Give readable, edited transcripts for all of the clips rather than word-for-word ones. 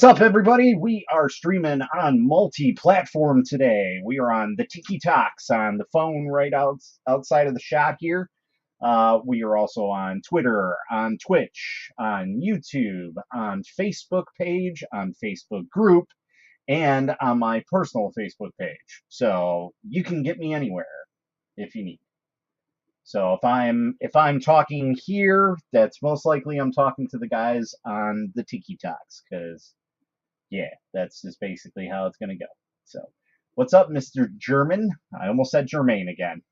What's up, everybody? We are streaming on multi-platform today. We are on the Tiki Talks on the phone right outside of the shop here. We are also on Twitter, on Twitch, on YouTube, on Facebook page, on Facebook group, and on my personal Facebook page. So you can get me anywhere if you need. So if I'm talking here, that's most likely I'm talking to the guys on the Tiki Talks, because yeah, that's just basically how it's gonna go. So, what's up, Mr. German? I almost said Germain again.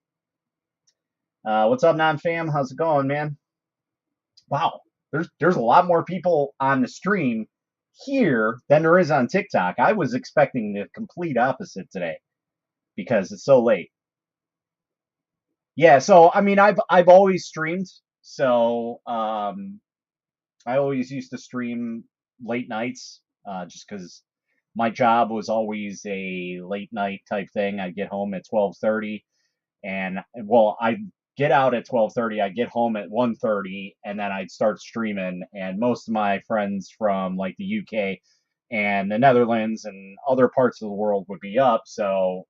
What's up, non-fam? How's it going, man? Wow, there's a lot more people on the stream here than there is on TikTok. I was expecting the complete opposite today because it's so late. Yeah, so I mean, I've always streamed, so I always used to stream late nights, just because my job was always a late night type thing. I'd get home at 12:30, and well, I'd get out at 12:30, I'd get home at 1:30, and then I'd start streaming. And most of my friends from like the UK and the Netherlands and other parts of the world would be up. So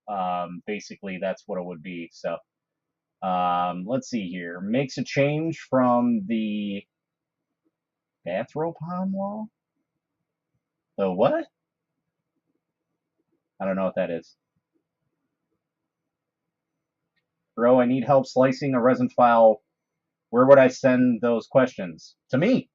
basically, that's what it would be. So let's see here. Makes a change from the bathrobe on wall. The what? I don't know what that is. Bro, I need help slicing a resin file. Where would I send those questions? To me,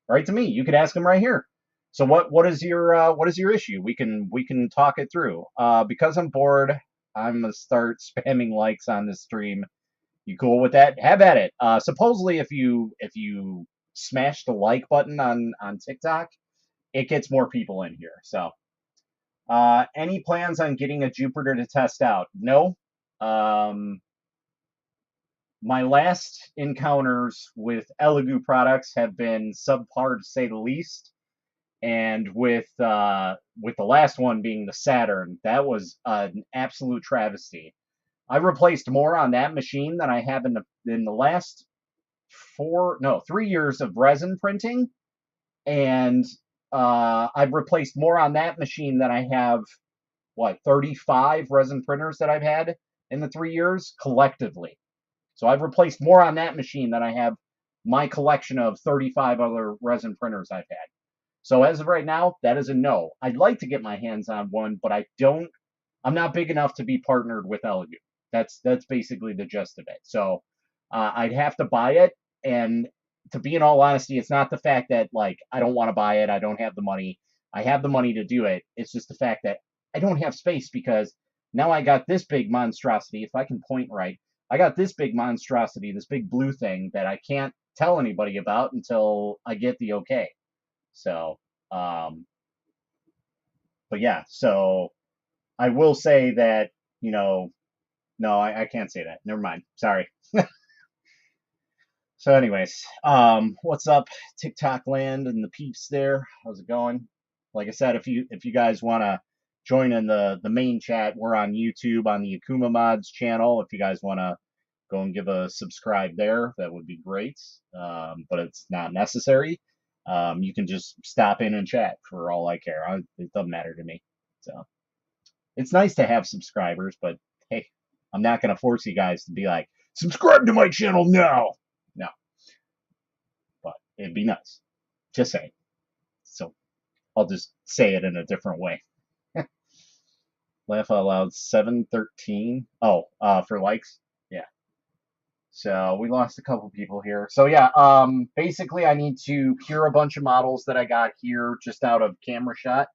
right to me. You could ask them right here. So what is your issue? We can talk it through. Because I'm bored, I'm gonna start spamming likes on this stream. You cool with that? Have at it. Supposedly, if you smash the like button on TikTok, it gets more people in here. So, any plans on getting a Jupiter to test out? No. Um, my last encounters with Elegoo products have been subpar to say the least, and with the last one being the Saturn, that was an absolute travesty. I replaced more on that machine than I have in the last 3 years of resin printing, and I've replaced more on that machine than I have 35 resin printers that I've had in the 3 years collectively. So I've replaced more on that machine than I have my collection of 35 other resin printers I've had. So as of right now, that is a no. I'd like to get my hands on one, but I'm not big enough to be partnered with Elegoo. That's basically the gist of it. So I'd have to buy it, and to be in all honesty, it's not the fact that like I don't want to buy it, I don't have the money. I have the money to do it. It's just the fact that I don't have space, because now I got this big monstrosity. If I can point right, I got this big monstrosity, this big blue thing that I can't tell anybody about until I get the okay. So, but yeah, so I will say that, no, I can't say that. Never mind. Sorry. So anyways, what's up, TikTok land and the peeps there? How's it going? Like I said, if you guys want to join in the main chat, we're on YouTube on the AkumaMods channel. If you guys want to go and give a subscribe there, that would be great. But it's not necessary. You can just stop in and chat for all I care. It doesn't matter to me. So it's nice to have subscribers, but hey, I'm not gonna force you guys to be like, subscribe to my channel now. No, but it'd be nice. Just saying. So I'll just say it in a different way. Laugh out loud. 713. Oh, for likes. Yeah. So we lost a couple people here. So yeah, basically I need to cure a bunch of models that I got here just out of camera shot.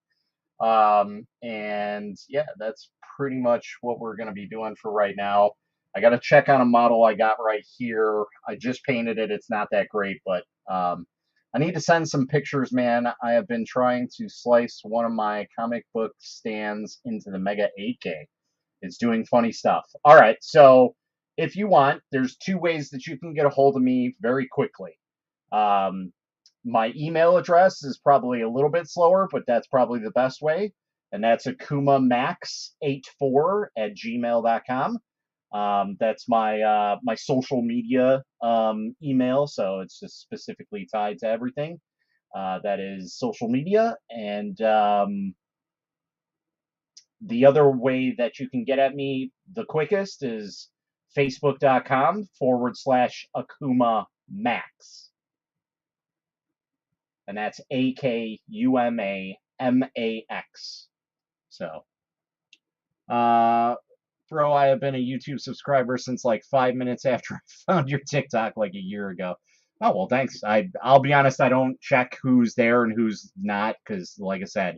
And yeah, that's pretty much what we're going to be doing for right now. I got to check on a model I got right here. I just painted it. It's not that great, but I need to send some pictures, man. I have been trying to slice one of my comic book stands into the Mega 8K. It's doing funny stuff. All right, so if you want, there's two ways that you can get a hold of me very quickly. Um, my email address is probably a little bit slower, but that's probably the best way. And that's AkumaMax84@gmail.com. That's my social media email, so it's just specifically tied to everything. that is social media. And the other way that you can get at me the quickest is facebook.com/AkumaMax. And that's AkumaMax. So, bro, I have been a YouTube subscriber since like 5 minutes after I found your TikTok like a year ago. Oh, well, thanks. I'll be honest, I don't check who's there and who's not because, like I said,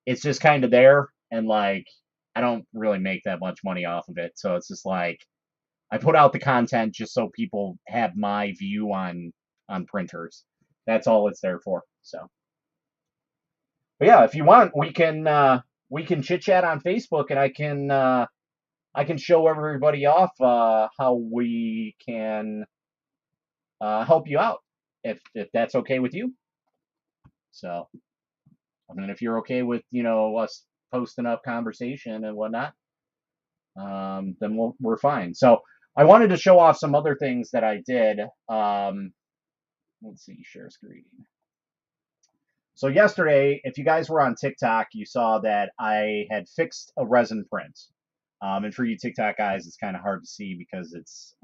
it's just kind of there, and like I don't really make that much money off of it. So it's just like I put out the content just so people have my view on printers. That's all it's there for. So, but yeah, if you want, we can chit chat on Facebook, and I can show everybody off how we can help you out if that's okay with you. So, I mean, if you're okay with us posting up conversation and whatnot, then we're fine. So I wanted to show off some other things that I did. Let's see, share screen. So yesterday, if you guys were on TikTok, you saw that I had fixed a resin print. And for you TikTok guys, it's kind of hard to see because it's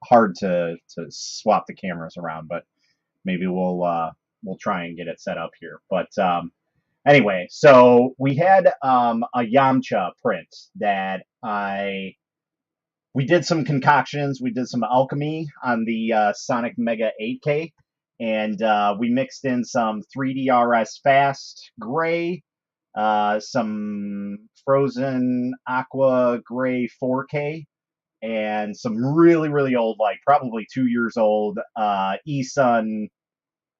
hard to swap the cameras around. But maybe we'll try and get it set up here. But anyway, so we had a Yamcha print that we did some concoctions. We did some alchemy on the Sonic Mega 8K, and we mixed in some 3DRS Fast Gray, some Frozen Aqua Gray 4K, and some really, really old, like probably 2 years old, E-Sun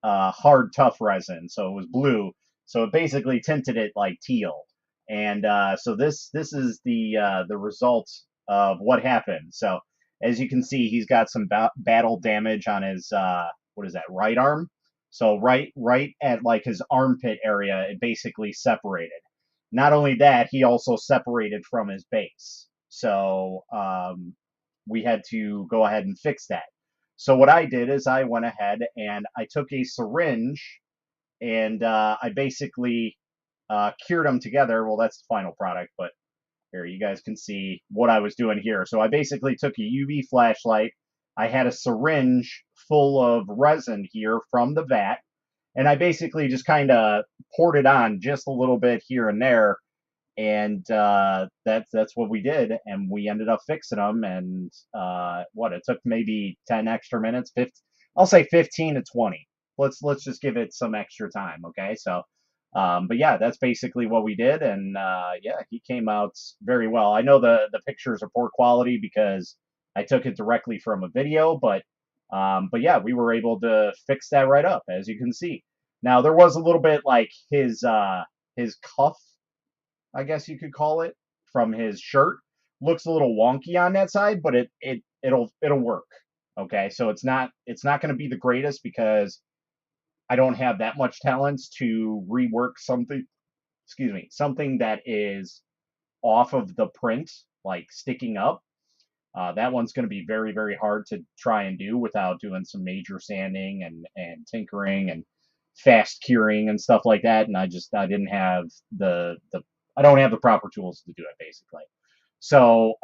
hard tough resin. So it was blue. So it basically tinted it like teal. And so this is the result of what happened. So as you can see, he's got some battle damage on his what is that, right arm? So right at like his armpit area, it basically separated. Not only that, he also separated from his base. So we had to go ahead and fix that. So what I did is I went ahead and I took a syringe and I basically cured them together. Well, that's the final product, but here you guys can see what I was doing here. So I basically took a UV flashlight. I had a syringe full of resin here from the vat, and I basically just kind of poured it on just a little bit here and there, and that's what we did, and we ended up fixing them. And what it took maybe 10 extra minutes, 15, I'll say 15 to 20. Let's just give it some extra time, okay? So but yeah, that's basically what we did, and yeah, he came out very well. I know the pictures are poor quality because I took it directly from a video, but yeah, we were able to fix that right up, as you can see. Now there was a little bit like his cuff, I guess you could call it, from his shirt looks a little wonky on that side, but it'll work. Okay, so it's not going to be the greatest because I don't have that much talents to rework something. Excuse me, something that is off of the print, like sticking up. That one's going to be very, very hard to try and do without doing some major sanding and tinkering and fast curing and stuff like that. And I didn't have I don't have the proper tools to do it, basically. So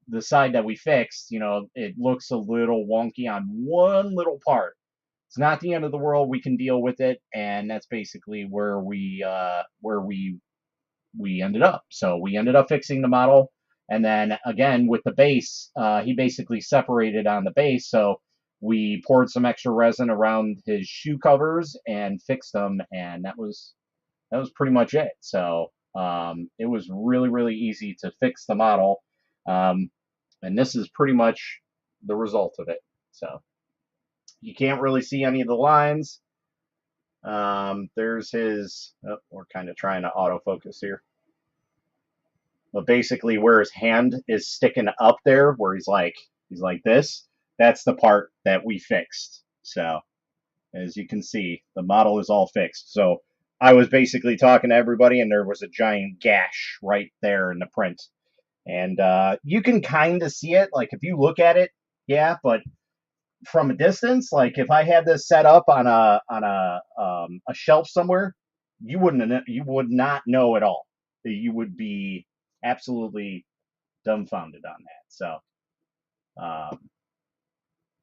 the side that we fixed, it looks a little wonky on one little part. It's not the end of the world. We can deal with it, and that's basically where we ended up. So we ended up fixing the model, and then again with the base, he basically separated on the base. So we poured some extra resin around his shoe covers and fixed them, and that was pretty much it. So it was really, really easy to fix the model, and this is pretty much the result of it. So you can't really see any of the lines. There's his, oh, we're kind of trying to autofocus here. But basically where his hand is sticking up there, where he's like this, that's the part that we fixed. So as you can see, the model is all fixed. So I was basically talking to everybody, and there was a giant gash right there in the print. And you can kind of see it, like if you look at it, yeah, but from a distance, like if I had this set up on a shelf somewhere, you would not know at all. You would be absolutely dumbfounded on that. Um,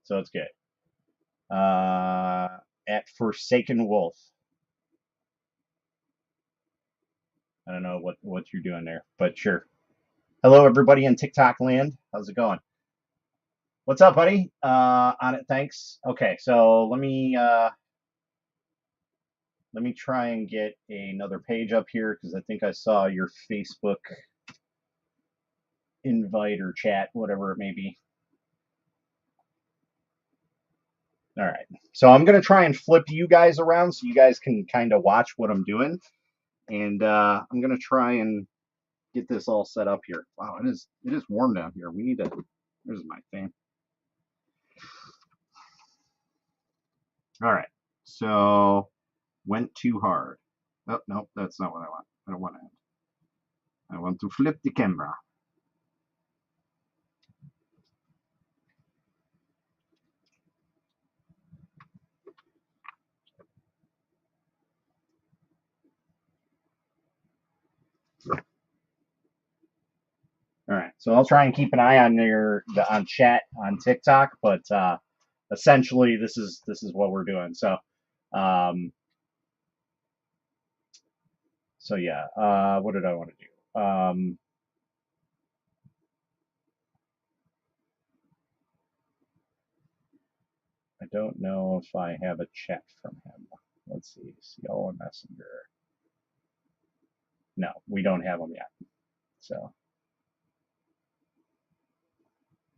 so it's good. At Forsaken Wolf. I don't know what you're doing there, but sure. Hello, everybody in TikTok land. How's it going? What's up, buddy? On it, thanks. Okay, so let me try and get another page up here because I think I saw your Facebook invite or chat, whatever it may be. All right, so I'm gonna try and flip you guys around so you guys can kind of watch what I'm doing, and I'm gonna try and get this all set up here. Wow, it is warm down here. We need to. There's my fan. All right, so went too hard. Oh no, that's not what I want. I don't want to. I want to flip the camera. All right, so I'll try and keep an eye on on chat on TikTok, but essentially this is what we're doing. Um, so yeah, what did I want to do? I don't know if I have a chat from him. Let's see, CLO Messenger. No, we don't have them yet. So,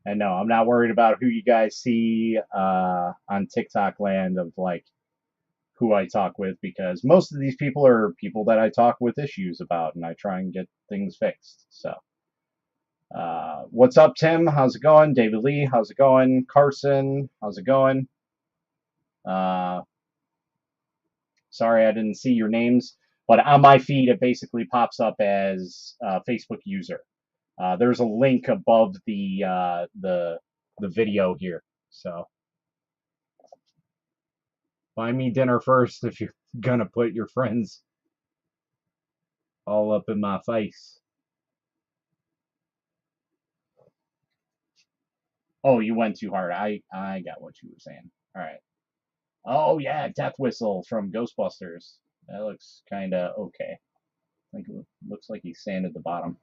and no, I'm not worried about who you guys see on TikTok land of like who I talk with because most of these people are people that I talk with issues about and I try and get things fixed. So, what's up, Tim? How's it going? David Lee, how's it going? Carson, how's it going? Uh, sorry, I didn't see your names, but on my feed, it basically pops up as Facebook user. There's a link above the video here. So buy me dinner first if you're gonna put your friends all up in my face. Oh, you went too hard. I got what you were saying. All right. Oh yeah, Death Whistle from Ghostbusters. That looks kind of okay. I think it looks like he's sanded the bottom.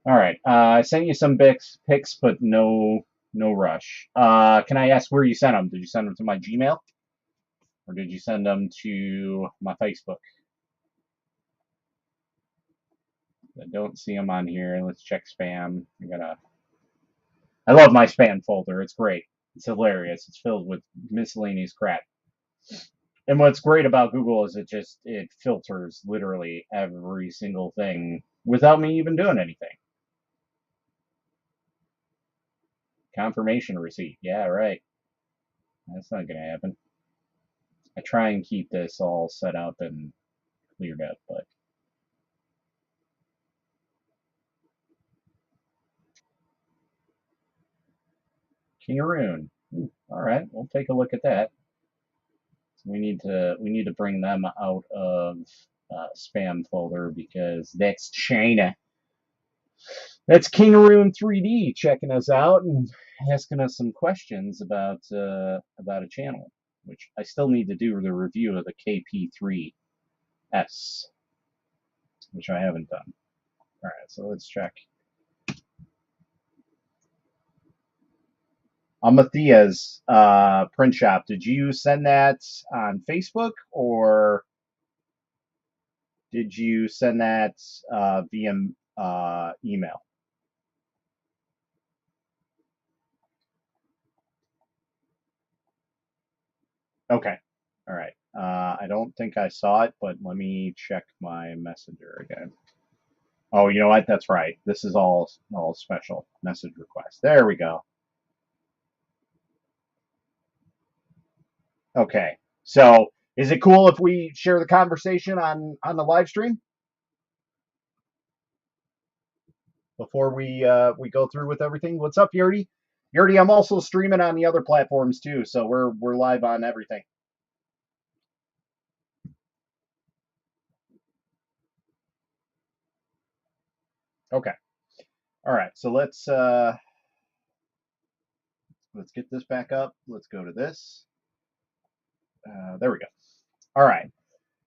All right. I sent you some pics, but no rush. Can I ask where you sent them? Did you send them to my Gmail, or did you send them to my Facebook? I don't see them on here. Let's check spam. I love my spam folder. It's great. It's hilarious. It's filled with miscellaneous crap. And what's great about Google is it filters literally every single thing without me even doing anything. Confirmation receipt. Yeah, right. That's not going to happen. I try and keep this all set up and cleared up, but Kingaroon. All right, we'll take a look at that. We need to bring them out of spam folder because that's China. That's Kingaroon 3D checking us out and asking us some questions about a channel, which I still need to do the review of the KP3S, which I haven't done. All right, so let's check. Amathea's print shop. Did you send that on Facebook or did you send that via email? Okay. All right. I don't think I saw it, but let me check my messenger again. Oh, you know what? That's right. This is all special message request. There we go. Okay. So, is it cool if we share the conversation on the live stream before we go through with everything? What's up, Yurdy? Yurdi, I'm also streaming on the other platforms too, so we're live on everything. Okay. All right. So let's get this back up. Let's go to this. There we go. All right.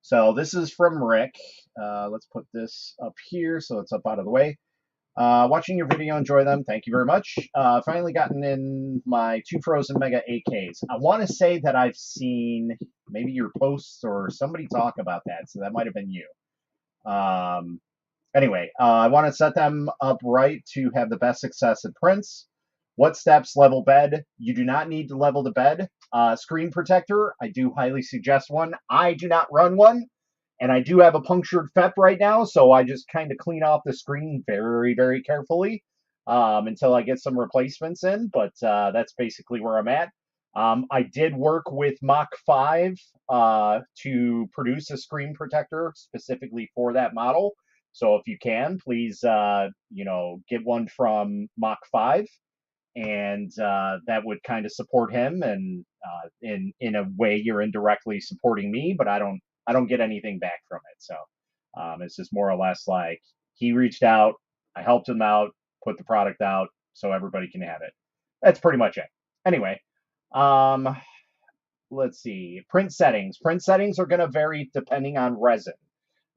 So this is from Rick. Let's put this up here so it's up out of the way. Watching your video, enjoy them. Thank you very much. Finally gotten in my 2 Frozen Mega AKs. I want to say that I've seen maybe your posts or somebody talk about that, so that might have been you. Anyway, I want to set them up right to have the best success at prints. What steps level bed? You do not need to level the bed. Screen protector, I do highly suggest one. I do not run one, and I do have a punctured FEP right now, so I just kind of clean off the screen very, very carefully until I get some replacements in, but that's basically where I'm at. I did work with Mach 5 to produce a screen protector specifically for that model. So if you can, please, get one from Mach 5, and that would kind of support him, and in a way, you're indirectly supporting me, but I don't get anything back from it. So it's just more or less like he reached out, I helped him out, put the product out, so everybody can have it. That's pretty much it. Anyway, um, let's see. Print settings. Print settings are going to vary depending on resin.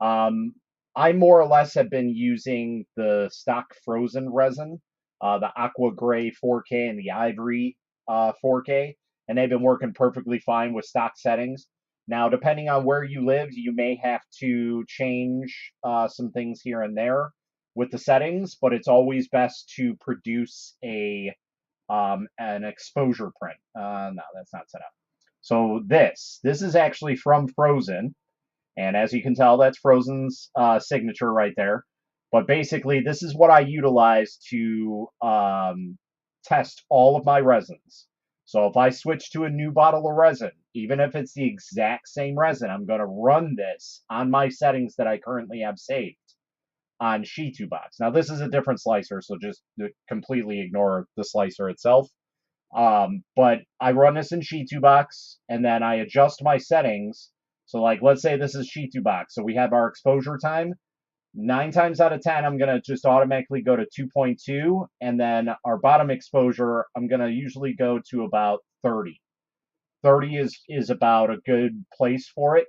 Um, I more or less have been using the stock frozen resin, the aqua gray 4K and the ivory 4K, and they've been working perfectly fine with stock settings. Now, depending on where you live, you may have to change some things here and there with the settings, but it's always best to produce an exposure print. No, that's not set up. So this is actually from Frozen, and as you can tell, that's Frozen's signature right there. But basically, this is what I utilize to test all of my resins. So if I switch to a new bottle of resin, even if it's the exact same resin, I'm going to run this on my settings that I currently have saved on Shi2Box. Now, this is a different slicer, so just completely ignore the slicer itself. But I run this in Shi2Box, and then I adjust my settings. So, like, let's say this is Shi2Box. So we have our exposure time. 9 times out of 10, I'm going to just automatically go to 2.2. And then our bottom exposure, I'm going to usually go to about 30. 30 is about a good place for it.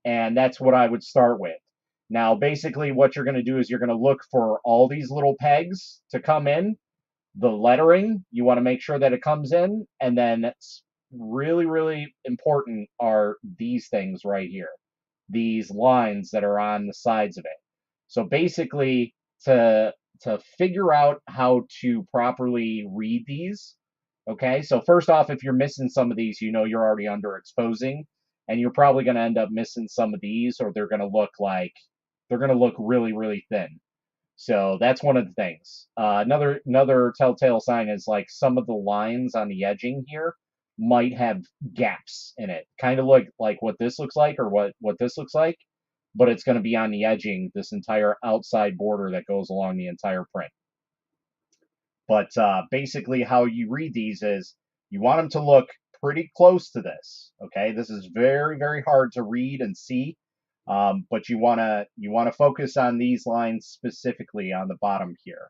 And that's what I would start with. Now, basically, what you're going to do is you're going to look for all these little pegs to come in. The lettering, you want to make sure that it comes in. And then it's really, really important are these things right here, these lines that are on the sides of it. So basically, to figure out how to properly read these, okay? So first off, if you're missing some of these, you know you're already underexposing, and you're probably going to end up missing some of these, or they're going to look really, really thin. So that's one of the things. Another telltale sign is like some of the lines on the edging here might have gaps in it, kind of like what this looks like, or what this looks like, but it's going to be on the edging, this entire outside border that goes along the entire print. But basically, how you read these is you want them to look pretty close to this. Okay, this is very, very hard to read and see. But you wanna focus on these lines specifically on the bottom here.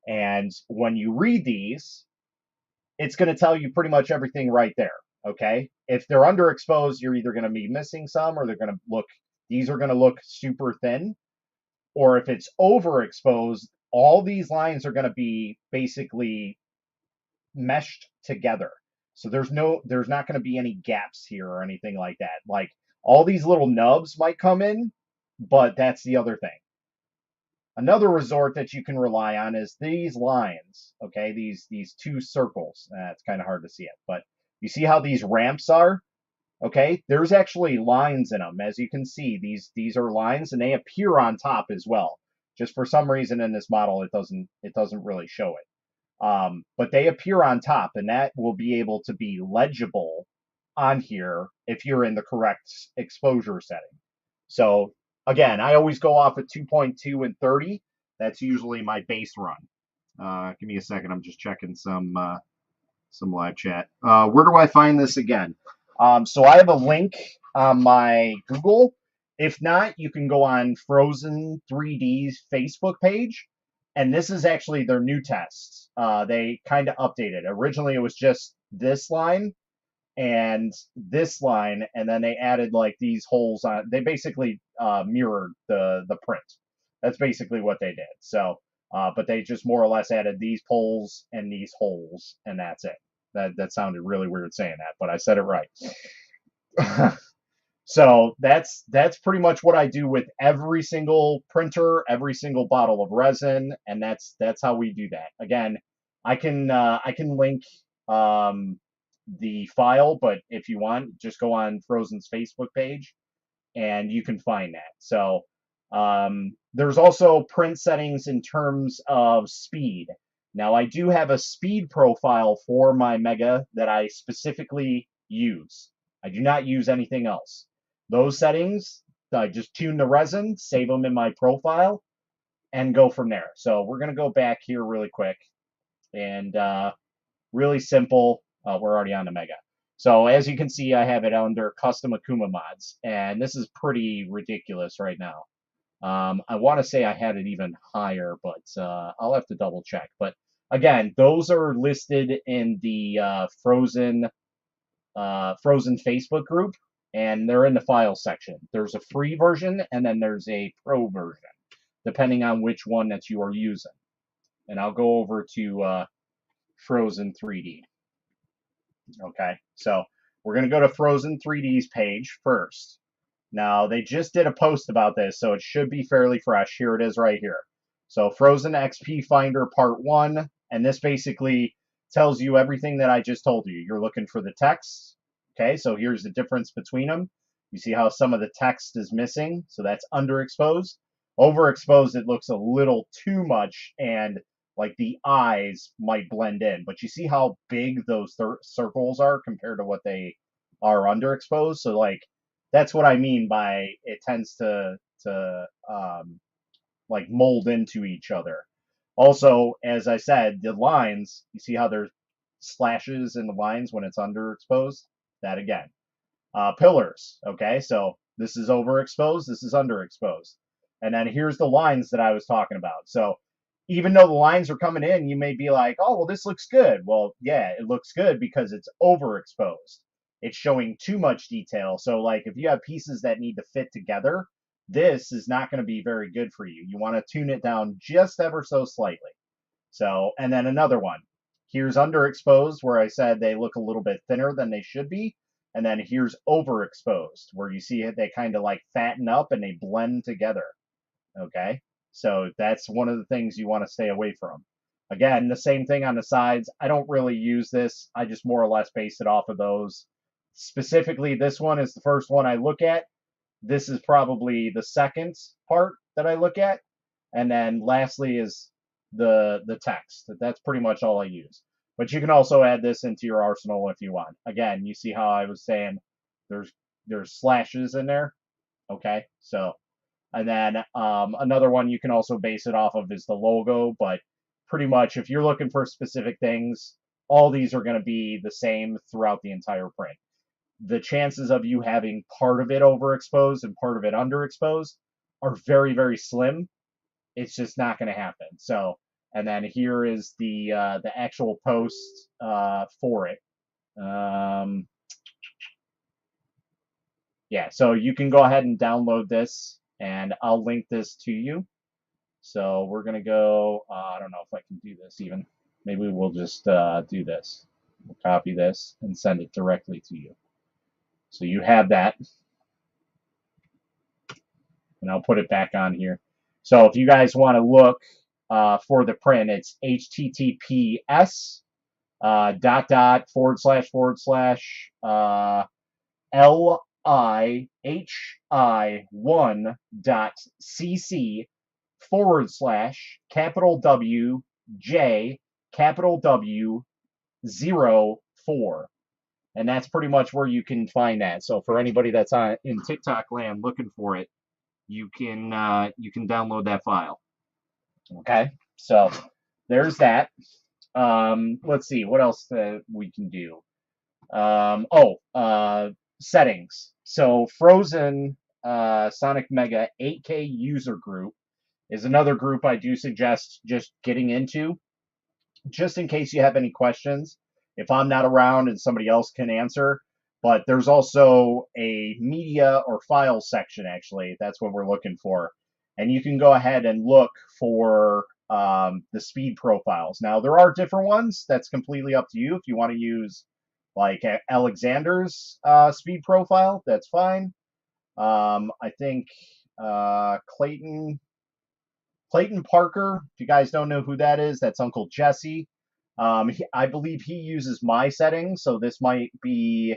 And when you read these, it's going to tell you pretty much everything right there. Okay, if they're underexposed, you're either going to be missing some, or these are going to look super thin. Or if it's overexposed, all these lines are going to be basically meshed together. So there's not going to be any gaps here or anything like that. Like, all these little nubs might come in, but that's the other thing. Another resort that you can rely on is these lines, okay? These two circles. It's kind of hard to see it, but you see how these ramps are? Okay, there's actually lines in them. As you can see, these are lines, and they appear on top as well. Just for some reason in this model, it doesn't really show it. But they appear on top, and that will be able to be legible on here if you're in the correct exposure setting. So again, I always go off at 2.2 and 30. That's usually my base run. Give me a second. I'm just checking some. some live chat. Where do I find this again? So I have a link on my Google. If not, you can go on Frozen 3D's Facebook page. And this is actually their new test. They kind of updated. Originally, it was just this line and this line, and then they added like these holes on. They basically mirrored the print. That's basically what they did. So, but they just more or less added these poles and these holes, and that's it. That sounded really weird saying that, but I said it right. So that's pretty much what I do with every single printer, every single bottle of resin, and that's how we do that. Again, I can link the file, but if you want, just go on Frozen's Facebook page and you can find that. So there's also print settings in terms of speed. Now I do have a speed profile for my Mega that I specifically use. I do not use anything else. Those settings, I just tune the resin, save them in my profile, and go from there. So we're going to go back here really quick and really simple. We're already on the Mega. So as you can see, I have it under custom AkumaMods, and this is pretty ridiculous right now. I want to say I had it even higher, but I'll have to double check. But again, those are listed in the Frozen Facebook group, and they're in the file section. There's a free version, and then there's a pro version, depending on which one that you are using. And I'll go over to Frozen 3D. Okay, so we're going to go to Frozen 3D's page first. Now, they just did a post about this, so it should be fairly fresh. Here it is right here. So Frozen XP Finder Part 1, and this basically tells you everything that I just told you. You're looking for the text. Okay, so here's the difference between them. You see how some of the text is missing, so that's underexposed. Overexposed, it looks a little too much, and like the eyes might blend in. But you see how big those circles are compared to what they are underexposed? So like, that's what I mean by it tends to like mold into each other. Also, as I said, the lines, you see how there's slashes in the lines when it's underexposed? That again. Pillars, okay, so this is overexposed, this is underexposed. And then here's the lines that I was talking about. So even though the lines are coming in, you may be like, oh, well, this looks good. Well, yeah, it looks good because it's overexposed. It's showing too much detail. So like if you have pieces that need to fit together, this is not going to be very good for you. You want to tune it down just ever so slightly. So, and then another one. Here's underexposed, where I said they look a little bit thinner than they should be. And then here's overexposed, where you see they kind of like fatten up and they blend together. Okay, so that's one of the things you want to stay away from. Again, the same thing on the sides. I don't really use this. I just more or less base it off of those. Specifically, this one is the first one I look at. This is probably the second part that I look at. And then lastly is the text. That's pretty much all I use. But you can also add this into your arsenal if you want. Again, you see how I was saying there's slashes in there. Okay, so and then another one you can also base it off of is the logo. But pretty much if you're looking for specific things, all these are going to be the same throughout the entire print. The chances of you having part of it overexposed and part of it underexposed are very, very slim. It's just not going to happen. So, and then here is the actual post for it. Yeah, so you can go ahead and download this, and I'll link this to you. So we're going to go, I don't know if I can do this even. Maybe we'll just do this. We'll copy this and send it directly to you. So you have that. And I'll put it back on here. So if you guys want to look for the print, it's https lihi1.cc/W/J04. And that's pretty much where you can find that. So for anybody that's in TikTok land looking for it, you can download that file. Okay, so there's that. Let's see what else we can do. Settings. So Frozen Sonic Mega 8K user group is another group I do suggest just getting into, just in case you have any questions. If I'm not around and somebody else can answer. But there's also a media or file section, actually. That's what we're looking for. And you can go ahead and look for the speed profiles. Now, there are different ones. That's completely up to you. If you want to use like Alexander's speed profile, that's fine. I think Clayton Parker, if you guys don't know who that is, that's Uncle Jesse. I believe he uses my settings, so this might be,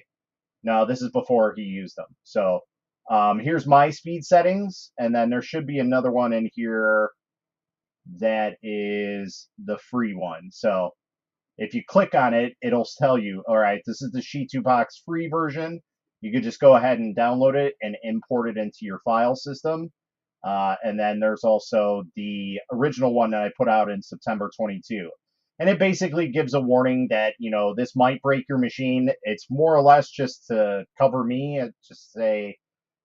no, this is before he used them. So here's my speed settings, and then there should be another one in here that is the free one. So if you click on it, it'll tell you, all right, this is the Sheet2Box free version. You could just go ahead and download it and import it into your file system. And then there's also the original one that I put out in September 22. And it basically gives a warning that, this might break your machine. It's more or less just to cover me, just say,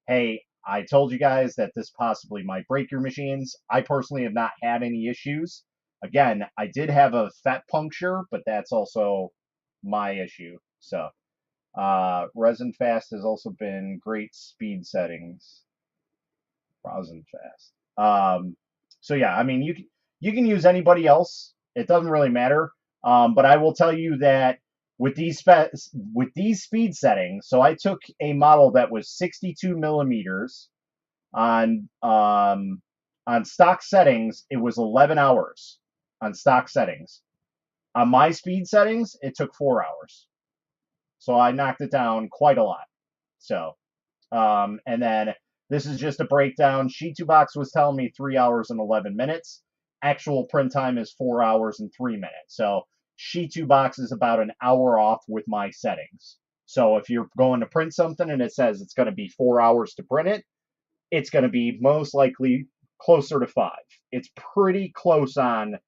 hey, I told you guys that this possibly might break your machines. I personally have not had any issues. Again, I did have a FET puncture, but that's also my issue. So, Resin Fast has also been great speed settings. Resin Fast. So yeah, I mean, you can use anybody else. It doesn't really matter. But I will tell you that with these speed settings, so I took a model that was 62 millimeters on stock settings. It was 11 hours on stock settings. On my speed settings, it took 4 hours. So I knocked it down quite a lot. So, and then this is just a breakdown. Sheet2Box was telling me 3 hours and 11 minutes. Actual print time is 4 hours and 3 minutes. So Sheet2Box is about an hour off with my settings. So if you're going to print something and it says it's going to be 4 hours to print it, it's going to be most likely closer to 5. It's pretty close on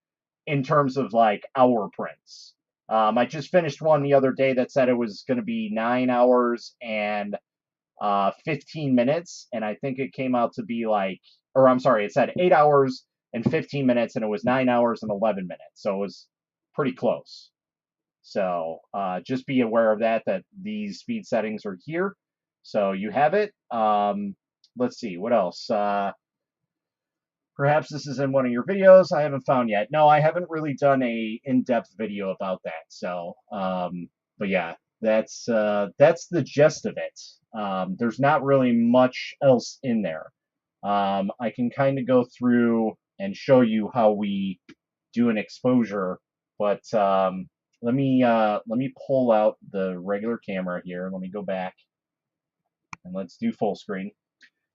in terms of like hour prints. I just finished one the other day that said it was going to be 9 hours and 15 minutes, and I think it came out to be like, or I'm sorry, it said 8 hours and 15 minutes, and it was 9 hours and 11 minutes, so it was pretty close. So just be aware of that these speed settings are here. So you have it. Let's see, what else? Perhaps this is in one of your videos I haven't found yet. No, I haven't really done a in-depth video about that. So, but yeah, that's the gist of it. There's not really much else in there. I can kind of go through and show you how we do an exposure, but let me pull out the regular camera here. Let me go back and let's do full screen.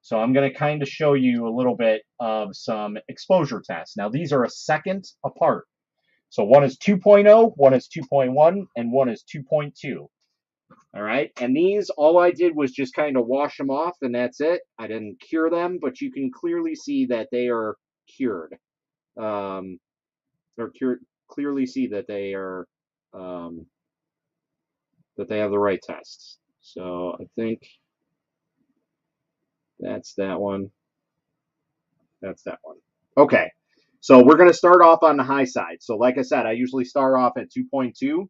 So I'm going to kind of show you a little bit of some exposure tests. Now, these are a second apart. So one is 2.0, one is 2.1, and one is 2.2. All right. And these, all I did was just kind of wash them off, and that's it. I didn't cure them, but you can clearly see that they are cured. Clearly see that they are, that they have the right tests. So I think that's that one. That's that one. Okay, so we're going to start off on the high side. So like I said, I usually start off at 2.2.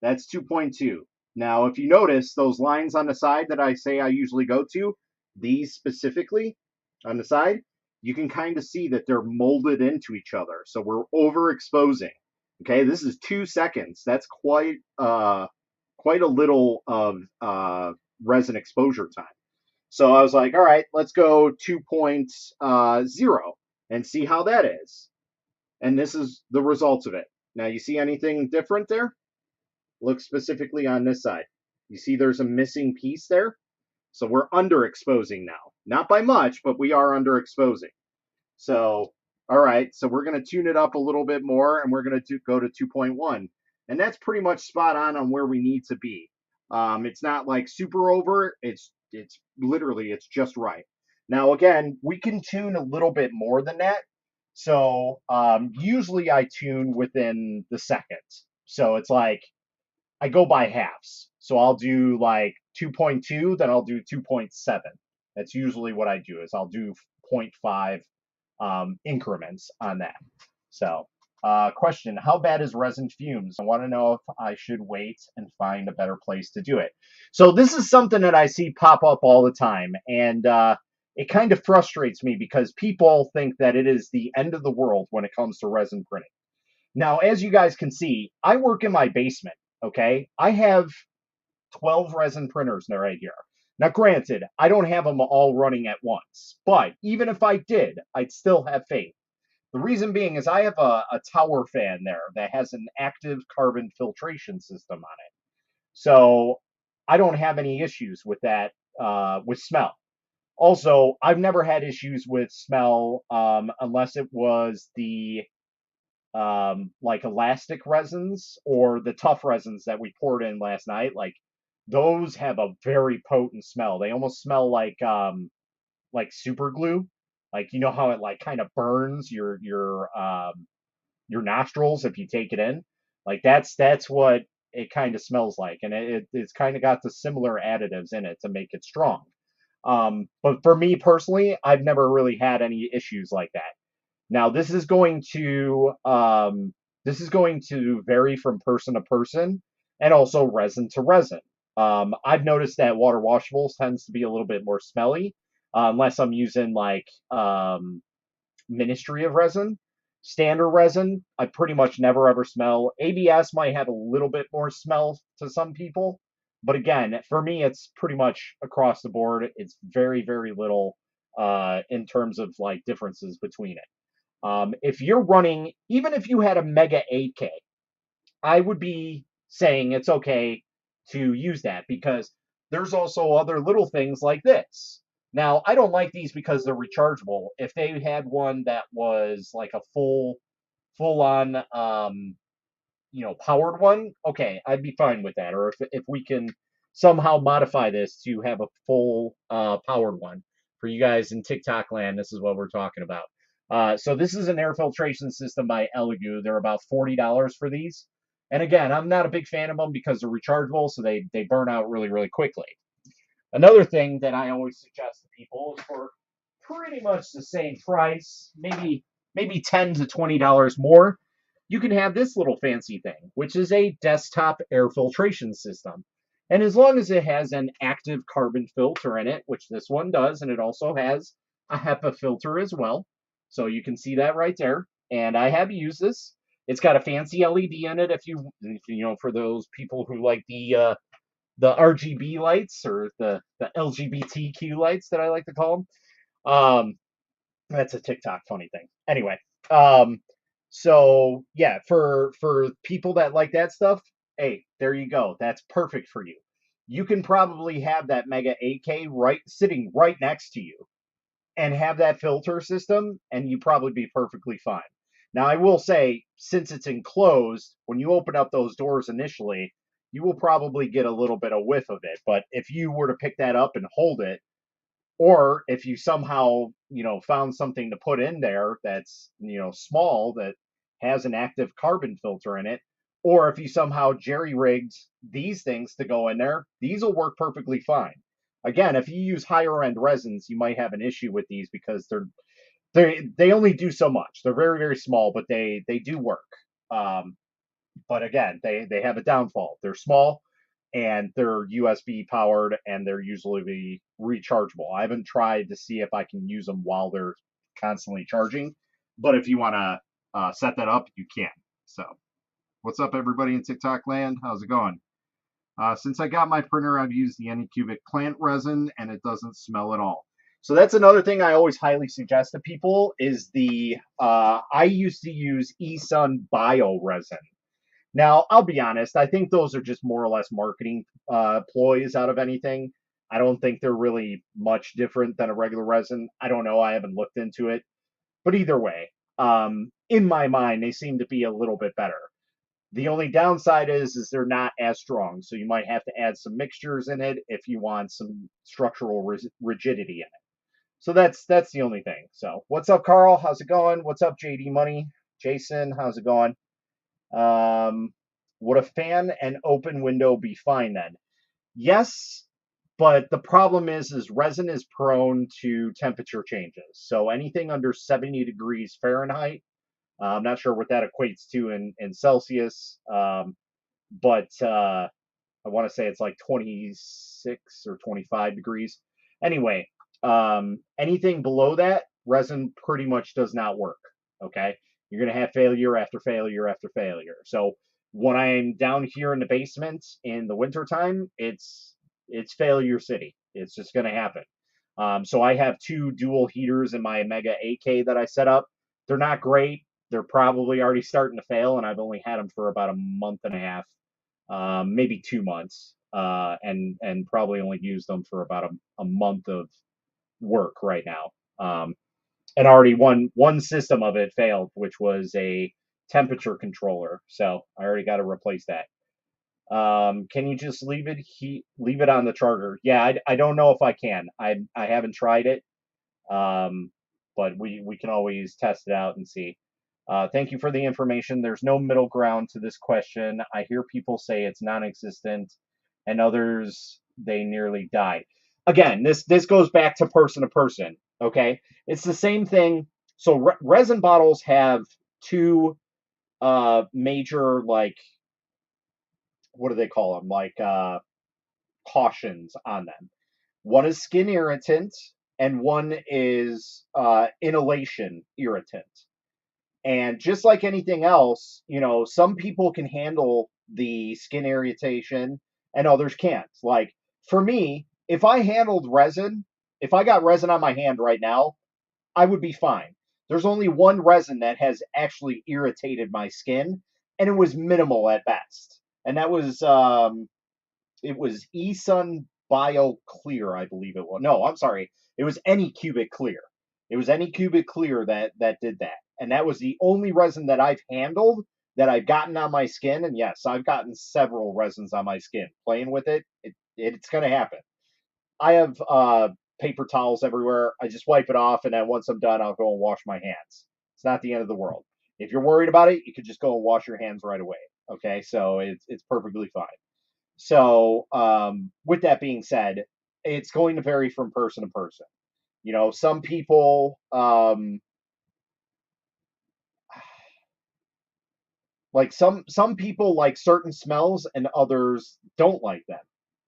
That's 2.2. Now, if you notice those lines on the side that I say I usually go to, these specifically on the side, you can kind of see that they're molded into each other. So we're overexposing. Okay, this is 2 seconds. That's quite a little of resin exposure time. So I was like, all right, let's go 2.0 and see how that is. And this is the results of it. Now, you see anything different there? Look specifically on this side. You see there's a missing piece there? So we're underexposing now. Not by much, but we are underexposing. So, all right, so we're going to tune it up a little bit more, and we're going to go to 2.1. And that's pretty much spot on where we need to be. It's not like super over. It's literally, it's just right. Now, again, we can tune a little bit more than that. So usually I tune within the second. So it's like I go by halves. So I'll do like 2.2, then I'll do 2.7. That's usually what I do is I'll do zero point 0.5 increments on that. So question, how bad is resin fumes? I want to know if I should wait and find a better place to do it. So this is something that I see pop up all the time. And it kind of frustrates me because people think that it is the end of the world when it comes to resin printing. Now, as you guys can see, I work in my basement, okay? I have 12 resin printers right here. Now, granted, I don't have them all running at once, but even if I did, I'd still have faith. The reason being is I have a tower fan there that has an active carbon filtration system on it. So I don't have any issues with that, with smell. Also, I've never had issues with smell unless it was the like elastic resins or the tough resins that we poured in last night. Like those have a very potent smell. They almost smell like super glue. Like you know how it like kind of burns your nostrils if you take it in. Like that's what it kind of smells like, and it's kind of got the similar additives in it to make it strong. But for me personally, I've never really had any issues like that. Now, this is going to vary from person to person and also resin to resin. I've noticed that water washables tends to be a little bit more smelly, unless I'm using like Ministry of Resin. Standard resin, I pretty much never ever smell. ABS might have a little bit more smell to some people, but again, for me, it's pretty much across the board. It's very, very little in terms of like differences between it. If you're running, even if you had a Mega 8K, I would be saying it's okay to use that because there's also other little things like this. Now, I don't like these because they're rechargeable. If they had one that was like a full on powered one, okay, I'd be fine with that. Or if we can somehow modify this to have a full powered one for you guys in TikTok land, this is what we're talking about. So this is an air filtration system by Elegoo. They're about $40 for these. And again, I'm not a big fan of them because they're rechargeable, so they burn out really, really quickly. Another thing that I always suggest to people is for pretty much the same price, maybe $10 to $20 more, you can have this little fancy thing, which is a desktop air filtration system. And as long as it has an active carbon filter in it, which this one does, and it also has a HEPA filter as well. So you can see that right there. And I have used this. It's got a fancy LED in it for those people who like the RGB lights or the LGBTQ lights that I like to call them. That's a TikTok funny thing. Anyway, um, so yeah, for people that like that stuff, hey, there you go. That's perfect for you. You can probably have that Mega 8K right sitting right next to you and have that filter system, and you probably be perfectly fine. Now, I will say, since it's enclosed, when you open up those doors initially, you will probably get a little bit of whiff of it. But if you were to pick that up and hold it, or if you somehow found something to put in there that's small that has an active carbon filter in it, or if you somehow jerry rigged these things to go in there, these will work perfectly fine. Again, if you use higher end resins, you might have an issue with these because they only do so much. They're very, very small, but they do work. um, but again, they have a downfall. They're small and they're USB powered and they're usually rechargeable. I haven't tried to see if I can use them while they're constantly charging, but if you want to set that up, you can. So, what's up, everybody in TikTok land? How's it going? Since I got my printer, I've used the Anycubic plant resin and it doesn't smell at all. So that's another thing I always highly suggest to people is I used to use eSun Bio resin. Now, I'll be honest, I think those are just more or less marketing ploys out of anything. I don't think they're really much different than a regular resin. I don't know. I haven't looked into it. But either way, in my mind, they seem to be a little bit better. The only downside is they're not as strong. So you might have to add some mixtures in it if you want some structural rigidity in it. So that's the only thing. So what's up, Carl? How's it going? What's up, JD Money? Jason, how's it going? Um, would a fan and open window be fine then? Yes, but the problem is resin is prone to temperature changes. So anything under 70 degrees Fahrenheit, I'm not sure what that equates to in Celsius, but I want to say it's like 26 or 25 degrees. Anyway, anything below that, resin pretty much does not work. Okay. You're going to have failure after failure after failure. So when I'm down here in the basement in the wintertime, it's failure city. It's just going to happen. So I have two dual heaters in my Mega 8K that I set up. They're not great. They're probably already starting to fail, and I've only had them for about a month and a half, maybe 2 months, and probably only used them for about a month of work right now. And already one system of it failed, which was a temperature controller. So I already got to replace that. Can you just leave it on the charger? Yeah, I don't know if I can. I haven't tried it. Um, but we can always test it out and see. Thank you for the information. There's no middle ground to this question. I hear people say it's non-existent, and others they nearly died. Again, this goes back to person. Okay, it's the same thing. So resin bottles have two major, like, what do they call them? Like cautions on them. One is skin irritant, and one is inhalation irritant. And just like anything else, some people can handle the skin irritation and others can't. Like for me, if I got resin on my hand right now, I would be fine. There's only one resin that has actually irritated my skin, and it was minimal at best. And that was it was eSun Bio Clear, I believe it was. No, I'm sorry. It was AnyCubic Clear. It was AnyCubic Clear that did that. And that was the only resin that I've handled that I've gotten on my skin. And yes, I've gotten several resins on my skin. Playing with it's going to happen. I have paper towels everywhere. I just wipe it off, and then once I'm done, I'll go and wash my hands. It's not the end of the world. If you're worried about it, you could just go and wash your hands right away. Okay, so it's perfectly fine. So, with that being said, it's going to vary from person to person. Some people, like some people like certain smells and others don't like them.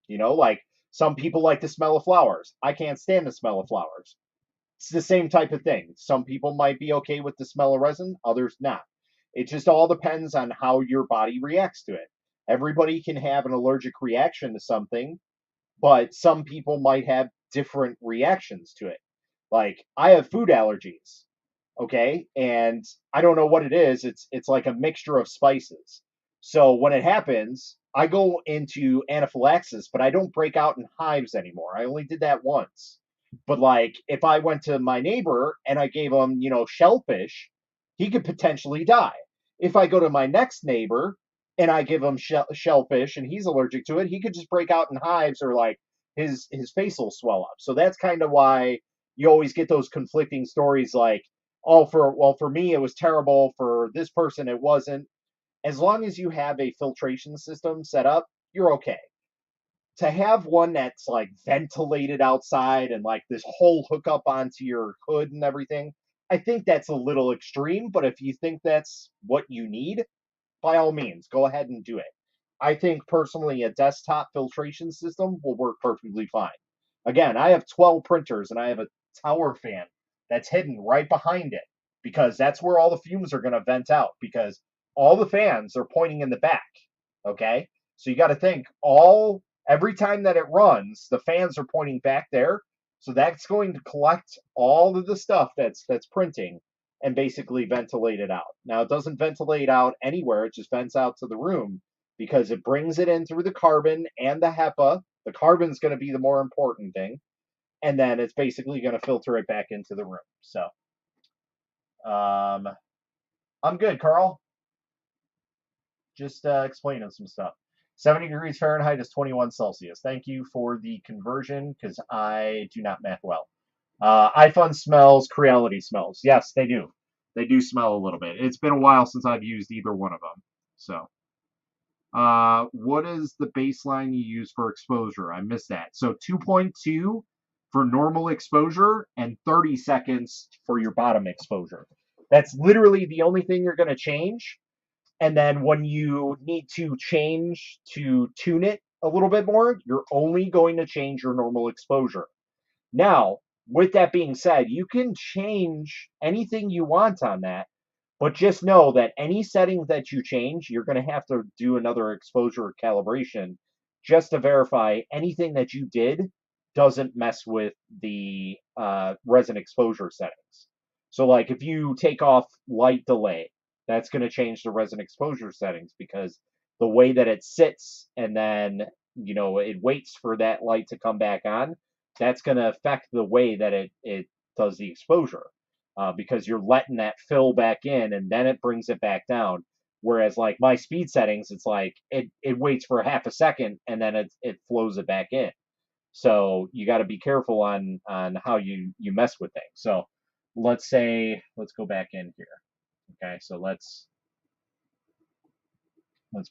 Like some people like the smell of flowers. I can't stand the smell of flowers. It's the same type of thing. Some people might be okay with the smell of resin, others not. It just all depends on how your body reacts to it. Everybody can have an allergic reaction to something, but some people might have different reactions to it. Like I have food allergies, okay, and I don't know what it is. It's like a mixture of spices. So when it happens, I go into anaphylaxis, but I don't break out in hives anymore. I only did that once. But like if I went to my neighbor and I gave him, shellfish, he could potentially die. If I go to my next neighbor and I give him shellfish and he's allergic to it, he could just break out in hives, or like his face will swell up. So that's kind of why you always get those conflicting stories, like, oh, for me it was terrible, for this person it wasn't. As long as you have a filtration system set up, you're okay. To have one that's like ventilated outside and like this whole hookup onto your hood and everything, I think that's a little extreme, but if you think that's what you need, by all means, go ahead and do it. I think personally a desktop filtration system will work perfectly fine. Again, I have 12 printers and I have a tower fan that's hidden right behind it, because that's where all the fumes are going to vent out, because all the fans are pointing in the back. Okay? So you got to think, every time that it runs, the fans are pointing back there. So that's going to collect all of the stuff that's printing and basically ventilate it out. Now, it doesn't ventilate out anywhere, it just vents out to the room, because it brings it in through the carbon and the HEPA. The carbon's going to be the more important thing, and then it's basically going to filter it back into the room. So, um, I'm good, Carl. Just explaining some stuff. 70 degrees Fahrenheit is 21 Celsius. Thank you for the conversion, because I do not math well. iPhone smells, Creality smells. Yes, they do. They do smell a little bit. It's been a while since I've used either one of them. So, what is the baseline you use for exposure? I missed that. So 2.2 for normal exposure and 30 seconds for your bottom exposure. That's literally the only thing you're going to change. And then when you need to change to tune it a little bit more, you're only going to change your normal exposure. Now, with that being said, you can change anything you want on that, but just know that any settings that you change, you're going to have to do another exposure calibration just to verify anything that you did doesn't mess with the resin exposure settings. So, like if you take off light delay, that's going to change the resin exposure settings because the way that it sits and then it waits for that light to come back on, that's going to affect the way that it does the exposure because you're letting that fill back in and then it brings it back down. Whereas like my speed settings, it's like it waits for half a second and then it flows it back in. So you got to be careful on how you mess with things. So let's go back in here. Okay, so let's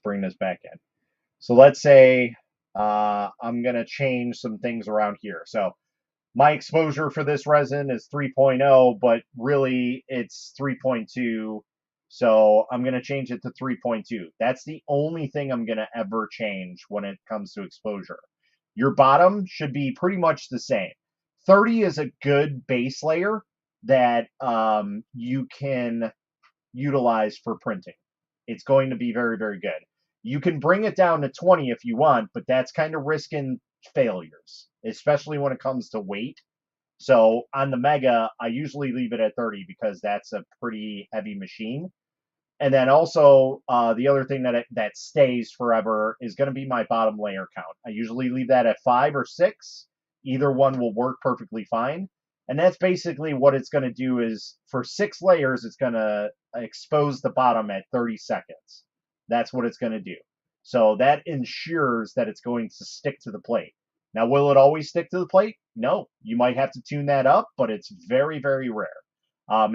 bring this back in. So let's say I'm gonna change some things around here. So my exposure for this resin is 3.0, but really it's 3.2. So I'm going to change it to 3.2. That's the only thing I'm going to ever change when it comes to exposure. Your bottom should be pretty much the same. 30 is a good base layer that you can utilize for printing. It's going to be very, very good. You can bring it down to 20 if you want, but that's kind of risking failures, especially when it comes to weight. So on the Mega, I usually leave it at 30 because that's a pretty heavy machine. And then also the other thing that stays forever is going to be my bottom layer count. I usually leave that at 5 or 6. Either one will work perfectly fine. And that's basically what it's going to do is for 6 layers, it's going to expose the bottom at 30 seconds. That's what it's going to do. So that ensures that it's going to stick to the plate. Now, will it always stick to the plate? No. You might have to tune that up, but it's very, very rare.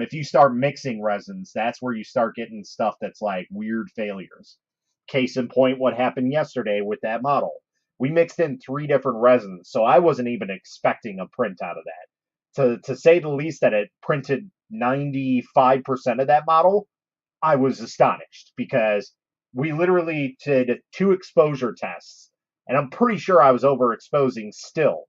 If you start mixing resins, that's where you start getting stuff that's like weird failures. Case in point, what happened yesterday with that model. We mixed in 3 different resins, so I wasn't even expecting a print out of that. To say the least, that it printed 95% of that model, I was astonished because we literally did 2 exposure tests, and I'm pretty sure I was overexposing still.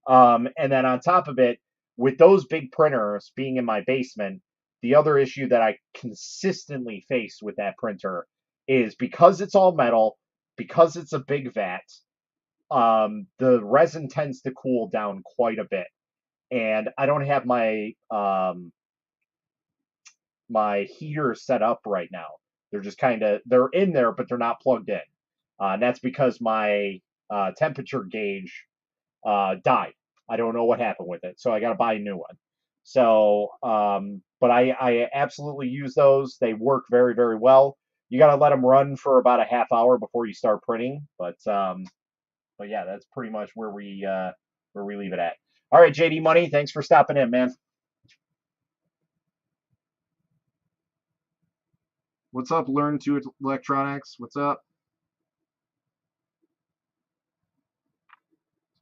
And then on top of it, with those big printers being in my basement, the other issue that I consistently face with that printer is because it's all metal, because it's a big vat, the resin tends to cool down quite a bit. And I don't have my heater set up right now. They're just they're in there, but they're not plugged in. And that's because my temperature gauge died. I don't know what happened with it, so I got to buy a new one. So, but I absolutely use those. They work very, very well. You got to let them run for about a half hour before you start printing. But yeah, that's pretty much where we leave it at. All right, JD Money, thanks for stopping in, man. What's up, Learn to Electronics? What's up?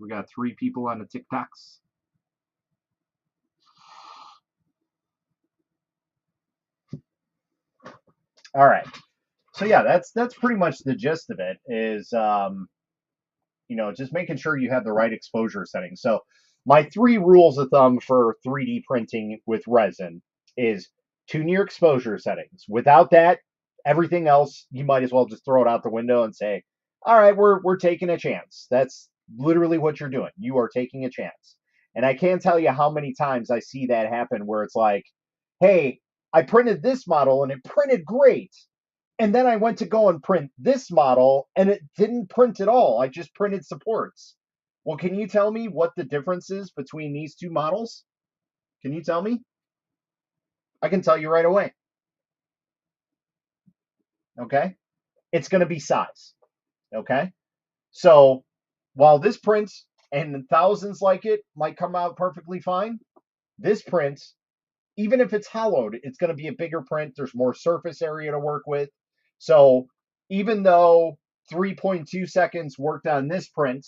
We got 3 people on the TikToks. All right. So yeah, that's pretty much the gist of it. Is just making sure you have the right exposure settings. So my 3 rules of thumb for 3D printing with resin is tune your exposure settings. Without that, everything else you might as well just throw it out the window and say, all right, we're taking a chance. That's literally what you're doing. You are taking a chance. And I can't tell you how many times I see that happen where it's like, hey, I printed this model and it printed great. And then I went to go and print this model and it didn't print at all. I just printed supports. Well, can you tell me what the difference is between these 2 models? Can you tell me? I can tell you right away. Okay? It's going to be size. Okay? So while this print and thousands like it might come out perfectly fine, This print, even if it's hollowed, it's going to be a bigger print. There's more surface area to work with. So even though 3.2 seconds worked on this print,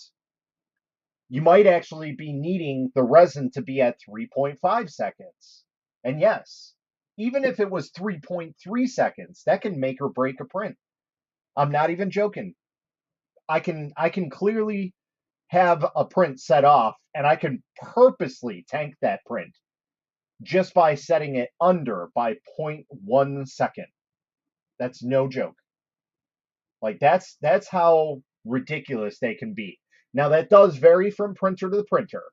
you might actually be needing the resin to be at 3.5 seconds. And yes, even if it was 3.3 seconds, that can make or break a print. I'm not even joking. I can clearly have a print set off and I can purposely tank that print just by setting it under by 0.1 second. That's no joke. Like that's how ridiculous they can be. Now that does vary from printer to the printer.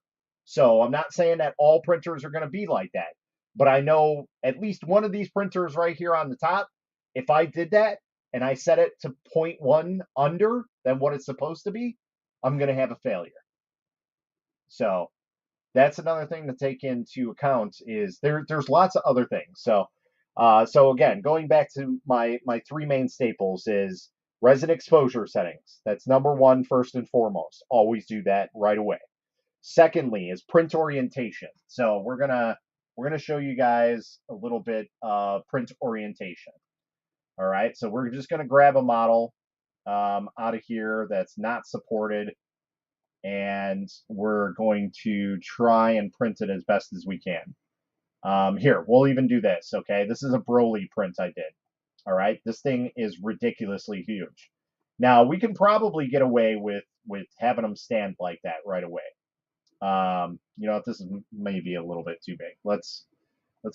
So I'm not saying that all printers are going to be like that, but I know at least one of these printers right here on the top, if I did that and I set it to zero point 0.1 under than what it's supposed to be, I'm going to have a failure. So that's another thing to take into account is there's lots of other things. So again, going back to my three main staples is resin exposure settings. That's number one, first and foremost. Always do that right away. Secondly is print orientation. So we're gonna show you guys a little bit of print orientation. All right, so we're just gonna grab a model out of here that's not supported, and we're going to try and print it as best as we can. Here, we'll even do this, okay? This is a Broly print I did. All right, this thing is ridiculously huge. Now, we can probably get away with having them stand like that right away. You know, if this is maybe a little bit too big, let's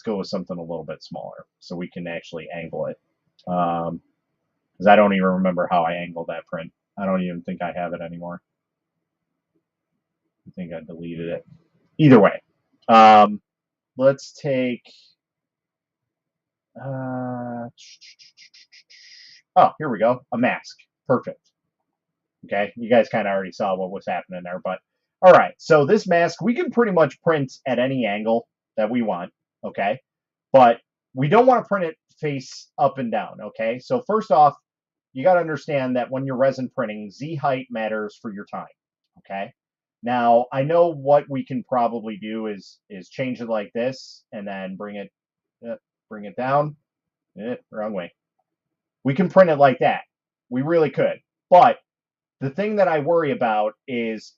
go with something a little bit smaller so we can actually angle it. Because I don't even remember how I angled that print. I don't even think I have it anymore. I think I deleted it. Either way, let's take. Uh, oh, here we go. A mask. Perfect. Okay, you guys kind of already saw what was happening there, but all right. So this mask, we can pretty much print at any angle that we want. Okay, but we don't want to print it face up and down. Okay, so first off, you got to understand that when you're resin printing, Z height matters for your time. Okay. Now I know what we can probably do is change it like this and then bring it down. Wrong way. We can print it like that. We really could. But the thing that I worry about is,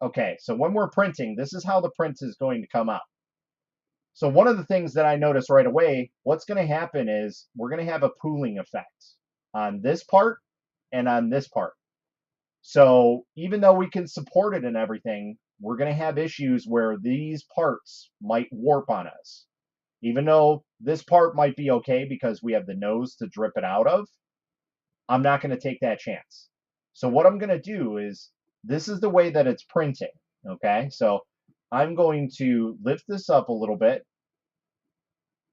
okay, so when we're printing, this is how the print is going to come out. So one of the things that I notice right away, what's going to happen is we're going to have a pooling effect on this part and on this part. So even though we can support it and everything, we're going to have issues where these parts might warp on us. Even though this part might be okay because we have the nose to drip it out of, I'm not going to take that chance. So what I'm going to do is, this is the way that it's printing, okay? So I'm going to lift this up a little bit,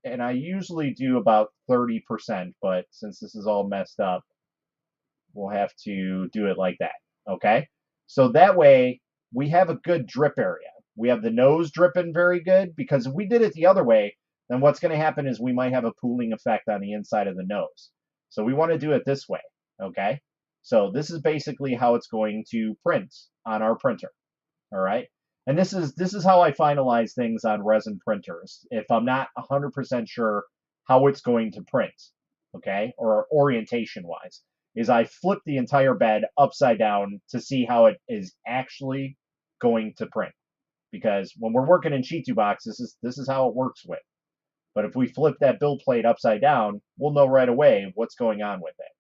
and I usually do about 30%, but since this is all messed up, we'll have to do it like that, okay? So that way, we have a good drip area. We have the nose dripping very good, because if we did it the other way, then what's going to happen is we might have a pooling effect on the inside of the nose. So we want to do it this way, okay? So this is basically how it's going to print on our printer, all right? And this is how I finalize things on resin printers. If I'm not 100% sure how it's going to print, okay, or orientation-wise, is I flip the entire bed upside down to see how it is actually going to print. Because when we're working in Shitu box, this is how it works with. But if we flip that build plate upside down, we'll know right away what's going on with it.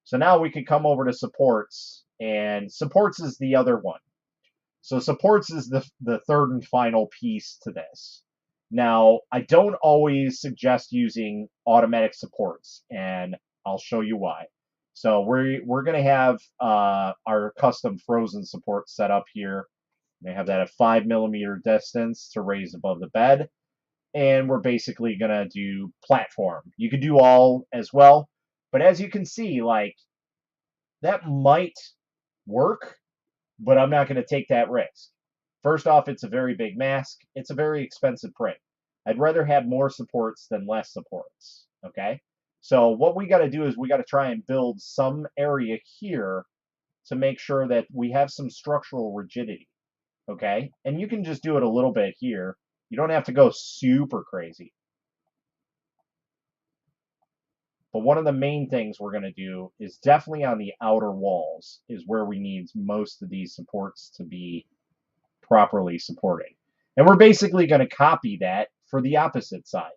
So now we can come over to supports, and supports is the other one. So supports is the third and final piece to this. Now, I don't always suggest using automatic supports, and I'll show you why. So we're going to have our custom frozen support set up here. They have that at 5mm distance to raise above the bed. And we're basically going to do platform. You could do all as well. But as you can see, like, that might work, but I'm not going to take that risk. First off, it's a very big mask. It's a very expensive print. I'd rather have more supports than less supports, okay? So what we got to do is we got to try and build some area here to make sure that we have some structural rigidity, okay? And you can just do it a little bit here. You don't have to go super crazy. But one of the main things we're going to do is definitely on the outer walls is where we need most of these supports to be properly supported. And we're basically going to copy that for the opposite side.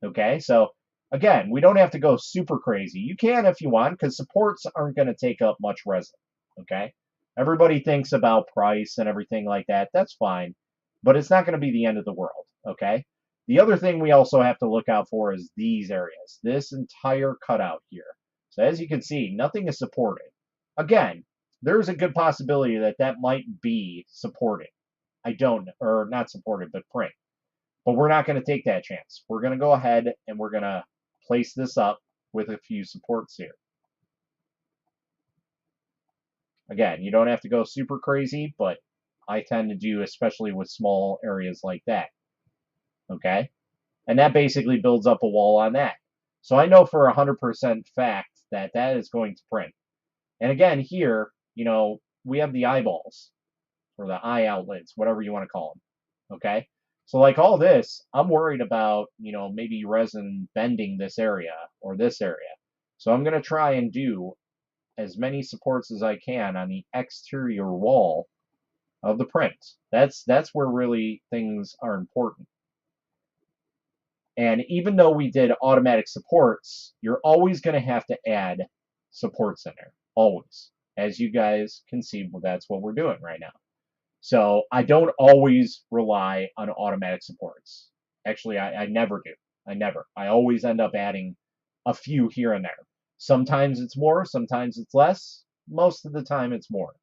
Okay, so again, we don't have to go super crazy. You can if you want, because supports aren't going to take up much resin. Okay, everybody thinks about price and everything like that. That's fine, but it's not going to be the end of the world. Okay, the other thing we also have to look out for is these areas, this entire cutout here. So as you can see, nothing is supported. Again, there's a good possibility that that might be supported. I don't, or not supported, but print. But we're not going to take that chance. We're going to go ahead and we're going to place this up with a few supports here. Again, you don't have to go super crazy, but I tend to do, especially with small areas like that. Okay? And that basically builds up a wall on that. So I know for 100% fact that that is going to print. And again, here, you know, we have the eyeballs or the eye outlets, whatever you want to call them. Okay? So like all this, I'm worried about, you know, maybe resin bending this area or this area. So I'm going to try and do as many supports as I can on the exterior wall of the print. That's where really things are important. And even though we did automatic supports, you're always going to have to add supports in there. Always. As you guys can see, well, that's what we're doing right now. So I don't always rely on automatic supports. Actually, I never do. I never. I always end up adding a few here and there. Sometimes it's more, sometimes it's less. Most of the time it's more.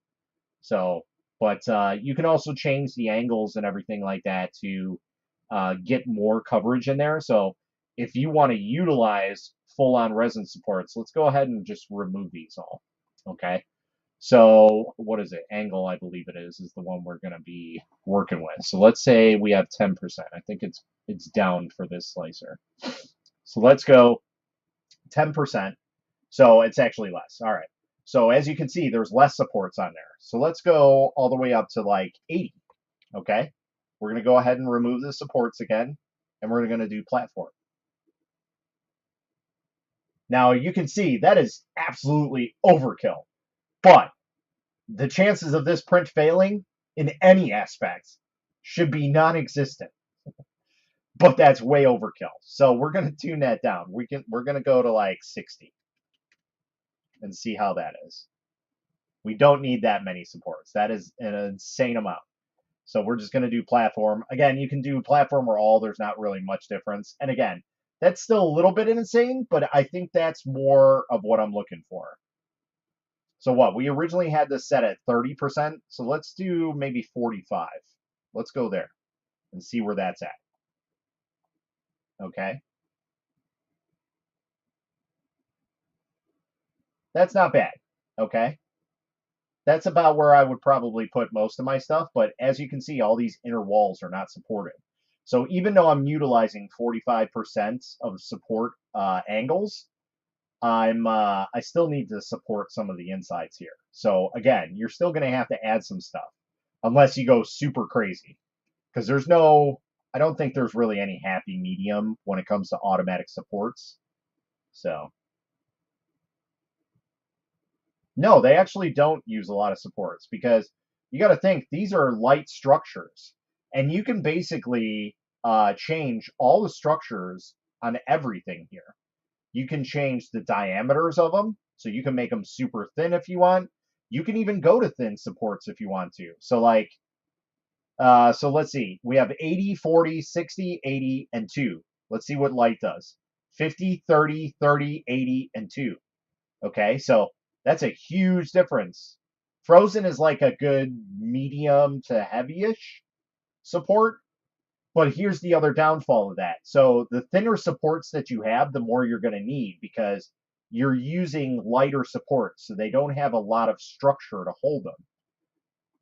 So, but you can also change the angles and everything like that to get more coverage in there. So if you want to utilize full-on resin supports, let's go ahead and just remove these all. Okay. So what is it? Angle, I believe it is the one we're going to be working with. So let's say we have 10%. I think it's down for this slicer. So let's go 10%. So it's actually less. All right. So as you can see, there's less supports on there. So let's go all the way up to like 80. Okay. We're going to go ahead and remove the supports again, and we're going to do platform. Now you can see that is absolutely overkill. But the chances of this print failing in any aspect should be non-existent. But that's way overkill. So we're going to tune that down. We're going to go to like 60 and see how that is. We don't need that many supports. That is an insane amount. So we're just going to do platform. Again, you can do platform or all. There's not really much difference. And again, that's still a little bit insane, but I think that's more of what I'm looking for. So what? We originally had this set at 30%. So let's do maybe 45. Let's go there and see where that's at. Okay. That's not bad. Okay. That's about where I would probably put most of my stuff. But as you can see, all these inner walls are not supported. So even though I'm utilizing 45% of support angles, I still need to support some of the insides here. So again, you're still going to have to add some stuff unless you go super crazy, because I don't think there's really any happy medium when it comes to automatic supports. So no, they actually don't use a lot of supports because you got to think these are light structures, and you can basically change all the structures on everything here. You can change the diameters of them, so you can make them super thin if you want. You can even go to thin supports if you want to. So like, so let's see. We have 80, 40, 60, 80, and 2. Let's see what light does. 50, 30, 30, 80, and 2. Okay, so that's a huge difference. Frozen is like a good medium to heavy-ish support. But here's the other downfall of that. So the thinner supports that you have, the more you're going to need because you're using lighter supports. So they don't have a lot of structure to hold them.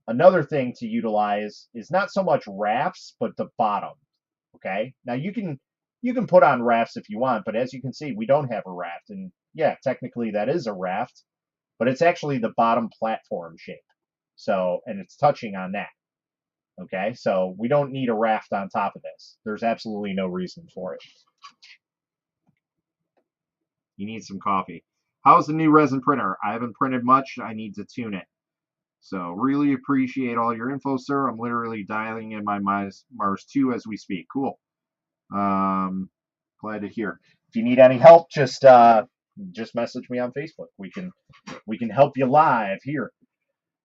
Another thing to utilize is not so much rafts, but the bottom. Okay. Now you can put on rafts if you want, but as you can see, we don't have a raft. And yeah, technically that is a raft, but it's actually the bottom platform shape. So, and it's touching on that. Okay, so we don't need a raft on top of this. There's absolutely no reason for it. You need some coffee. How's the new resin printer? I haven't printed much. I need to tune it. So really appreciate all your info, sir. I'm literally dialing in my Mars 2 as we speak. Cool. Glad to hear. If you need any help, just message me on Facebook. We can help you live here.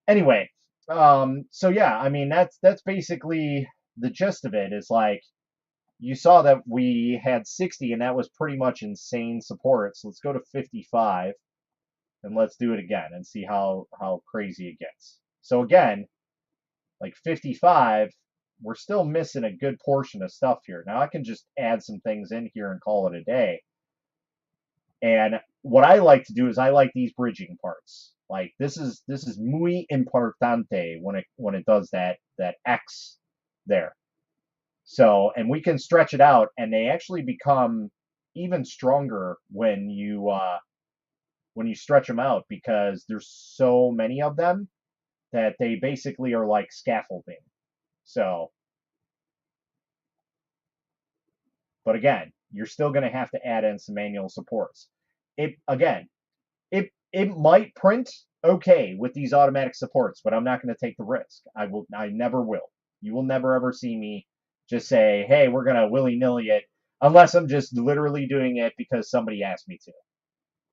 Anyway, so yeah, I mean that's basically the gist of it. Is like you saw that we had 60, and that was pretty much insane support. So let's go to 55, and let's do it again and see how crazy it gets. So again, like 55, we're still missing a good portion of stuff here. Now I can just add some things in here and call it a day. And what I like to do is I like these bridging parts. Like this is muy importante when it does that X there. So, and we can stretch it out, and they actually become even stronger when you stretch them out, because there's so many of them that they basically are like scaffolding. So, but again, you're still going to have to add in some manual supports. It might print okay with these automatic supports, but I'm not going to take the risk. I never will. You will never ever see me just say, hey, we're going to willy-nilly it, unless I'm just literally doing it because somebody asked me to.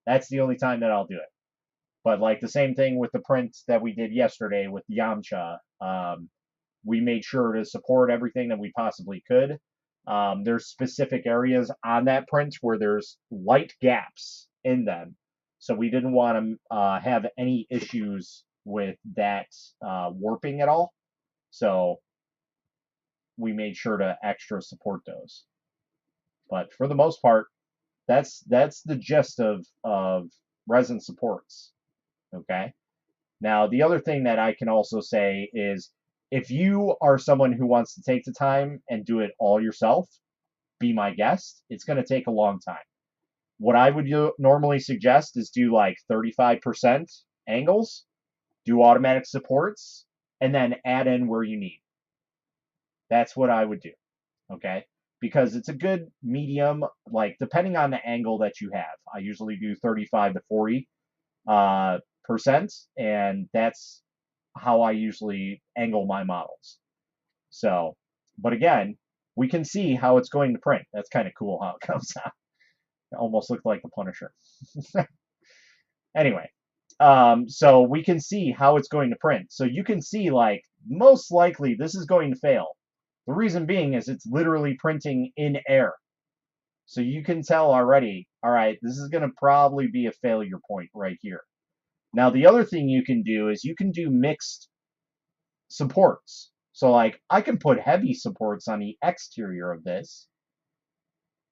That's the only time that I'll do it. But like the same thing with the print that we did yesterday with Yamcha, we made sure to support everything that we possibly could. There's specific areas on that print where there's light gaps in them, so we didn't want to have any issues with that warping at all. So we made sure to extra support those. But for the most part, that's the gist of resin supports. Okay. Now the other thing that I can also say is, if you are someone who wants to take the time and do it all yourself, be my guest. It's going to take a long time. What I would normally suggest is do like 35% angles, do automatic supports, and then add in where you need. That's what I would do. Okay. Because it's a good medium, like depending on the angle that you have. I usually do 35 to 40 percent, and that's how I usually angle my models. So, but again, we can see how it's going to print. That's kind of cool how it comes out. It almost looked like the Punisher. Anyway, so we can see how it's going to print. So you can see, like, most likely this is going to fail. The reason being is it's literally printing in air. So you can tell already, all right, this is going to probably be a failure point right here. Now, the other thing you can do is you can do mixed supports. So, like, I can put heavy supports on the exterior of this,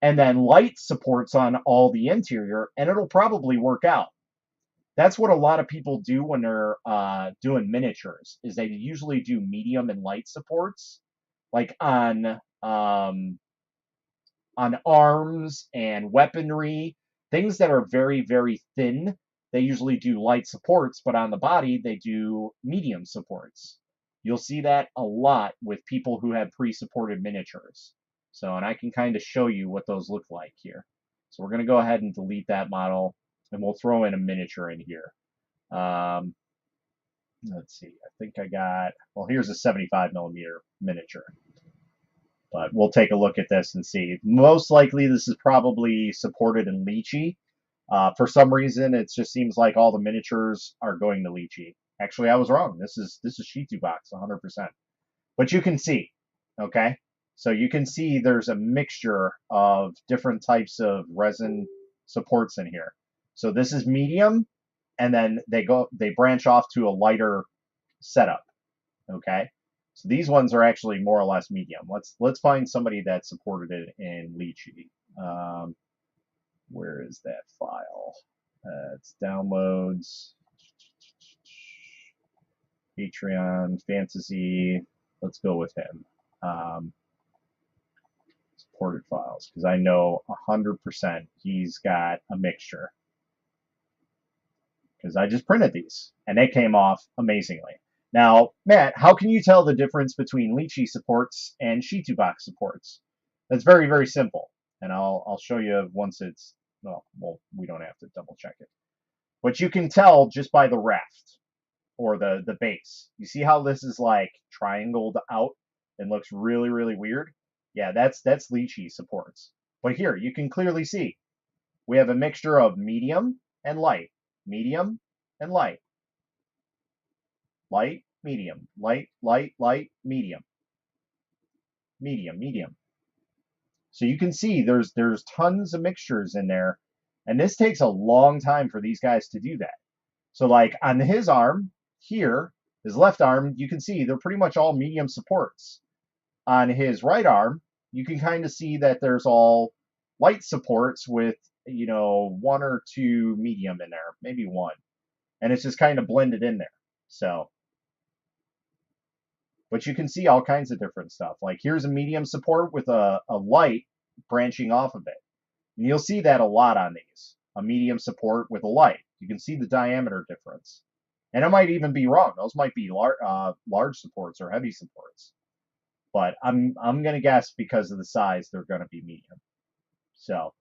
and then light supports on all the interior, and it'll probably work out. That's what a lot of people do when they're doing miniatures, is they usually do medium and light supports, like on arms and weaponry, things that are very, very thin. They usually do light supports, but on the body, they do medium supports. You'll see that a lot with people who have pre-supported miniatures. So, and I can kind of show you what those look like here. So we're going to go ahead and delete that model, and we'll throw in a miniature in here. Let's see, I think I got, well, here's a 75 millimeter miniature. But we'll take a look at this and see. Most likely this is probably supported in Lychee. For some reason, it just seems like all the miniatures are going to Lychee. Actually, I was wrong. This is Shitu box, 100%. But you can see, okay? So you can see there's a mixture of different types of resin supports in here. So this is medium, and then they branch off to a lighter setup, okay? So these ones are actually more or less medium. Let's find somebody that supported it in Lychee. Where is that file? It's downloads, Patreon, Fantasy. Let's go with him. Supported files, because I know 100% he's got a mixture. Because I just printed these, and they came off amazingly. Now, Matt, how can you tell the difference between Lychee supports and Shitubox supports? That's very, very simple. And I'll show you once it's, well, we don't have to double check it. But you can tell just by the raft or the base. You see how this is like triangled out and looks really, really weird? Yeah, that's Lychee supports. But here, you can clearly see we have a mixture of medium and light, medium and light, light, medium, light, light, light, medium, medium, medium. So you can see there's tons of mixtures in there, and this takes a long time for these guys to do that. So like on his arm here, his left arm, you can see they're pretty much all medium supports. On his right arm, you can kind of see that there's all light supports with, one or two medium in there, maybe one. And it's just kind of blended in there. So, but you can see all kinds of different stuff. Like here's a medium support with a light branching off of it. And you'll see that a lot on these. A medium support with a light. You can see the diameter difference. And it might even be wrong. Those might be large supports or heavy supports. But I'm gonna guess because of the size they're gonna be medium. So,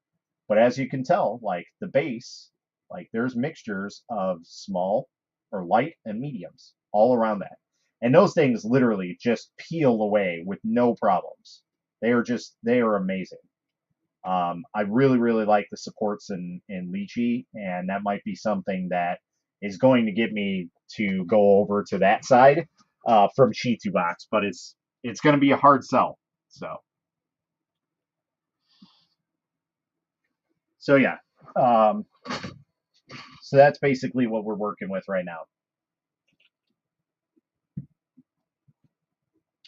but as you can tell, like the base, like there's mixtures of small or light and mediums all around that. And those things literally just peel away with no problems. They are amazing. I really, really like the supports in Lychee, and that might be something that is going to get me to go over to that side from Shitubox, but it's going to be a hard sell. So yeah. Um, so that's basically what we're working with right now.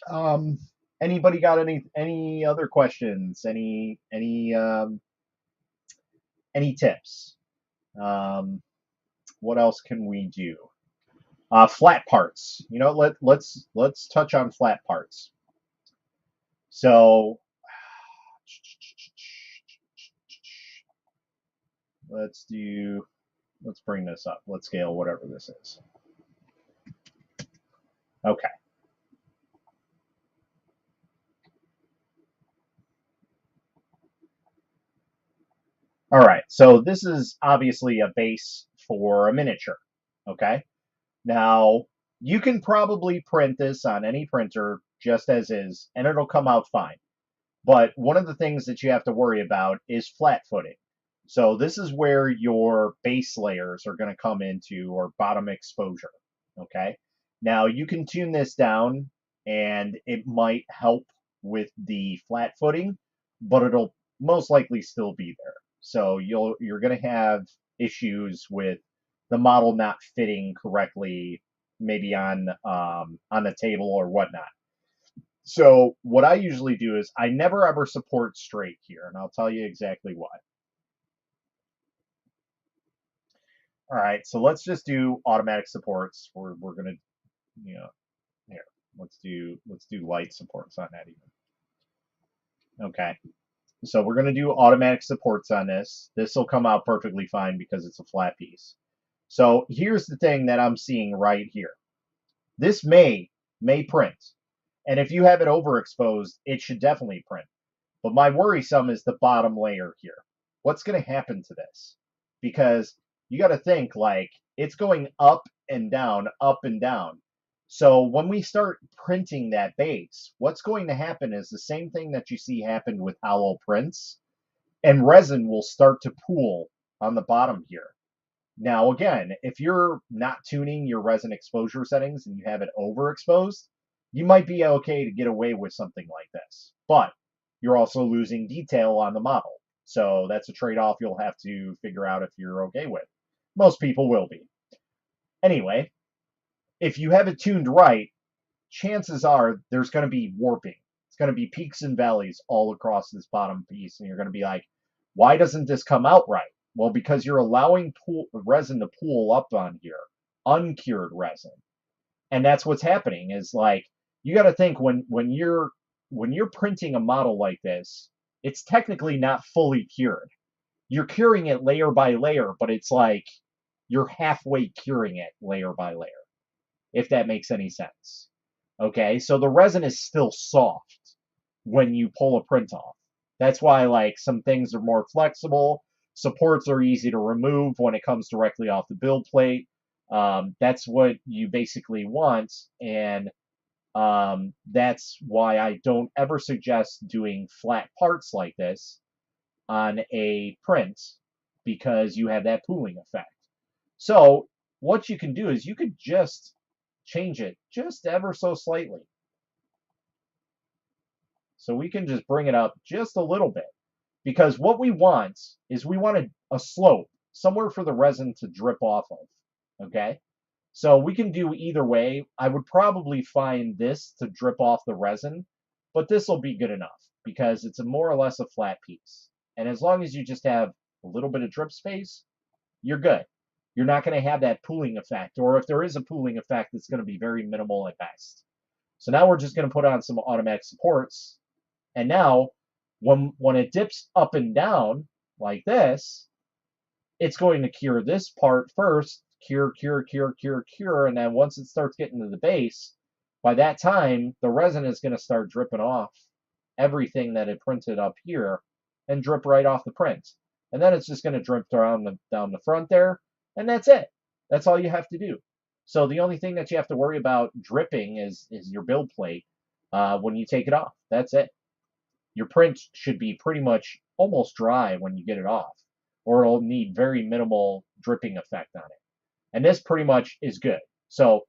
Um, Anybody got any other questions? Any tips? Um, what else can we do? Flat parts. Let's touch on flat parts. So let's bring this up. Let's scale whatever this is. Okay. All right. So this is obviously a base for a miniature. Okay. Now you can probably print this on any printer just as is, and it'll come out fine. But one of the things that you have to worry about is flat footing. So this is where your base layers are going to come into, or bottom exposure. Okay. Now you can tune this down and it might help with the flat footing, but it'll most likely still be there. So you're going to have issues with the model not fitting correctly, maybe on the table or whatnot. So what I usually do is I never ever support straight here, and I'll tell you exactly why. All right, so let's just do automatic supports. We're gonna, here. Let's do light supports on that even. Okay, so we're gonna do automatic supports on this. This will come out perfectly fine because it's a flat piece. So here's the thing that I'm seeing right here. This may print, and if you have it overexposed, it should definitely print. But my worrisome is the bottom layer here. What's going to happen to this? Because you got to think like it's going up and down, up and down. So when we start printing that base, what's going to happen is the same thing that you see happened with hollow prints, and resin will start to pool on the bottom here. Now, again, if you're not tuning your resin exposure settings and you have it overexposed, you might be okay to get away with something like this. But you're also losing detail on the model. So that's a trade-off you'll have to figure out if you're okay with. Most people will be. Anyway, if you have it tuned right, chances are there's going to be warping. It's going to be peaks and valleys all across this bottom piece. And you're going to be like, why doesn't this come out right? Well, because you're allowing resin to pool up on here, uncured resin. And that's what's happening is like, you got to think when you're printing a model like this, it's technically not fully cured. You're curing it layer by layer, but it's like you're halfway curing it layer by layer. if that makes any sense. Okay, so the resin is still soft when you pull a print off. That's why like some things are more flexible. Supports are easy to remove when it comes directly off the build plate. That's what you basically want, and that's why I don't ever suggest doing flat parts like this on a print because you have that pooling effect. So what you can do is you could just change it just ever so slightly. So we can just bring it up just a little bit because what we want is we want a slope somewhere for the resin to drip off of. Okay. So we can do either way. I would probably find this to drip off the resin, but this will be good enough because it's a more or less a flat piece. And as long as you just have a little bit of drip space, you're good. You're not going to have that pooling effect, or if there is a pooling effect, it's going to be very minimal at best. So now we're just going to put on some automatic supports. And now when it dips up and down like this, it's going to cure this part first, cure, cure, cure, cure, cure, and then once it starts getting to the base, by that time, the resin is going to start dripping off everything that it printed up here and drip right off the print. And then it's just going to drip down the front there, and that's it. That's all you have to do. So the only thing that you have to worry about dripping is your build plate when you take it off. That's it. Your print should be pretty much almost dry when you get it off, or it'll need very minimal dripping effect on it. And this pretty much is good. So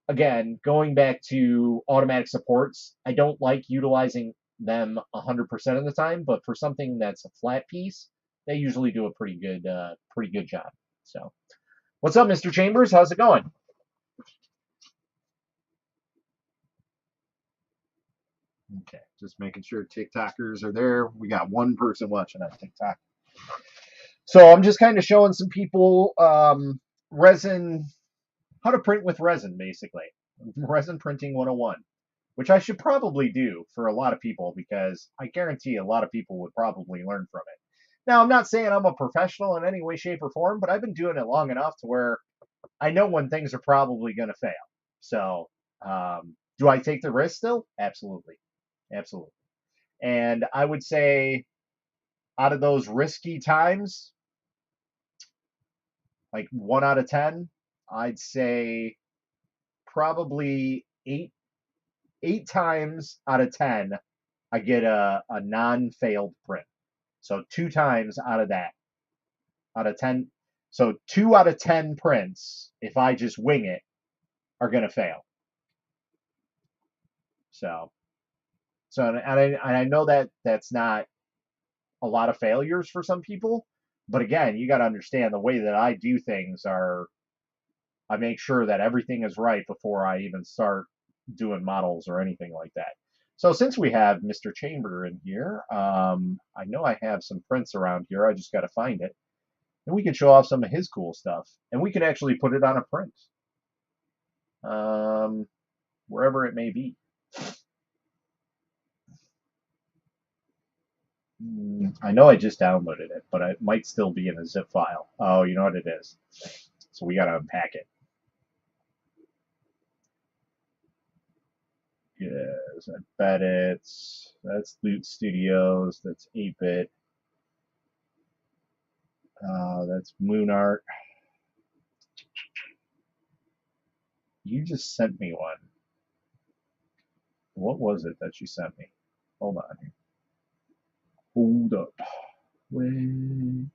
again, going back to automatic supports, I don't like utilizing them 100% of the time, but for something that's a flat piece, they usually do a pretty good job. So, what's up, Mr. Chambers? How's it going? Okay, just making sure TikTokers are there. We got one person watching on TikTok. So I'm just kind of showing some people resin, how to print with resin, basically. Resin printing 101, which I should probably do for a lot of people because I guarantee a lot of people would probably learn from it. Now, I'm not saying I'm a professional in any way, shape, or form, but I've been doing it long enough to where I know when things are probably going to fail. So, do I take the risk still? Absolutely. Absolutely. And I would say out of those risky times, like 1 out of 10, I'd say probably eight times out of 10, I get a non-failed print. So 2 times out of that, out of 10. So 2 out of 10 prints, if I just wing it, are going to fail. So, and I know that that's not a lot of failures for some people, but again, you got to understand the way that I do things are I make sure that everything is right before I even start doing models or anything like that. So since we have Mr. Chamber in here, I know I have some prints around here. I just got to find it. And we can show off some of his cool stuff. And we can actually put it on a print, um, wherever it may be. I know I just downloaded it, but it might still be in a zip file. Oh, you know what it is. So we got to unpack it. Yes, I bet that's Loot Studios. That's 8-bit. That's Moon Art. You just sent me one. What was it that you sent me? Hold on here. Hold up. Wait.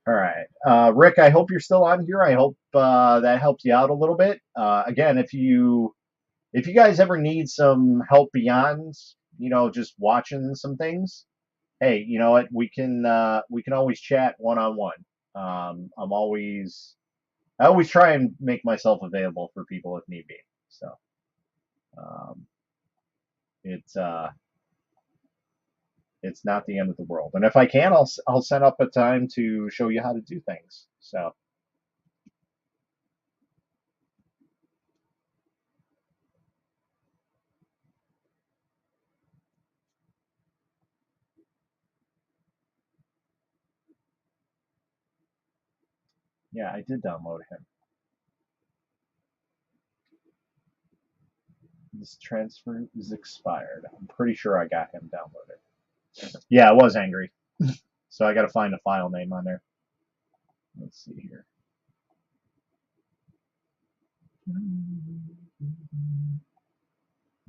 All right. Rick, I hope you're still on here. I hope that helps you out a little bit. Again, if you guys ever need some help beyond, just watching some things, hey, you know what? We can always chat one on one. I always try and make myself available for people if need be. So um, it's it's not the end of the world. And if I can, I'll set up a time to show you how to do things. So Yeah, I did download him. This transfer is expired. I'm pretty sure I got him downloaded. Yeah, I was angry. So I got to find a file name on there. Let's see here.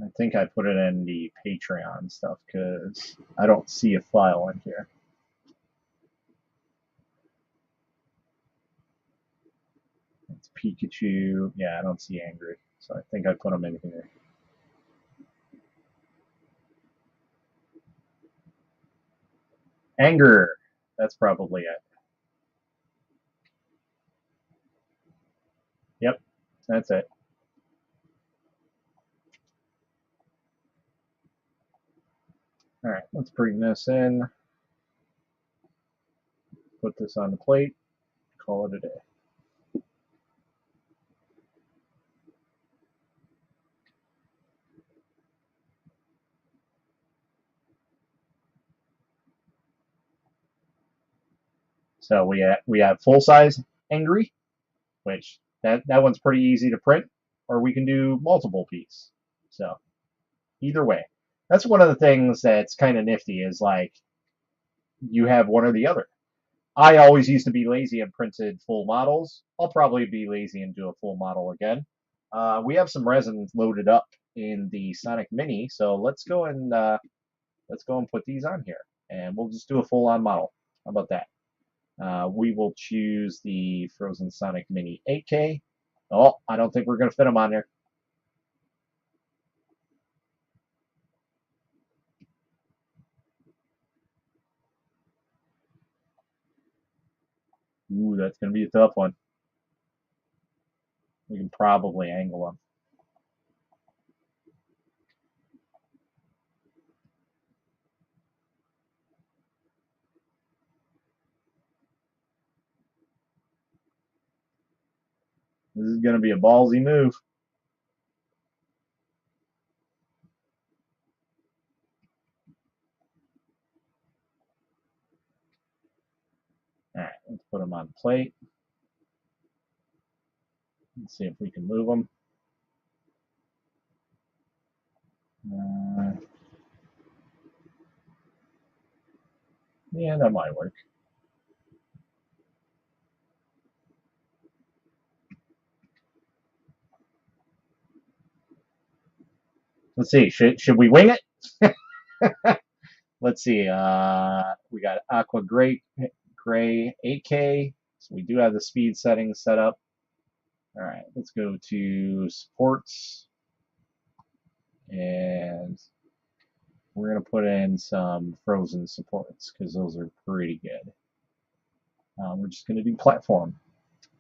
I think I put it in the Patreon stuff because I don't see a file in here. It's Pikachu. Yeah, I don't see angry. So I think I put them in here. Anger. That's probably it. Yep, that's it. All right, let's bring this in. Put this on the plate. Call it a day. So we have full size angry, which that one's pretty easy to print, or we can do multiple piece. So either way, that's one of the things that's kind of nifty is like you have one or the other. I always used to be lazy and printed full models. I'll probably be lazy and do a full model again. We have some resin loaded up in the Sonic Mini, so let's go and put these on here, and we'll just do a full on model. How about that? We will choose the Frozen Sonic Mini 8K. Oh, I don't think we're going to fit them on there. Ooh, that's going to be a tough one. We can probably angle them. This is going to be a ballsy move. All right, let's put them on the plate. Let's see if we can move them. Yeah, that might work. Let's see. Should we wing it? Let's see. We got Aqua Gray 8K. So we do have the speed settings set up. All right, let's go to supports, and we're gonna put in some frozen supports because those are pretty good. We're just gonna do platform.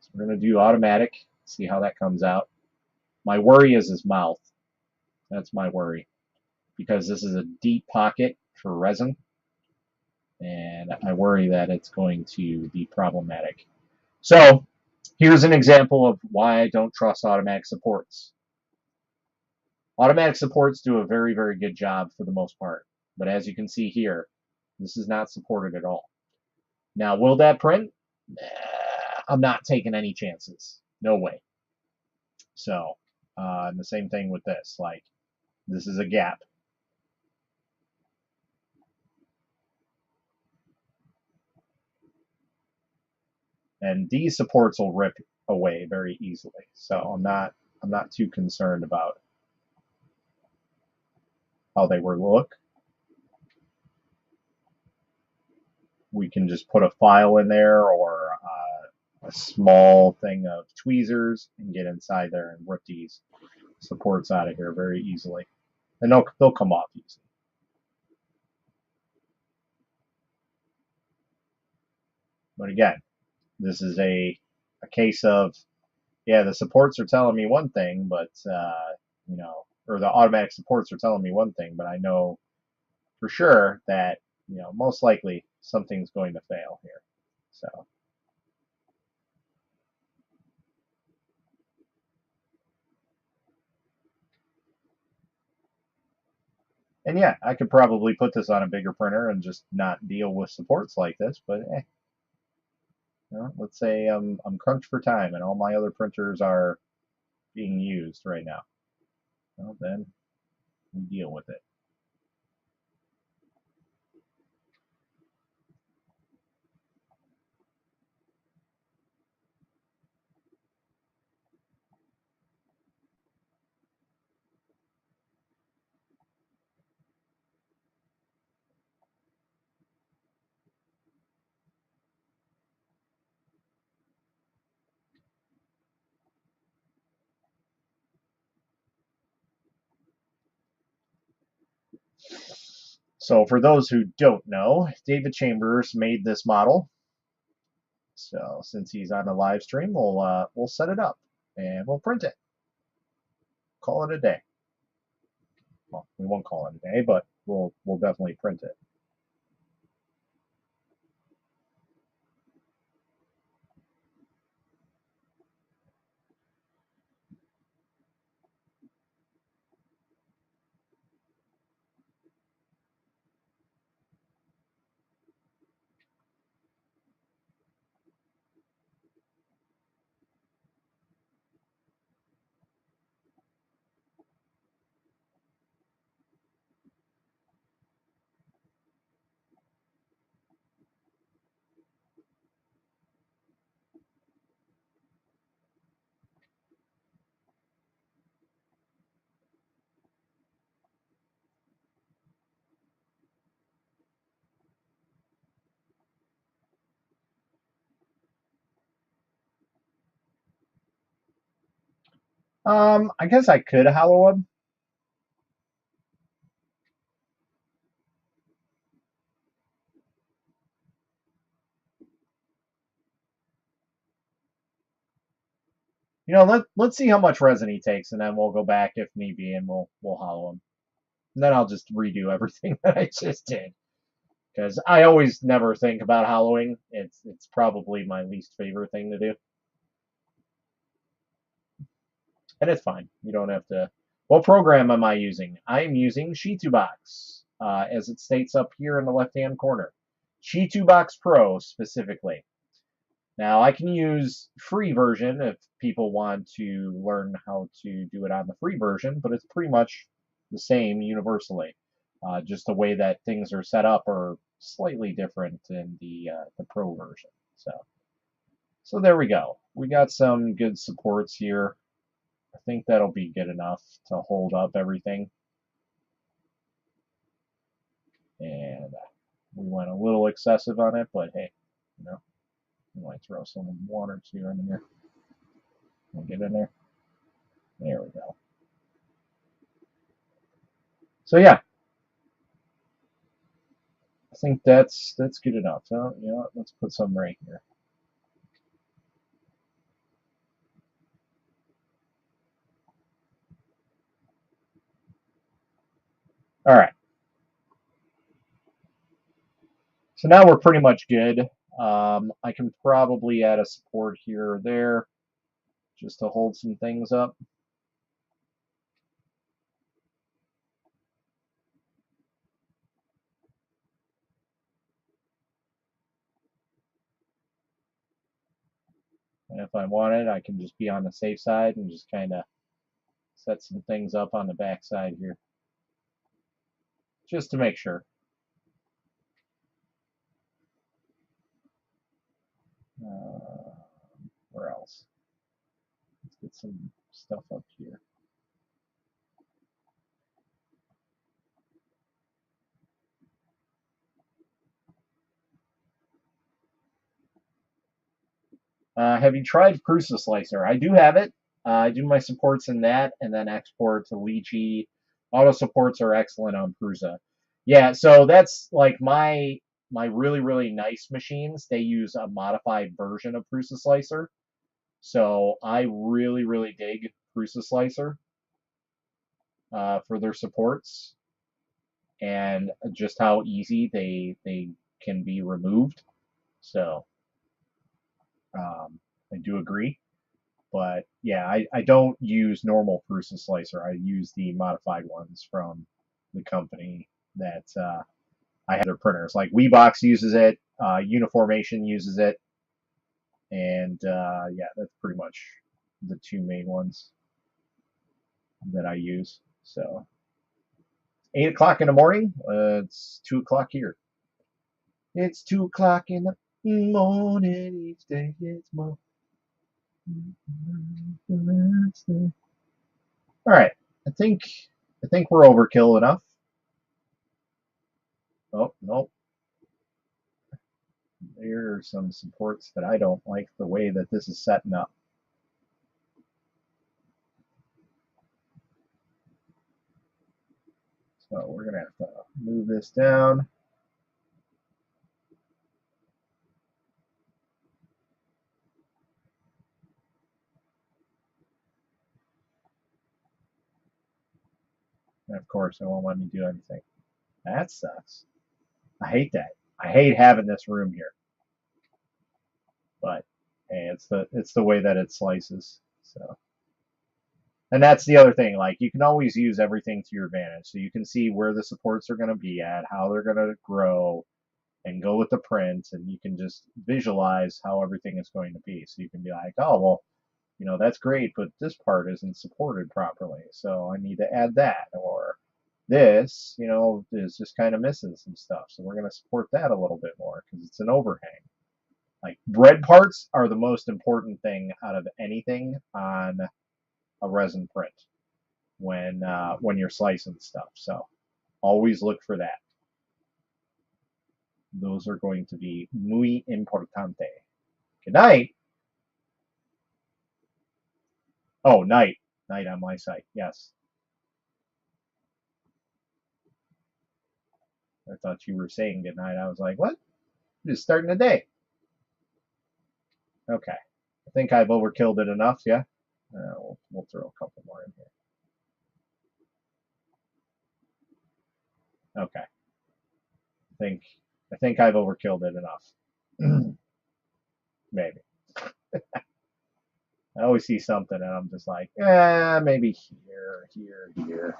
So we're gonna do automatic. See how that comes out. My worry is his mouth. That's my worry because this is a deep pocket for resin, and I worry that it's going to be problematic. So here's an example of why I don't trust automatic supports. Automatic supports do a very, very good job for the most part, but as you can see here, this is not supported at all. Now, will that print? I'm not taking any chances. No way. So, and the same thing with this. Like, this is a gap. And these supports will rip away very easily. So I'm not too concerned about how they will look. We can just put a file in there or a small thing of tweezers and get inside there and rip these supports out of here very easily. And they'll come off easily. But again, this is a case of, yeah, the supports are telling me one thing, but, you know, or the automatic supports are telling me one thing, but I know for sure that, you know, most likely something's going to fail here. So, and yeah, I could probably put this on a bigger printer and just not deal with supports like this, but Let's say I'm crunched for time and all my other printers are being used right now. Well, then we deal with it. So for those who don't know, David Chambers made this model. So since he's on the live stream, we'll set it up and we'll print it. Call it a day. Well, we won't call it a day, but we'll definitely print it. I guess I could hollow them. Let's see how much resin he takes, and then we'll go back if need be, and we'll hollow him. And then I'll just redo everything that I just did, because I always never think about hollowing. It's probably my least favorite thing to do, and it's fine. You don't have to. What program am I using? I am using Shitubox, as it states up here in the left-hand corner. Shitubox Pro specifically. Now I can use free version if people want to learn how to do it on the free version, but it's pretty much the same universally. Just the way that things are set up are slightly different in the pro version. So there we go. We got some good supports here. I think that'll be good enough to hold up everything. And we went a little excessive on it, but hey, we might throw some 1 or 2 in here. We'll get in there. There we go. So yeah, I think that's good enough. So, let's put some right here. All right. So now we're pretty much good. I can probably add a support here or there just to hold some things up. And if I want it, I can just be on the safe side and just kind of set some things up on the back side here, just to make sure. Uh, where else? Let's get some stuff up here. Have you tried Prusa Slicer? I do have it. I do my supports in that, and then export to Lychee. Auto supports are excellent on Prusa. Yeah, so that's like my really nice machines. They use a modified version of Prusa Slicer, so I really dig Prusa Slicer for their supports and just how easy they can be removed. So I do agree. But yeah, I don't use normal Prusa Slicer. I use the modified ones from the company that I have their printers. Like Weebox uses it, Uniformation uses it. And yeah, that's pretty much the two main ones that I use. So 8 o'clock in the morning. It's 2 o'clock here. It's 2 o'clock in the morning each day. It's more. All right. I think we're overkill enough. Oh no, there are some supports that I don't like the way that this is setting up. So we're gonna have to move this down. And of course, it won't let me do anything. That sucks. I hate that. I hate having this room here. But hey, it's the way that it slices. So, and that's the other thing. Like you can always use everything to your advantage. So you can see where the supports are going to be at, how they're going to grow, and go with the print, and you can just visualize how everything is going to be. So you can be like, oh well, that's great, but this part isn't supported properly, so I need to add that, or this, is just kind of missing some stuff, so we're going to support that a little bit more because it's an overhang. Like red parts are the most important thing out of anything on a resin print when you're slicing stuff. So always look for that. Those are going to be muy importante. Good night. Oh, night. Night on my site. Yes. I thought you were saying good night. I was like, what? Just starting the day. Okay. I think I've overkilled it enough, yeah? We'll throw a couple more in here. Okay. I think I've overkilled it enough. Maybe. I always see something and I'm just like, maybe here, here, here.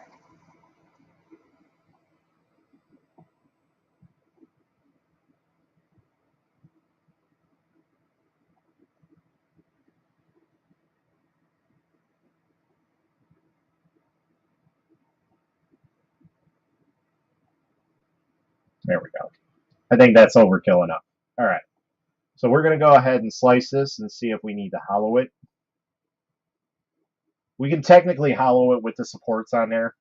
There we go. I think that's overkill enough. All right. So we're going to go ahead and slice this and see if we need to hollow it. We can technically hollow it with the supports on there,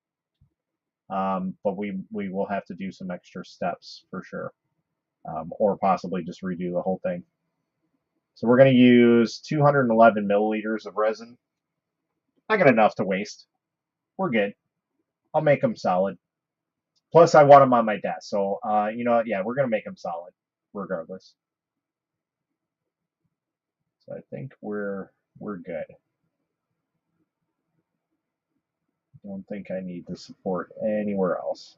but we will have to do some extra steps for sure, or possibly just redo the whole thing. So we're going to use 211 milliliters of resin. I got enough to waste. We're good. I'll make them solid. Plus, I want them on my desk. So, you know what? Yeah, we're going to make them solid regardless. So I think we're good. Don't think I need to support anywhere else.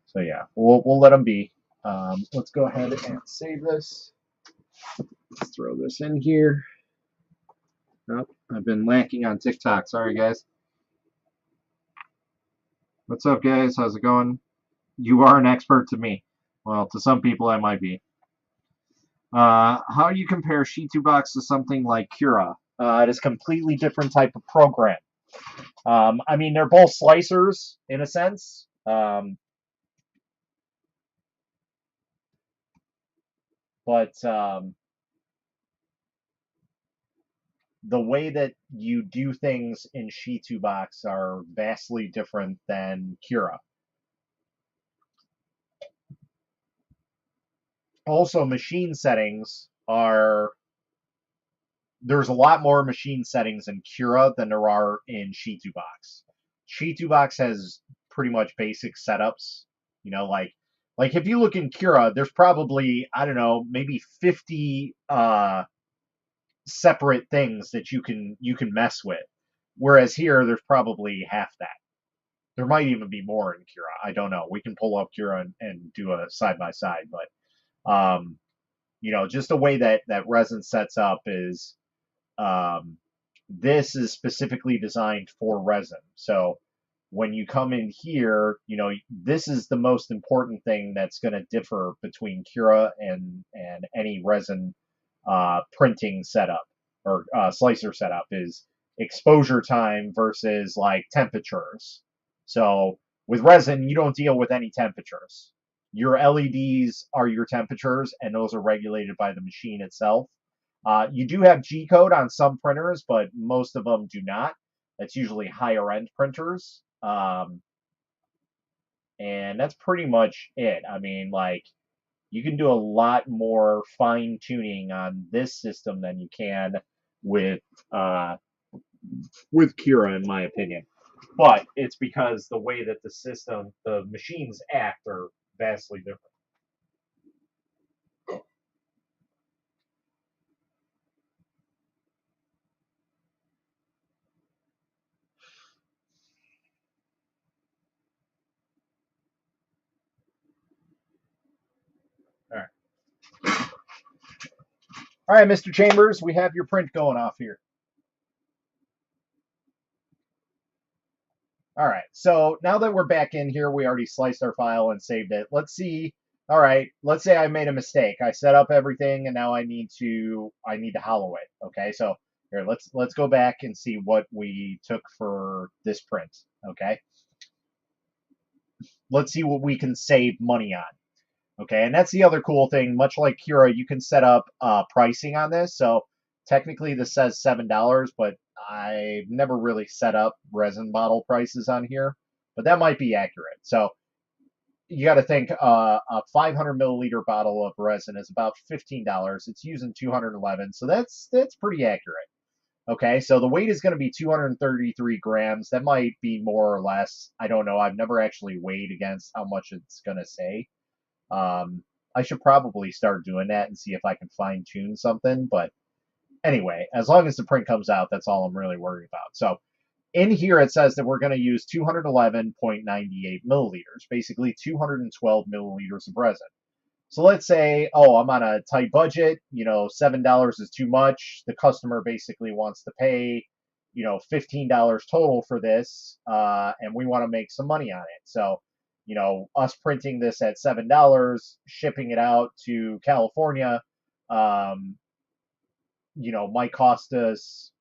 So yeah, we'll let them be. Let's go ahead and save this. Let's throw this in here. Oh, I've been lacking on TikTok. Sorry, guys. What's up, guys? How's it going? You are an expert to me. Well, to some people, I might be. How do you compare Shitubox to something like Cura? It is a completely different type of program. I mean, they're both slicers in a sense. But the way that you do things in Shitubox are vastly different than Cura. Also, machine settings are there's a lot more machine settings in Cura than there are in Shitubox. Shitubox has pretty much basic setups. Like if you look in Cura, there's probably, I don't know, maybe 50 separate things that you can mess with. Whereas here, there's probably half that. There might even be more in Cura. I don't know. We can pull up Cura and do a side by side, but just the way that resin sets up is this is specifically designed for resin. So when you come in here, this is the most important thing that's going to differ between Cura and any resin printing setup or slicer setup is exposure time versus like temperatures. So with resin, you don't deal with any temperatures. Your LEDs are your temperatures, and those are regulated by the machine itself. You do have G code on some printers, but most of them do not. That's usually higher end printers. And that's pretty much it. I mean, like, you can do a lot more fine tuning on this system than you can with uh, with Kira, in my opinion. But it's because the way that the machines act are vastly different. All right, all right, Mr. Chambers, we have your print going off here. All right, so now that we're back in here, we already sliced our file and saved it. Let's see. All right, let's say I made a mistake. I set up everything, and now I need to hollow it. Okay, so here let's go back and see what we took for this print. Okay, let's see what we can save money on. Okay, and that's the other cool thing. Much like Kira, you can set up pricing on this. So technically, this says $7, but I've never really set up resin bottle prices on here. But that might be accurate. So you got to think a 500 milliliter bottle of resin is about $15. It's using 211, so that's pretty accurate. Okay, so the weight is going to be 233 grams. That might be more or less. I don't know. I've never actually weighed against how much it's going to say. I should probably start doing that and see if I can fine tune something. But anyway, as long as the print comes out, that's all I'm really worried about. So in here, it says that we're going to use 211.98 milliliters, basically 212 milliliters of resin. So let's say, oh, I'm on a tight budget, $7 is too much. The customer basically wants to pay, $15 total for this, and we want to make some money on it. So, us printing this at $7, shipping it out to California, um, might cost us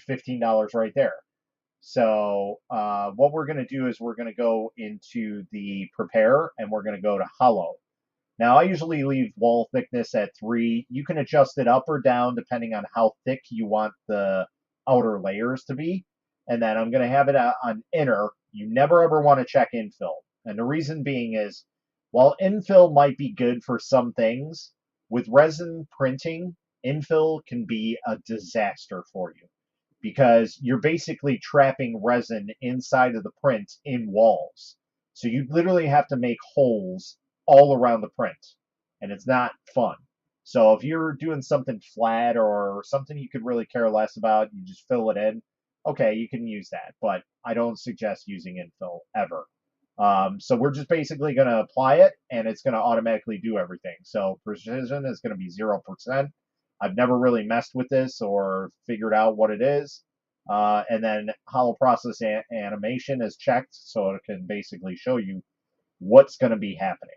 $15 right there. So what we're going to do is we're going to go into the prepare and we're going to go to hollow. Now, I usually leave wall thickness at 3. You can adjust it up or down depending on how thick you want the outer layers to be. And then I'm going to have it on inner. You never ever want to check infill. And the reason being is, while infill might be good for some things, with resin printing, infill can be a disaster for you because you're basically trapping resin inside of the print in walls. So you literally have to make holes all around the print, and it's not fun. So if you're doing something flat or something you could really care less about, you just fill it in. Okay, you can use that, but I don't suggest using infill ever. So we're just basically going to apply it, and it's going to automatically do everything. So precision is going to be 0%. I've never really messed with this or figured out what it is. And then hollow process animation is checked, so it can basically show you what's going to be happening.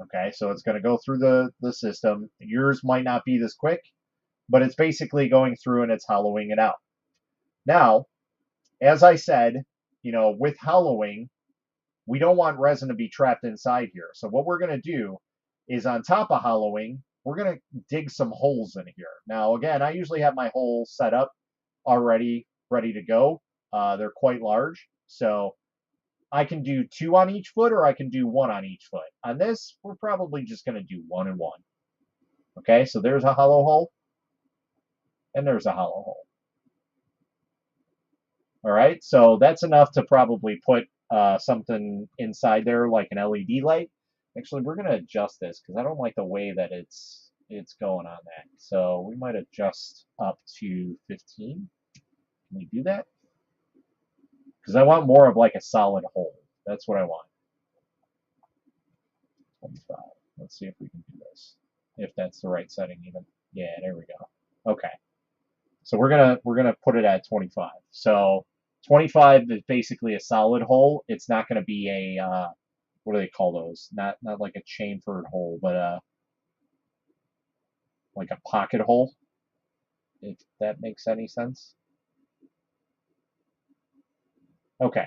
Okay, so it's going to go through the system. Yours might not be this quick, but it's basically going through and it's hollowing it out. Now, as I said, with hollowing, we don't want resin to be trapped inside here. So what we're going to do is on top of hollowing, we're going to dig some holes in here. Now, again, I usually have my hole set up already, ready to go. They're quite large, so I can do 2 on each foot or I can do 1 on each foot. On this, we're probably just going to do 1 and 1. Okay, so there's a hollow hole, and there's a hollow hole. All right, so that's enough to probably put something inside there like an LED light. Actually, we're going to adjust this because I don't like the way that it's going on that. So we might adjust up to 15. Can we do that? Because I want more of like a solid hole. That's what I want. 25. Let's see if we can do this. If that's the right setting even. Yeah, there we go. Okay. So we're gonna put it at 25. So 25 is basically a solid hole. It's not gonna be a what do they call those? Not like a chamfered hole, but like a pocket hole. if that makes any sense. Okay,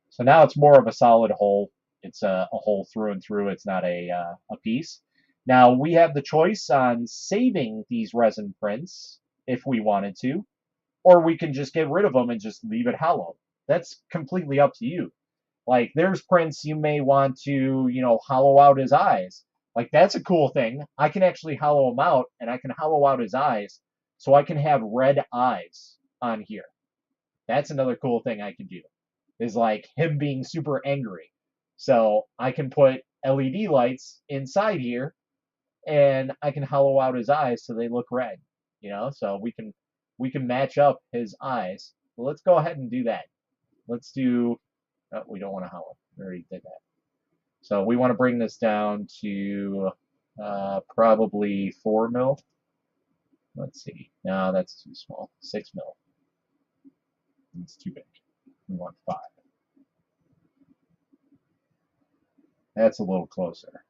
so now it's more of a solid hole. It's a hole through and through. It's not a piece. Now we have the choice on saving these resin prints if we wanted to, or we can just get rid of them and just leave it hollow. That's completely up to you. Like there's prints you may want to, hollow out his eyes. Like that's a cool thing. I can actually hollow him out and I can hollow out his eyes so I can have red eyes on here. That's another cool thing I can do. Is like him being super angry. So I can put LED lights inside here and I can hollow out his eyes so they look red. So we can match up his eyes. Well, let's go ahead and do that. Let's do we don't want to hollow. We already did that. So we want to bring this down to probably 4 mil. Let's see. No, that's too small. 6 mil. It's too big. We want 5. That's a little closer.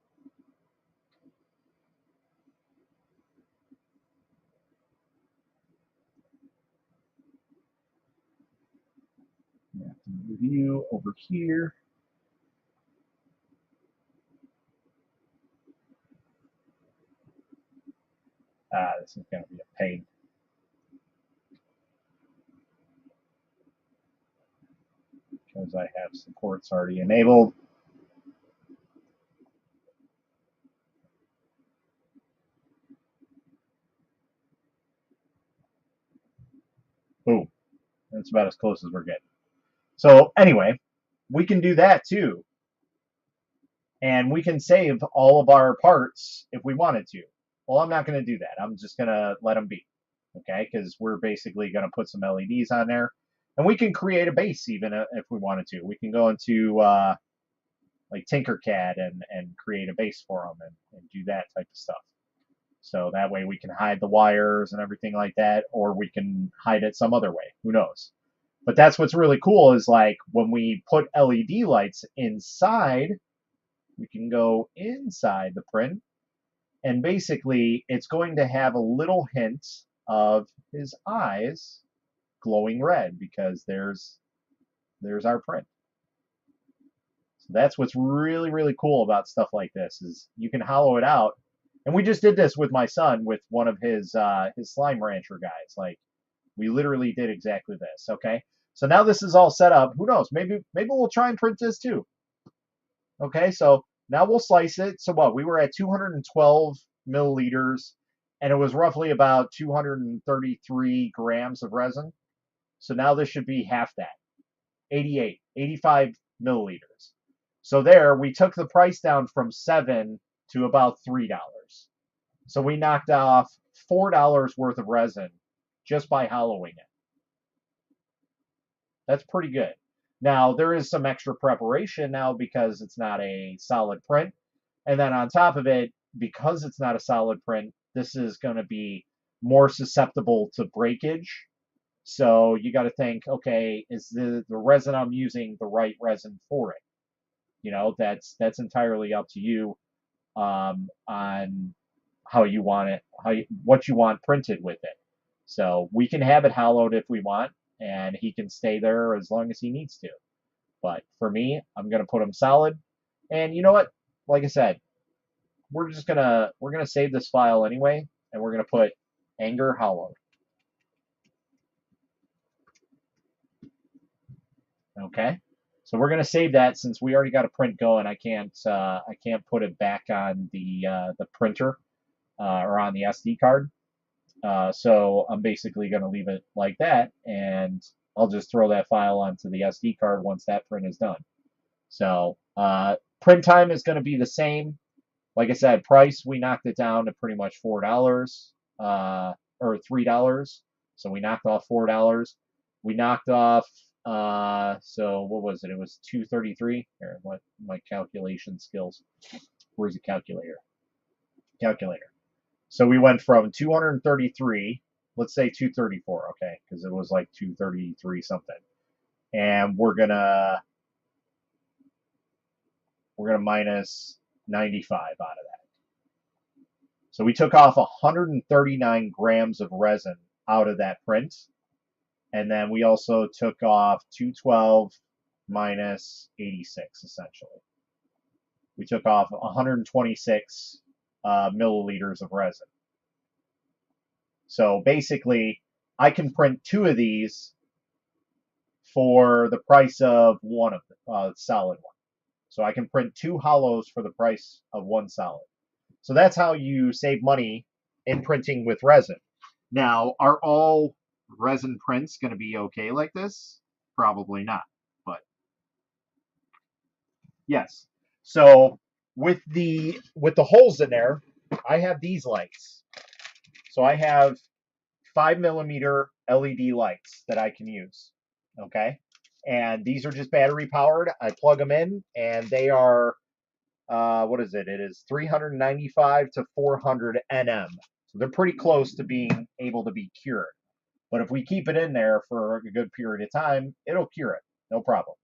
Review over here. This is going to be a pain. Because I have supports already enabled. Boom. That's about as close as we're getting. So anyway, we can do that too. And we can save all of our parts if we wanted to. Well, I'm not going to do that. I'm just going to let them be. Okay, because we're basically going to put some LEDs on there. And we can create a base even if we wanted to. We can go into like Tinkercad and create a base for them and do that type of stuff. So that way we can hide the wires and everything like that, or we can hide it some other way. Who knows? But that's what's really cool is like when we put LED lights inside, we can go inside the print and basically it's going to have a little hint of his eyes glowing red because there's our print. So that's what's really, really cool about stuff like this is you can hollow it out. And we just did this with my son with one of his slime rancher guys. Like we literally did exactly this. Okay. So now this is all set up. Who knows? Maybe we'll try and print this too. Okay, so now we'll slice it. So what? We were at 212 milliliters, and it was roughly about 233 grams of resin. So now this should be half that, 85 milliliters. So there, we took the price down from $7 to about $3. So we knocked off $4 worth of resin just by hollowing it. That's pretty good. Now, there is some extra preparation now because it's not a solid print. And then on top of it, because it's not a solid print, this is going to be more susceptible to breakage. So you got to think, okay, is the resin I'm using the right resin for it? That's entirely up to you on how you want it, what you want printed with it. So we can have it hollowed if we want, and he can stay there as long as he needs to. But for me, I'm gonna put him solid. And you know what? Like I said, we're gonna save this file anyway, and we're gonna put anger hollowed. Okay. So we're gonna save that since we already got a print going. I can't put it back on the printer or on the SD card. So I'm basically going to leave it like that, and I'll just throw that file onto the SD card once that print is done. So print time is going to be the same. Like I said, price, we knocked it down to pretty much $4 or $3. So we knocked off $4. We knocked off, so what was it? It was 233. Here, what my calculation skills? Where's the calculator? Calculator. So we went from 233, let's say 234, okay, because it was like 233 something. And we're gonna minus 95 out of that. So we took off 139 grams of resin out of that print. And then we also took off 212 minus 86, essentially. We took off 126 milliliters of resin. So basically, I can print 2 of these for the price of one of the solid one. So I can print 2 hollows for the price of 1 solid. So that's how you save money in printing with resin. Now, are all resin prints going to be okay like this? Probably not, but yes. So with the holes in there, I have these lights. So I have 5mm LED lights that I can use. Okay, and these are just battery powered. I plug them in, and they are what is it? It is 395 to 400 nm. So they're pretty close to being able to be cured. But if we keep it in there for a good period of time, it'll cure it, no problem.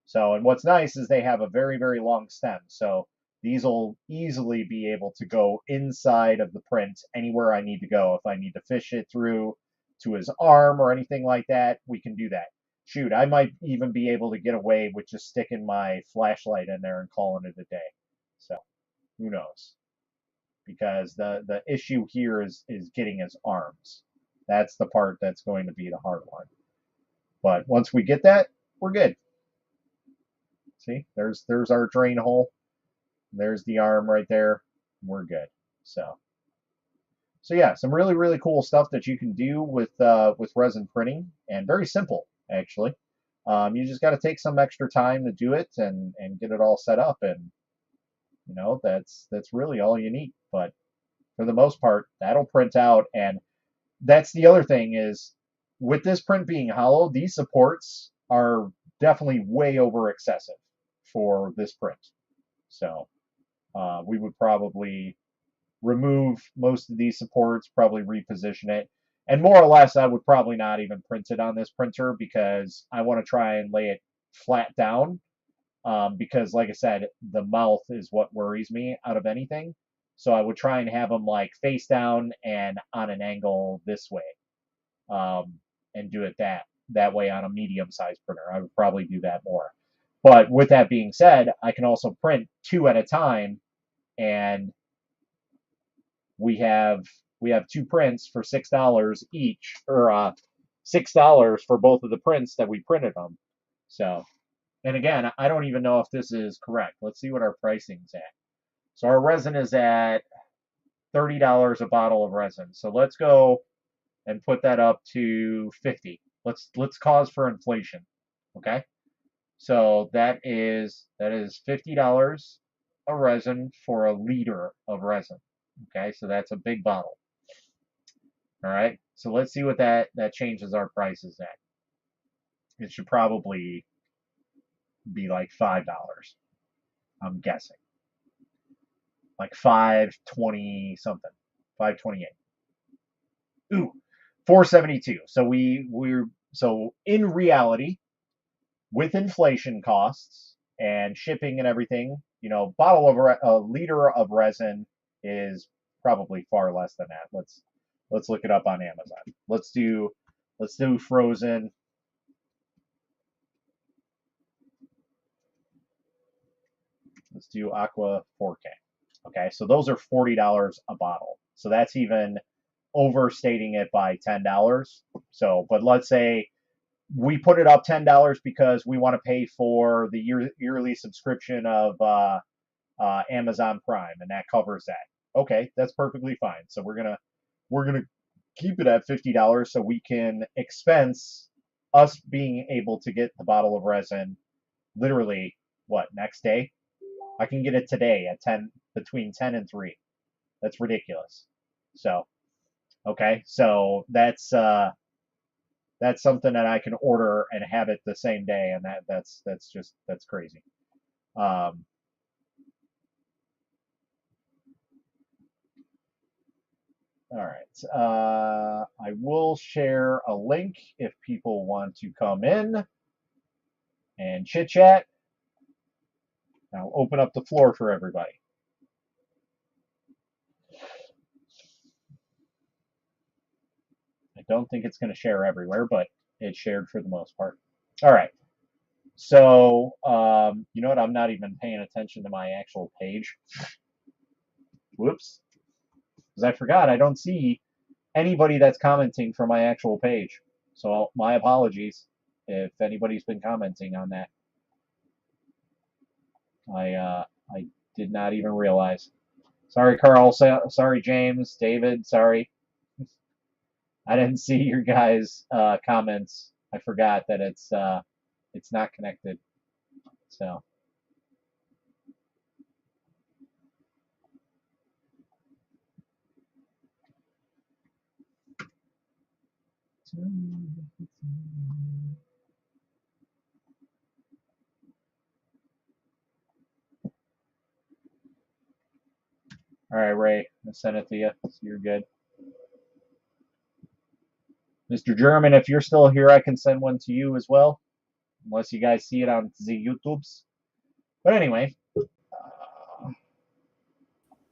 So, and what's nice is they have a very, very long stem. So these will easily be able to go inside of the print anywhere I need to go. If I need to fish it through to his arm or anything like that, we can do that. Shoot, I might even be able to get away with just sticking my flashlight in there and calling it a day. So who knows? Because the issue here is getting his arms. That's the part that's going to be the hard one. But once we get that, we're good. See, there's our drain hole. There's the arm right there. We're good. So yeah, some really, really cool stuff that you can do with resin printing, and very simple actually. You just got to take some extra time to do it and get it all set up, and you know that's really all you need. But for the most part, that'll print out, and that's the other thing is with this print being hollow, these supports are definitely way over excessive for this print. So we would probably remove most of these supports, probably reposition it. And more or less, I would probably not even print it on this printer because I want to try and lay it flat down. Because, like I said, the mouth is what worries me out of anything. So I would try and have them like face down and on an angle this way, and do it that way on a medium-sized printer. I would probably do that more. But with that being said, I can also print 2 at a time, and we have 2 prints for $6 each, or $6 for both of the prints that we printed them. So, and again, I don't even know if this is correct. Let's see what our pricing's at. So our resin is at $30 a bottle of resin. So let's go and put that up to 50. Let's cause for inflation. Okay? So that is $50 a resin for a liter of resin. Okay, so that's a big bottle. All right, so let's see what that changes our prices at. It should probably be like $5. I'm guessing, like 520 something, 528. Ooh, 472. So so in reality, with inflation costs and shipping and everything, you know, a liter of resin is probably far less than that. Let's look it up on Amazon. Let's do frozen. Let's do Aqua 4K. Okay, so those are $40 a bottle. So that's even overstating it by $10. So, but let's say we put it up $10 because we want to pay for the yearly subscription of Amazon Prime, and that covers that. Okay, that's perfectly fine. So we're gonna keep it at $50 so we can expense us being able to get the bottle of resin literally next day. I can get it today at between 10 and 3. That's ridiculous. So okay, so that's something that I can order and have it the same day, and that's crazy. All right. I will share a link if people want to come in and chit chat. I'll open up the floor for everybody. I don't think it's going to share everywhere, but it's shared for the most part. All right. So, you know what? I'm not even paying attention to my actual page. Whoops. Because I forgot I don't see anybody that's commenting from my actual page. So, my apologies if anybody's been commenting on that. I did not even realize. Sorry, Carl. Sorry, James. David. Sorry. I didn't see your guys' comments. I forgot that it's not connected. So. All right, Ray. I sent it to you, so you're good. Mr. German, if you're still here, I can send one to you as well, unless you guys see it on the YouTubes. But anyway.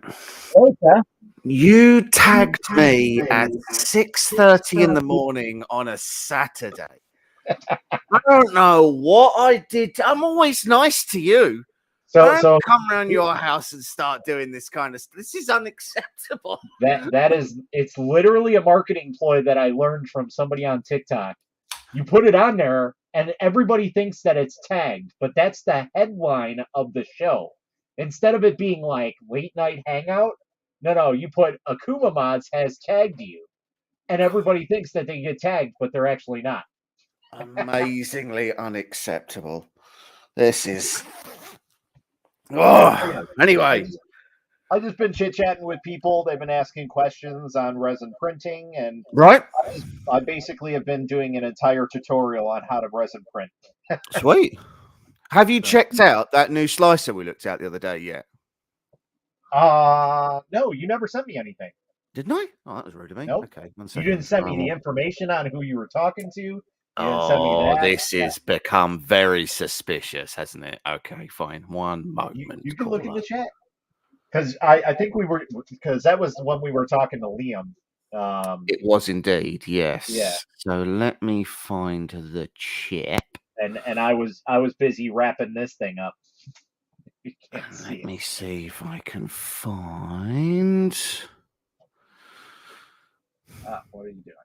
Okay. You tagged me at 6:30 in the morning on a Saturday. I don't know what I did. I'm always nice to you. So come around your house and start doing this kind of stuff. This is unacceptable. It's literally a marketing ploy that I learned from somebody on TikTok. You put it on there and everybody thinks that it's tagged, but that's the headline of the show. Instead of it being like late night hangout, no, you put AkumaMods has tagged you. And everybody thinks that they get tagged, but they're actually not. Amazingly unacceptable. This is. Oh, anyway. I've just been chit-chatting with people. They've been asking questions on resin printing, and right. I basically have been doing an entire tutorial on how to resin print. Sweet. Have you checked out that new slicer we looked at the other day yet? No, you never sent me anything. Didn't I? Oh, that was rude of me. Nope. Okay, you didn't send me the information on who you were talking to. You didn't send me that. This has become very suspicious, hasn't it? Okay, fine. One moment. You can look in the chat. Because I think because that was when we were talking to Liam. It was indeed, yes. Yeah. So let me find the chat. And I was busy wrapping this thing up. Let me see if I can find. What are you doing?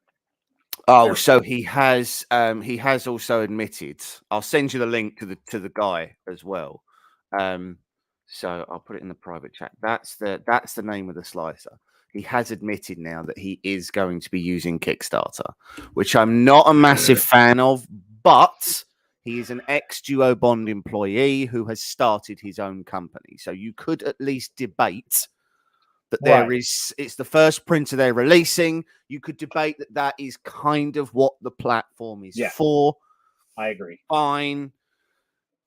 Oh, so he has also admitted. I'll send you the link to the guy as well. So I'll put it in the private chat. That's the name of the slicer. He has admitted now that he is going to be using Kickstarter, which I'm not a massive fan of, but he is an ex-Duo Bond employee who has started his own company. So you could at least debate that it's the first printer they're releasing. You could debate that is kind of what the platform is for. I agree. Fine.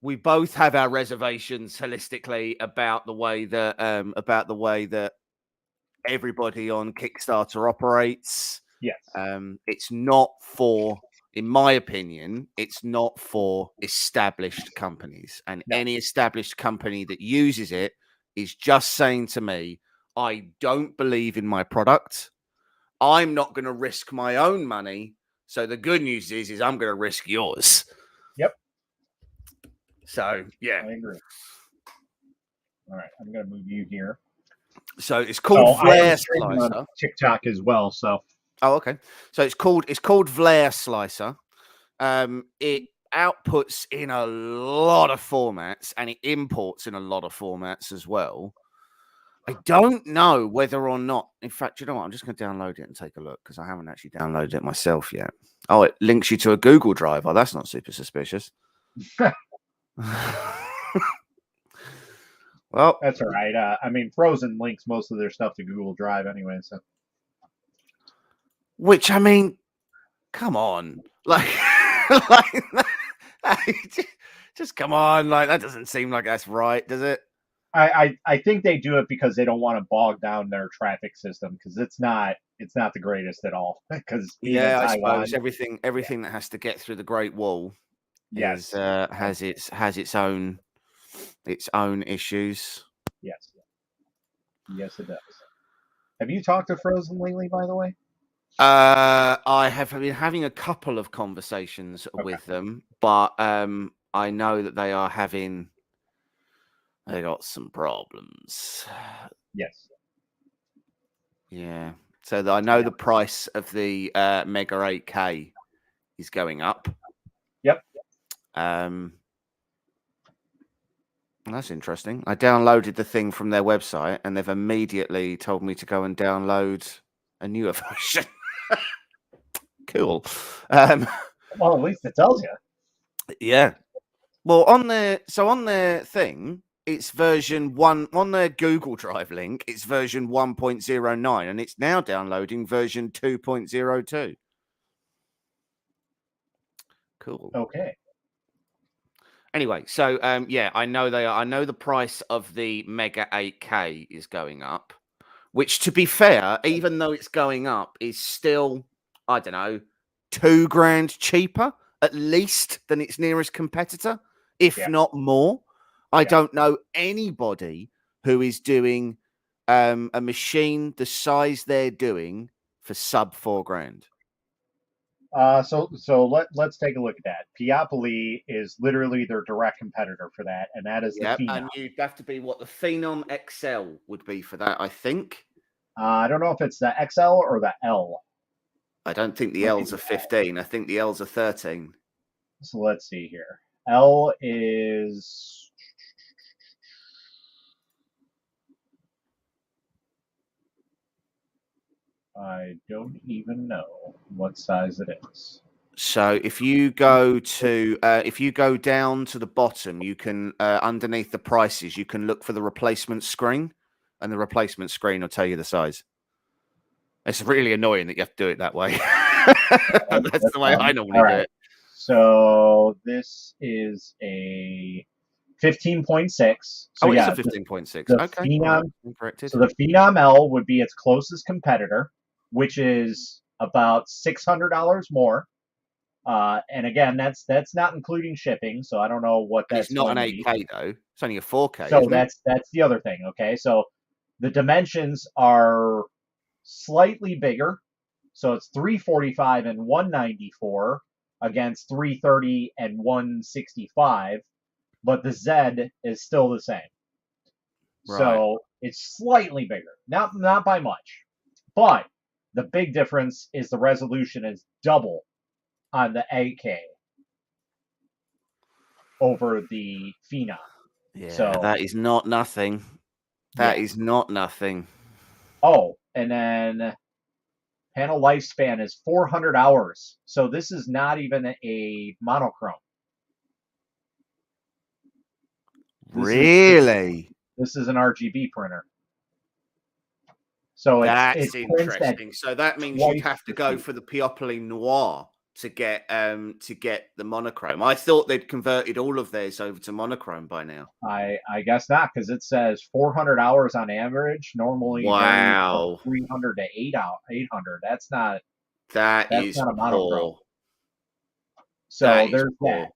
We both have our reservations holistically about the way that everybody on Kickstarter operates. Yes. It's not for, in my opinion, it's not for established companies. And any established company that uses it is just saying to me, I don't believe in my product. I'm not going to risk my own money. So the good news is I'm going to risk yours. Yep. So, yeah. I agree. All right. I'm going to move you here. So it's called Flare Slicer. On TikTok as well. So. Oh, okay. So it's called Flare Slicer. It outputs in a lot of formats and it imports in a lot of formats as well. I don't know whether or not. In fact, you know what? I'm just going to download it and take a look because I haven't actually downloaded it myself yet. Oh, it links you to a Google Drive. Oh, that's not super suspicious. Well, that's all right. I mean, Frozen links most of their stuff to Google Drive anyway. So, which I mean, come on, just come on, like that doesn't seem like that's right, does it? I think they do it because they don't want to bog down their traffic system because it's not the greatest at all. Because I suppose everything that has to get through the Great Wall, has its own issues. Yes, it does. Have you talked to Frozen lately, by the way? I have been having a couple of conversations Okay. with them, but I know that they got some problems. Yes. Yeah. So I know Yeah. the price of the Mega 8K is going up. Yep. That's interesting. I downloaded the thing from their website, and they've immediately told me to go and download a newer version. Cool. Well, at least it tells you. Yeah. Well, on their thing, it's version 1 on their Google Drive link, it's version 1.09 and it's now downloading version 2.02. Cool. Okay. Anyway, so yeah, I know the price of the Mega 8K is going up, which to be fair, even though it's going up, is still, I don't know, $2,000 cheaper at least than its nearest competitor, if Yeah. not more. I Yeah. don't know anybody who is doing a machine the size they're doing for sub $4,000. So let's take a look at that. Piopoly is literally their direct competitor for that, and that is the Yeah, Phenom. and you'd have to be what the Phenom XL would be for that, I think. I don't know if it's the XL or the L. I don't think the Might be L's the are L. 15. I think the L's are 13. So let's see here. L is I don't even know what size it is. So if you go down to the bottom, you can underneath the prices, you can look for the replacement screen, and the replacement screen will tell you the size. It's really annoying that you have to do it that way. Right, That's that's the way I fine. normally All do right. it. So this is a 15.6. So Oh, it is a yeah, 15.6. the Okay, all right, Phenom. incorrected. So the Phenom L would be its closest competitor, which is about $600 more. And again, that's not including shipping, so I don't know what And it's that's not going an to be. 8K though. It's only a 4K, So isn't it? that's the other thing. Okay, so the dimensions are slightly bigger. So it's 345 and 194 against 330 and 165, but the Z is still the same. Right. So it's slightly bigger, not by much, but the big difference is the resolution is double on the 8K over the Phenom. Yeah, So that is not nothing. That yeah. is not nothing. Oh, and then panel lifespan is 400 hours. So this is not even a monochrome. This is Really? this is an RGB printer. So it That's prints at interesting. So that means you'd twice have to the go speed. for the Piopoly Noir to get the monochrome. I thought they'd converted all of theirs over to monochrome by now. I guess not because it says 400 hours on average. Normally varies from Wow. 300 to 800. That That's is not a monochrome. poor. That So is there's that. poor.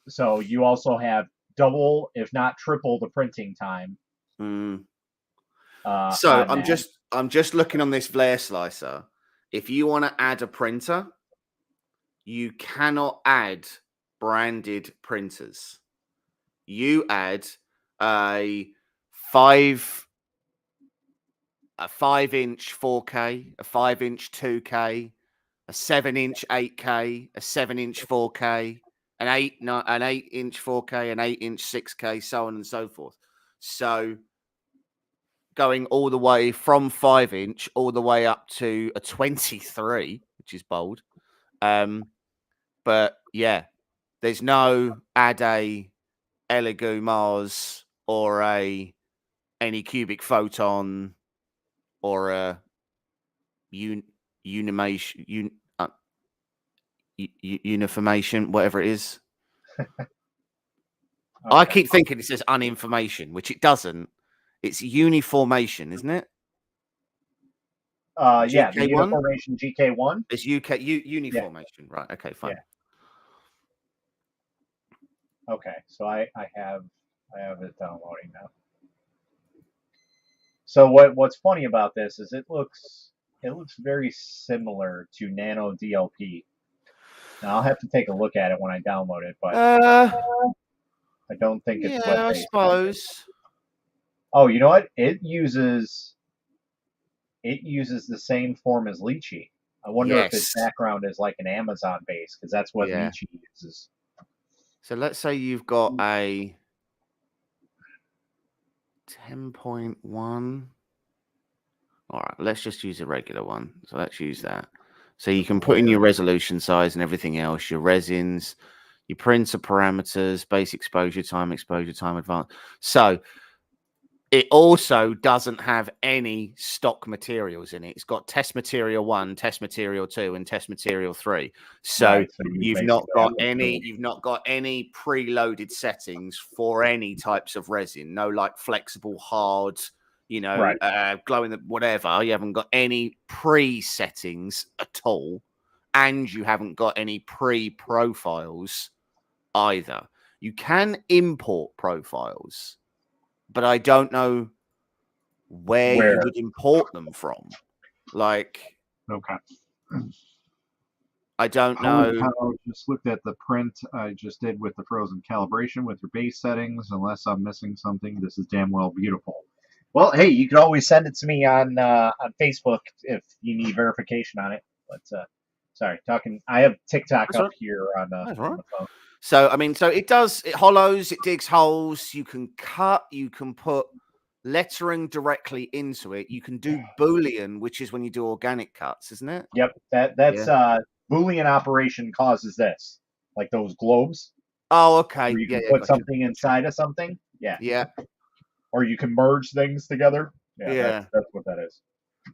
So you also have double, if not triple, the printing time Mm. uh, So on that. I'm just looking on this Flare Slicer. If you want to add a printer, you cannot add branded printers. You add a five a 5-inch 4K, a 5-inch 2K, a 7-inch 8K, a 7-inch 4K, an 8-inch 4K, an 8-inch 6K, so on and so forth. So going all the way from 5-inch all the way up to a 23, which is bold. But yeah, there's no add a Elegoo Mars or a any cubic photon or a unimation uniformation, whatever it is. I Okay. keep thinking it says uninformation, which it doesn't. It's uniformation, isn't it? Yeah, the GK1. Uniformation GK1. It's Yeah, uniformation, right? Okay, yeah. fine. Okay. So I have it downloading now. So what's funny about this is it looks very similar to Nano DLP. Now I'll have to take a look at it when I download it, but I don't think it's Yeah, I web-based. suppose. Oh, you know what? It uses the same form as Lychee. I wonder if its Yes. background is like an Amazon base, because that's what Yeah. Lychee uses. So let's say you've got a 10.1. All right, let's just use a regular one. So let's use that. So you can put in your resolution size and everything else, your resins, your printer parameters, base exposure time, advanced. So it also doesn't have any stock materials in it. It's got test material 1, test material 2, and test material 3. So Right, so you you've not basically got have to any, choose. you've not got any preloaded settings for any types of resin. No like flexible, hard, Right. glowing whatever. You haven't got any pre-settings at all, and you haven't got any pre-profiles either. You can import profiles, but I don't know where you Where? would import them from. Like, Okay. I don't Holy know. cow, just looked at the print I just did with the frozen calibration with your base settings. Unless I'm missing something, this is damn well beautiful. Well, hey, you can always send it to me on Facebook if you need verification on it. But sorry, talking. I have TikTok That's up right. here on That's right. the phone. So, I mean, so it hollows, it digs holes. You can cut, you can put lettering directly into it. You can do Boolean, which is when you do organic cuts, isn't it? Yep, that's Boolean operation causes this, like those globes. Oh, okay. Where you Yeah, can yeah, put gotcha. something inside of something. Yeah. Yeah. Or you can merge things together. Yeah. That's what that is.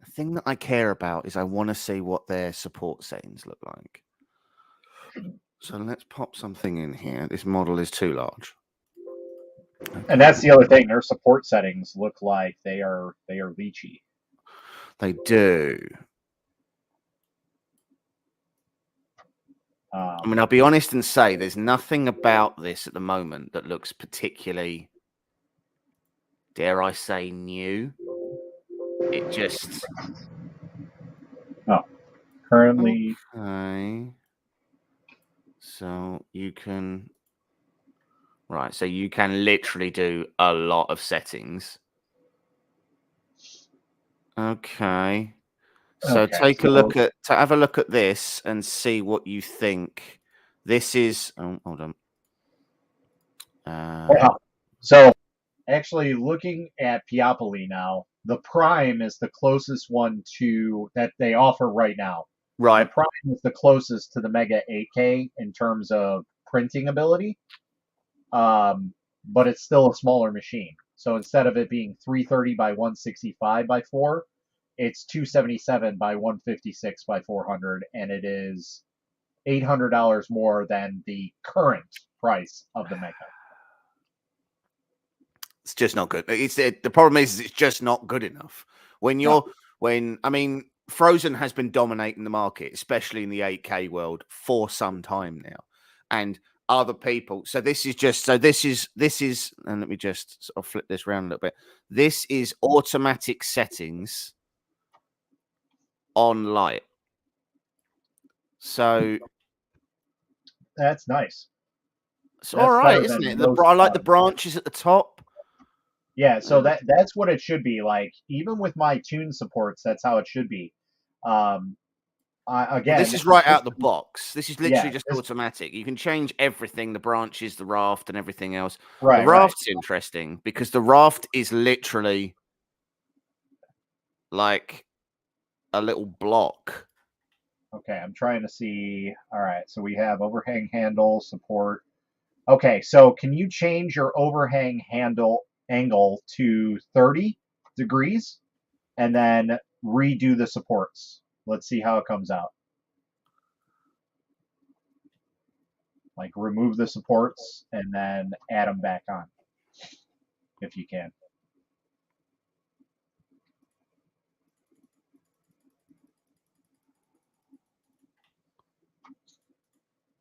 The thing that I care about is I want to see what their support settings look like. So let's pop something in here. This model is too large. Okay. And that's the other thing. Their support settings look like they are Lychee. They do. I mean, I'll be honest and say there's nothing about this at the moment that looks particularly, dare I say, new. It just... Oh, currently... Okay. So you can... Right, so you can literally do a lot of settings. Okay. So have a look at this and see what you think. This is... Oh, hold on. Wow. So, actually, looking at Peopoli now, the Prime is the closest one to that they offer right now. Right. The Prime is the closest to the Mega 8K in terms of printing ability, but it's still a smaller machine. So instead of it being 330 by 165 by 4, it's 277 by 156 by 400, and it is $800 more than the current price of the Mega. It's just not good. The problem is it's just not good enough. I mean, Frozen has been dominating the market, especially in the 8K world, for some time now, and other people. So this is, and let me just sort of flip this around a little bit. This is automatic settings on light. So that's nice. It's all right, isn't it? I like the branches at the top. Yeah, so that's what it should be like. Even with my tune supports, that's how it should be. Again, this is right out the box. This is literally just automatic. You can change everything: the branches, the raft, and everything else. Right, the raft's interesting because the raft is literally like a little block. Okay, I'm trying to see. All right, so we have overhang handle support. Okay, so can you change your overhang handle angle to 30 degrees and then redo the supports? Let's see how it comes out. Like remove the supports and then add them back on, if you can.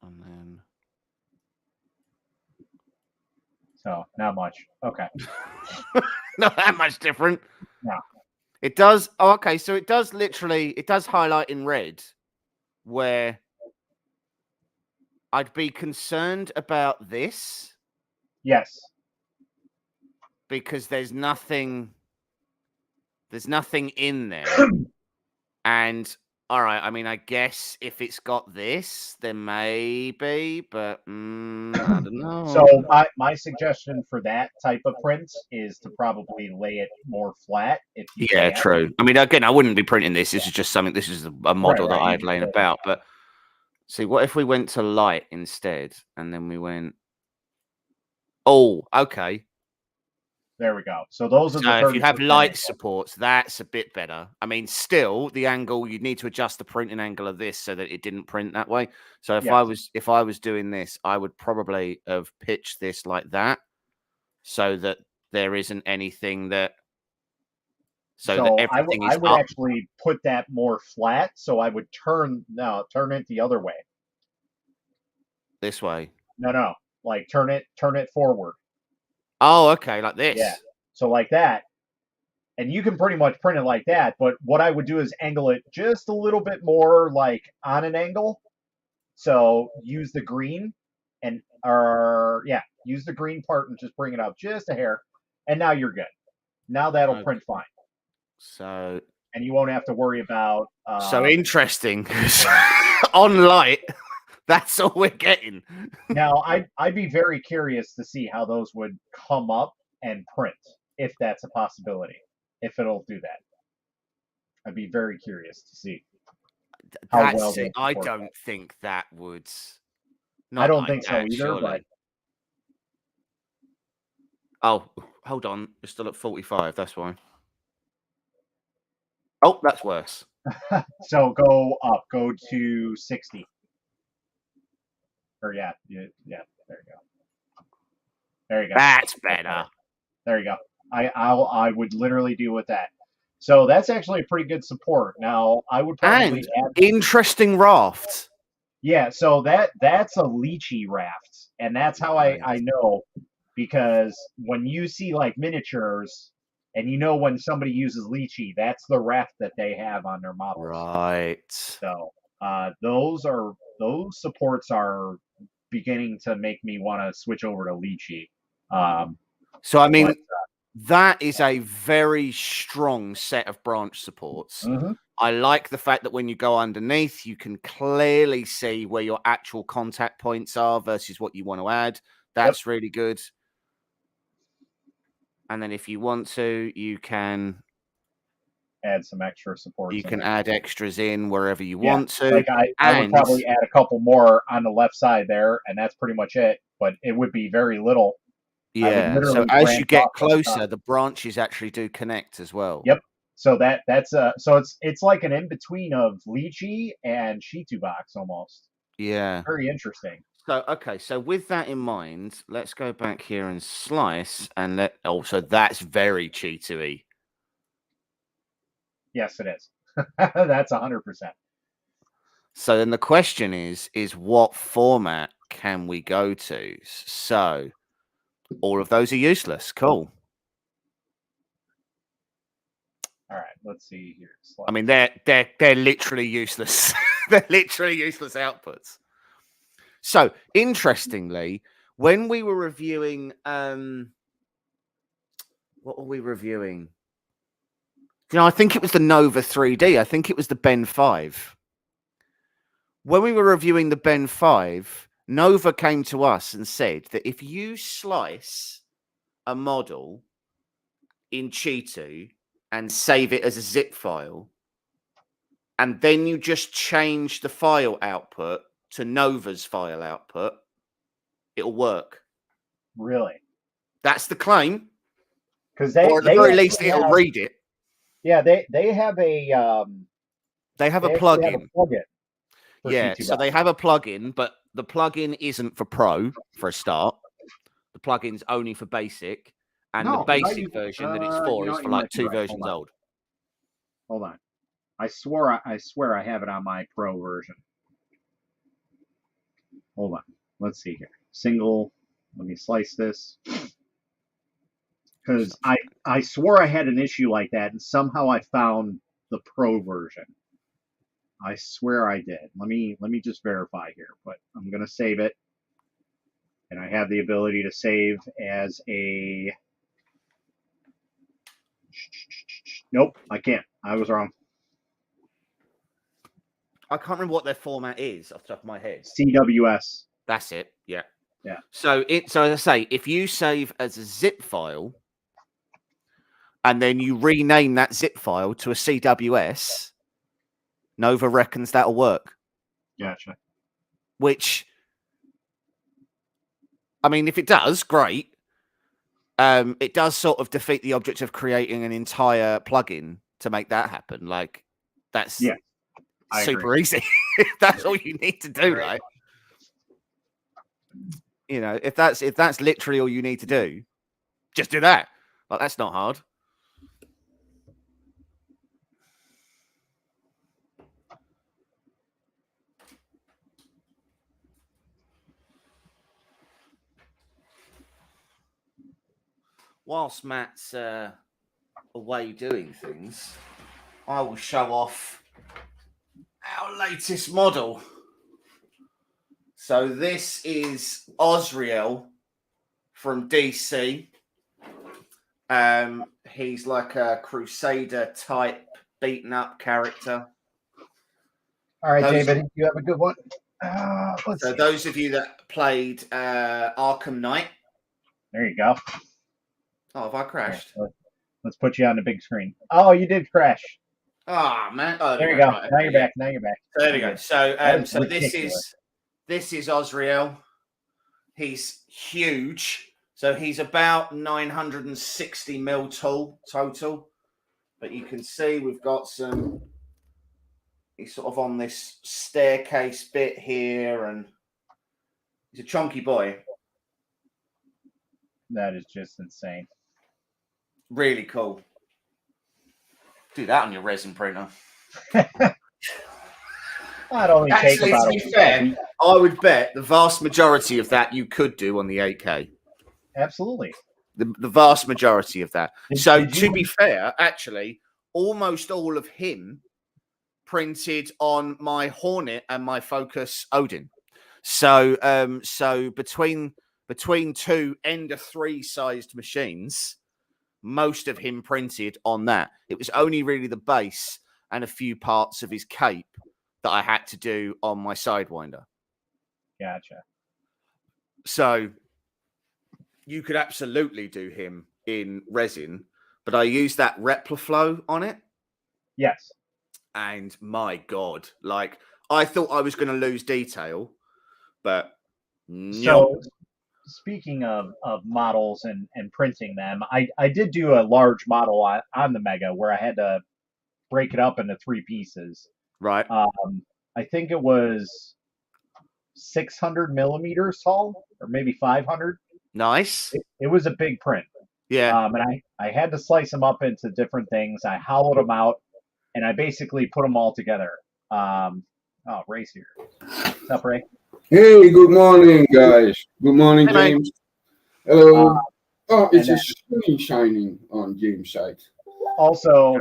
And then... So, not much. Okay. Not that much different. No. It does. Oh, okay. So it does literally. It does highlight in red where I'd be concerned about this Yes. because there's nothing. There's nothing in there. And all right, I mean, I guess if it's got this, then maybe, but I don't know. So my suggestion for that type of print is to probably lay it more flat if you Yeah, can. true. I mean, again, I wouldn't be printing this. This is just something. This is a model that I had laying about. But see, what if we went to light instead, and then we went? Oh, okay. There we go. So those are the. So if you have light supports, that's a bit better. I mean, still the angle, you'd need to adjust the printing angle of this so that it didn't print that way. So if I was doing this, I would probably have pitched this like that so that there isn't anything that that everything is I would up. actually put that more flat. So I would turn it the other way. This way. No. Like turn it forward. Oh, okay, like this. Yeah. So like that. And you can pretty much print it like that, but what I would do is angle it just a little bit more like on an angle. So use the green use the green part and just bring it up just a hair. And now you're good. Now that'll print fine. So and you won't have to worry about so interesting. On light, that's all we're getting. Now I'd be very curious to see how those would come up and print, if that's a possibility. If it'll do that, I'd be very curious to see how well they I don't think that would. I don't think so either. But oh, hold on, we're still at 45. That's why. Oh, that's worse. So go up, go to 60. Or yeah, there you go. There you go. That's better. There you go. I would literally do with that. So that's actually a pretty good support. Now I would probably add interesting raft. Yeah, so that's a Lychee Raft, and that's how I know, because when you see like miniatures, and you know when somebody uses Lychee, that's the raft that they have on their models. Right. So those supports are beginning to make me want to switch over to Lychee. So I mean, that is a very strong set of branch supports. Mm-hmm. I like the fact that when you go underneath, you can clearly see where your actual contact points are versus what you want to add. That's really good. And then if you want to, you can add some extra support. You can add extras in wherever you want to. Like I would probably add a couple more on the left side there, and that's pretty much it. But it would be very little. Yeah. So as you get closer, the branches actually do connect as well. Yep. So that's it's like an in between of Lychee and Shitu box almost. Yeah. Very interesting. So okay, so with that in mind, let's go back here and slice and let. Also, that's very cheatery. Yes, it is. That's 100%. So then the question is what format can we go to? So all of those are useless. Cool. All right, let's see here. I mean, they're literally useless. They're literally useless outputs. So interestingly, when we were reviewing, what were we reviewing? I think it was the Nova 3D. I think it was the Ben 5. When we were reviewing the Ben 5, Nova came to us and said that if you slice a model in Cheetu and save it as a zip file, and then you just change the file output to Nova's file output, it'll work. Really? That's the claim. Because or at the very least, it'll read it. Yeah, they have a they have a plugin. Yeah, so they have a plugin, but the plugin isn't for Pro for a start. The plugin's only for Basic, and the basic version that it's for is for like 2 versions old. Hold on. I swear I have it on my Pro version. Hold on. Let's see here. Single. Let me slice this. because I swore I had an issue like that, and somehow I found the pro version. I swear I did. Let me just verify here, but I'm gonna save it, and I have the ability to save as a. Nope, I can't. I was wrong. I can't remember what their format is off the top of my head. CWS. That's it. Yeah. Yeah. So as I say, if you save as a zip file and then you rename that zip file to a CWS, Nova reckons that'll work. Gotcha. Which, I mean, if it does, great. It does sort of defeat the object of creating an entire plugin to make that happen. Like, that's super easy. That's all you need to do, right? You know, if that's literally all you need to do, just do that. Like, that's not hard. Whilst Matt's away doing things, I will show off our latest model. So this is Osriel from DC. He's like a Crusader type beaten up character. All right, David, you have a good one. So those of you that played Arkham Knight. There you go. Oh, have I crashed? Right, let's put you on the big screen. Oh, you did crash. Oh, man. Oh, there you go. Right. Now you're back. Now you're back. So there we go. So, so this is Osriel. He's huge. So he's about 960 mil tall total. But you can see we've got some. He's sort of on this staircase bit here, and he's a chunky boy. That is just insane. Really cool. Do that on your resin printer. I'd only take about to be fair, I would bet the vast majority of that you could do on the 8K. Absolutely. The vast majority of that. To be fair, actually, almost all of him printed on my Hornet and my Focus Odin. So between two Ender 3 sized machines, most of him printed on that. It was only really the base and a few parts of his cape that I had to do on my Sidewinder. Gotcha. So you could absolutely do him in resin, but I used that Replaflow on it. Yes. And my God, like, I thought I was going to lose detail, but no. So speaking of models and printing them, I did do a large model on the Mega where I had to break it up into 3 pieces. Right. I think it was 600 millimeters tall, or maybe 500. Nice. It was a big print. Yeah. And I had to slice them up into different things. I hollowed them out, and I basically put them all together. Ray's here. What's up, Ray? Hey, good morning, guys. Good morning, hey, James. Hello. It's a sun shining on James' side. Also,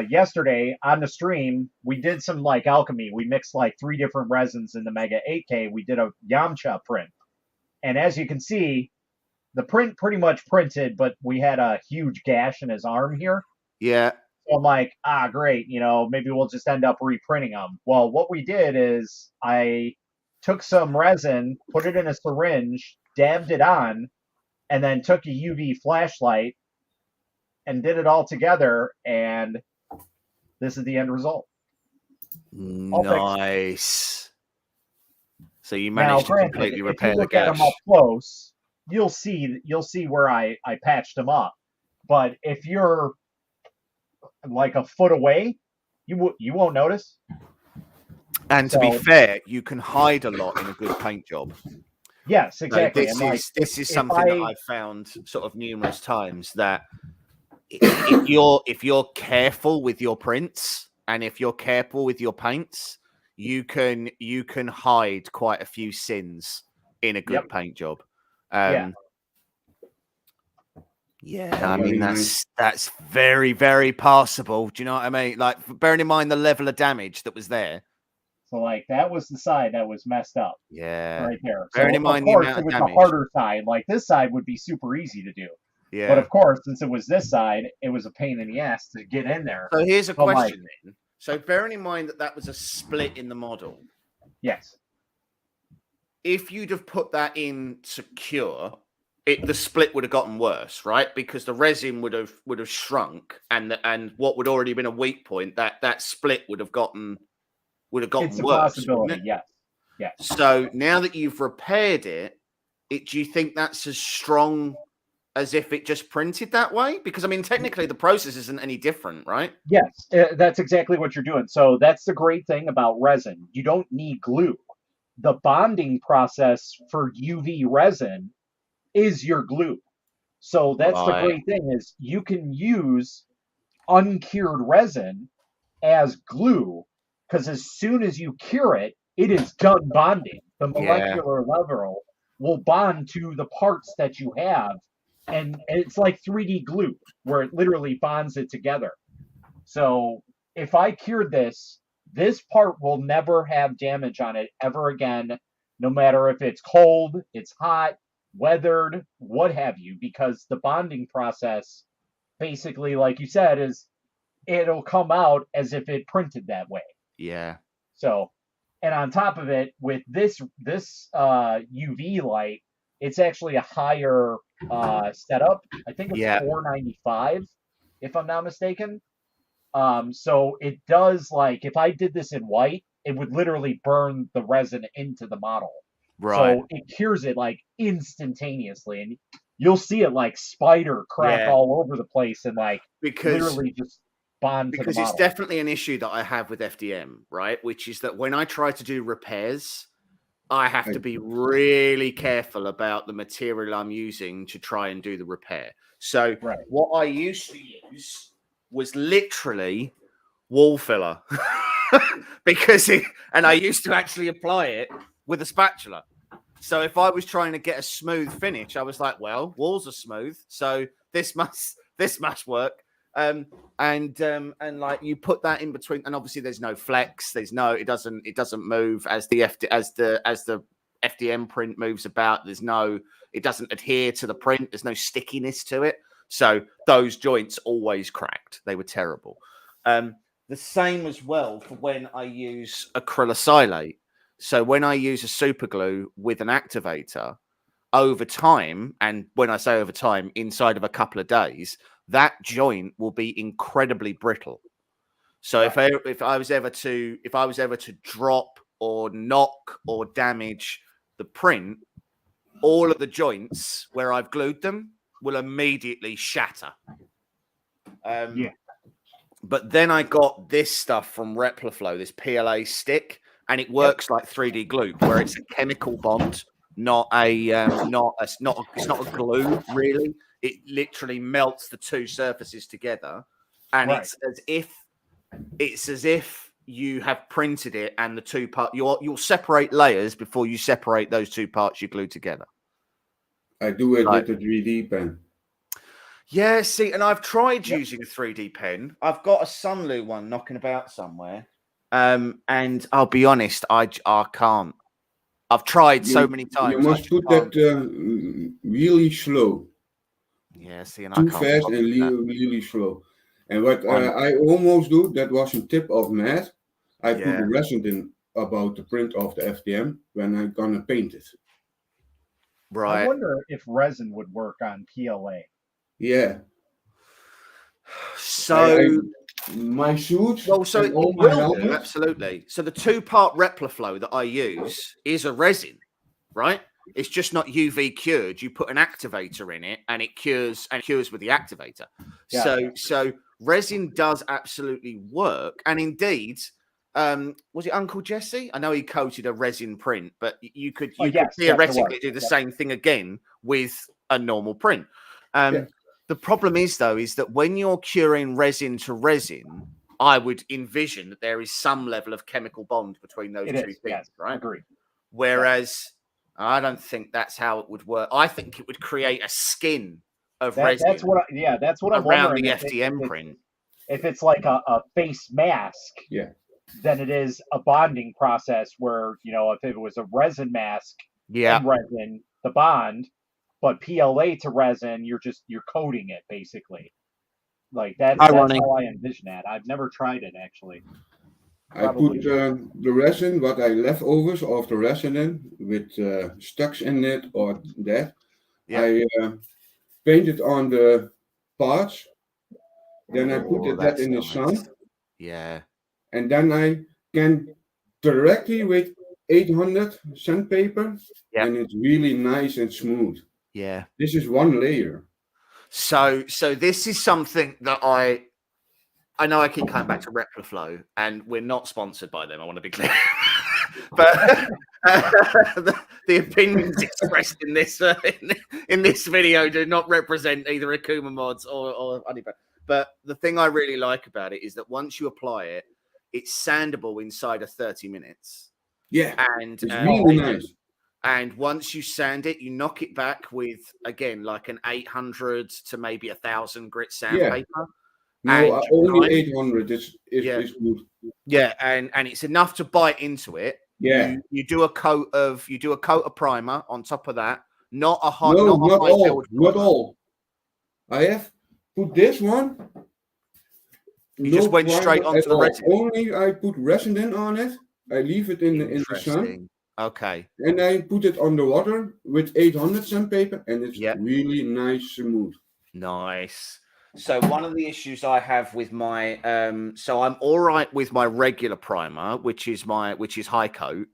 yesterday on the stream, we did some like alchemy. We mixed like 3 different resins in the Mega 8K. We did a Yamcha print. And as you can see, the print pretty much printed, but we had a huge gash in his arm here. Yeah. So I'm like, great. You know, maybe we'll just end up reprinting them. Well, what we did is I took some resin, put it in a syringe, dabbed it on, and then took a UV flashlight and did it all together, and this is the end result. Nice. So you managed to completely repair the gash. If you look at them up close, you'll see where I patched them up. But if you're like a foot away, you won't notice. And to be fair, you can hide a lot in a good paint job. Yes, exactly. So this is something that I've found sort of numerous times, that if you're careful with your prints and if you're careful with your paints, you can hide quite a few sins in a good paint job. Yeah, I Very mean nice. that's very, very passable. Do you know what I mean? Like, bearing in mind the level of damage that was there. So like that was the side that was messed up Yeah. right there. Bearing So in of mind the course amount it of was the damage. harder side. Like this side would be super easy to do. But Yeah. of course, since it was this side, it was a pain in the ass to get in there. So here's a So I'm like, question then. So bearing in mind that that was a split in the model, yes. if you'd have put that in secure, the split would have gotten worse, right? Because the resin would have shrunk, and what would already been a weak point, that split would have gotten It's a worse, possibility, wouldn't it? yes. Yes. So now that you've repaired it, do you think that's as strong as if it just printed that way? Because I mean, technically, the process isn't any different, right? Yes, that's exactly what you're doing. So that's the great thing about resin. You don't need glue. The bonding process for UV resin is your glue. So that's the Right. great thing is you can use uncured resin as glue because as soon as you cure it, it is done bonding. The Yeah. molecular level will bond to the parts that you have, and it's like 3D glue where it literally bonds it together. So if I cured this part will never have damage on it ever again, no matter if it's cold, it's hot, weathered, what have you, because the bonding process, basically, like you said, is it'll come out as if it printed that way. Yeah. So, and on top of it, with this UV light, it's actually a higher setup. I think it's Yeah. 495, if I'm not mistaken. So it does, like, if I did this in white, it would literally burn the resin into the model. Right. So it cures it like instantaneously, and you'll see it like spider crack all over the place and like literally just bond to the because model. it's definitely an issue that I have with FDM, right? Which is that when I try to do repairs, I have to be really careful about the material I'm using to try and do the repair. So what I used to use was literally wall filler and I used to actually apply it with a spatula. So if I was trying to get a smooth finish, I was like, well, walls are smooth, so this must work. And like you put that in between, and obviously there's no flex, it doesn't move as the FDM print moves about. It doesn't adhere to the print. There's no stickiness to it. So those joints always cracked. They were terrible. The same as well for when I use acrylocylate. So when I use a super glue with an activator, over time, and when I say over time, inside of a couple of days, that joint will be incredibly brittle. So if I was ever to drop or knock or damage the print, all of the joints where I've glued them will immediately shatter. But then I got this stuff from Replaflow, this PLA stick, and it works like 3D glue, where it's a chemical bond, it's not a glue really. It literally melts the two surfaces together, and it's as if you have printed it, and the two parts you'll separate layers before you separate those two parts you glue together. I do it with a 3D pen. Yeah, see, and I've tried using a 3D pen. I've got a Sunlu one knocking about somewhere. And I'll be honest, I can't. I've tried so many times. You must put that really slow. Yeah, see, and too I can't fast and really slow. And what I almost do, that was a tip of math. I put the resin in about the print of the FDM when I'm gonna paint it. Right. I wonder if resin would work on PLA. Yeah. So my suits. Well, so it will do, absolutely. So the 2-part Replaflow that I use is a resin, right? It's just not UV cured. You put an activator in it, and it cures with the activator. Yeah. So resin does absolutely work, and indeed, was it Uncle Jesse? I know he coated a resin print, but you could theoretically do the same thing again with a normal print. The problem is, though, is that when you're curing resin to resin, I would envision that there is some level of chemical bond between those two things, right? Agreed. Whereas I don't think that's how it would work. I think it would create a skin of resin. That's what. That's what I'm around wondering. the FDM print. If it's like a face mask, Yeah. then it is a bonding process where, if it was a resin mask and resin, the bond, but PLA to resin, you're coating it basically. Like that's how I envision that. I've never tried it actually. Probably. I put the resin, what I leftovers of the resin in, with stucks in it or that. I painted on the parts. Then I put that in the sun. Yeah. And then I can directly with 800 sandpaper, and it's really nice and smooth. Yeah. This is one layer. So this is something that I know I keep coming back to Replaflow, and we're not sponsored by them. I want to be clear, but the opinions expressed in this video do not represent either AkumaMods or anybody. But the thing I really like about it is that once you apply it, it's sandable inside of 30 minutes. Yeah, and it's really nice. And once you sand it, you knock it back with, again, like an 800 to maybe 1,000 grit sandpaper. No, only 800 is good. Yeah, and it's enough to bite into it. Yeah. You do a coat of primer on top of that. Not a high. No, not all. I have put this one. You just went straight onto the resin. Only I put resin in on it. I leave it in the sun. Okay. And I put it on the water with 800 sandpaper, and it's really nice, smooth. Nice. So one of the issues I have with my so I'm all right with my regular primer, which is high coat.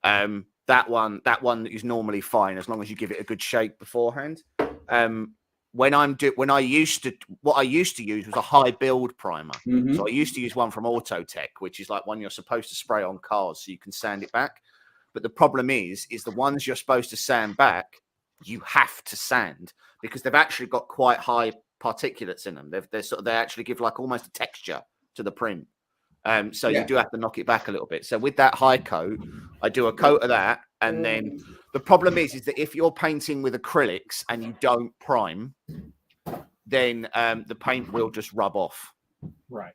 That one is normally fine as long as you give it a good shake beforehand. What I used to use was a high build primer. Mm-hmm. So I used to use one from Autotech, which is like one you're supposed to spray on cars so you can sand it back. But the problem is the ones you're supposed to sand back, you have to sand because they've actually got quite high particulates in them. They actually give like almost a texture to the print. So you do have to knock it back a little bit. So with that high coat, I do a coat of that, and then the problem is that if you're painting with acrylics and you don't prime, then the paint will just rub off. Right.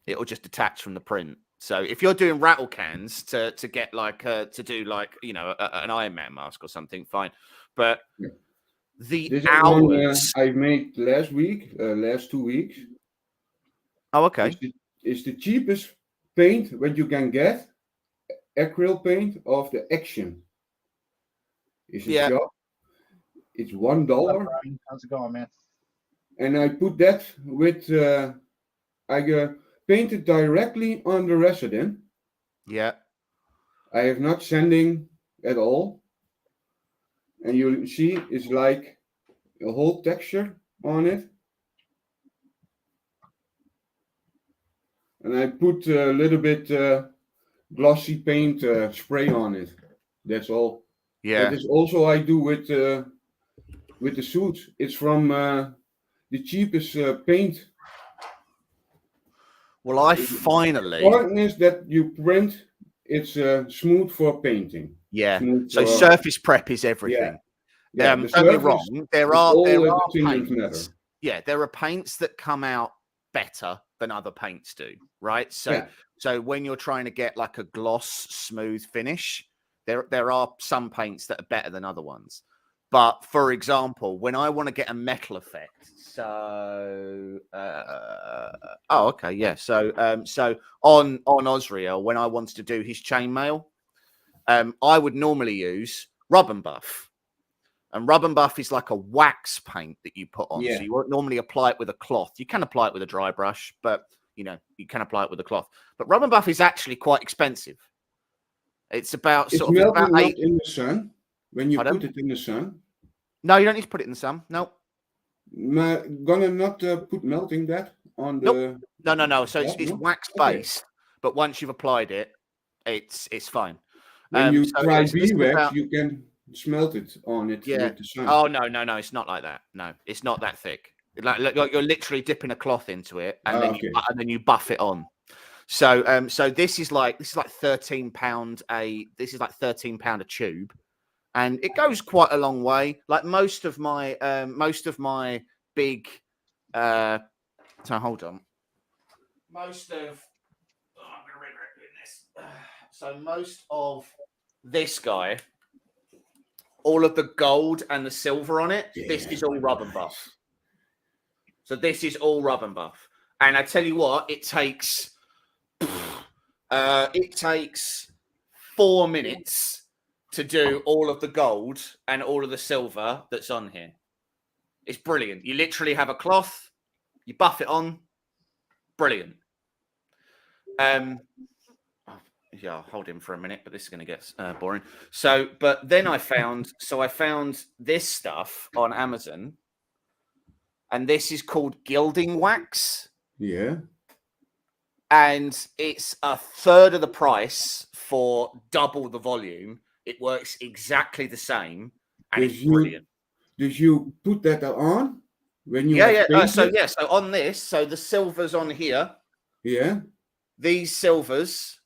It'll just detach from the print. So if you're doing rattle cans to get like to do like an Iron Man mask or something, fine. But this hours I made last 2 weeks. Oh, okay. It's the cheapest paint what you can get, acrylic paint of the Action. It's a shop. It's $1. How's it going, man? And I put that with I painted directly on the resin. Yeah. I have not sanding at all. And you see it's like a whole texture on it. And I put a little bit glossy paint spray on it. That's all. Yeah. That is also I do with the suits. It's from the cheapest paint. Well, I finally. Important is that you print. It's smooth for painting. Yeah. So surface prep is everything. Yeah. Don't get me wrong. There are paints. Yeah, there are paints that come out better than other paints do, right? So when you're trying to get like a gloss smooth finish, there are some paints that are better than other ones. But for example, when I want to get a metal effect, so okay, yeah. So on Osriel, when I wanted to do his chainmail, I would normally use Rub and Buff. And Rub and Buff is like a wax paint that you put on. Yeah. So you won't normally apply it with a cloth. You can apply it with a dry brush, but you can apply it with a cloth. But Rub and Buff is actually quite expensive. It's about it's sort of about $8 in the sun. When you put it in the sun? No, you don't need to put it in the sun. No. Gonna not put melting that on the... Nope. No. So it's wax based, but once you've applied it, it's fine. When you try V-Wax, you can smelt it on it with the sun. Oh, no. It's not like that. No, it's not that thick. Like you're literally dipping a cloth into it, and then you buff it on. So this is like £13 a tube, and it goes quite a long way. Like most of my big. So hold on. Most of. Oh, I'm gonna regret doing this. So most of this guy, all of the gold and the silver on it, this is all rub and buff. So this is all rub and buff. And I tell you what, it takes 4 minutes to do all of the gold and all of the silver that's on here. It's brilliant. You literally have a cloth, you buff it on. Brilliant. Yeah, I'll hold him for a minute, but this is going to get boring. So, but then I found this stuff on Amazon, and this is called gilding wax. Yeah. And it's a third of the price for double the volume. It works exactly the same, and it's brilliant. Did you put that on when you? So on this, so the silvers on here. Yeah. These silvers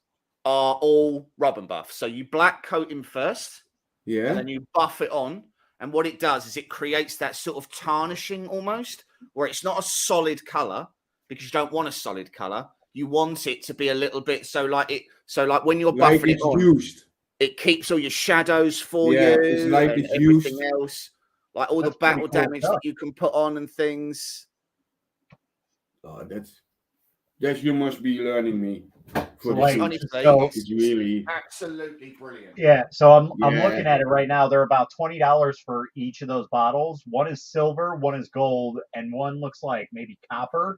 are all rub and buff. So you black coat him first, and then you buff it on. And what it does is it creates that sort of tarnishing almost, where it's not a solid color because you don't want a solid color. You want it to be a little bit so like when you're buffing it on, used. It keeps all your shadows for you. It's like and it's everything used. else, like all the battle damage that you can put on and things. Oh, that's you must be learning me. So Honestly, it's really absolutely brilliant. Yeah, so I'm looking at it right now. They're about $20 for each of those bottles. One is silver, one is gold, and one looks like maybe copper.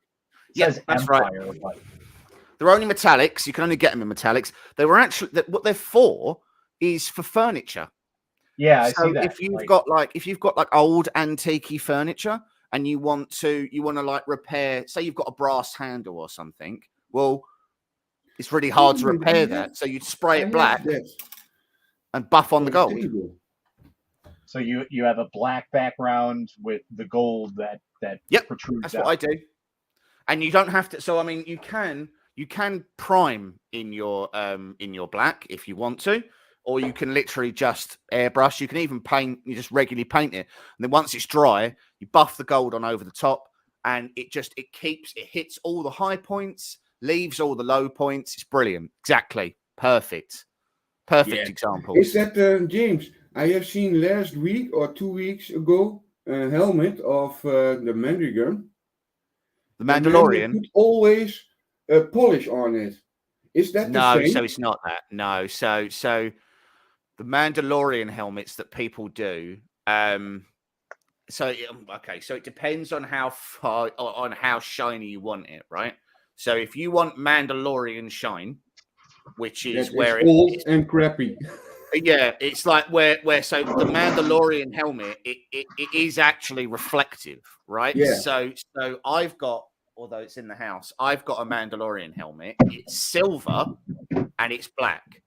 It says that's Empire, right. But... They're only metallics. You can only get them in metallics. They were actually what they're for is for furniture. Yeah, I see that. If you've got like old antique furniture and you want to like repair, say you've got a brass handle or something, well, it's really hard to repair that. So you'd spray it black and buff on the gold. So you have a black background with the gold that protrudes. That's what I do. And you don't have to. So I mean, you can prime in your black if you want to, or you can literally just airbrush. You can even paint. You just regularly paint it, and then once it's dry, you buff the gold on over the top, and it hits all the high points, leaves all the low points. It's brilliant. Exactly. Perfect example. Is that James? I have seen last week or 2 weeks ago a helmet of the Mandrigan. The Mandalorian put always polish on it. Is that the same? So it's not that. No, so the Mandalorian helmets that people do. So it depends on how shiny you want it, right? So if you want Mandalorian shine, which is where it's old and crappy. Yeah, it's like where so the Mandalorian helmet it is actually reflective, right? Yeah. So I've got, although it's in the house, I've got a Mandalorian helmet. It's silver and it's black,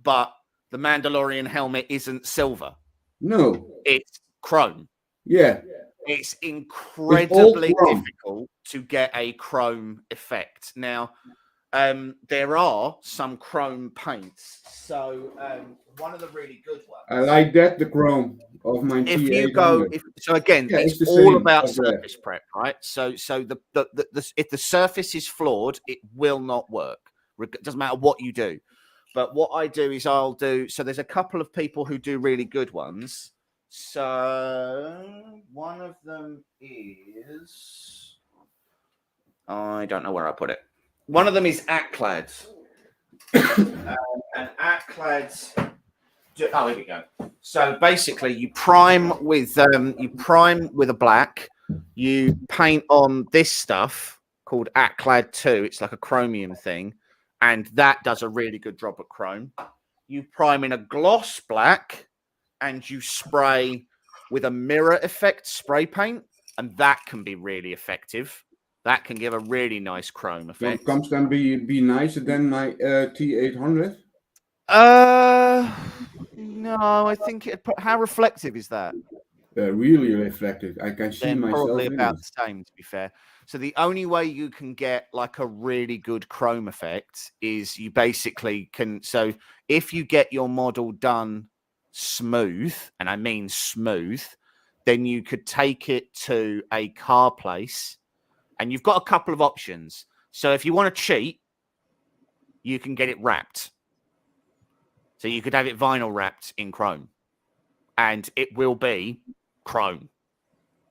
but the Mandalorian helmet isn't silver. No, it's chrome. Yeah, it's incredibly difficult to get a chrome effect now. There are some chrome paints. So one of the really good ones. I like that, the chrome of my If you go, it's all same about surface prep, right? So if the surface is flawed, it will not work. It doesn't matter what you do. But what I do is so there's a couple of people who do really good ones. So one of them is, I don't know where I put it. One of them is Aclads. And Aclads. Oh, here we go. So basically, you prime with a black. You paint on this stuff called Aclad 2. It's like a chromium thing, and that does a really good job at chrome. You prime in a gloss black, and you spray with a mirror effect spray paint, and that can be really effective. That can give a really nice chrome effect. So comes then be nicer than my T800? No, I think how reflective is that? Really reflective. I can see myself. Probably about the same, to be fair. So the only way you can get like a really good chrome effect is you basically can. So if you get your model done smooth, and I mean smooth, then you could take it to a car place, and you've got a couple of options. So if you want to cheat, you can get it wrapped. So you could have it vinyl wrapped in chrome, and it will be chrome.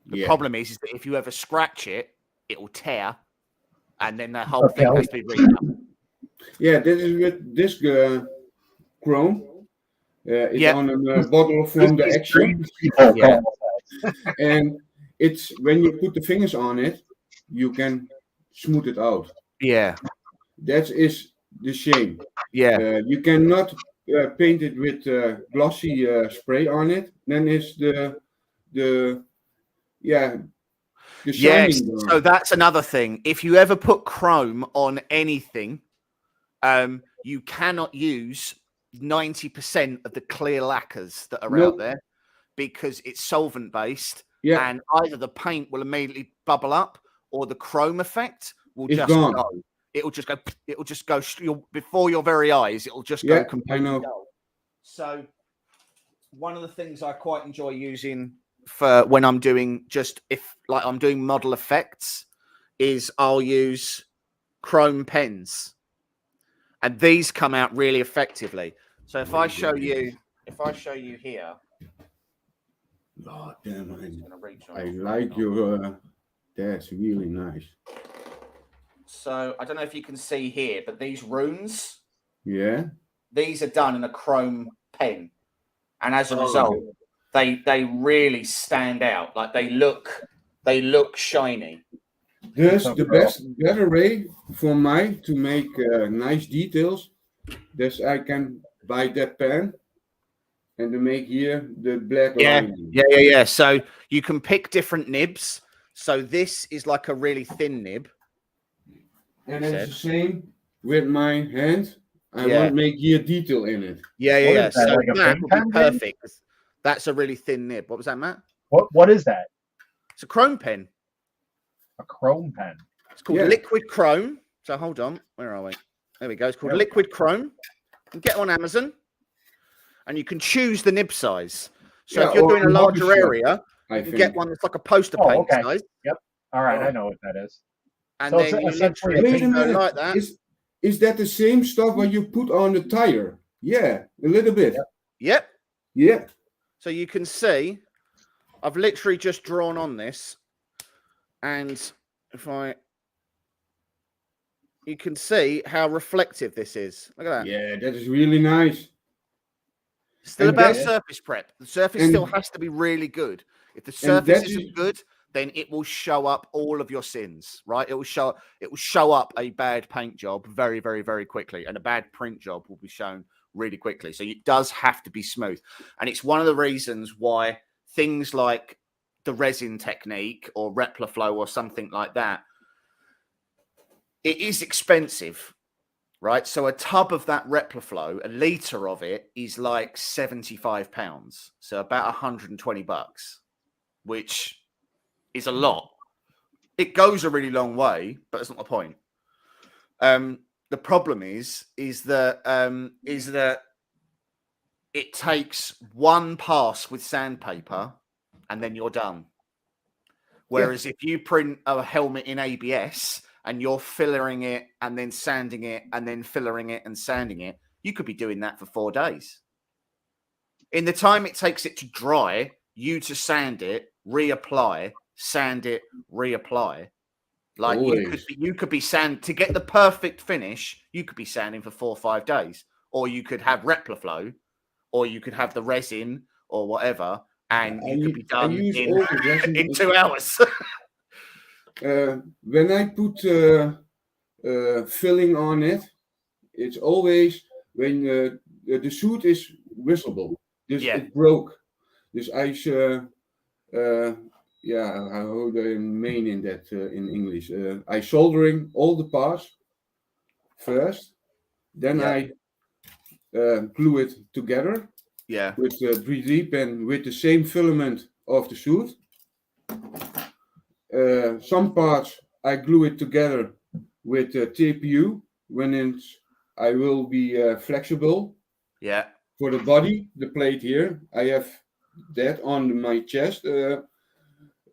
The problem is that if you ever scratch it, it will tear, and then the whole thing has to be redone. Yeah, this is with this chrome. It's on a bottle from the Action. Yeah. And it's when you put the fingers on it, you can smooth it out. Yeah. That is the shame. Yeah. You cannot paint it with glossy spray on it. Then it's the shining. Yes. So that's another thing. If you ever put chrome on anything, you cannot use 90% of the clear lacquers that are out there, because it's solvent based, and either the paint will immediately bubble up, or the chrome effect will just go. It'll just go. It'll just go before your very eyes. It'll just go completely dull. So one of the things I quite enjoy using for when I'm doing I'm doing model effects is I'll use chrome pens, and these come out really effectively. So if I show you here. Oh, damn, I like your, that's really nice. So I don't know if you can see here, but these runes, these are done in a chrome pen. And as a result, they really stand out. Like they look shiny. Dus the better way for me to make nice details, dus I can buy that pen and to make here the black line. Yeah. So you can pick different nibs. So this is like a really thin nib. And it's the same with my hand. I want to make here detail in it. Yeah. So like that would be perfect. That's a really thin nib. What was that, Matt? What is that? It's a chrome pen. A chrome pen. It's called liquid chrome. So hold on. Where are we? There we go. It's called liquid chrome. You can get on Amazon, and you can choose the nib size. So if you're doing a larger area, you can get one that's like a poster paint size. Yep. All right, I know what that is. And so then you literally like that. Is that the same stuff what you put on the tire? Yeah, a little bit. Yep. Yeah. So you can see, I've literally just drawn on this, and you can see how reflective this is. Look at that. Yeah, that is really nice. Still about surface prep. The surface still has to be really good. If the surface isn't good, then it will show up all of your sins, right? It will show up a bad paint job very, very, very quickly, and a bad print job will be shown really quickly. So it does have to be smooth. And it's one of the reasons why things like the resin technique or Replaflow or something like that, it is expensive, right? So a tub of that Replaflow, a litre of it is like £75. So about $120, which is a lot. It goes a really long way, but that's not the point. The problem is that it takes one pass with sandpaper and then you're done. Whereas if you print a helmet in ABS and you're fillering it and then sanding it and then fillering it and sanding it, you could be doing that for 4 days. In the time it takes it to dry, you to sand it, reapply, sand it, reapply. Like you could be sand to get the perfect finish. You could be sanding for 4 or 5 days, or you could have Replaflow, or you could have the resin or whatever, and you could be done in 2 hours. When I put filling on it, it's always when the suit is visible. It broke. Dus als how do I mean in that in English? I soldering all the parts first, then I glue it together with 3D pen with the same filament of the suit. Some parts I glue it together with TPU when I will be flexible. Yeah. For the body, the plate here, I have that on my chest, glue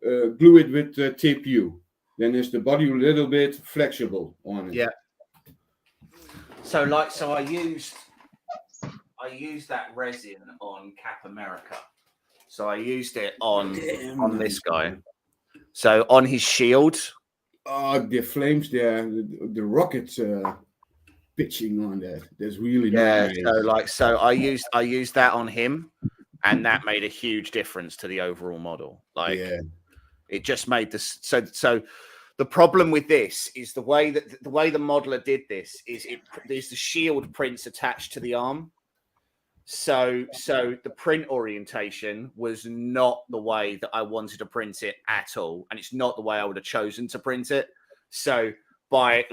it with tape U. Then is the body a little bit flexible on it. Yeah. So I used that resin on Cap America. So I used it on this guy. So on his shield. Oh, the flames there, the rockets pitching on that. That's really nice. So I used that on him, and that made a huge difference to the overall model. It just made this so the problem with this is the way the modeler did this is there's the shield prints attached to the arm. So the print orientation was not the way that I wanted to print it at all, and it's not the way I would have chosen to print it. So by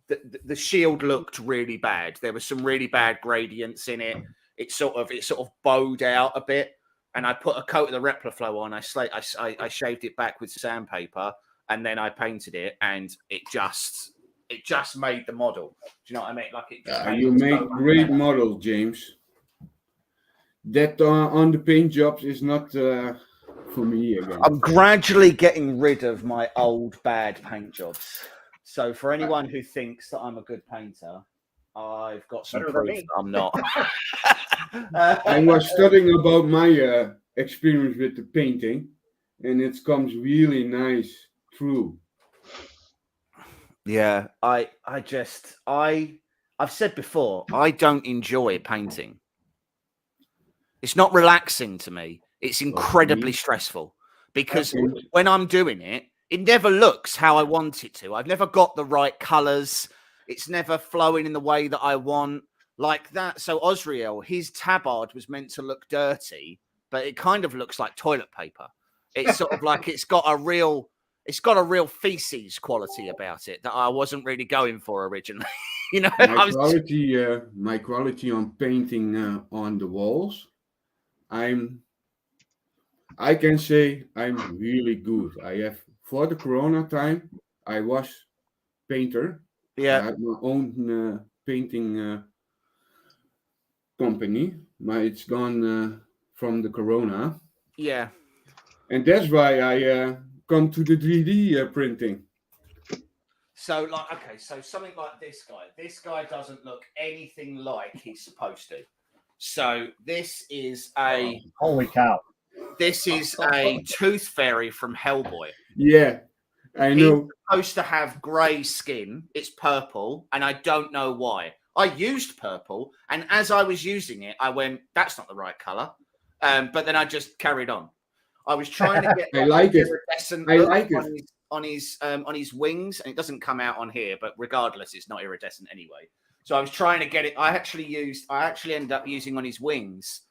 the shield looked really bad. There was some really bad gradients in it. It sort of bowed out a bit, and I put a coat of the Replaflow on. I shaved it back with sandpaper, and then I painted it, and it just made the model. Do you know what I mean? Like you make great models, James. That on the paint jobs is not for me again. I'm gradually getting rid of my old bad paint jobs. So for anyone who thinks that I'm a good painter, I've got some proof that I'm not. I was studying about my experience with the painting, and it comes really nice through. Yeah, I've said before, I don't enjoy painting. It's not relaxing to me. It's incredibly stressful because when I'm doing it, it never looks how I want it to. I've never got the right colors. It's never flowing in the way that I want, like that. So Osriel, his tabard was meant to look dirty, but it kind of looks like toilet paper. It's sort of like it's got a real feces quality about it that I wasn't really going for originally. You know, my quality on painting on the walls, I can say I'm really good. I have, for the Corona time, I was painter. Yeah. I had my own painting company, but it's gone from the Corona. Yeah. And that's why I come to the 3D printing. So so something like this guy doesn't look anything like he's supposed to. So this is holy cow. This is a tooth fairy from Hellboy. Yeah, I know. He's supposed to have grey skin. It's purple, and I don't know why. I used purple, and as I was using it, I went, "That's not the right color." But then I just carried on. I was trying to get I like it. On his wings, and it doesn't come out on here, but regardless, it's not iridescent anyway. So I was trying to get it. I actually ended up using on his wings.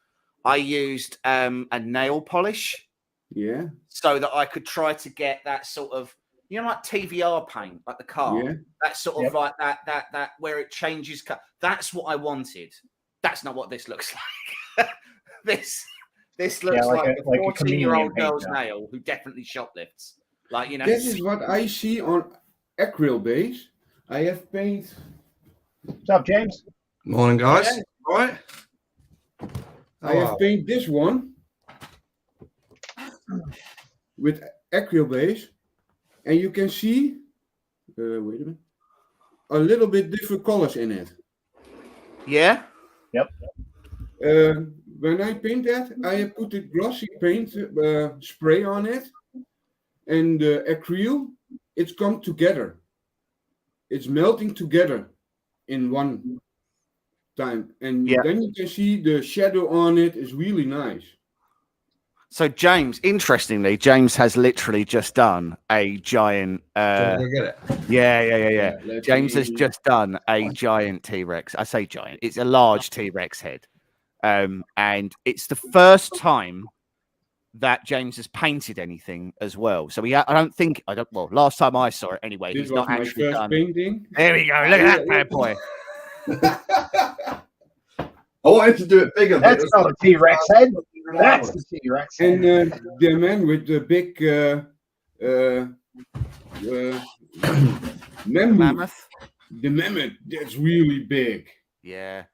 I used a nail polish. Yeah. So that I could try to get that sort of, like TVR paint, like the car. Yeah. That sort of like that where it changes color. That's what I wanted. That's not what this looks like. This looks like a 14-year-old girl's nail who definitely shoplifts. Like, This is what I see on acrylic base. I have paint. What's up, James? Morning, guys. Yeah. All right. I have paint this one with acrylic base, and you can see, wait a minute, a little bit different colors in it. Yeah. Yep. When I paint that, I put the glossy paint spray on it, and the acrylic, it's come together. It's melting together in one time, and then you can see the shadow on it is really nice. So James, interestingly, James has literally just done a giant. Get it? Yeah. James has just done a giant T-Rex. I say giant; it's a large T-Rex head, and it's the first time that James has painted anything as well. So last time I saw it anyway, This he's not actually done. Painting. There we go. Look at that bad boy. I wanted to do it bigger. That's not a T-Rex head. That's the T-Rex head. And the man with the big mammoth. The mammoth, that's really big. Yeah.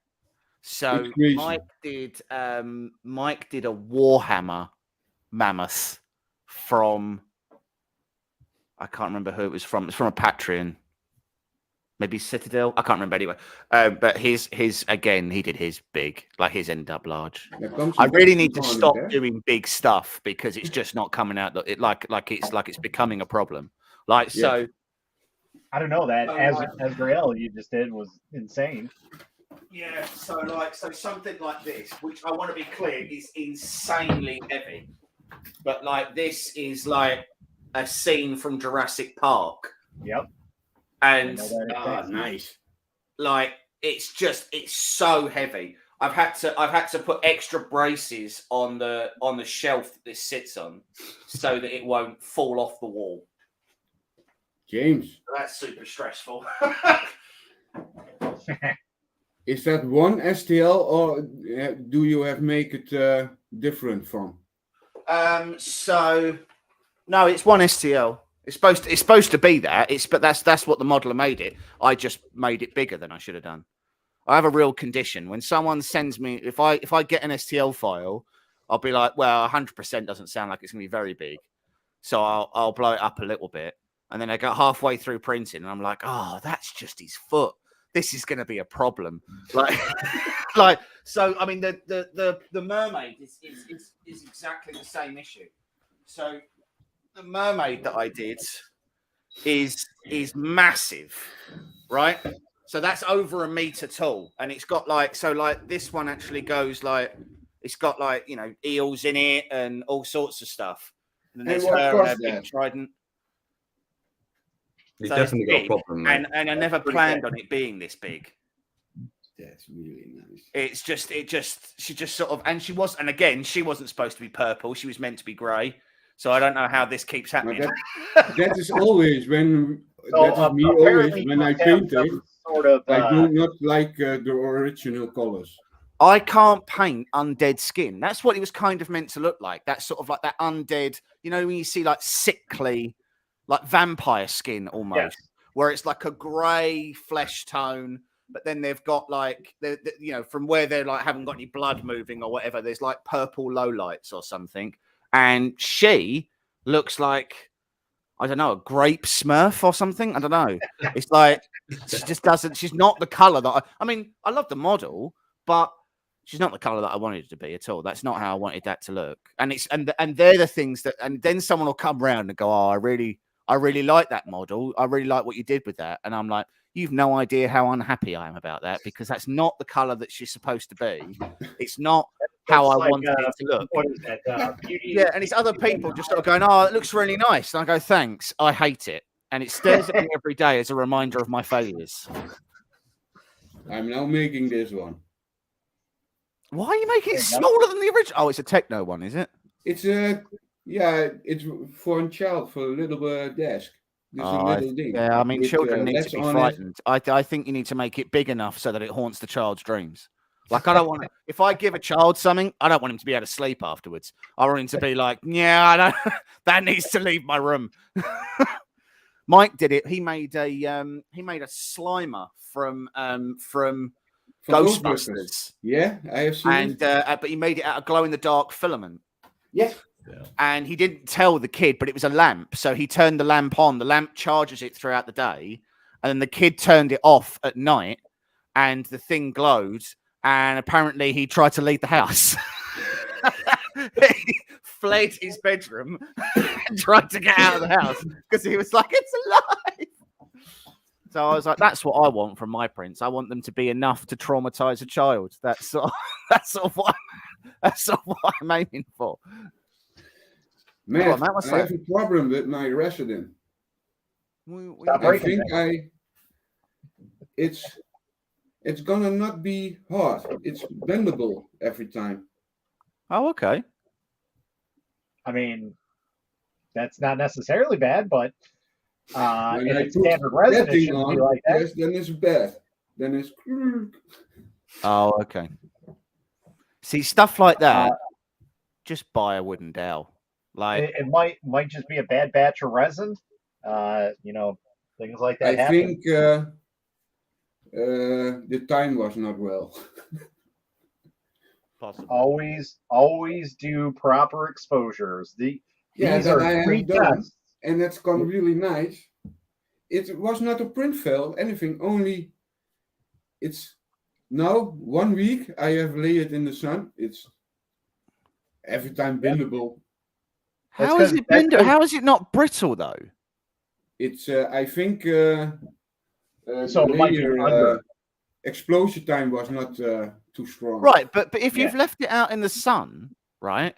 So It's crazy. Mike did a Warhammer mammoth from, I can't remember who it was from. It's from a Patreon, maybe Citadel. I can't remember anyway. But his again, he did his big, like his ended up large. I really need to stop doing big stuff because it's just not coming out. Like it's becoming a problem. Like so. I don't know, that Azrael you just did was insane. Yeah, so something like this, which I want to be clear is insanely heavy, but like this is like a scene from Jurassic Park. Yep. And nice. Like it's so heavy. I've had to put extra braces on the shelf that this sits on so that it won't fall off the wall. James. That's super stressful. Is that one STL or do you have make it different from? So no, it's one STL. It's supposed to be that. But that's what the modeler made it. I just made it bigger than I should have done. I have a real condition. When someone sends me, if I get an STL file, I'll be like, well, 100% doesn't sound like it's going to be very big, so I'll blow it up a little bit, and then I get halfway through printing, and I'm like, oh, that's just his foot. This is going to be a problem. Like, so. I mean, the mermaid is exactly the same issue. So the mermaid that I did is massive, right? So that's over a meter tall, and it's got like this one actually goes like it's got like, you know, eels in it and all sorts of stuff. And then there's her and her big trident. You've definitely got a problem, mate. And I never planned on it being this big. That's really nice. She just sort of, and she wasn't supposed to be purple. She was meant to be grey. So I don't know how this keeps happening. That is always when always when I paint it. Sort of, I do not like the original colors. I can't paint undead skin. That's what it was kind of meant to look like. That's sort of like that undead, you know, when you see like sickly, like vampire skin almost, yes, where it's like a grey flesh tone, but then they've got like, you know, from where they're like haven't got any blood moving or whatever, there's like purple lowlights or something. And she looks like, I don't know, a grape Smurf or something. I don't know. It's like, she just doesn't, she's not the color that I mean, I love the model, but she's not the color that I wanted it to be at all. That's not how I wanted that to look. And it's, and they're the things that, and then someone will come around and go, oh, I really like that model. I really like what you did with that. And I'm like, you've no idea how unhappy I am about that, because that's not the color that she's supposed to be. It's not how I wanted it to look. What is that? Yeah, and it's other people just sort of going, oh, it looks really nice. And I go, thanks. I hate it. And it stares at me every day as a reminder of my failures. I'm now making this one. Why are you making it smaller than the original? Oh, it's a techno one, is it? It's it's for a child, for a little desk. Yeah, I mean, children need to be frightened. I think you need to make it big enough so that it haunts the child's dreams. Like, I don't want to, if I give a child something, I don't want him to be able to sleep afterwards. I want him to be like, yeah, I don't, that needs to leave my room. Mike did it. He made a Slimer from Ghostbusters. Yeah, I have seen it. But he made it out of glow in the dark filament. Yeah. And he didn't tell the kid, but it was a lamp. So he turned the lamp on. The lamp charges it throughout the day. And then the kid turned it off at night and the thing glowed. And apparently he tried to leave the house. He fled his bedroom and tried to get out of the house because he was like, it's alive. So I was like, that's what I want from my prints. I want them to be enough to traumatize a child. That's sort of what I'm aiming for. Man, I have a problem with my resident. I think it's gonna not be hard. It's bendable every time. Oh, okay. I mean, that's not necessarily bad, but if it's standard resin, it shouldn't be like that. Yes, then it's bad. Then it's. Oh, okay. See, stuff like that, just buy a wooden dowel. Like it might just be a bad batch of resin. You know, things like that. I think the time was not well. Possible. Always do proper exposures. These that are I free have done, tests. and that's gone really nice. It was not a print fail, anything, only it's now 1 week I have laid it in the sun. It's every time bendable. How is it bendable? How is it not brittle though? It's I think So the it might be under. explosion time was not too strong. Right, but if you've left it out in the sun, right,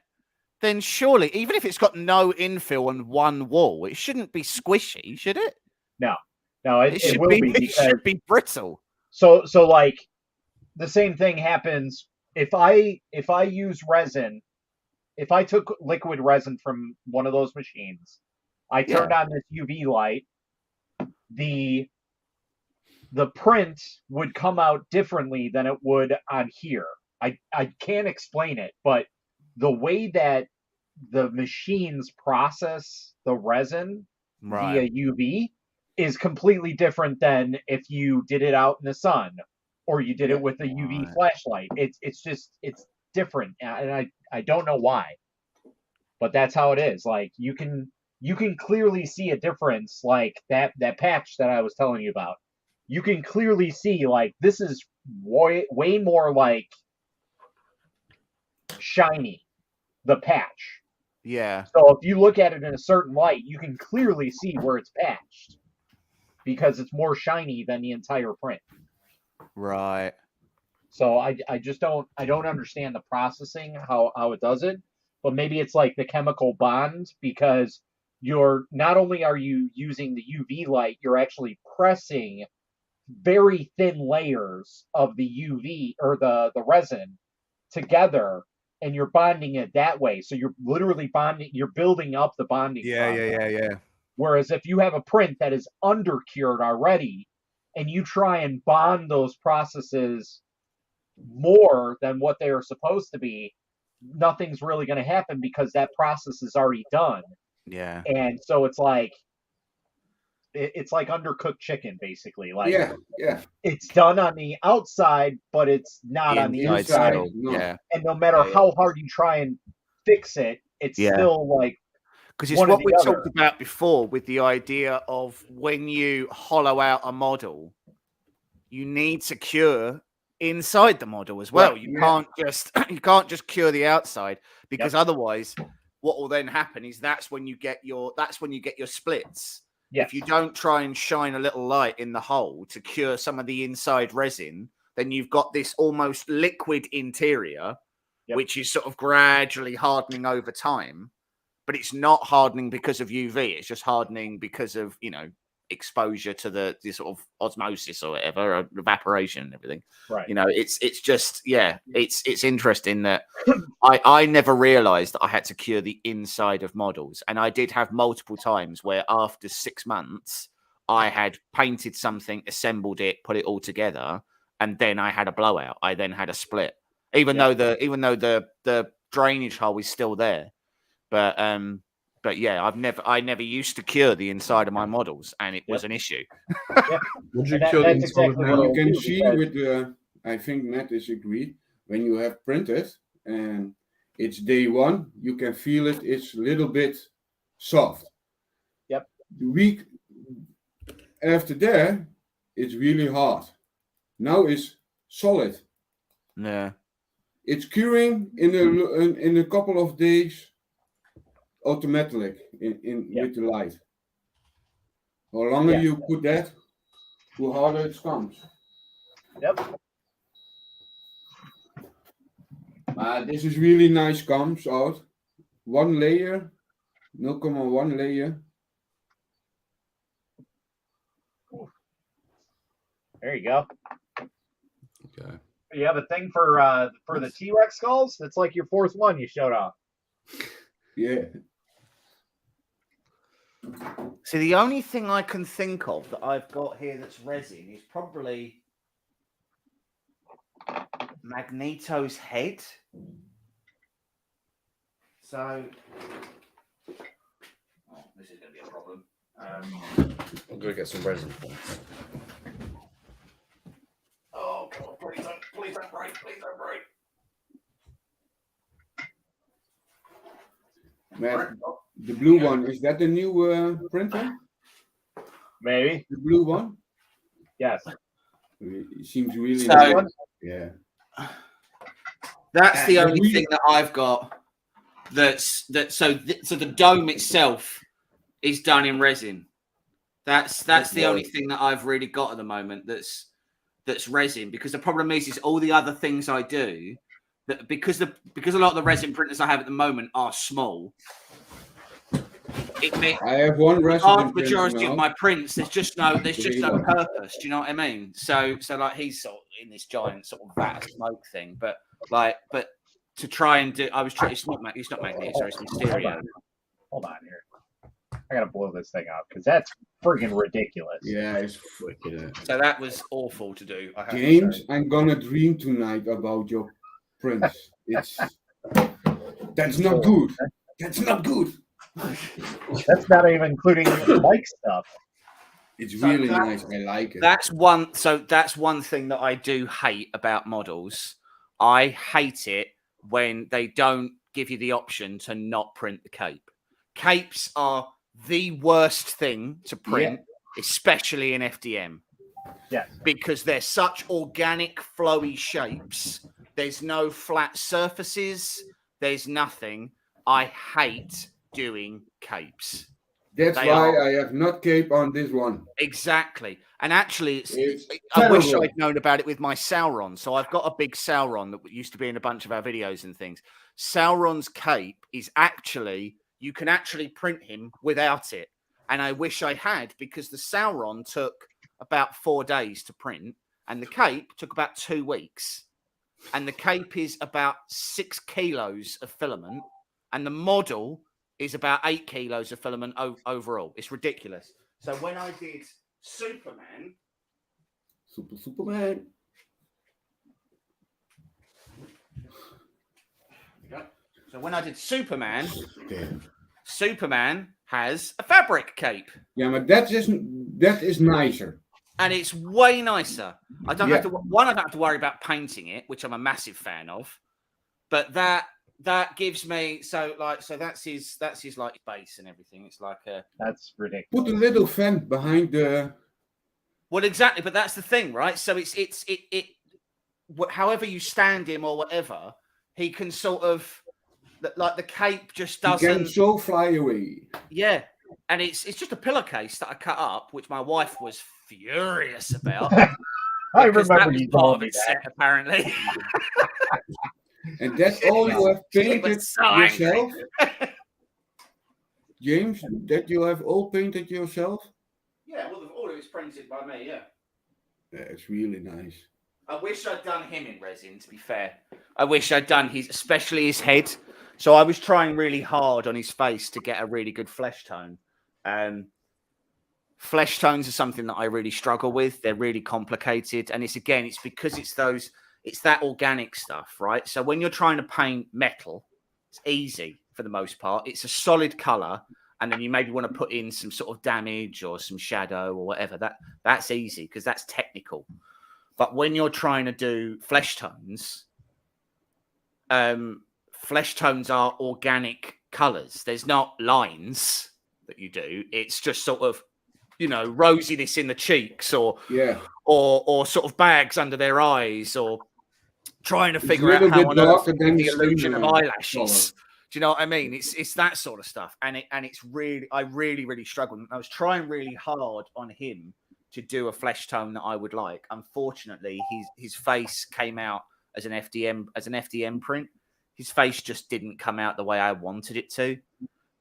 then surely, even if it's got no infill on one wall, it shouldn't be squishy, should it? No, it should will be. be It because, should be brittle. So like the same thing happens if I use resin. If I took liquid resin from one of those machines, I turned on this UV light, the print would come out differently than it would on here. I can't explain it, but the way that the machines process the resin via UV is completely different than if you did it out in the sun or you did it with a UV flashlight. It's just different, and I don't know why, but that's how it is. Like you can clearly see a difference, like that patch that I was telling you about. You can clearly see, like, this is way more like shiny, the patch. Yeah. So if you look at it in a certain light, you can clearly see where it's patched because it's more shiny than the entire print. Right. So I just don't understand the processing, how it does it, but maybe it's like the chemical bond, because you're not only are you using the UV light, you're actually pressing very thin layers of the UV or the resin together, and you're bonding it that way. So you're literally bonding, you're building up the bonding process. Yeah. Whereas if you have a print that is under-cured already, and you try and bond those processes more than what they are supposed to be, nothing's really going to happen because that process is already done. Yeah. And so it's like undercooked chicken, basically. Like, it's done on the outside, but it's not on the inside. Yeah. And no matter how hard you try and fix it, it's still like, because it's what we talked about before with the idea of when you hollow out a model, you need to cure inside the model as well. You can't just cure the outside, because otherwise what will then happen is that's when you get your splits. If you don't try and shine a little light in the hole to cure some of the inside resin, then you've got this almost liquid interior, which is sort of gradually hardening over time. But it's not hardening because of UV. It's just hardening because of, exposure to the sort of osmosis or whatever, or evaporation and everything. Right. It's just, it's interesting that I never realized that I had to cure the inside of models. And I did have multiple times where after 6 months, I had painted something, assembled it, put it all together, and then I had a blowout. I then had a split, even though the drainage hole is still there. But yeah, I never used to cure the inside of my models, and it was an issue. Would you cure the inside? You can see with the, I think Matt is agreed, when you have printed and it's day one, you can feel it. It's a little bit soft. Yep. The week after that, it's really hard. Now it's solid. Yeah. It's curing in a couple of days. Automatically with the light. The longer you put that, the harder it comes. Yep. This is really nice, comes out. 1 layer, 0.1 layer. There you go. Okay. You have a thing for the T-Rex skulls? That's like your 4th one you showed off. Yeah. See, the only thing I can think of that I've got here that's resin is probably Magneto's head. So, this is going to be a problem. I'm going to get some resin points. Oh, God, please don't break. Please don't break. Matt, the blue one, is that the new printer? Maybe. The blue one? Yes. It seems really So- nice. Yeah. That's the And only we- thing that I've got. So the dome itself is done in resin. That's the only thing that I've really got at the moment. That's resin, because the problem is all the other things I do that because a lot of the resin printers I have at the moment are small. I have one resin Majority now. of my prints, there's just no purpose. Do you know what I mean? So like he's sort of in this giant sort of vat of smoke thing, but to try and do, I was trying. He's not making it. Sorry, it's Mysterio. Hold on here. I gotta blow this thing up because that's freaking ridiculous. Yeah, it's wicked. So that was awful to do. I have James, to say. I'm gonna dream tonight about your prints. That's not good. That's not good. That's not even including Mike stuff. It's really nice. I like it. That's one. So that's one thing that I do hate about models. I hate it when they don't give you the option to not print the cape. Capes are the worst thing to print, especially in FDM. Yes. Because they're such organic, flowy shapes. There's no flat surfaces. There's nothing. I hate doing capes. That's why I have not cape on this one. Exactly. And actually, I terrible. wish I'd known about it with my Sauron. So I've got a big Sauron that used to be in a bunch of our videos and things. Sauron's cape is actually, you can actually print him without it. And I wish I had, because the Sauron took about 4 days to print and the cape took about 2 weeks. And the cape is about 6 kilos of filament. And the model is about 8 kilos of filament overall. It's ridiculous. So when I did Superman. Superman. So when I did Superman, Superman has a fabric cape. Yeah, but that is nicer. And it's way nicer. I don't have to. One, I don't have to worry about painting it, which I'm a massive fan of. But that gives me so that's his like base and everything. It's like that's ridiculous. Put a little fan behind the. Well, exactly, but that's the thing, right? So it's however you stand him or whatever, he can sort of like the cape just doesn't. He can so fly away. Yeah, and it's just a pillowcase that I cut up, which my wife was furious about. I remember you told me that. Set, apparently. And that's all you have painted yourself? James, that you have all painted yourself? Yeah, well, all of it's printed by me, yeah. Yeah, it's really nice. I wish I'd done him in resin, to be fair. I wish I'd done especially his head. So I was trying really hard on his face to get a really good flesh tone. Flesh tones are something that I really struggle with. They're really complicated. And it's because it's that organic stuff, right? So when you're trying to paint metal, it's easy for the most part. It's a solid color. And then you maybe want to put in some sort of damage or some shadow or whatever. That's easy because that's technical. But when you're trying to do flesh tones are organic colors. There's not lines that you do. It's just sort of, rosiness in the cheeks or sort of bags under their eyes or trying to figure out how on earth the illusion of eyelashes. Do you know what I mean? It's that sort of stuff. And it's really, I really, really struggled. I was trying really hard on him to do a flesh tone that I would like. Unfortunately, his face came out as an FDM print. His face just didn't come out the way I wanted it to.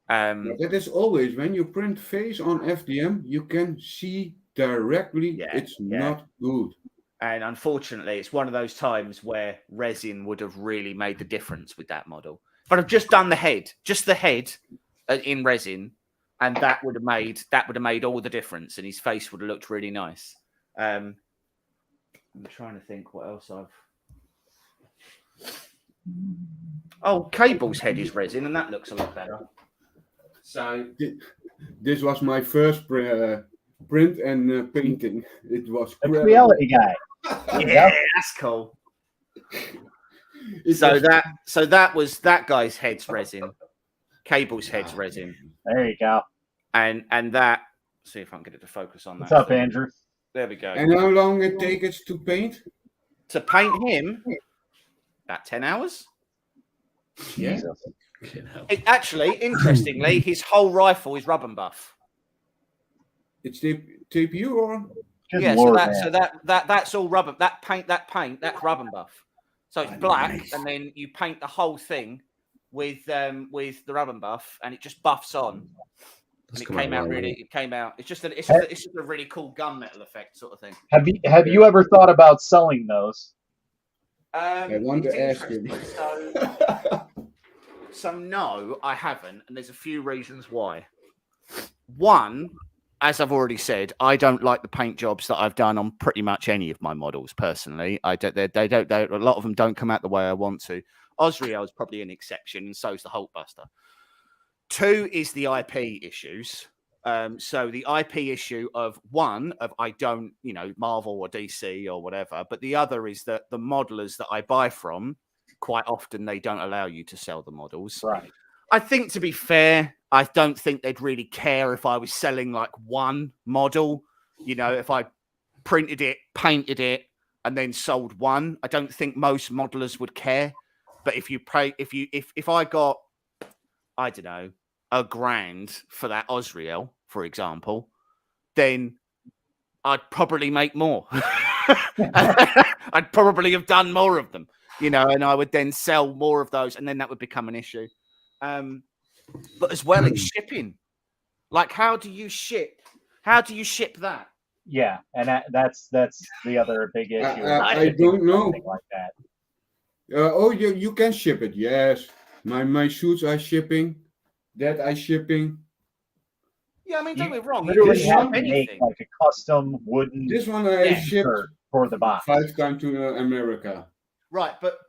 That is always when you print face on FDM, you can see directly it's not good. And unfortunately, it's one of those times where resin would have really made the difference with that model. But I've just done the head in resin, and that would have made all the difference, and his face would have looked really nice. I'm trying to think what else Cable's head is resin, and that looks a lot better. So this was my first print and painting. It was a reality guy. Yeah, that's cool. So that was that guy's head's resin. Cable's heads resin, There you go. and that. See if I can get it to focus on What's that. up, Andrew? There we go. And how long it takes to paint? To paint him, about 10 hours. Jesus. Actually, interestingly, his whole rifle is rub and buff. It's tape you or? Good Yeah, Lord, so that's all rubber. That paint, that's rub and buff. So it's black, nice. And then you paint the whole thing with the rub and buff, and it just buffs on. And it came out really. It came out. It's just a really cool gunmetal effect sort of thing. Have you ever thought about selling those? I want to ask him. So no, I haven't, and there's a few reasons why. One, as I've already said, I don't like the paint jobs that I've done on pretty much any of my models personally. A lot of them don't come out the way I want to. Osriel is probably an exception, and so is the Hulkbuster. Two is the IP issues. So the IP issue of I don't, Marvel or DC or whatever, but the other is that the modelers that I buy from, quite often they don't allow you to sell the models. Right. I think, to be fair, I don't think they'd really care if I was selling like one model. If I printed it, painted it, and then sold one, I don't think most modelers would care. But if I got, I don't know, $1,000 for that Osriel, for example, then I'd probably make more. I'd probably have done more of them, and I would then sell more of those, and then that would become an issue. But as well as shipping, like how do you ship that? Yeah, and that's the other big issue. I don't know. Like that. You can ship it. Yes, my suits are shipping. That I shipping. Yeah, I mean, don't get me wrong. Literally You have can to ship make anything. like a custom wooden. This one I shipped for the box 5 times to America. Right, but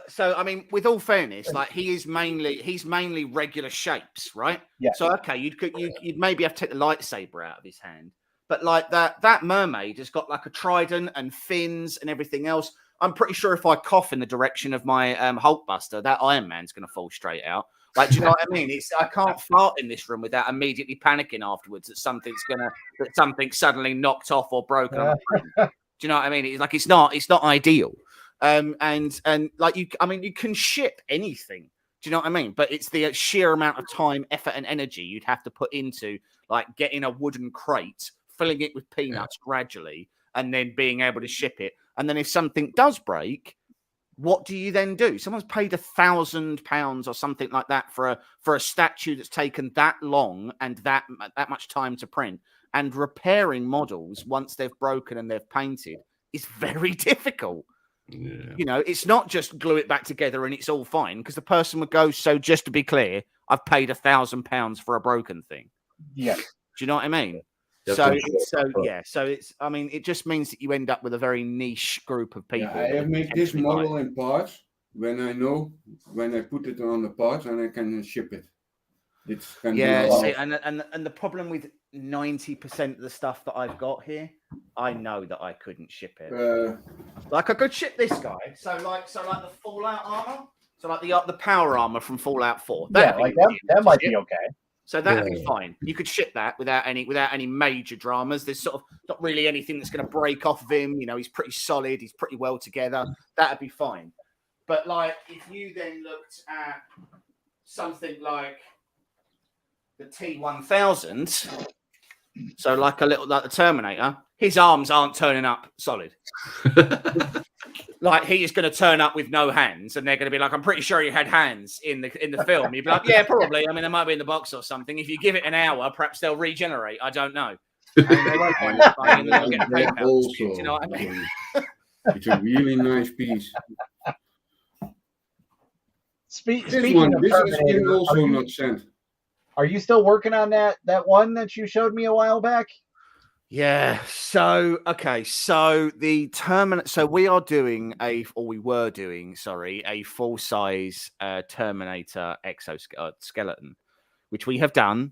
so I mean, with all fairness, like he's mainly regular shapes, right? Yeah. So okay, you'd maybe have to take the lightsaber out of his hand, but like that mermaid has got like a trident and fins and everything else. I'm pretty sure if I cough in the direction of my Hulkbuster, that Iron Man's going to fall straight out. Like, do you know what I mean? I can't fart in this room without immediately panicking afterwards that something's suddenly knocked off or broken. Do you know what I mean? It's not ideal. And like you can ship anything. Do you know what I mean? But it's the sheer amount of time, effort, and energy you'd have to put into like getting a wooden crate, filling it with peanuts gradually, and then being able to ship it. And then if something does break, what do you then do? Someone's paid £1,000 or something like that for a statue that's taken that long and that much time to print. And repairing models once they've broken and they've painted is very difficult. Yeah. It's not just glue it back together and it's all fine, because the person would go, so just to be clear, I've paid £1,000 for a broken thing. Yeah. Do you know what I mean? So it's I mean, it just means that you end up with a very niche group of people. Yeah, I have made this model in parts when I put it on the parts and I can ship it. And the problem with 90% of the stuff that I've got here, I know that I couldn't ship it. Like I could ship this guy. So like the Fallout armor, so like the power armor from Fallout 4. That might be okay. So that'd be fine. You could ship that without any major dramas. There's sort of not really anything that's going to break off of him. He's pretty solid. He's pretty well together. That'd be fine. But like, if you then looked at something like the T-1000, so like the Terminator, his arms aren't turning up solid. Like he is going to turn up with no hands, and they're going to be like, "I'm pretty sure you had hands in the film." You'd be like, "Yeah, probably. I mean, they might be in the box or something. If you give it an hour, perhaps they'll regenerate. I don't know." And they won't find it funny, and they'll get paid out. Do you know what I mean? It's a really nice piece. This is also not sent. Are you still working on that one that you showed me a while back? Yeah. So the Terminator. So we were doing a full size Terminator exoskeleton, which we have done.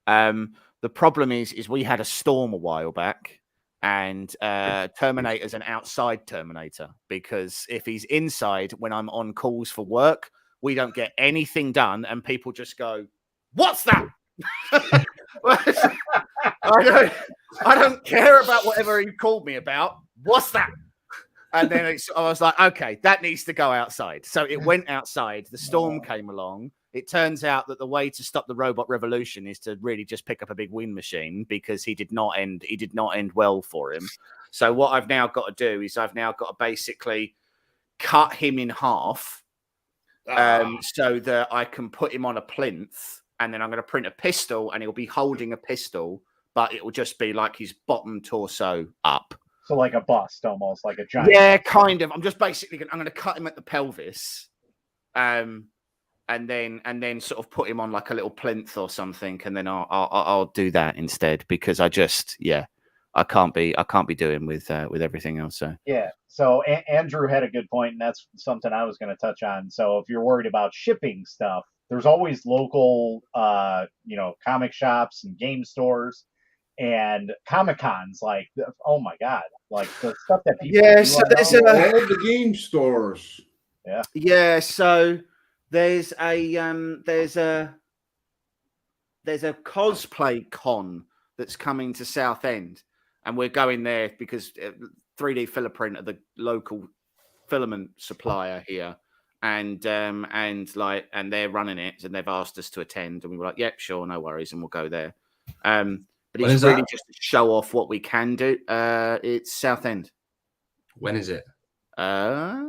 The problem is we had a storm a while back, and Terminator's an outside Terminator, because if he's inside when I'm on calls for work, we don't get anything done, and people just go, "What's that?" I don't care about whatever you called me about. What's that? And then I was like, okay, that needs to go outside. So it went outside. The storm came along. It turns out that the way to stop the robot revolution is to really just pick up a big wind machine, because he did not end well for him. So what I've now got to do is I've now got to basically cut him in half, so that I can put him on a plinth, and then I'm going to print a pistol, and he'll be holding a pistol, but it will just be like his bottom torso up. So like a bust, almost like a giant. Yeah, kind of. I'm just basically I'm going to cut him at the pelvis, and then sort of put him on like a little plinth or something, and then I'll do that instead, because I can't be doing with everything else. So yeah. So Andrew had a good point, and that's something I was going to touch on. So if you're worried about shipping stuff, there's always local, comic shops and game stores and Comic-Cons. Like, oh my God, like the stuff that people so there's all the game stores. Yeah, so there's a cosplay con that's coming to Southend, and we're going there because 3D Filiprint are the local filament supplier here, and they're running it, and they've asked us to attend, and we were like, yep, sure, no worries, and we'll go there. But it's really just to show off what we can do. It's Southend. When is it? I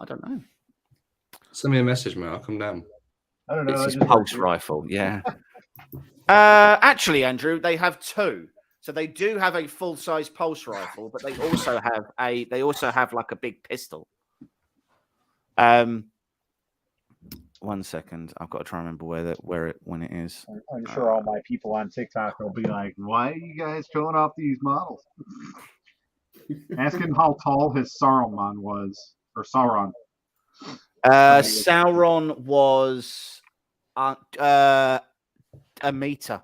don't know. Send me a message, mate. I'll come down. I don't know. It's his pulse rifle, yeah. Actually, Andrew, they have two. So they do have a full-size pulse rifle, but they also have like a big pistol. 1 second, I've got to try and remember when it is. I'm sure all my people on TikTok will be like, "Why are you guys showing off these models?" Ask him how tall his Saruman was, or Sauron. Sauron was a meter.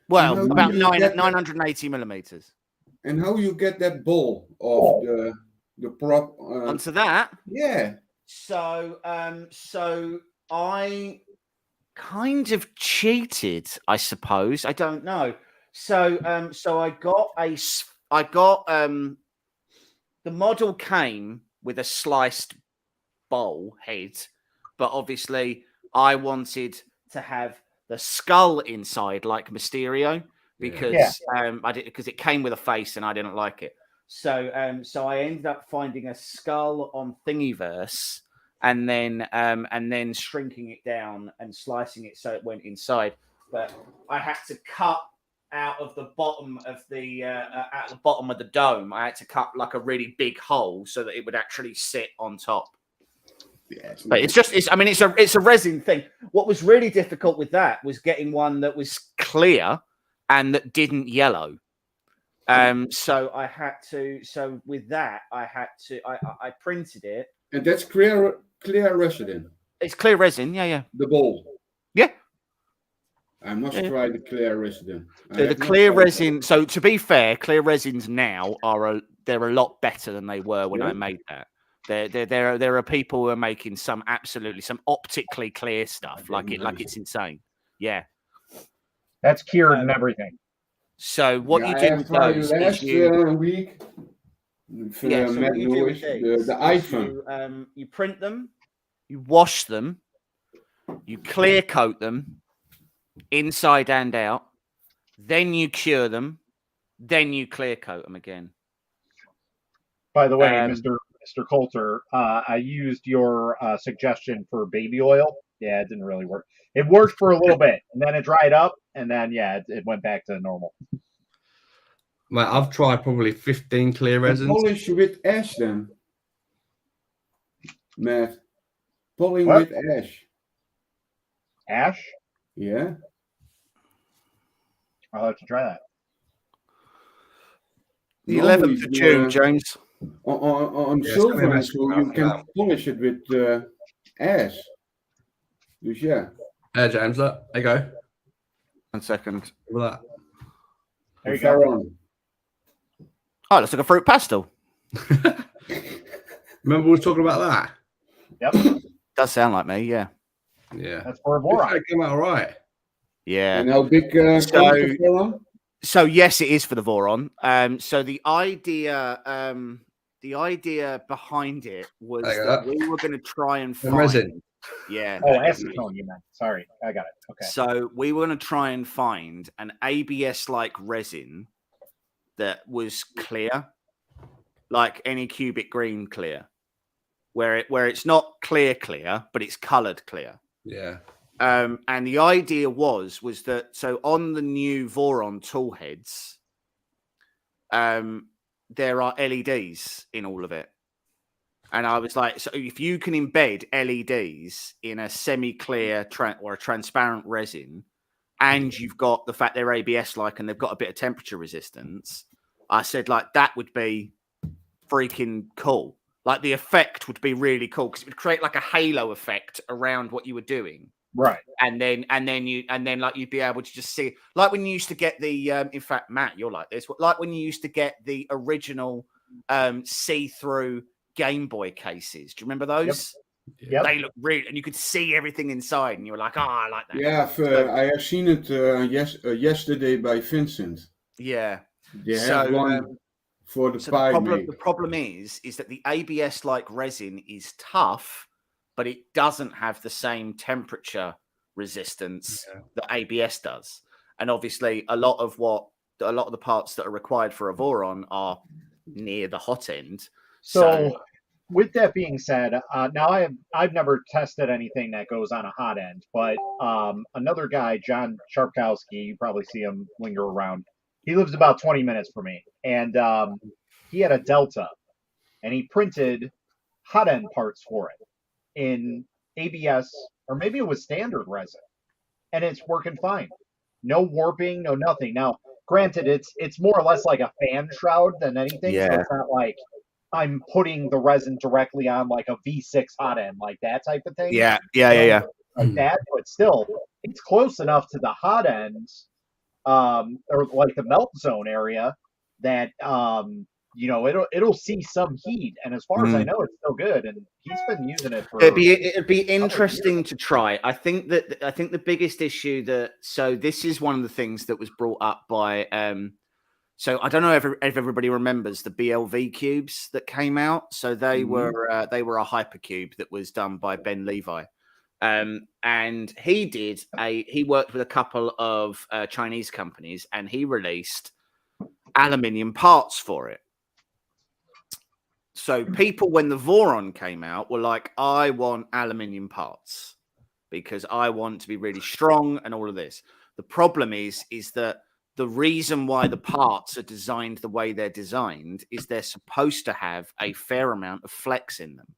Well, about 980 millimeters. And how you get that ball of the prop onto that? Yeah. So I kind of cheated, I suppose. I don't know. So I got the model came with a sliced bowl head, but obviously I wanted to have the skull inside like Mysterio, because because it came with a face and I didn't like it. So I ended up finding a skull on Thingiverse, and then shrinking it down and slicing it so it went inside. But I had to cut out of the bottom of the dome. I had to cut like a really big hole so that it would actually sit on top. Yeah, but it's a resin thing. What was really difficult with that was getting one that was clear and that didn't yellow. So with that, I printed it. And that's clear resin. It's clear resin, yeah. The bowl. Yeah. I must try the clear resin. So the clear resin. So to be fair, clear resins now they're a lot better than they were when I made that. There are people who are making some optically clear stuff, like it's insane. Yeah. That's cured and everything. So what you do with those is week. So what you do with these the iPhone. You print them, you wash them, you clear coat them inside and out, then you cure them, then you clear coat them again. By the way, Mr. Coulter, I used your suggestion for baby oil. Yeah, it didn't really work. It worked for a little bit, and then it dried up, and then it went back to normal. Mate, I've tried probably 15 clear resins. Polish with ash, then, Matt. Polling with ash. Ash? Yeah. I'll have to try that. The 11th of June, James. On silver, so you can polish it with ash. Dus yeah. James, look. There you go. 1 second. Look at that. There you go. Oh, it looks like a fruit pastel. Remember we were talking about that? Yep. Does sound like me, yeah. Yeah. That's for a Looks boron. like it came out all right. Yeah. And how big comes the Voron? So yes, it is for the Voron. So the idea behind it was that we were going to try and find resin. Yeah. Oh, acetone, you meant. Sorry, I got it. Okay. So we were going to try and find an ABS-like resin that was clear, like any cubic green clear, where it's not clear, but it's coloured clear. Yeah. And the idea was that so on the new Voron tool heads, there are LEDs in all of it. And I was like, so if you can embed LEDs in a semi-clear or a transparent resin, and you've got the fact they're ABS-like and they've got a bit of temperature resistance, I said, like, that would be freaking cool. Like, the effect would be really cool because it would create like a halo effect around what you were doing. Right. And then like you'd be able to just see, like when you used to get the in fact, Matt, you're like this, like when you used to get the original see-through Game Boy cases. Do you remember those? Yep. They look really, and you could see everything inside, and you were like, "Oh, I like that." Yeah, I have seen it yesterday by Vincent. Yeah, they have one for the pie. The problem is that the ABS-like resin is tough, but it doesn't have the same temperature resistance that ABS does. And obviously, a lot of the parts that are required for a Voron are near the hot end. So with that being said, now I've never tested anything that goes on a hot end, but another guy, John Sharpkowski, you probably see him linger around. He lives about 20 minutes from me, and he had a Delta, and he printed hot end parts for it in ABS, or maybe it was standard resin, and it's working fine. No warping, no nothing. Now, granted, it's more or less like a fan shroud than anything, so it's not like I'm putting the resin directly on like a V6 hot end, like that type of thing. Yeah. Like that, but still, it's close enough to the hot ends, or like the melt zone area that it'll see some heat. And as far as I know, it's still good. And he's been using it for. It'd be interesting to try. I think the biggest issue this is one of the things that was brought up by. So I don't know if everybody remembers the BLV cubes that came out. So they were a hypercube that was done by Ben Levi, and he worked with a couple of Chinese companies, and he released aluminium parts for it. So people, when the Voron came out, were like, "I want aluminium parts because I want to be really strong and all of this." The problem is that the reason why the parts are designed the way they're designed is they're supposed to have a fair amount of flex in them,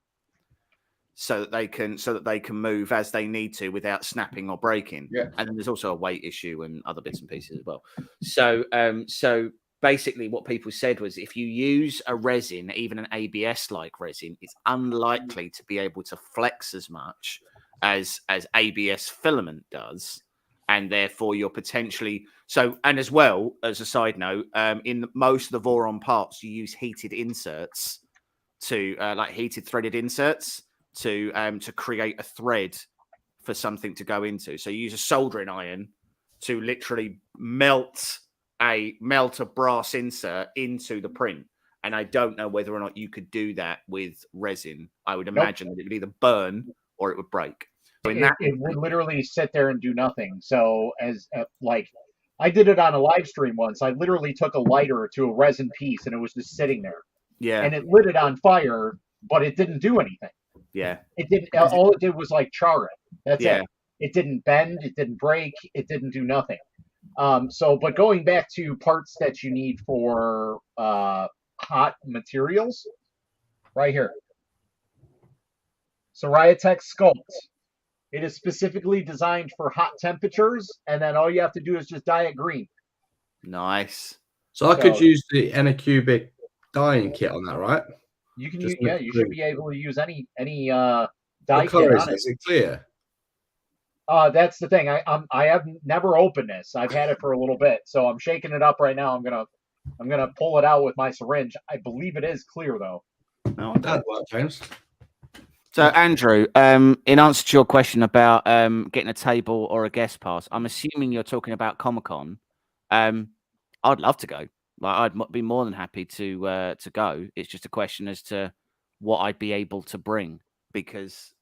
so that they can move as they need to without snapping or breaking. Yeah. And then there's also a weight issue and other bits and pieces as well. So basically, what people said was, if you use a resin, even an ABS-like resin, it's unlikely to be able to flex as much as ABS filament does. And therefore, you're potentially and as well as a side note, in most of the Voron parts, you use heated inserts to like heated threaded inserts to create a thread for something to go into. So you use a soldering iron to literally melt a brass insert into the print. And I don't know whether or not you could do that with resin. I would imagine that it would either burn or it would break. It would literally sit there and do nothing. So like I did it on a live stream once. I literally took a lighter to a resin piece and it was just sitting there. Yeah. And it lit it on fire, but it didn't do anything. Yeah. It didn't. All it did was like char it. That's it. It didn't bend. It didn't break. It didn't do nothing. But going back to parts that you need for hot materials, right here. Soraya-Tech Sculpt. It is specifically designed for hot temperatures, and then all you have to do is just dye it green. Nice. So I could use the Anycubic dyeing kit on that, right? You can use, you should be able to use any dye kit on it. Is it clear? That's the thing. I have never opened this. I've had it for a little bit, so I'm shaking it up right now. I'm gonna pull it out with my syringe. I believe it is clear though. Oh, that works, James. So, Andrew, in answer to your question about getting a table or a guest pass, I'm assuming you're talking about Comic-Con. I'd love to go. Like, I'd be more than happy to go. It's just a question as to what I'd be able to bring, because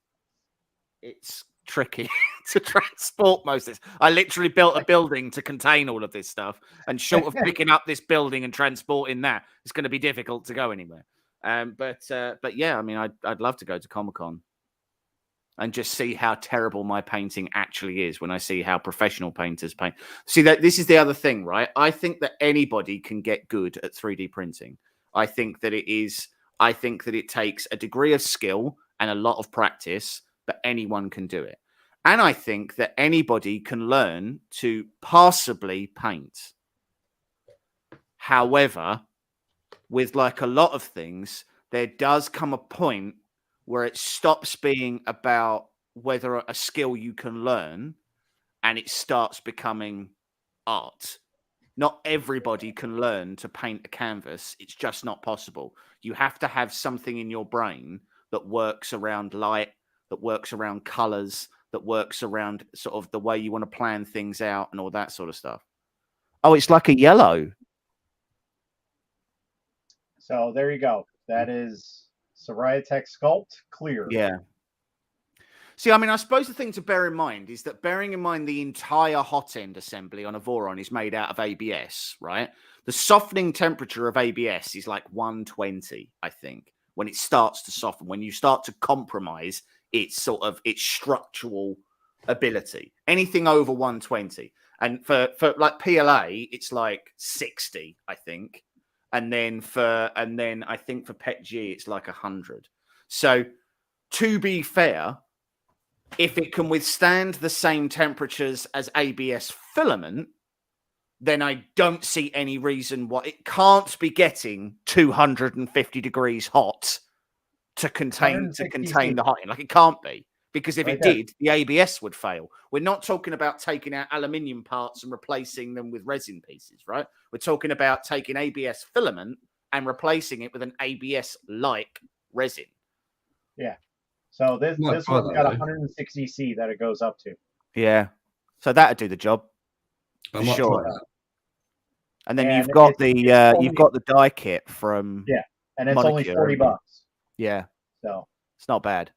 it's tricky to transport most of this. I literally built a building to contain all of this stuff, and short of picking up this building and transporting that, it's going to be difficult to go anywhere. But yeah, I mean, I'd love to go to Comic-Con and just see how terrible my painting actually is when I see how professional painters paint. See, that this is the other thing, right? I think that anybody can get good at 3D printing. I think that it takes a degree of skill and a lot of practice, but anyone can do it. And I think that anybody can learn to passably paint. However, with like a lot of things, there does come a point where it stops being about whether a skill you can learn and it starts becoming art. Not everybody can learn to paint a canvas. It's just not possible. You have to have something in your brain that works around light, that works around colors, that works around sort of the way you want to plan things out and all that sort of stuff. Oh, it's like a yellow. So there you go. That is Soraya Sculpt Clear. Yeah. See, I mean, I suppose the thing to bear in mind is that bearing in mind the entire hot end assembly on a Voron is made out of ABS, right? The softening temperature of ABS is like 120, I think, when it starts to soften. When you start to compromise its structural ability, anything over 120. And for like PLA, it's like 60, I think. And then I think for PETG, it's like 100. So to be fair, if it can withstand the same temperatures as ABS filament, then I don't see any reason why it can't be getting 250 degrees hot to contain the hot end. Like, it can't be, because if it did, the ABS would fail. We're not talking about taking out aluminium parts and replacing them with resin pieces, right? We're talking about taking ABS filament and replacing it with an ABS-like resin. Yeah. So this one's got 160 C that it goes up to. Yeah. So that'd do the job. For sure. And then you've got the die kit from and it's only $40. Yeah. So it's not bad.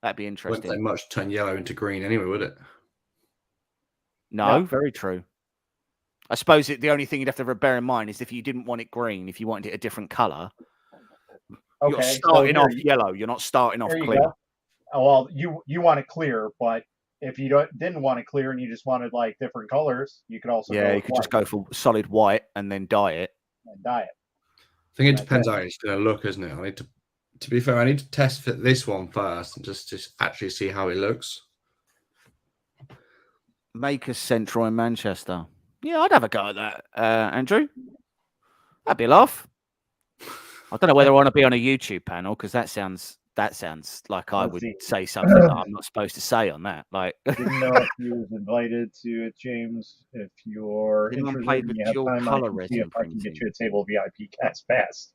That'd be interesting. Wouldn't take much to turn yellow into green anyway, would it? No, very true. I suppose the only thing you'd have to bear in mind is if you didn't want it green, if you wanted it a different color, you're starting off yellow. You're not starting off clear. Oh, well, you want it clear, but if you didn't want it clear and you just wanted like different colors, you could also you could just go for solid white and then dye it. I think it depends how it's going to look, isn't it? I need to be fair, I need to test fit this one first and just actually see how it looks. Makers Central in Manchester. Yeah, I'd have a go at that, Andrew. That'd be a laugh. I don't know whether I want to be on a YouTube panel, because that sounds like I would say something that I'm not supposed to say on that. Like, didn't know if you was invited to it, James. If you're interested, and you have time, I can see if I can get you a table VIP cast fast.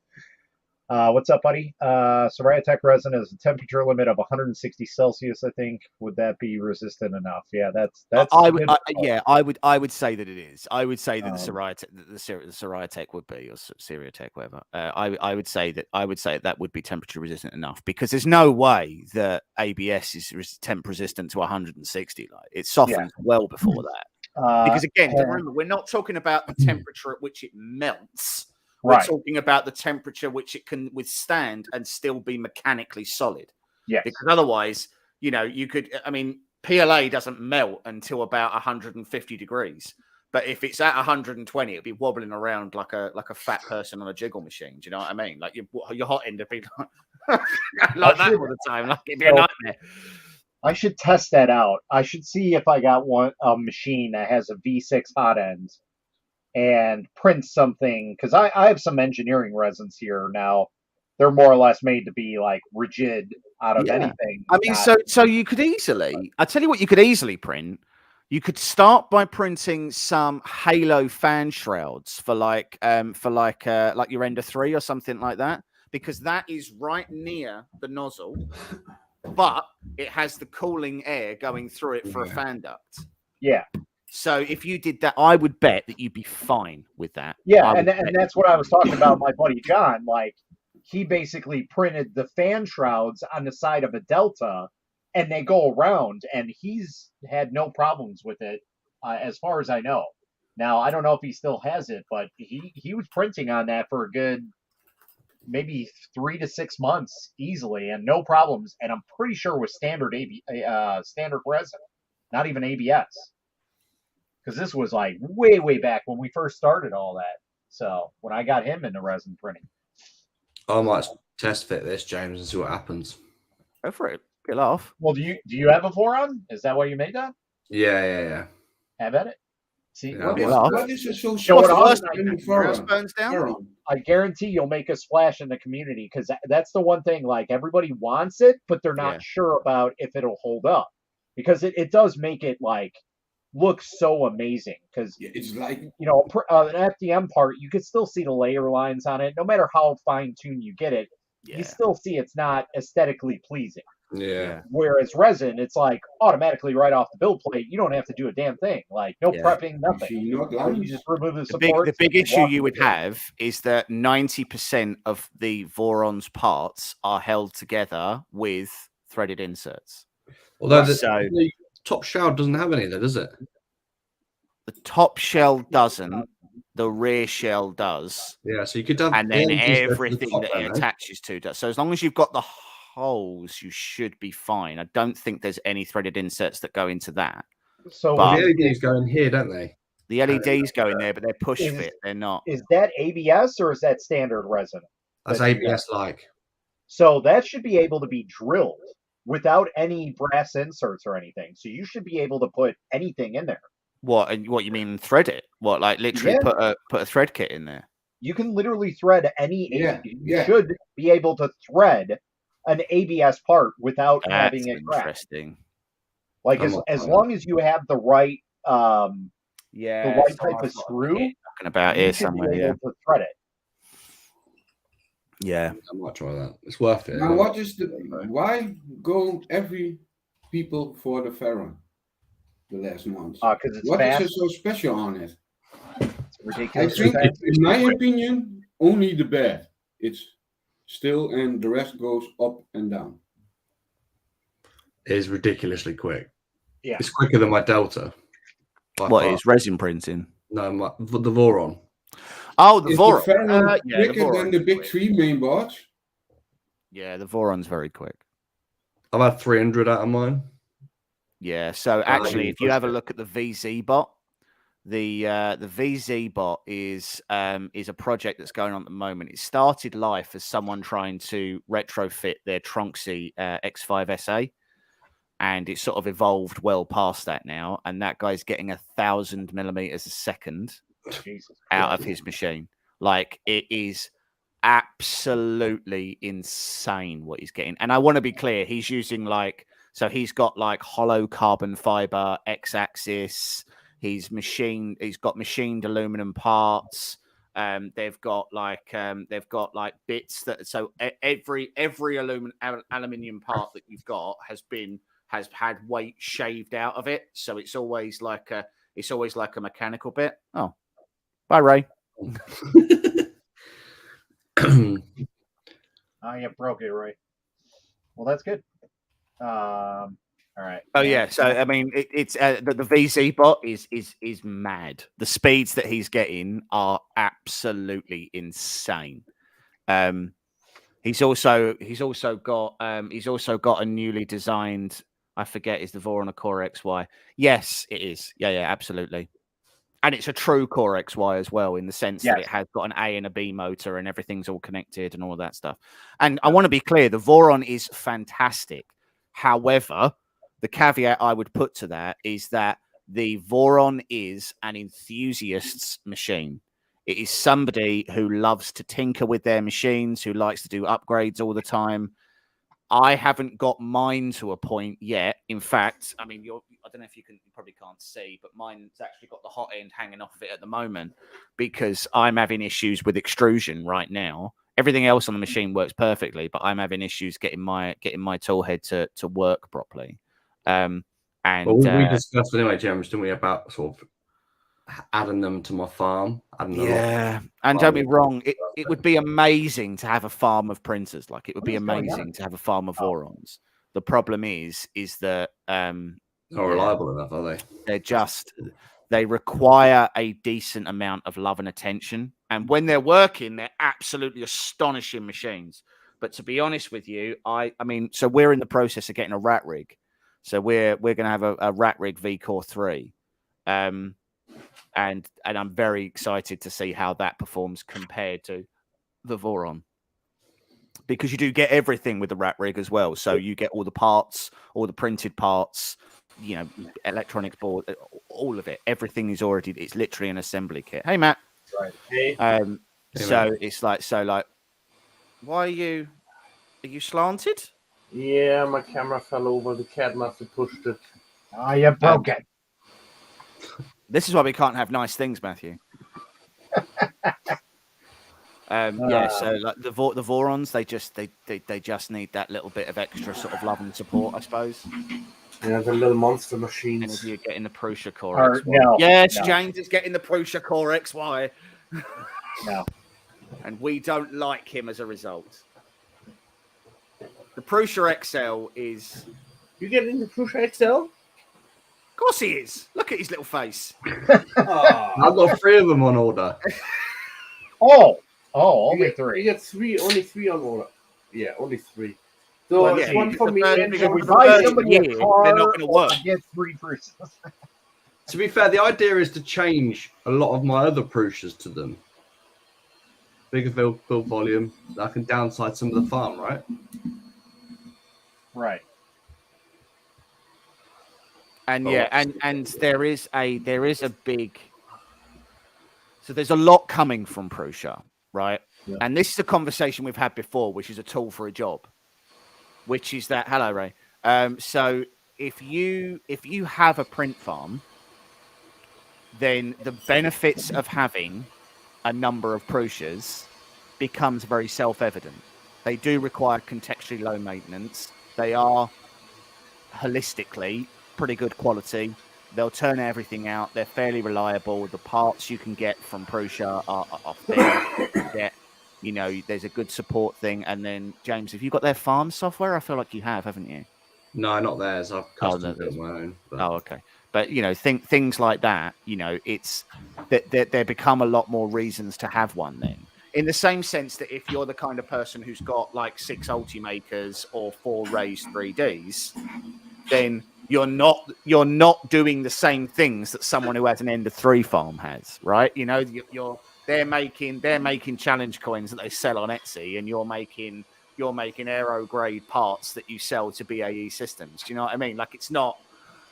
What's up, buddy? Soraya resin has a temperature limit of 160 Celsius, I think. Would that be resistant enough? Yeah, that's. I would say that it is. I would say that the Soraya would be, or Seriatech, whatever. I would say that would be temperature resistant enough, because there's no way that ABS is temp resistant to 160. Like, it softens well before that. Because again, remember, we're not talking about the temperature at which it melts. We're talking about the temperature which it can withstand and still be mechanically solid. Yes. Because otherwise, you could, I mean, PLA doesn't melt until about 150 degrees. But if it's at 120, it'd be wobbling around like a fat person on a jiggle machine. Do you know what I mean? Like your hot end would be like that all the time. Like, it'd be a nightmare. I should test that out. I should see if I got a machine that has a V6 hot end and print something, because I have some engineering resins here now. They're more or less made to be like rigid out of anything. I mean, so you could easily, I tell you what, you could easily print. You could start by printing some halo fan shrouds for like your Ender 3 or something like that, because that is right near the nozzle. but it has the cooling air going through it for a fan duct. Yeah. So if you did that, I would bet that you'd be fine with that. Yeah, and that's what I was talking about. My buddy John, like, he basically printed the fan shrouds on the side of a Delta, and they go around, and he's had no problems with it, as far as I know. Now, I don't know if he still has it, but he was printing on that for a good maybe 3 to 6 months easily, and no problems. And I'm pretty sure with standard standard resin, not even ABS, because this was like way back when we first started all that. So when I got him into resin printing, I might test fit this, James, and see what happens. Go for it. Get off. well, do you have a Voron? Is that why you made that? Yeah. Have at it. See, Yeah, What is it so You know what special? burns down. I guarantee you'll make a splash in the community, because that's the one thing. Like, everybody wants it, but they're not sure about if it'll hold up, because it does make it like look so amazing. Because It's like, you know, an FDM part, you could still see the layer lines on it, no matter how fine tuned you get it. You still see it's not aesthetically pleasing. Yeah. Whereas resin, it's like automatically right off the build plate. You don't have to do a damn thing. Like, no prepping, nothing. You just remove the support. The big issue you would have is that 90% of the Voron's parts are held together with threaded inserts. Although the top shell doesn't have any, though, does it? The top shell doesn't. The rear shell does. Yeah, so you could have, and then everything that it attaches to does. So as long as you've got the holes, you should be fine. I don't think there's any threaded inserts that go into that. So the LEDs go in here, don't they? The LEDs go in there, but they're push fit. They're not. Is that ABS or is that standard resin? That's ABS-like. So that should be able to be drilled without any brass inserts or anything. So you should be able to put anything in there. What you mean thread it? What, like literally put a thread kit in there? You can literally thread any. You should be able to thread an ABS part without having it crack. Interesting. Like, as long as you have the right the right type of screw, talking about here somewhere. Be able to thread it. Yeah, I might try that. It's worth it. Now, why go every people for the Pharaoh the last month? Because it's what fast. is so special on it? It's ridiculous. I think, in my opinion, only the bed. It's still, and the rest goes up and down. It is ridiculously quick. Yeah, it's quicker than my Delta. What is resin printing? No, the Voron. Oh, the Voron. Quicker than the big three main boards. Yeah, the Voron's very quick. I've had 300 out of mine. Yeah, so actually, if you have a look at the VZ bot, the VZ bot is a project that's going on at the moment. It started life as someone trying to retrofit their Tronxy X5 SA, and it sort of evolved well past that now. And that guy's getting 1,000 millimeters a second out of his machine. Like, it is absolutely insane what he's getting. And I want to be clear, he's using so he's got hollow carbon fiber X-axis. He's got machined aluminum parts. They've got bits that, so every aluminium part that you've got has had weight shaved out of it. So it's always like a mechanical bit. Oh, bye, Ray. You broke it, Ray. Well, that's good. All right. Oh yeah. So I mean, it's the VZ bot is mad. The speeds that he's getting are absolutely insane. He's also got a newly designed. I forget, is the Voron a Core XY? Yes, it is. Yeah, absolutely. And it's a true Core XY as well, in the sense that it has got an A and a B motor, and everything's all connected and all of that stuff. And I want to be clear, the Voron is fantastic. However, the caveat I would put to that is that the Voron is an enthusiast's machine. It is somebody who loves to tinker with their machines, who likes to do upgrades all the time. I haven't got mine to a point yet. In fact, I mean, I don't know if you probably can't see, but mine's actually got the hot end hanging off of it at the moment because I'm having issues with extrusion right now. Everything else on the machine works perfectly, but I'm having issues getting my tool head to work properly. And we discussed anyway, James, didn't we, about sort of adding them to my farm? Yeah, and don't be wrong, it would be amazing to have a farm of printers. Like, it would be amazing to have a farm of Vorons. The problem is that not reliable enough, are they? They require a decent amount of love and attention, and when they're working, they're absolutely astonishing machines. But to be honest with you, I mean, so we're in the process of getting a rat rig. So we're going to have a rat rig V-Core 3. And I'm very excited to see how that performs compared to the Voron, because you do get everything with the rat rig as well. So you get all the parts, all the printed parts, you know, electronics board, all of it. Everything is already, it's literally an assembly kit. Hey, Matt. Right. Hey. So it's like, why are you slanted? Yeah, my camera fell over. The cat must have pushed it. Oh, you broke it. This is why we can't have nice things, Matthew. Yeah, so like the Vorons, they just need that little bit of extra sort of love and support, I suppose. Yeah, the little monster And machines. if you're getting the Prusa Core XY. No, Yes, no. James is getting the Prusa Core XY. No. And we don't like him as a result. The Prusa XL is... You getting the Prusa XL? Of course he is. Look at his little face. I've got 3 of them on order. Only 3. You get 3, only 3 on order. Yeah, only 3. So Well, it's yeah, one for me. If we the buy first somebody year, a car, they're not going to work. get 3 Prusas. To be fair, the idea is to change a lot of my other Prusas to them. Bigger build volume. I can downsize some of the farm, right? Right. And yeah, and there is a big, so there's a lot coming from Prusa, right? Yeah. And this is a conversation we've had before, which is a tool for a job, which is that, hello Ray. So if you have a print farm, then the benefits of having a number of Prusas becomes very self-evident. They do require contextually low maintenance. They are holistically pretty good quality. They'll turn everything out. They're fairly reliable. The parts you can get from Prusa are fair. You know, there's a good support thing. And then, James, have you got their farm software? I feel like you have, haven't you? No, not theirs. I've custom built my own. But... Oh, okay. But, you know, things like that, you know, it's that there become a lot more reasons to have one then. In the same sense that if you're the kind of person who's got like 6 Ultimakers or 4 Rays 3Ds, then you're not doing the same things that someone who has an Ender 3 farm has, right? You know, they're making challenge coins that they sell on Etsy, and you're making aero grade parts that you sell to BAE Systems. Do you know what I mean? Like it's not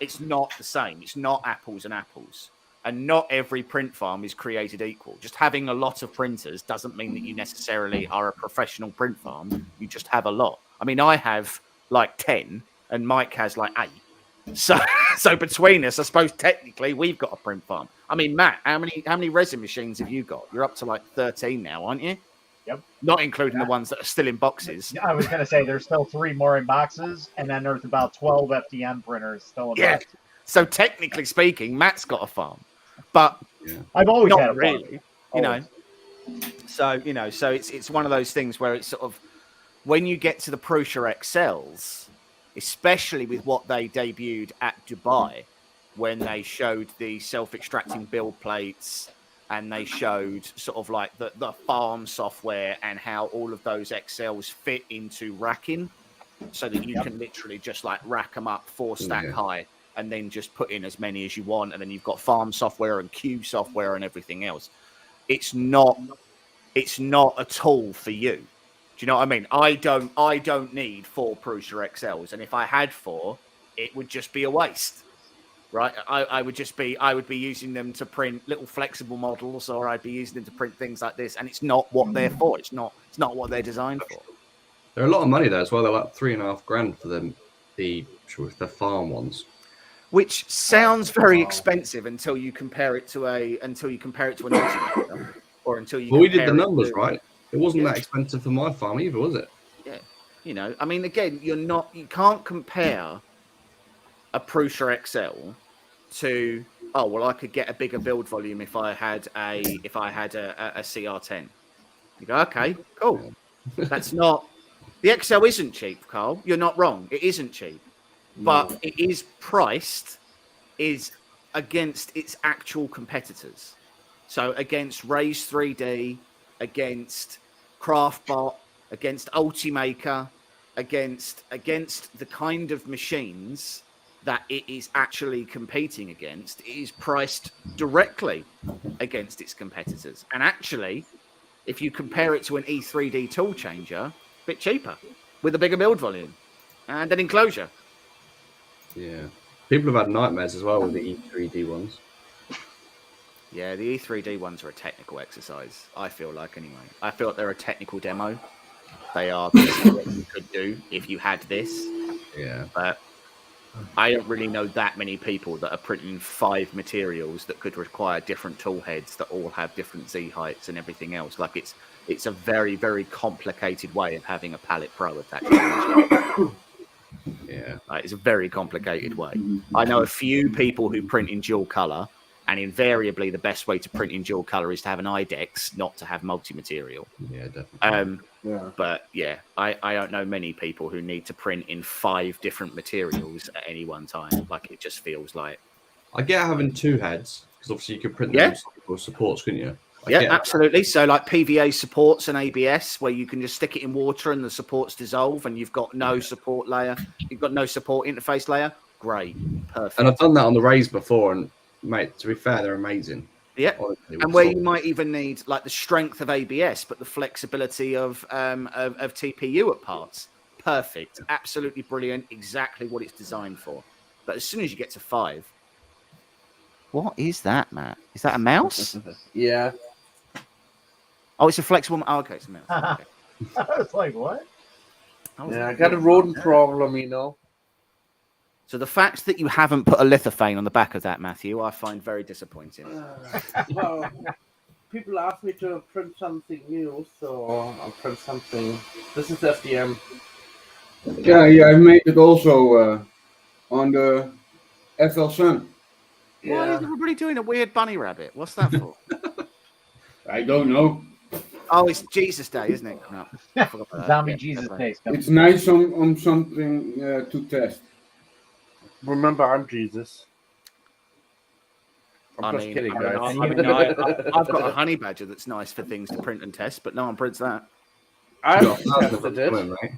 the same. It's not apples and apples. And not every print farm is created equal. Just having a lot of printers doesn't mean that you necessarily are a professional print farm. You just have a lot. I mean, I have like 10 and Mike has like 8. So between us, I suppose technically we've got a print farm. I mean, Matt, how many resin machines have you got? You're up to like 13 now, aren't you? Yep. Not including the ones that are still in boxes. I was going to say there's still 3 more in boxes, and then there's about 12 FDM printers still in boxes. So technically speaking, Matt's got a farm, but I've always not had a farm. really, you know. So it's one of those things where it's sort of when you get to the Prusa XLs, especially with what they debuted at Dubai, when they showed the self-extracting build plates and they showed sort of like the farm software and how all of those XLs fit into racking so that you can literally just like rack them up 4 stack high and then just put in as many as you want. And then you've got farm software and cube software and everything else. It's not a tool for you. Do you know what I mean? I don't need 4 Prusa XLs. And if I had 4, it would just be a waste. Right? I would be using them to print little flexible models, or I'd be using them to print things like this. And it's not what they're for. It's not what they're designed for. They're a lot of money there as well. They're like $3,500 for them, the farm ones. Which sounds very expensive until you compare it to an Ultimaker, or until you. Well, we did the numbers, right? It wasn't that expensive for my farm either, was it? Yeah. You know, I mean, again, you can't compare a Prusa XL to, oh, well, I could get a bigger build volume if I had a CR10. You go, okay, cool. That's not, the XL isn't cheap, Carl. You're not wrong. It isn't cheap, but it is priced against its actual competitors. So against Raise 3D, against Craftbot, against Ultimaker, against the kind of machines that it is actually competing against, it is priced directly against its competitors. And actually, if you compare it to an E3D tool changer, a bit cheaper with a bigger build volume and an enclosure. Yeah. People have had nightmares as well with the E3D ones. Yeah, the E3D ones are a technical exercise, I feel like, anyway. I feel like they're a technical demo. They are what you could do if you had this. Yeah. But I don't really know that many people that are printing 5 materials that could require different tool heads that all have different Z heights and everything else. Like, it's a very, very complicated way of having a Palette Pro attached. Yeah. Like, it's a very complicated way. I know a few people who print in dual color, and invariably the best way to print in dual color is to have an IDEX, not to have multi-material. Yeah, definitely. But yeah, I don't know many people who need to print in 5 different materials at any one time. Like, it just feels like. I get having 2 heads because obviously you could print them with supports, couldn't you? Absolutely. So like PVA supports and ABS, where you can just stick it in water and the supports dissolve, and you've got no support layer. You've got no support interface layer. Great, perfect. And I've done that on the Raise before, and mate, to be fair, they're amazing. Yeah, and where you might even need like the strength of ABS, but the flexibility of TPU at parts. Perfect, absolutely brilliant, exactly what it's designed for. But as soon as you get to 5, what is that, Matt? Is that a mouse? Yeah. Oh, it's a flexible. Oh, okay, it's a mouse. Okay. I was like, what? Yeah, I got a rodent problem, you know. So the fact that you haven't put a lithophane on the back of that, Matthew, I find very disappointing. Well, people ask me to print something new, so I'll print something. This is FDM. Yeah, I made it also on the FL Sun. Why is everybody doing a weird bunny rabbit? What's that for? I don't know. Oh, it's Jesus Day, isn't it? No, I forgot about that. Zombie Yeah, Jesus definitely. face. It's nice on something to test. Remember, I'm Jesus. I'm just kidding, guys. I've got a honey badger that's nice for things to print and test, but no one prints that. I tested it.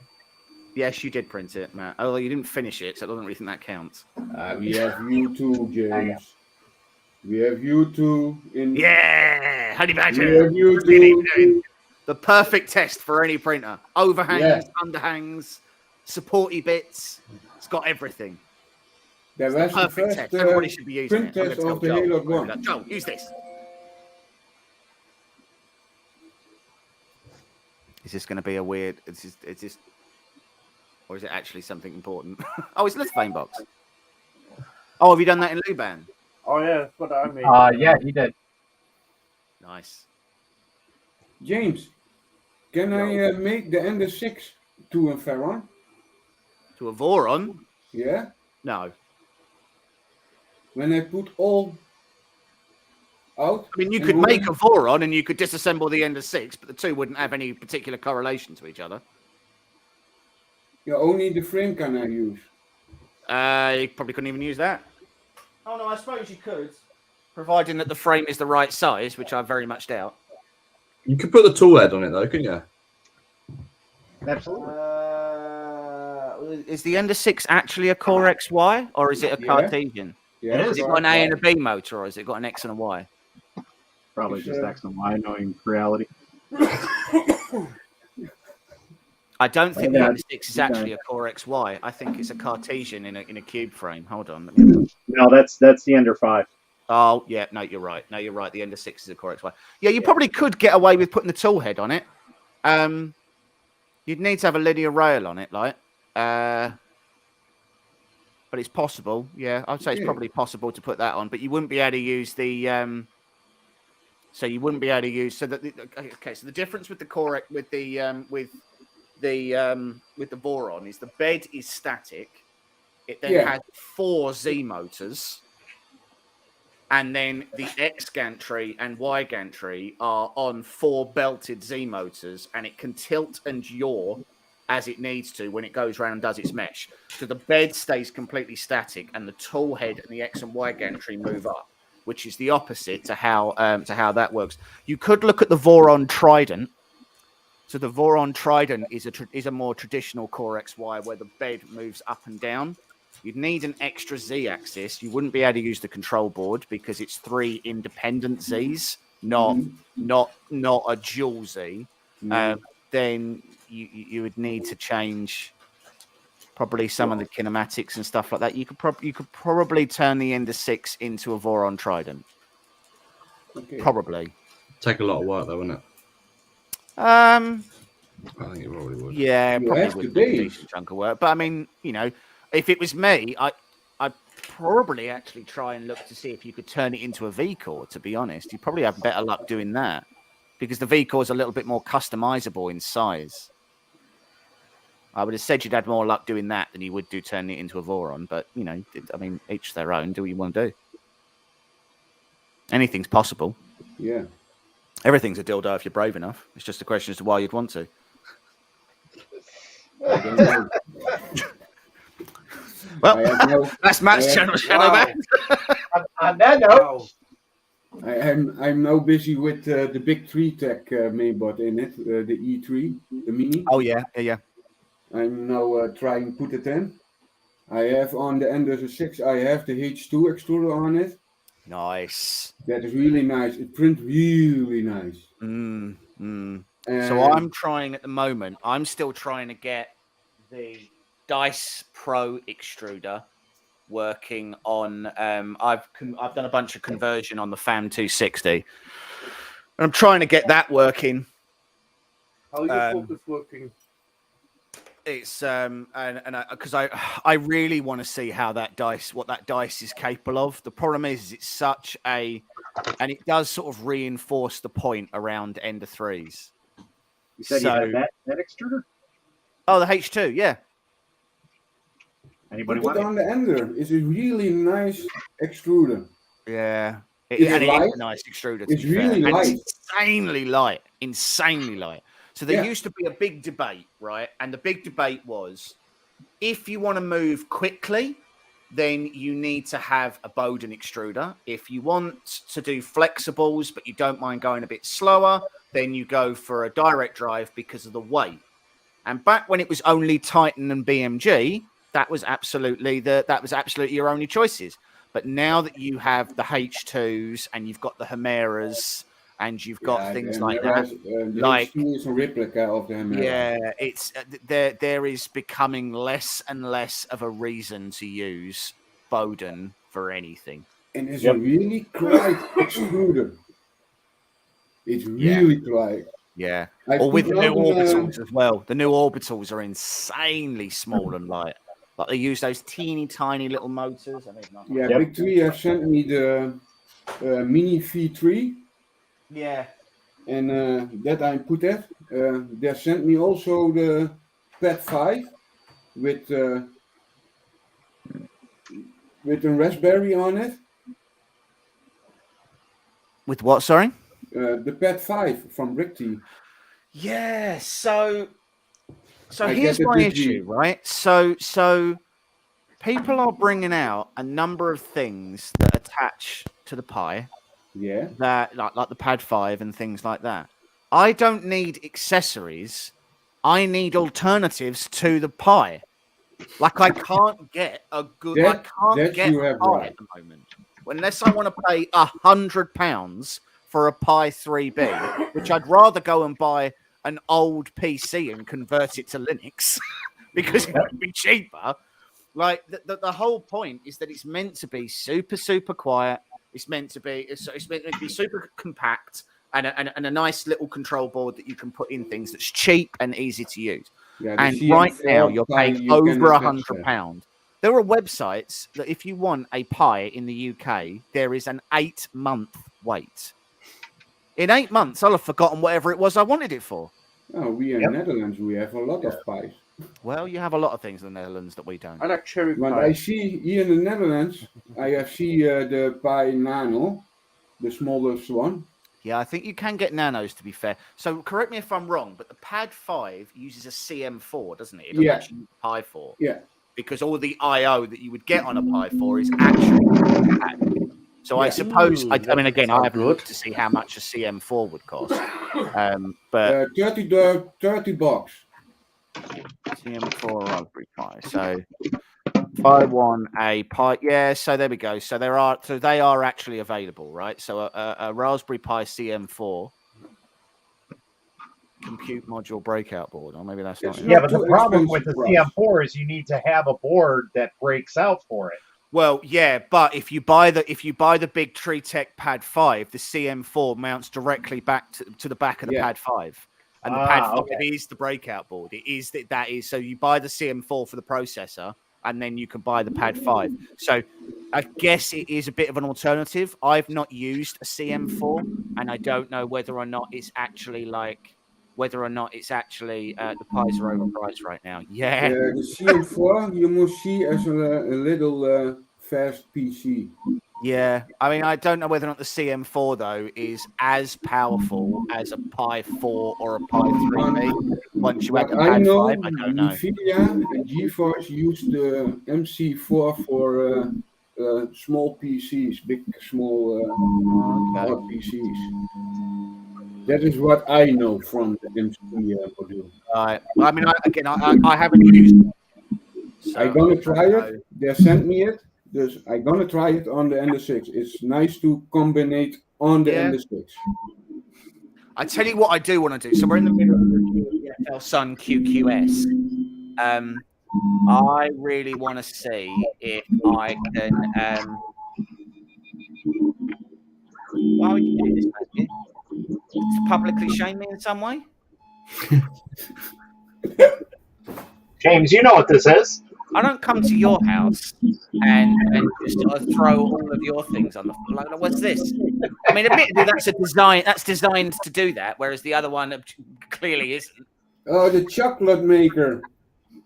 Yes, you did print it, Matt. Although you didn't finish it, so I don't really think that counts. We have you too, James. We have you two in. Yeah, honey badger. We have you two. The perfect test for any printer. Overhangs, underhangs, supporty bits. It's got everything. That was the Perfect first test. Everybody should be using print it. test of the Halo 1. Joel, use this. Is this going to be a weird? Is this, or is it actually something important? Oh, it's Lithuanian box. Oh, have you done that in Luban? Oh yeah, that's what I made. Yeah, he did. Nice. James, can I make the Ender 6 to a Pharaon? To a Voron? Yeah. No. When I put all out. I mean, you could make a Voron and you could disassemble the Ender 6, but the two wouldn't have any particular correlation to each other. Yeah, only the frame can I use. You probably couldn't even use that. Oh no, I suppose you could, providing that the frame is the right size, which I very much doubt. You could put the tool head on it though, couldn't you? Absolutely. Is the Ender 6 actually a Core XY, or is it a Cartesian? Yeah, Has it got an A and a B motor, or has it got an X and a Y? Probably just X and Y, knowing reality. I don't think the Ender 6 is actually a Core XY. I think it's a Cartesian in a cube frame. Hold on. No, that's the Ender 5. Oh, yeah. No, you're right. No, you're right. The Ender 6 is a Core XY. Yeah, you probably could get away with putting the tool head on it. You'd need to have a linear rail on it, like. But it's possible. Yeah, I'd say it's probably possible to put that on, but you wouldn't be able to use the So you wouldn't be able to use. So that okay. So the difference with the Core with the Voron is the bed is static. It then has 4 Z motors, and then the X gantry and Y gantry are on 4 belted Z motors, and it can tilt and yaw as it needs to when it goes around and does its mesh. So the bed stays completely static, and the tool head and the X and Y gantry move up, which is the opposite to how that works. You could look at the Voron Trident. So the Voron Trident is a more traditional Core XY where the bed moves up and down. You'd need an extra Z axis. You wouldn't be able to use the control board because it's 3 independent Zs, not a dual Z. Then you would need to change probably some of the kinematics and stuff like that. You could probably turn the Ender 6 into a Voron Trident. Okay. Probably. Take a lot of work though, wouldn't it? I think it probably would. Yeah, probably would be a decent chunk of work. But I mean, you know, if it was me, I'd probably actually try and look to see if you could turn it into a V-Core, to be honest. You'd probably have better luck doing that because the V-Core is a little bit more customizable in size. I would have said you'd had more luck doing that than you would do turning it into a Voron. But, you know, I mean, each their own. Do what you want to do. Anything's possible. Yeah. Everything's a dildo if you're brave enough. It's just a question as to why you'd want to. Well, that's Matt's channel. Wow. On that note, I'm now busy with the big 3-tech mainboard in it, the E3, the Mini. Oh yeah. I'm now trying to put it in. I have on the Ender 6, I have the H2 extruder on it. Nice. That is really nice. It prints really nice. So I'm trying at the moment. I'm still trying to get the Dice Pro extruder working on. I've done a bunch of conversion on the FAM 260, and I'm trying to get that working. How is your focus working? It's because I really want to see how what that dice is capable of. The problem is it's such and it does sort of reinforce the point around Ender 3s. You said you had that extruder? Oh, the H2, yeah. Anybody want it? On the Ender, it's a really nice extruder. Yeah, it is a nice extruder. It's really light. Insanely light. So there used to be a big debate, right? And the big debate was, if you want to move quickly, then you need to have a Bowden extruder. If you want to do flexibles, but you don't mind going a bit slower, then you go for a direct drive because of the weight. And back when it was only Titan and BMG, that was absolutely your only choices. But now that you have the H2s and you've got the Chimeras and you've got things like that, like is a replica of the Chimera. Yeah, it's there is becoming less and less of a reason to use Bowden for anything. And it's a really quiet extruder. It's really quiet. Yeah. Or with the new orbitals as well. The new orbitals are insanely small and light. Like they use those teeny tiny little motors. Big 3 have sent me the Mini V3. Yeah. And that I put it. They sent me also the Pad 5 with a Raspberry on it. With what, sorry? The Pad 5 from Brickty. Yeah, so here's my issue, right? So people are bringing out a number of things that attach to the Pi. Yeah. That like the Pad 5 and things like that. I don't need accessories. I need alternatives to the Pi. Like I can't get a good a Pi at the moment. Unless I want to pay £100 for a Pi 3B, which I'd rather go and buy an old PC and convert it to Linux because it would be cheaper. Like the whole point is that it's meant to be super, super quiet. It's meant to be super compact and a nice little control board that you can put in things that's cheap and easy to use. Yeah, and right now you're paying over £100. There are websites that if you want a Pi in the UK, there is an 8-month wait. In 8 months, I'll have forgotten whatever it was I wanted it for. Oh, we in Netherlands, we have a lot of pies. Well, you have a lot of things in the Netherlands that we don't. I like cherry But pie. I see here in the Netherlands, I see the pie nano, the smallest one. Yeah, I think you can get nanos, to be fair. So correct me if I'm wrong, but the Pad 5 uses a CM4, doesn't it? It doesn't actually use Pi 4. Yeah. Because all the I/O that you would get on a Pi 4 is actually Pad. So I suppose, I mean, again, I haven't looked to see how much a CM4 would cost. But 30 bucks. CM4 Raspberry Pi. So buy one a Pi. Yeah, so there we go. So they are actually available, right? So a Raspberry Pi CM4 compute module breakout board, or maybe that's not. Yeah, but the problem with the CM4 is you need to have a board that breaks out for it. Well, yeah, but if you buy the big TreeTech Pad 5, the CM4 mounts directly back to the back of the Pad 5. And the Pad 5 is the breakout board. It is that is so you buy the CM4 for the processor, and then you can buy the Pad 5. So I guess it is a bit of an alternative. I've not used a CM4, and I don't know whether or not it's actually the pies are overpriced right now. Yeah. The CM4 you must see as a little fast PC. Yeah, I mean, I don't know whether or not the CM4 though is as powerful as a Pi 4 or a Pi 3B. Once you add the Pad 5, I don't know. NVIDIA and GeForce use the MC4 for small PCs, small PCs. That is what I know from the MC module. Right. Well, I mean, I haven't used it. So I'm gonna try it. They sent me it. I'm gonna try it on the ND6. It's nice to combine on the ND6. I tell you what I do want to do. So we're in the middle of the FL Sun QQS. I really want to see if I can. Why would you do this, Matthew? To publicly shame me in some way? James, you know what this is. I don't come to your house and just sort of throw all of your things on the floor. Like, what's this? I mean, admittedly, that's designed to do that, whereas the other one clearly isn't. Oh, the chocolate maker.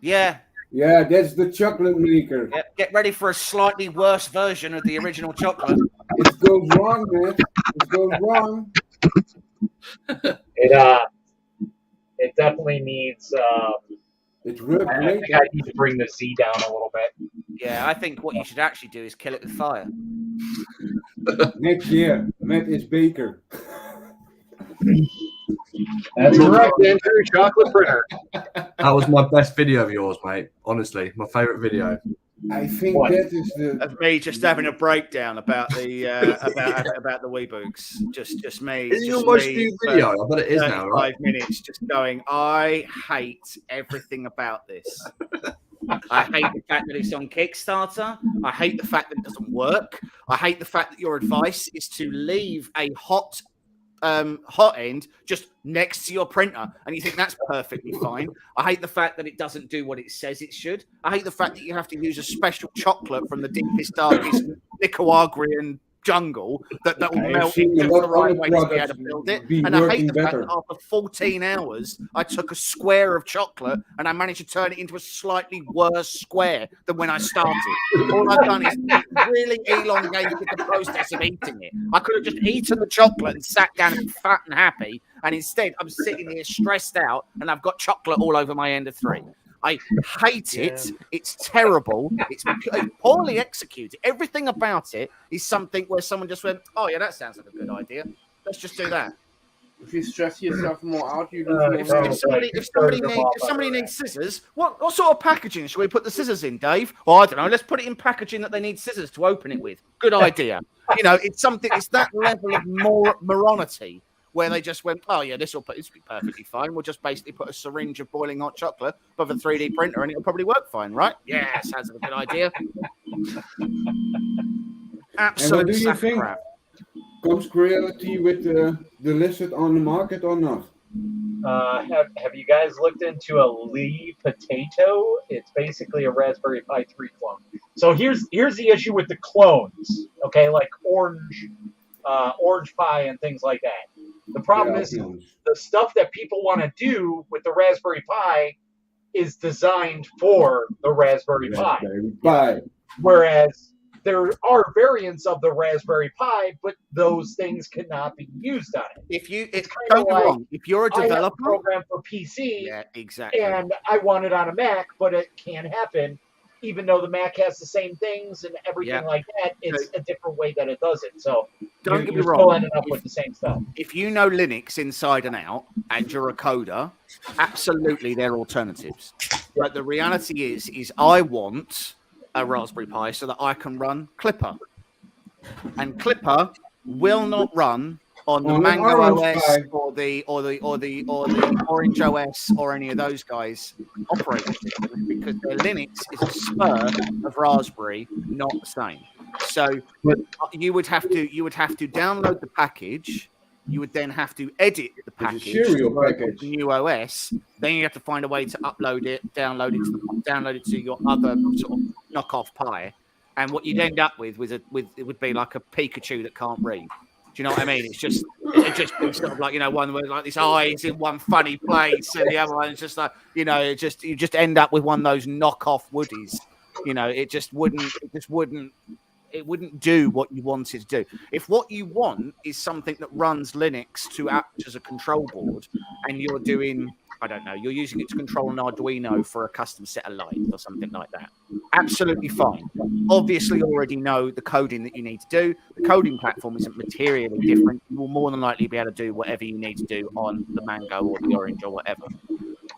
Yeah. Yeah, that's the chocolate maker. Yeah, get ready for a slightly worse version of the original chocolate. It goes wrong, man. It goes wrong. It definitely needs. It's I think I need to bring the Z down a little bit. Yeah, I think what you should actually do is kill it with fire. Next year, Matt is baker. That's correct, Andrew. Chocolate printer. That was my best video of yours, mate. Honestly, my favourite video. I think that is of me just having a breakdown about the about the Weebooks. Just me. Is it your most viewed video? I bet it is now, right? 5 minutes just going, I hate everything about this. I hate the fact that it's on Kickstarter. I hate the fact that it doesn't work. I hate the fact that your advice is to leave a hot end just next to your printer, and you think that's perfectly fine. I hate the fact that it doesn't do what it says it should. I hate the fact that you have to use a special chocolate from the deepest, darkest Nicaraguan jungle that will melt into the right way to be able to build it. And I hate the fact that after 14 hours, I took a square of chocolate and I managed to turn it into a slightly worse square than when I started. All I've done is really elongated the process of eating it. I could have just eaten the chocolate and sat down and fat and happy, and instead I'm sitting here stressed out and I've got chocolate all over my end of 3. I hate it. It's terrible. It's poorly executed. Everything about it is something where someone just went, "Oh yeah, that sounds like a good idea. Let's just do that." If you stress yourself more out, you if somebody needs scissors, what sort of packaging should we put the scissors in, Dave? Well, I don't know. Let's put it in packaging that they need scissors to open it with. Good idea. You know, it's something. It's that level of morality where they just went, "Oh yeah, this will be perfectly fine. We'll just basically put a syringe of boiling hot chocolate above a 3D printer, and it'll probably work fine, right?" Yeah, sounds like a good idea. Absolute sack of crap. Comes Creality with the lizard on the market or not? Have you guys looked into a Lee Potato? It's basically a Raspberry Pi 3 clone. So here's the issue with the clones. Okay, like Orange Pi and things like that. The problem Yeah, is clones. the stuff that people want to do with the Raspberry Pi is designed for the Raspberry Pi. Raspberry Pi. Whereas there are variants of the Raspberry Pi, but those things cannot be used on it. If you, It's kind don't of get like, wrong, if you're a I have a developer, program for PC, yeah, exactly. and I want it on a Mac, but it can't happen, even though the Mac has the same things and everything like that. It's a different way that it does it. So don't get me you're wrong. still ending up with the same stuff. If you know Linux inside and out and you're a coder, absolutely there are alternatives. But the reality is I want a Raspberry Pi so that I can run Clipper. And Clipper will not run on the Mango OS or the Orange OS or any of those guys operating systems, because their Linux is a spur of Raspberry, not the same. So you would have to download the package. You would then have to edit the package, the new OS. Then you have to find a way to upload it, download it to your other sort of knockoff Pi. And what you'd end up with it would be like a Pikachu that can't read. Do you know what I mean? It'd just be sort of like, one with like this eyes in one funny place, and the other one is just like, you just end up with one of those knockoff Woodies. It wouldn't do what you want it to do. If what you want is something that runs Linux to act as a control board, and you're doing, I don't know, you're using it to control an Arduino for a custom set of lights or something like that, absolutely fine. Obviously, you already know the coding that you need to do. The coding platform isn't materially different. You will more than likely be able to do whatever you need to do on the Mango or the Orange or whatever.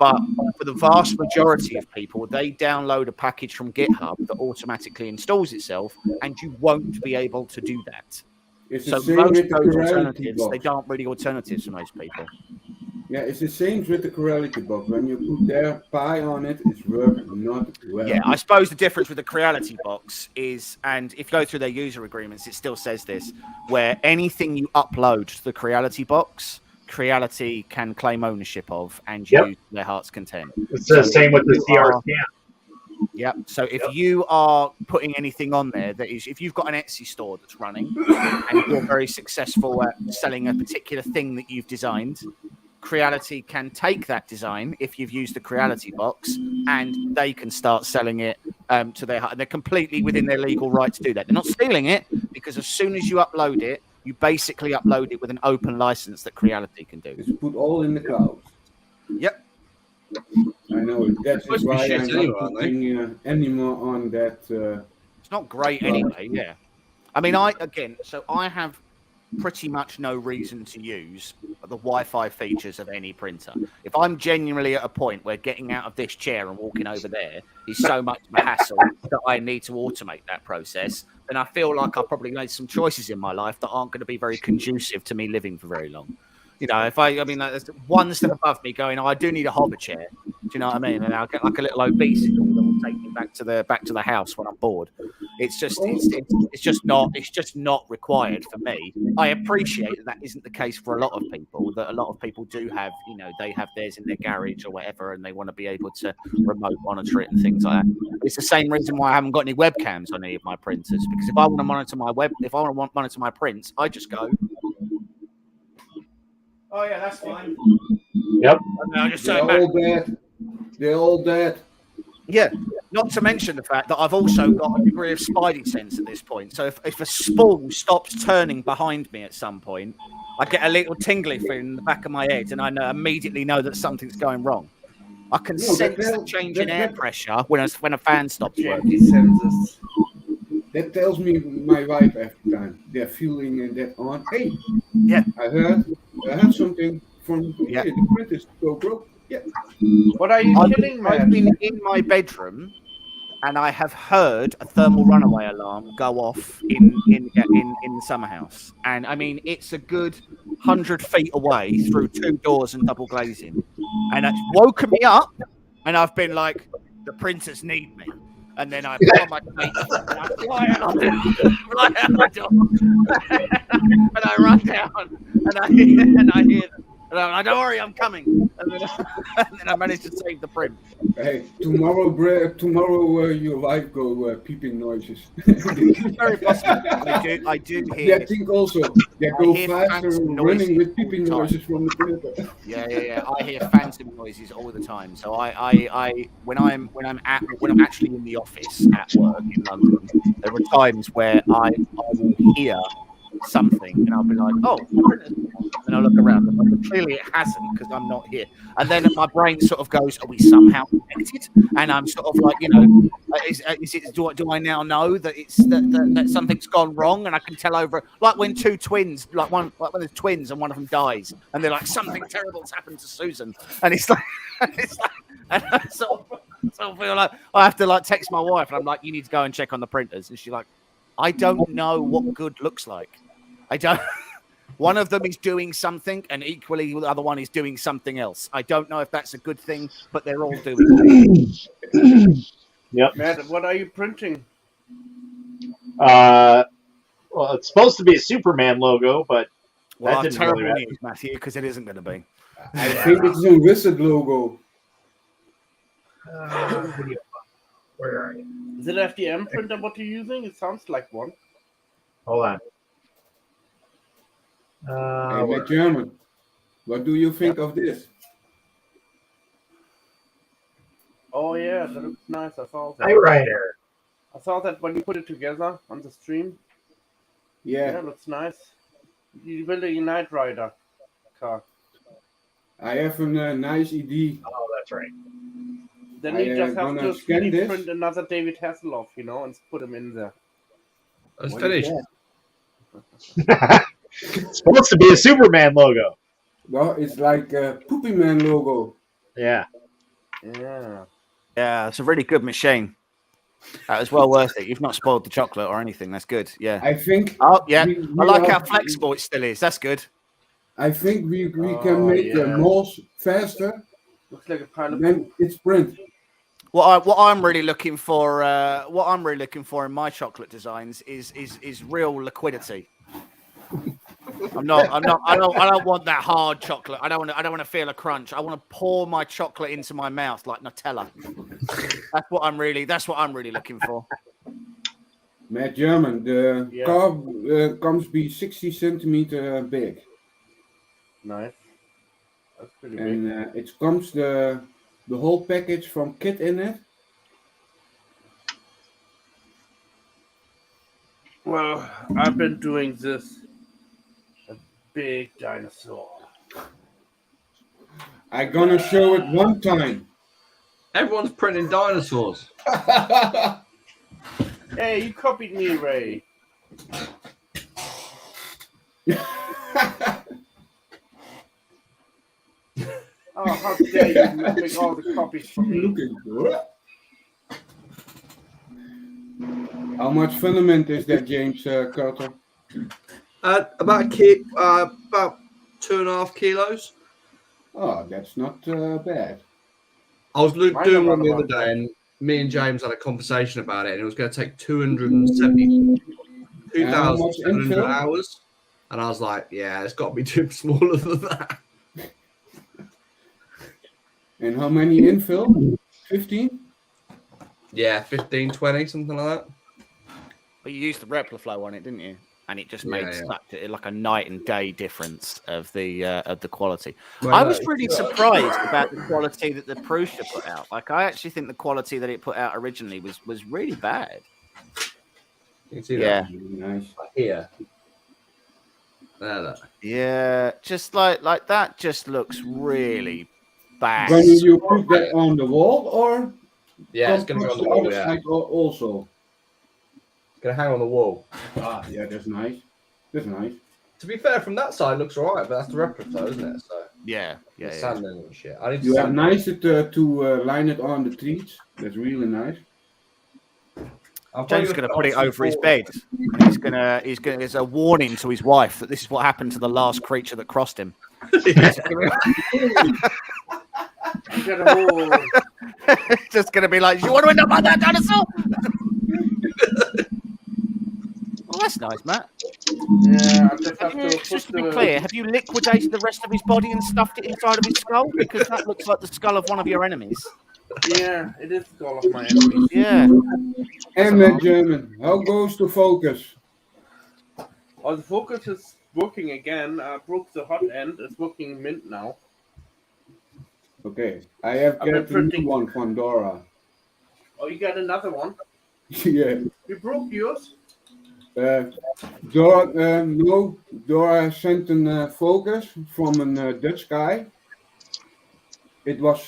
But for the vast majority of people, they download a package from GitHub that automatically installs itself, and you won't be able to do that. So most of those alternatives, they aren't really alternatives for most people. Yeah, it's the same with the Creality box. When you put their Pi on it, it's working not well. Yeah, I suppose the difference with the Creality box is, and if you go through their user agreements, it still says this, where anything you upload to the Creality box, Creality can claim ownership of and use their heart's content. It's the same with the CR scan. Yep. So if you are putting anything on there that is, if you've got an Etsy store that's running and you're very successful at selling a particular thing that you've designed, Creality can take that design if you've used the Creality box, and they can start selling it to their. They're completely within their legal right to do that. They're not stealing it, because as soon as you upload it, you basically upload it with an open license that Creality can do. It's put all in the cloud. Yep. I know. That's why I'm not putting any more on that. It's not great anyway. Yeah. I mean, I have pretty much no reason to use the Wi-Fi features of any printer. If I'm genuinely at a point where getting out of this chair and walking over there is so much of a hassle that I need to automate that process, then I feel like I've probably made some choices in my life that aren't going to be very conducive to me living for very long. If there's one step above me going, I do need a hover chair. Do you know what I mean? And I'll get like a little obesicle that will take me back to the house when I'm bored. It's just not required for me. I appreciate that isn't the case for a lot of people. That a lot of people do have, they have theirs in their garage or whatever, and they want to be able to remote monitor it and things like that. It's the same reason why I haven't got any webcams on any of my printers, because if I want to monitor my prints, I just go. Oh yeah, that's fine. Yep. They're all dead. Yeah. Not to mention the fact that I've also got a degree of spidey sense at this point. So if a spool stops turning behind me at some point, I get a little tingly feeling in the back of my head, and I immediately know that something's going wrong. I can sense the change in air pressure when a fan stops working. That tells me my wife every time. They're feeling that on. Hey, yeah, I heard something from the printers go broke. Yeah. What are you killing, man? I've been in my bedroom, and I have heard a thermal runaway alarm go off in the summer house. And I mean, it's a good 100 feet away through 2 doors and double glazing. And it's woken me up, and I've been like, the printers need me. And then I put on my feet and I fly out the door. And I run down and I hear them. And I'm like, don't worry, I'm coming. And then I managed to save the print. Hey, tomorrow your wife go peeping noises. Very possible. I do hear. I think also they go faster running with peeping noises from the printer. Yeah. I hear phantom noises all the time. So I when I'm actually in the office at work in London, there are times where I will hear something and I'll be like, oh, and I'll look around and clearly it hasn't because I'm not here. And then my brain sort of goes, are we somehow connected? And I'm sort of like, do I now know that it's that something's gone wrong? And I can tell over, like when two twins, like when there's twins and one of them dies and they're like, something terrible's happened to Susan. And it's like, and I sort of feel like I have to like text my wife and I'm like, you need to go and check on the printers. And she's like, I don't know what good looks like. I don't. One of them is doing something, and equally the other one is doing something else. I don't know if that's a good thing, but they're all doing it. Yep. Matt, what are you printing? Well, it's supposed to be a Superman logo, but well, that didn't terrible really matter. news, Matthew, because it isn't going to be. I think it's a wizard logo. Where are you? Is it FDM printer what you're using? It sounds like one. Hold on. Hey, German, what do you think of this? Oh yeah, that looks nice. I saw that. Typewriter. I saw that when you put it together on the stream. Yeah, it looks nice. You build a Knight Rider car. I have a nice idea. Oh, that's right. Then you just have to 3D print another David Hasselhoff, and put him in there. That's finished. It's supposed to be a Superman logo. Well, it's like a Poopy Man logo. Yeah. Yeah, it's a really good machine. That was well worth it. You've not spoiled the chocolate or anything. That's good. Yeah. I think. Oh, yeah. I like how flexible it still is. That's good. I think we can make the molds faster. Looks like a pile of then it's print. What I'm really looking for, in my chocolate designs is real liquidity. I don't want that hard chocolate. I don't want to feel a crunch. I want to pour my chocolate into my mouth like Nutella. That's what I'm really looking for. Matt German, the car comes be 60 centimeter big. Nice. That's pretty big. And it comes the whole package from kit in it. Well, I've been doing this. A big dinosaur. I'm gonna show it one time. Everyone's printing dinosaurs. Hey, you copied me, Ray. Oh, how dare you make all the copies for me. Looking good. How much filament is that, James Carter? About 2.5 kilos. Oh, that's not bad. I was doing one the other day, and me and James had a conversation about it, and it was going to take 272,700 hours. And I was like, yeah, it's got to be too smaller than that. And how many infill? 15? Yeah, 15, 20, something like that. But you used the Replaflow on it, didn't you? And it just made such like a night and day difference of the quality. Well, I was really surprised about the quality that the Prusa put out. Like, I actually think the quality that it put out originally was really bad. You can see that. Nice. Here. There. Yeah, just like that just looks really bad. When you put that on the wall, or it's going to be on the wall. Yeah. Also. Gonna hang on the wall. Ah, yeah, that's nice. That's nice. To be fair, from that side, it looks alright, but that's the replica, though, isn't it? So yeah. Sanding and shit. I need to you have nice to line it on the trees. That's really nice. James is going to put it over his bed. He's going to. It's a warning to his wife that this is what happened to the last creature that crossed him. Just going to be like, you want to end up like that dinosaur? that's nice, Matt. Yeah, I just have Have you, to just to put be the. clear, have you liquidated the rest of his body and stuffed it inside of his skull? Because that looks like the skull of one of your enemies. Yeah, it is the goal of my enemies. Yeah. And German, how goes the focus? Oh, the focus is working again. I broke the hot end. It's working mint now. Okay, I have I've been got a new printing- one from Dora. Oh, you got another one? Yeah. You broke yours? Dora, no, Dora sent a focus from a Dutch guy. It was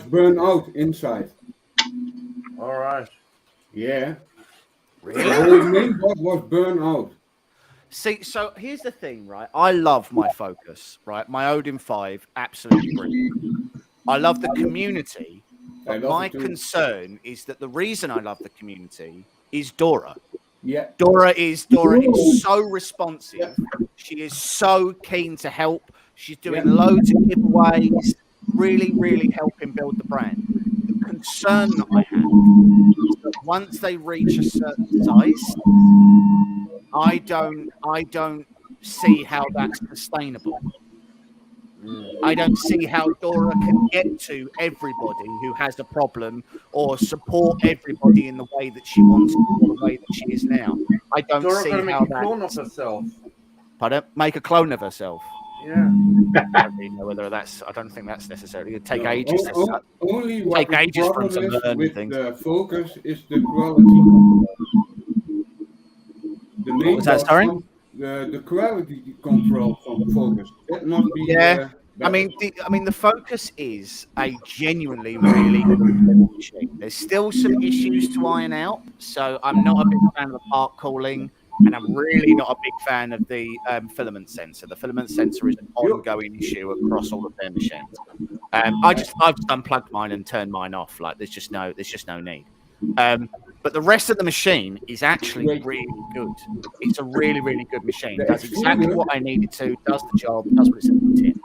burned out inside. All right. Yeah. Really? The whole main board was burned out. See, so here's the thing, right? I love my focus, right? My Odin 5, absolutely brilliant. I love the community, but my concern is that the reason I love the community is Dora. Yeah. Dora is so responsive. She is so keen to help. She's doing loads of giveaways, really, really helping build the brand. The concern that I have is that once they reach a certain size, I don't see how that's sustainable. I don't see how Dora can get to everybody who has a problem or support everybody in the way that she wants to, or the way that she is now. I don't Dora see gonna make how a clone of herself. Pardon? Make a clone of herself. Yeah. I don't really know whether that's. I don't think that's necessarily. It'd take ages. Only Take what ages the for them to problem is learn with things. the focus is the quality. The main was that, sorry? The quality control from focus. That must be. Yeah. I mean, the focus is a genuinely really good little machine. There's still some issues to iron out, so I'm not a big fan of the part cooling, and I'm really not a big fan of the filament sensor. The filament sensor is an ongoing issue across all of their machines. I've just unplugged mine and turned mine off. Like there's just no need. But the rest of the machine is actually really good. It's a really, really good machine. It does exactly what I need it to. Does the job. Does what it's put in.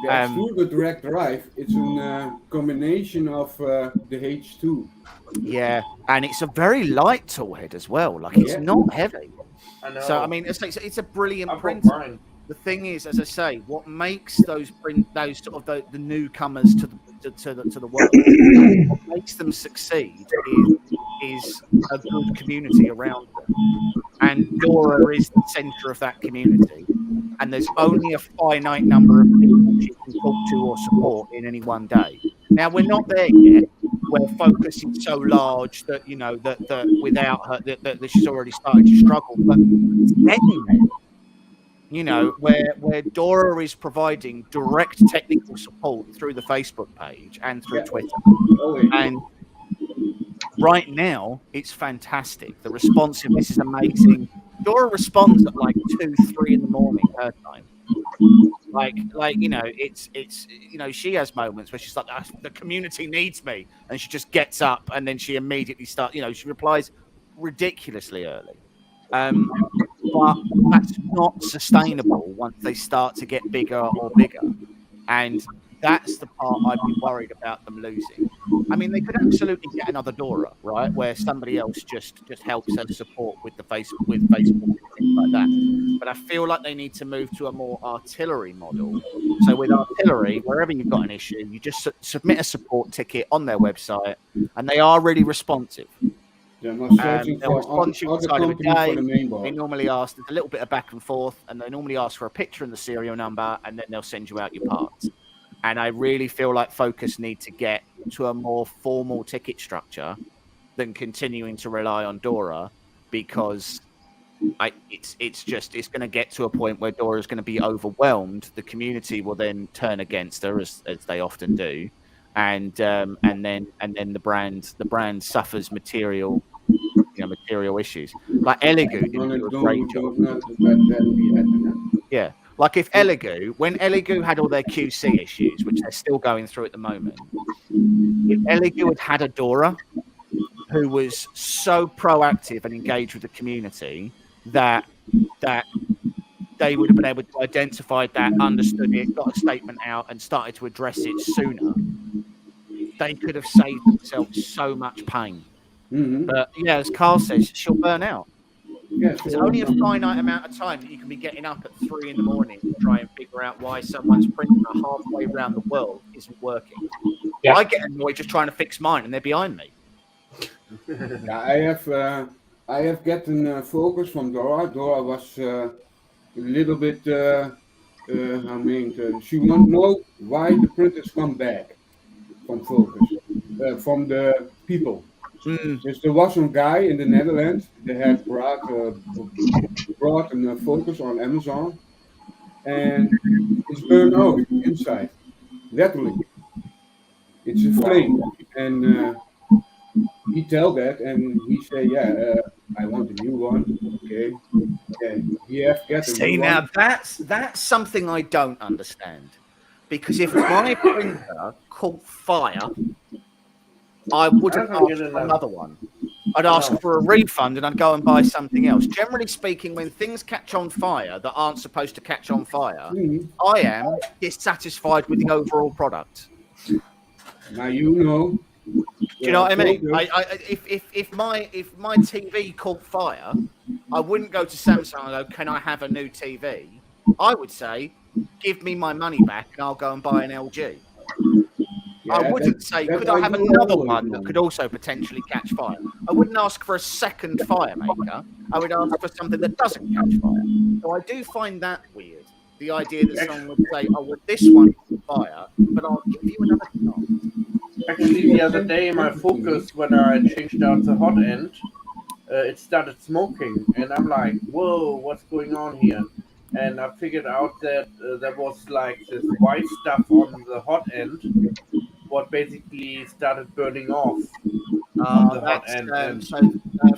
The extruded direct drive, it's a combination of the H2. Yeah, and it's a very light tool head as well. Like it's not heavy. I know. So I mean, it's a brilliant printer. The thing is, as I say, what makes those sort of the newcomers to the world, what makes them succeed is a good community around them. And Dora is the centre of that community. And there's only a finite number of people she can talk to or support in any one day. Now we're not there yet, where focus is so large that that without her that she's already started to struggle. But it's getting there. Where Dora is providing direct technical support through the Facebook page and through Twitter. And right now, it's fantastic. The responsiveness is amazing. Dora responds at like 2, 3 in the morning her time. She has moments where she's like, the community needs me, and she just gets up and then she immediately starts. She replies ridiculously early. But that's not sustainable once they start to get bigger or bigger, and that's the part I'd be worried about them losing. I mean, they could absolutely get another Dora, right, where somebody else just helps her support with Facebook and things like that. But I feel like they need to move to a more artillery model. So with artillery, wherever you've got an issue, you just submit a support ticket on their website, and they are really responsive. They'll respond you inside of a day. They normally ask a little bit of back and forth, and they normally ask for a picture and the serial number, and then they'll send you out your parts. And I really feel like Focus need to get to a more formal ticket structure than continuing to rely on Dora, because it's going to get to a point where Dora is going to be overwhelmed. The community will then turn against her, as they often do, and then the brand suffers material issues. Like Elegoo didn't do a great job. Yeah. Like when Elegoo had all their QC issues, which they're still going through at the moment, if Elegoo had a Dora who was so proactive and engaged with the community that they would have been able to identify that, understood it, got a statement out, and started to address it sooner, they could have saved themselves so much pain. But yeah, as Carl says, she'll burn out. Yes, There's only a finite amount of time that you can be getting up at 3 a.m. to try and figure out why someone's printer halfway around the world isn't working. Yeah. I get annoyed just trying to fix mine, and they're behind me. Yeah, I have gotten focus from Dora. Dora was a little bit, she won't know why the printers come back from focus, from the people. Dus there was some guy in the Netherlands that had brought a focus on Amazon, and it's burned out inside, literally. It's a flame, and he tell that, and he say, "Yeah, I want a new one." Okay, he have get a See, new now one. that's something I don't understand, because if my printer caught fire, I wouldn't ask for another one. I'd ask for a refund and I'd go and buy something else. Generally speaking, when things catch on fire that aren't supposed to catch on fire, I am dissatisfied with the overall product. Now you know. Do you know what I mean? If my TV caught fire, I wouldn't go to Samsung and go, "Can I have a new TV?" I would say, "Give me my money back and I'll go and buy an LG." I wouldn't say, "Could I have another one that could also potentially catch fire?" I wouldn't ask for a second fire maker. I would ask for something that doesn't catch fire. So I do find that weird. The idea that someone would say, "Oh, well, this one caught fire, but I'll give you another chance." Actually, the other day, my Focus, when I changed out the hot end, it started smoking, and I'm like, "Whoa, what's going on here?" And I figured out that there was like this white stuff on the hot end, what basically started burning off on the hot end. So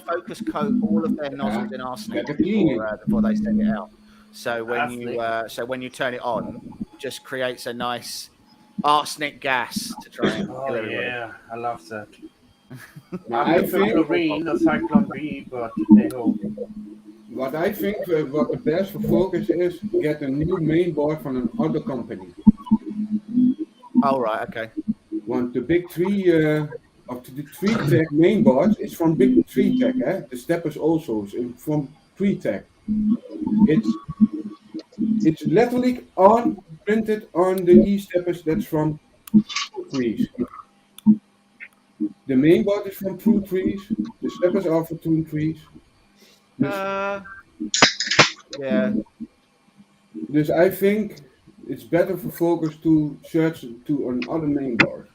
Focus coat all of their nozzles in arsenic before they send it out. So when you turn it on, just creates a nice arsenic gas to try and kill everybody. Yeah, I love that. I think chlorine or Cyclone B, but they go. What I think what the best for Focus is, get a new mainboard from another company. Oh, right, okay. Want the big three of the 3-tech mainboards is from big 3-tech, eh? The steppers also is from 3-tech. It's literally printed on the e-steppers that's from Trees. The mainboard is from True Trees. The steppers are from True Trees. Yeah. Dus I think it's better for Focus to search to another mainboard.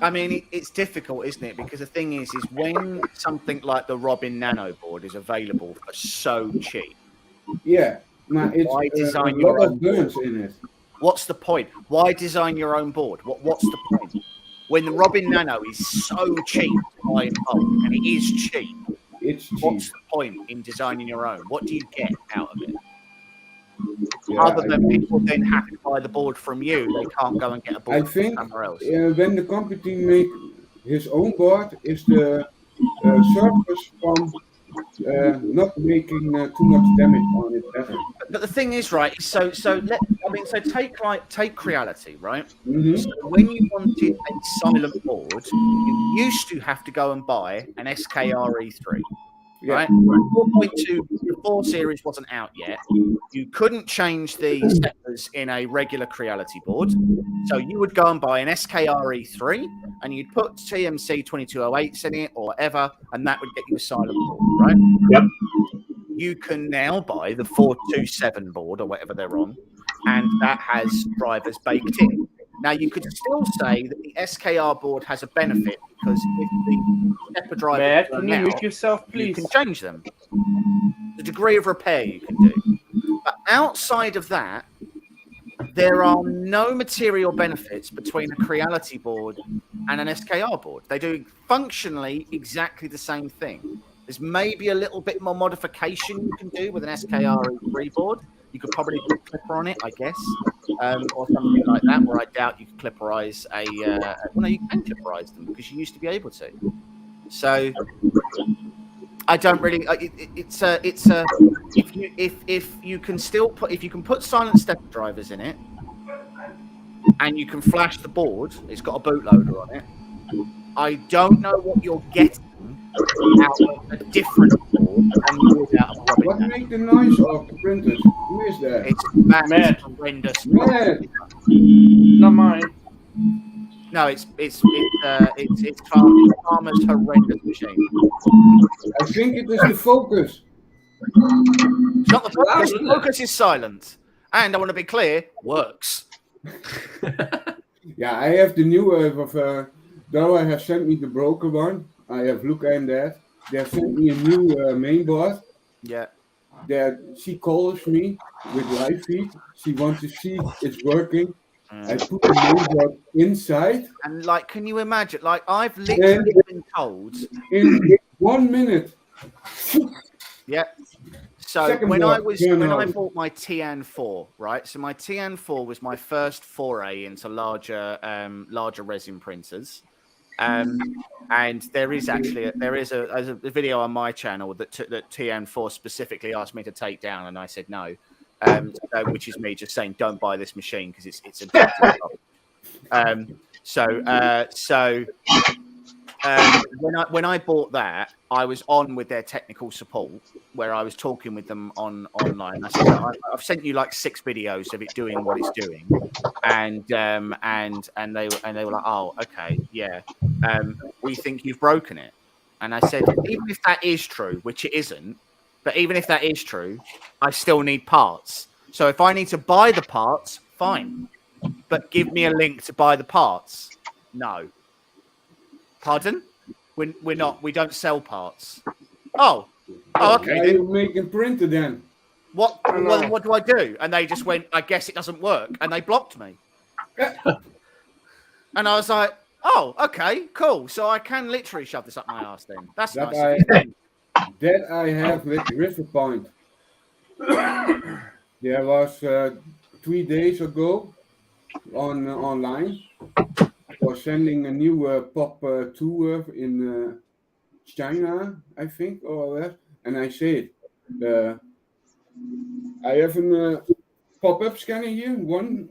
I mean, it's difficult, isn't it? Because the thing is when something like the Robin Nano board is available for so cheap. Yeah, but it's a lot of burns in it. What's the point? Why design your own board? What's the point? When the Robin Nano is so cheap to buy in bulk, and it is cheap, what's the point in designing your own? What do you get out of it? Yeah, other than people then have to buy the board from you, they can't go and get a board from somewhere else. When the company make his own board, is the surface from not making too much damage on it better. But the thing is, right? So take Creality, right? Mm-hmm. So when you wanted a silent board, you used to have to go and buy an SKRE3. Yeah. Right? 4.2, the 4 series wasn't out yet. You couldn't change the steppers in a regular Creality board. So you would go and buy an SKRE3 and you'd put TMC 2208s in it or whatever, and that would get you a silent board, right? Yep. You can now buy the 427 board or whatever they're on, and that has drivers baked in. Now, you could still say that the SKR board has a benefit because if the stepper driver can you mute yourself, please? You can change them. The degree of repair you can do. But outside of that, there are no material benefits between a Creality board and an SKR board. They do functionally exactly the same thing. There's maybe a little bit more modification you can do with an SKR3 board. You could probably put a clipper on it, I guess, or something like that, where I doubt you could clipperize well, no, you can clipperize them because you used to be able to. So I don't really. If you can put silent stepper drivers in it, and you can flash the board, it's got a bootloader on it. I don't know what you're getting out of a different board than you would out of a What Robin. make the noise of the printers? Who is that? It's Matt's Matt. horrendous. Matt. Not mine. No, it's Farmer's horrendous machine. I think it is the focus. It's not the focus. isn't The it? focus is silent, and I want to be clear, works. Yeah, I have the new of though I have sent me the broker one. I have looked at that. They have sent me a new main board. Yeah. She calls me with live feed. She wants to see it's working. I put the main board inside. And like, can you imagine? Like, I've literally been told In 1 minute. Yeah. So Second when board, I bought my TN4, right? So my TN4 was my first foray into larger resin printers. And there is actually a video on my channel that TN4 specifically asked me to take down, and I said no. Which is me just saying don't buy this machine because it's a when I bought that, I was on with their technical support where I was talking with them online. I said, I've sent you like 6 videos of it doing what it's doing, and they were like, oh, okay, yeah, we think you've broken it. And I said, even if that is true, which it isn't, but even if that is true, I still need parts. So if I need to buy the parts, fine, but give me a link to buy the parts. No. Pardon? We don't sell parts. Oh, okay. Why are you making printer then? What do I do? And they just went, I guess it doesn't work, and they blocked me. And I was like, oh, okay, cool. So I can literally shove this up my ass then. That's That nice. That I have with River Point. There was 3 days ago online. For sending a new pop tour in China, I think, or that. And I said, I have a pop-up scanner here, one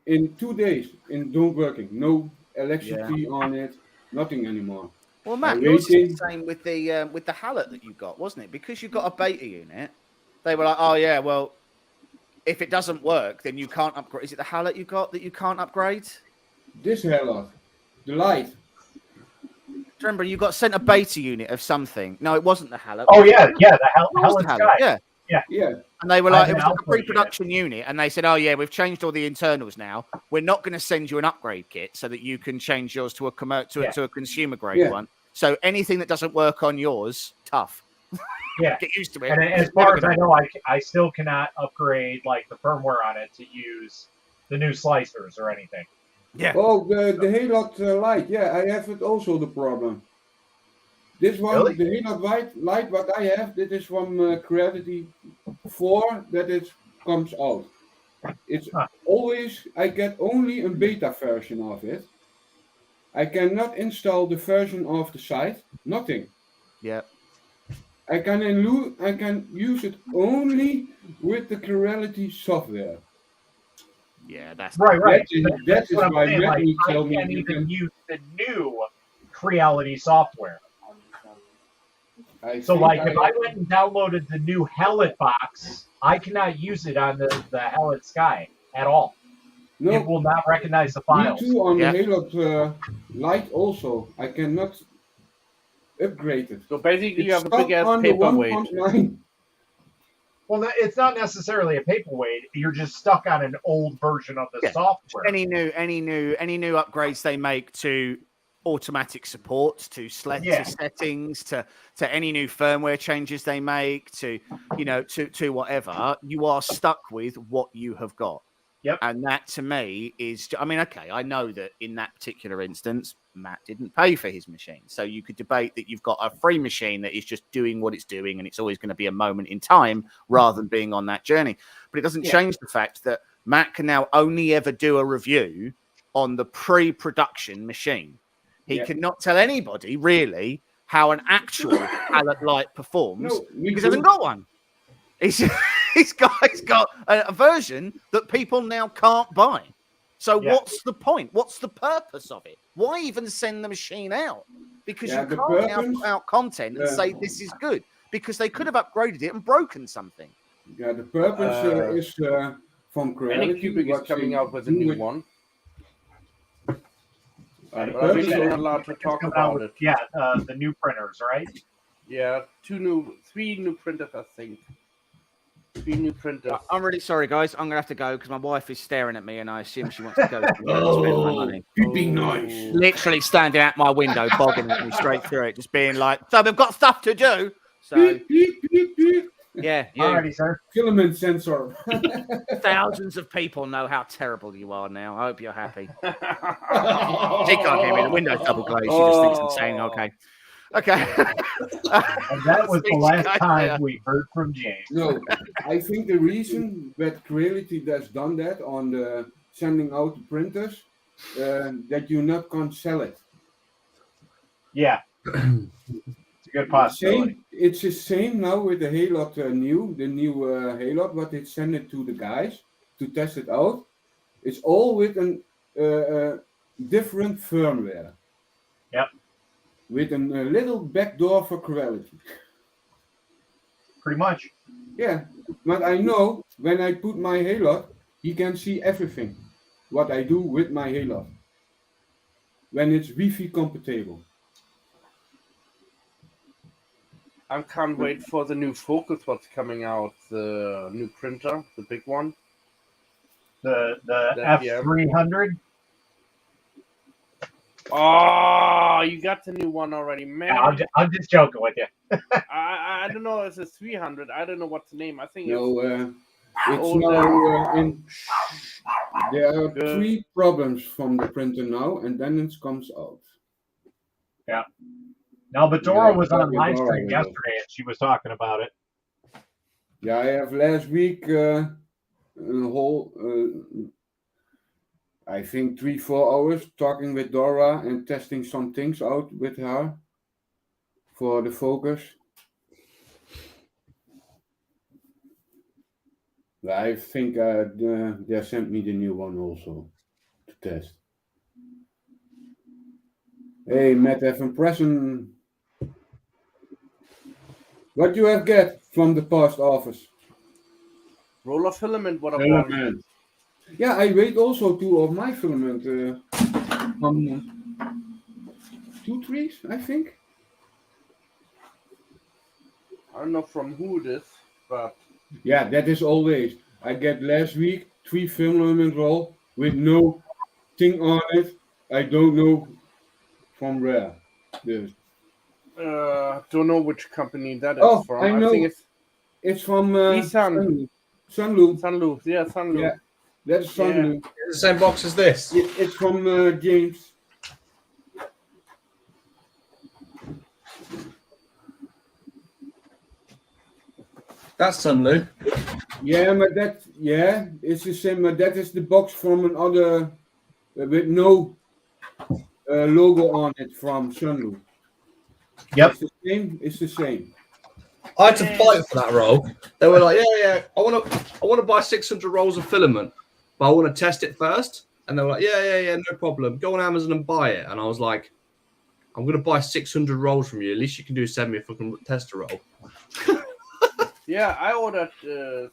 in 2 days, in don't working, no electricity on it, nothing anymore. Well, Matt, yours is the same with the Hallet that you got, wasn't it? Because you got a beta unit, they were like, oh yeah, well, if it doesn't work, then you can't upgrade. Is it the Hallet you got that you can't upgrade? This Hallet, the light. Remember, you got sent a beta unit of something. No, it wasn't the Hallet. Oh yeah, the Hallet Sky. Yeah. And they were like, it was like a pre-production unit, and they said, oh yeah, we've changed all the internals now. We're not going to send you an upgrade kit so that you can change yours to a consumer grade one. So anything that doesn't work on yours, tough. Yeah, get used to it. And as far as I know, I still cannot upgrade like the firmware on it to use the new slicers or anything. Yeah. Oh, the Halot light. Yeah, I have it also the problem. This one, really? The Halot light, what I have, that is from Creality 4, that it comes out. It's always, I get only a beta version of it. I cannot install the version of the site, nothing. Yeah. I can use it only with the Creality software. Yeah, that's right. That is why Matt I tell me can't you even can use the new Creality software. If I went and downloaded the new Hallet box, I cannot use it on the Hallet Sky at all. No, it will not recognize the files. Me too on the Halot light also. I cannot upgrade it. So basically, you have a big ass paperweight. Well, it's not necessarily a paperweight. You're just stuck on an old version of the software. Any new upgrades they make to automatic support, to settings, to any new firmware changes they make, to whatever, you are stuck with what you have got. Yep. And that to me is, I mean, okay, I know that in that particular instance, Matt didn't pay for his machine. So you could debate that you've got a free machine that is just doing what it's doing and it's always going to be a moment in time rather than being on that journey. But it doesn't change the fact that Matt can now only ever do a review on the pre-production machine. He cannot tell anybody really how an actual Hallet light performs because he hasn't got one. He's got a version that people now can't buy. So what's the point? What's the purpose of it? Why even send the machine out? Because you can't now put out content and say this is good. Because they could have upgraded it and broken something. Yeah, the purpose is from Creality. Anycubic is coming out with a new one. The But I'm not allowed to talk about it. Yeah, the new printers, right? Yeah, three new printers, I think. 3 new printers. I'm really sorry, guys. I'm gonna have to go because my wife is staring at me, and I assume she wants to go. Spend my money. You'd be nice. Literally standing out my window, bogging at me straight through it, just being like, "So we've got stuff to do." So yeah, Alrighty, sir. Filament sensor. Thousands of people know how terrible you are now. I hope you're happy. She can't hear me. The window's double glazed. She just thinks I'm saying okay. Okay. And that was the last time we heard from James. No, I think the reason that Creality has done that on the sending out the printers, that you not can't sell it. Yeah. It's a good possibility. It's the same now with the Halot the new Halot, but they send it to the guys to test it out. It's all with a different firmware. Yep. With a little backdoor for Creality. Pretty much. Yeah, but I know when I put my Halot, he can see everything what I do with my Halot. When it's Wi-Fi compatible. I can't wait for the new Focus what's coming out, the new printer, the big one. The F300. Oh, you got the new one already, man. I'm just joking with you. I don't know if it's 300. I don't know what's the name. I think it's now there are 3 problems from the printer now, and then it comes out. Yeah. Now, but Dora was on live stream yesterday, and she was talking about it. Yeah, I have last week a whole, I think 3-4 hours talking with Dora and testing some things out with her for the Focus. I think they sent me the new one also to test. Hey, Matt, have a present. What you have get from the post office? roller filament. What about Filament. Yeah, I wait also 2 of my filament from 2 trees, I think. I don't know from who it is, but yeah, that is always. I get last week 3 filament roll with no thing on it. I don't know from where. don't know which company that is from. I know. I think it's from Sunloop. Sunloop. Yeah, Sunloop. Yeah, that's Sunloop. Yeah. It's the same box as this. It's from James. That's Sunloop. Yeah, but it's the same. But that is the box from another with no logo on it from Sunloop. Yep. It's the same. I had to fight for that roll. They were like, yeah, I want to buy 600 rolls of filament, but I want to test it first. And they were like, yeah, no problem. Go on Amazon and buy it. And I was like, I'm going to buy 600 rolls from you. At least you can send me a fucking tester roll. Yeah, I ordered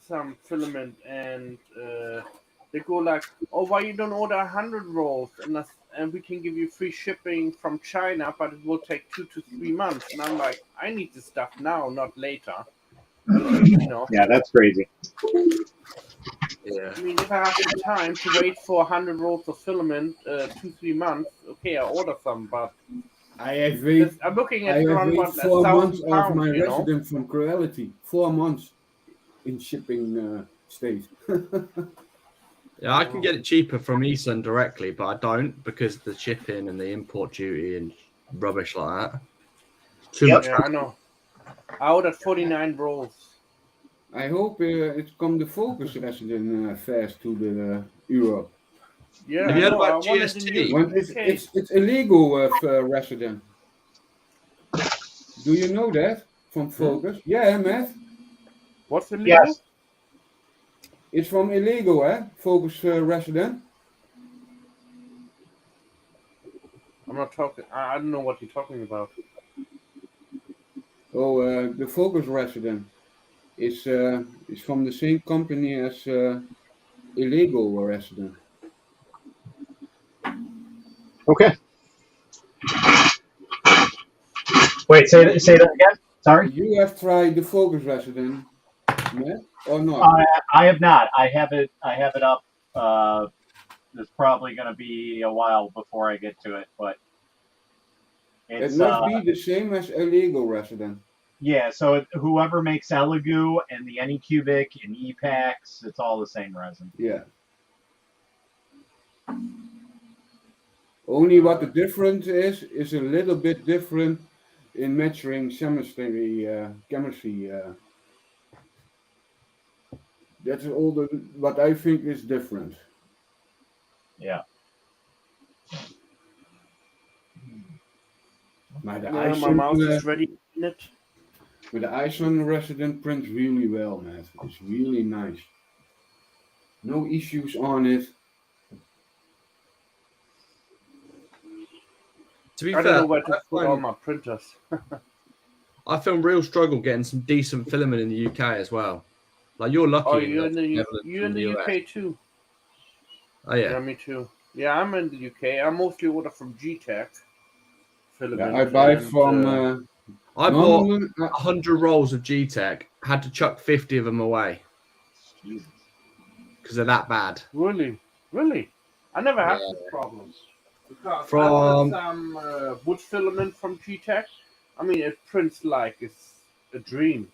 some filament, and they go like, "Oh, why you don't order 100 rolls, and we can give you free shipping from China, but it will take 2 to 3 months." And I'm like, "I need this stuff now, not later." You know? Yeah, that's crazy. Yeah. I mean, if I have the time to wait for 100 rolls of filament, 2-3 months, okay, I order some, but I have waited. I'm looking at around 4 months of my you know? resident from Creality. 4 months in shipping state. Yeah, I can get it cheaper from Eastern directly, but I don't because of the shipping and the import duty and rubbish like that. Too much. Yeah, I know. I ordered 49 rolls. I hope it come the Focus resident fast to the Europe. Yeah, Have you heard about I wanted GST? Well, it's illegal for resident. Do you know that from Focus? Yeah, Matt. What's illegal? Yes. It's from illegal, Focus resident. I'm not talking. I don't know what you're talking about. Oh, the Focus Resident is from the same company as Illegal Resident. Okay. Wait, say that again. Sorry. You have tried the Focus Resident, Matt, or not? I have not. I have it up. It's probably going to be a while before I get to it, but It must be the same as Illegal Resident. Yeah, so whoever makes Elegoo and the Anycubic and E-Packs, it's all the same resin. Yeah. Only what the difference is a little bit different in measuring chemistry. That's all what I think is different. Yeah. My mouse is ready in it. But the Iceland Resident prints really well, man. It's really nice. No issues on it. To be I fair, don't know where to put all my printers. I found real struggle getting some decent filament in the UK as well. Like you're lucky. Oh, you're in the UK too. Oh yeah. Yeah, me too. Yeah, I'm in the UK. I mostly order from G-Tech. Yeah, I buy from. I bought 100 rolls of G-Tech. Had to chuck 50 of them away. Jesus. Because they're that bad. Really? I never had this problem. Because from I got some wood filament from G-Tech. I mean, it prints like it's a dream.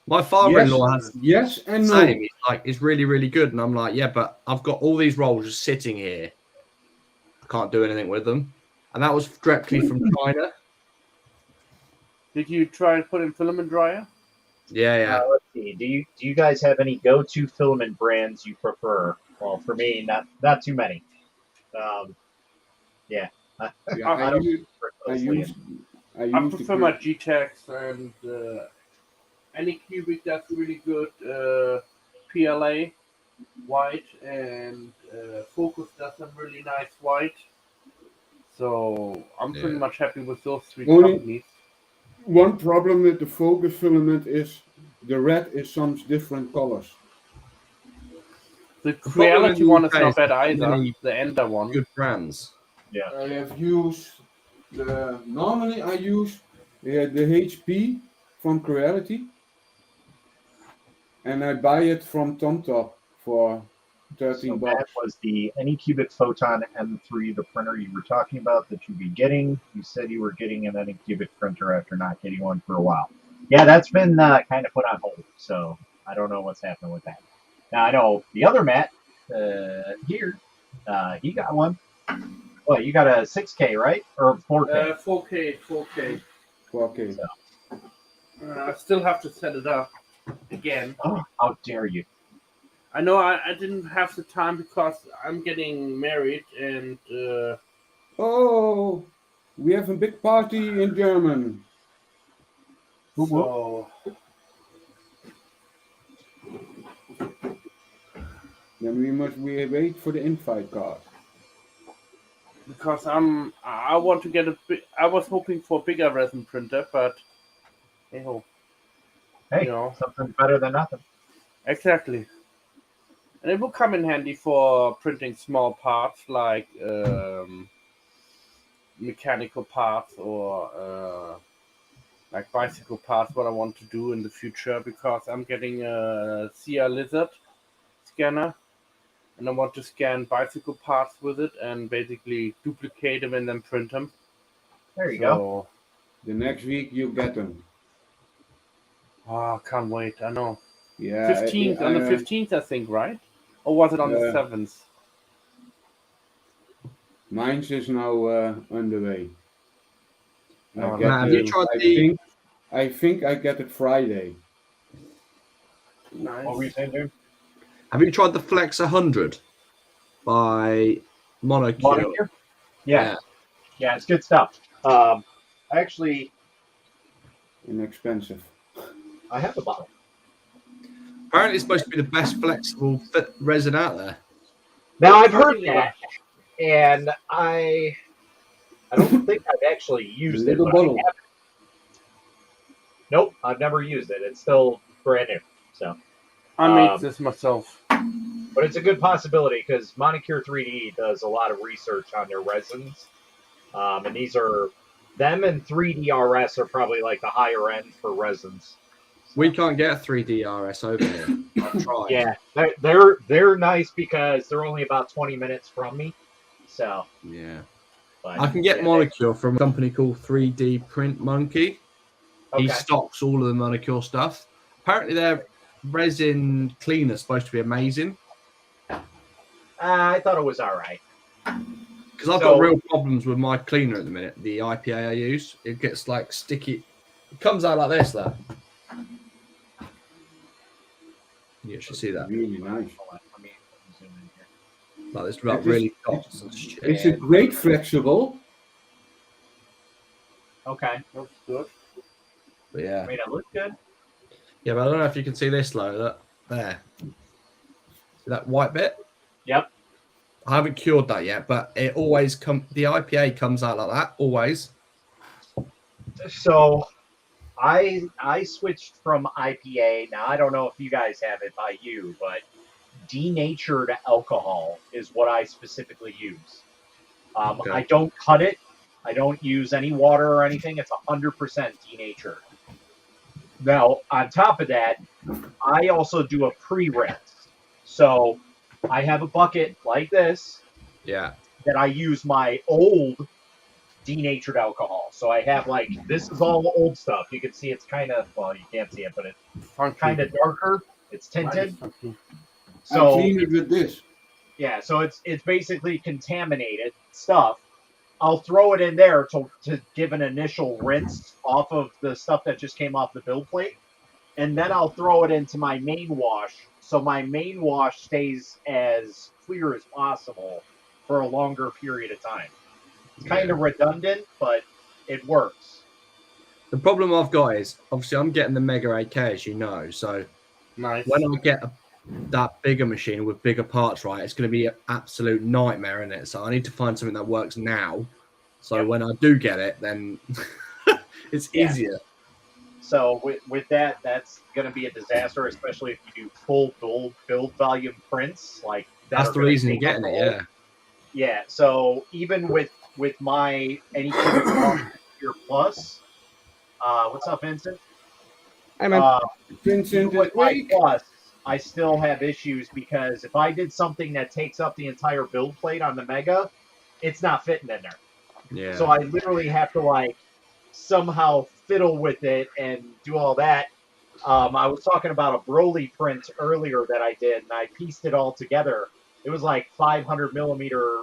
My father-in-law has yes and no. Same. It's really, really good, and I'm like, yeah, but I've got all these rolls just sitting here. I can't do anything with them, and that was directly from China. Did you try to put in filament dryer? Yeah. Let's see. Do you guys have any go-to filament brands you prefer? Well, for me, not too many. Yeah. I prefer my G-Techs and Anycubic. That's really good. PLA white and Focus does some really nice white. So I'm pretty much happy with those three companies. One problem with the Focus filament is the red is some different colors. The Reality one is not bad either. The Ender one. Good brands. Yeah. I have used normally I use the HP from Creality, and I buy it from TomTop for $13. That was the Anycubic Photon M3, the printer you were talking about that you'd be getting. You said you were getting an Anycubic printer after not getting one for a while. Yeah, that's been kind of put on hold, so I don't know what's happening with that. Now, I know the other Matt here, he got one. What, you got a 6K, right? Or 4K? 4K. 4K. So, I still have to set it up again. Oh, how dare you. I know I didn't have the time because I'm getting married and... Oh, we have a big party in Germany. So... Then we must wait for the invite card. Because I want to get I was hoping for a bigger resin printer, but hey, something better than nothing. Exactly. And it will come in handy for printing small parts like mechanical parts or like bicycle parts, what I want to do in the future, because I'm getting a CR Lizard scanner. And I want to scan bicycle parts with it and basically duplicate them and then print them. There you go. The next week you get them. Oh, I can't wait. I know. Yeah. 15th, on the 15th, I think, right? Or was it on the 7th? Mine is now underway. I think I get it Friday. Nice. What were you saying, Jim? Have you tried the Flex 100 by Monocure? Yeah, it's good stuff. Actually, inexpensive. I have a bottle. Apparently, it's supposed to be the best flexible resin out there. Now I've heard that, and I I don't think I've actually used it. Little bottle. Nope, I've never used it. It's still brand new. So I made this myself. but it's a good possibility because Monicure 3D does a lot of research on their resins. And these are them and 3DRS are probably like the higher end for resins. We can't get a 3DRS over here. I've tried. Yeah, they're nice because they're only about 20 minutes from me. So Yeah. but, I can get yeah, Monicure from a company called 3D Print Monkey. He Okay. stocks all of the Monicure stuff. Apparently, their resin cleaner is supposed to be amazing. I thought it was all right. Because I've got real problems with my cleaner at the minute. The IPA I use, it gets like sticky. It comes out like this, though. You should see that. Really nice. Let me zoom in here. Like this, like really dots and shit. It's a great flexible. Okay. Looks good. But yeah. I mean, it looks good. Yeah, but I don't know if you can see this, though. That there. See that white bit? Yep. I haven't cured that yet, but it always the IPA comes out like that, always. So I switched from IPA. Now I don't know if you guys have it by you, but denatured alcohol is what I specifically use. Okay. I don't cut it. I don't use any water or anything. It's 100% denatured. Now, on top of that, I also do a pre-rinse. So I have a bucket like this Yeah. that I use my old denatured alcohol. So I have like, this is all the old stuff. You can see it's kind of, well, you can't see it, but it's kind of darker. It's tinted. So I clean it with this. Yeah, so it's basically contaminated stuff. I'll throw it in there to give an initial rinse off of the stuff that just came off the build plate. And then I'll throw it into my main wash. So my main wash stays as clear as possible for a longer period of time. It's kind of redundant, but it works. The problem I've got is, obviously, I'm getting the Mega 8K, as you know. So nice. When I get that bigger machine with bigger parts, right, it's going to be an absolute nightmare, isn't it? So I need to find something that works now. So when I do get it, then it's easier. So with that, that's going to be a disaster, especially if you do full build volume prints. Like that's the reason you're getting it, yeah. Yeah. So even with my AnyCubic Here Plus, what's up, Vincent? Hey, man. Vincent, with my Plus, I still have issues because if I did something that takes up the entire build plate on the Mega, it's not fitting in there. Yeah. So I literally have to like somehow fiddle with it and do all that. I was talking about a Broly print earlier that I did, and I pieced it all together. It was like 500 millimeter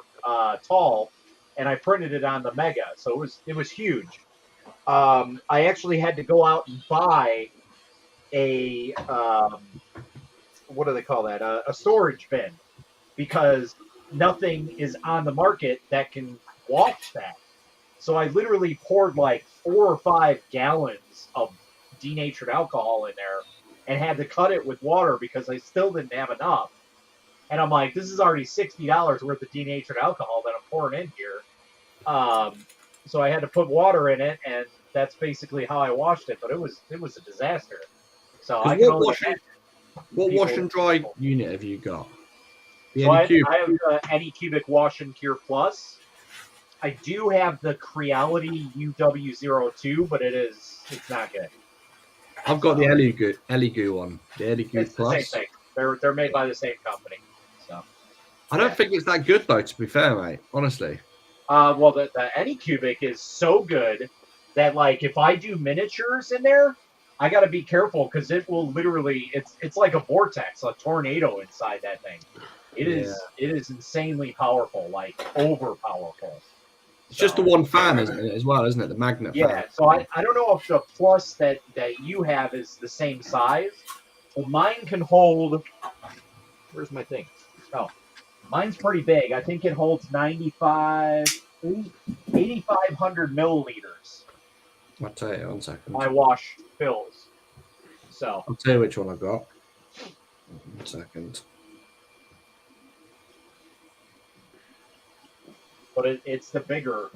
tall, and I printed it on the Mega, so it was huge. I actually had to go out and buy a what do they call that? A storage bin, because nothing is on the market that can wash that. So I literally poured like 4 or 5 gallons of denatured alcohol in there and had to cut it with water because I still didn't have enough. And I'm like, this is already $60 worth of denatured alcohol that I'm pouring in here. So I had to put water in it, and that's basically how I washed it. But it was a disaster. So I can only what wash and dry unit have you got? So I have the AnyCubic Wash and Cure Plus. I do have the Creality UW02, but it's not good. I've got the Eligoo one, the Eligoo Plus. The same thing. They're made by the same company. So I don't think it's that good though, to be fair, mate. Honestly. Well, the AnyCubic is so good that like if I do miniatures in there, I got to be careful because it will literally it's like a vortex, a tornado inside that thing. It is insanely powerful, like over powerful. It's just the one fan, isn't it, as well, isn't it? The magnet fan. Yeah, so I don't know if the Plus that you have is the same size. Well, mine can hold... Where's my thing? Oh, mine's pretty big. I think it holds 8,500 milliliters. I'll tell you, 1 second. My wash fills. So I'll tell you which one I got. 1 second. But it's the bigger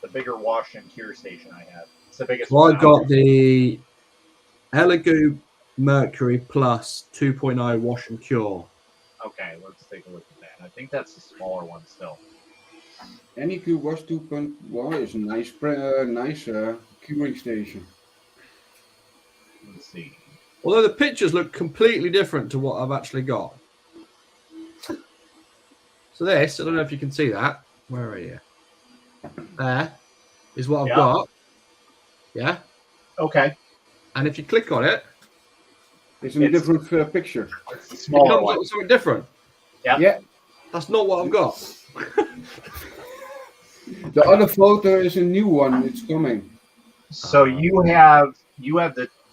the bigger wash and cure station I have. It's the biggest So one. I got the Elegoo Mercury Plus 2.0 Wash and Cure. Okay, let's take a look at that. I think that's the smaller one still. NEQ Wash 2.1 is a nice, curing station. Let's see. Although the pictures look completely different to what I've actually got. So this, I don't know if you can see that. Where are you? There is what I've got. Yeah. Okay. And if you click on it, it's a different picture. It's the smaller it one. comes up with something different. Yep. Yeah. That's not what I've got. The other photo is a new one. It's coming. So you have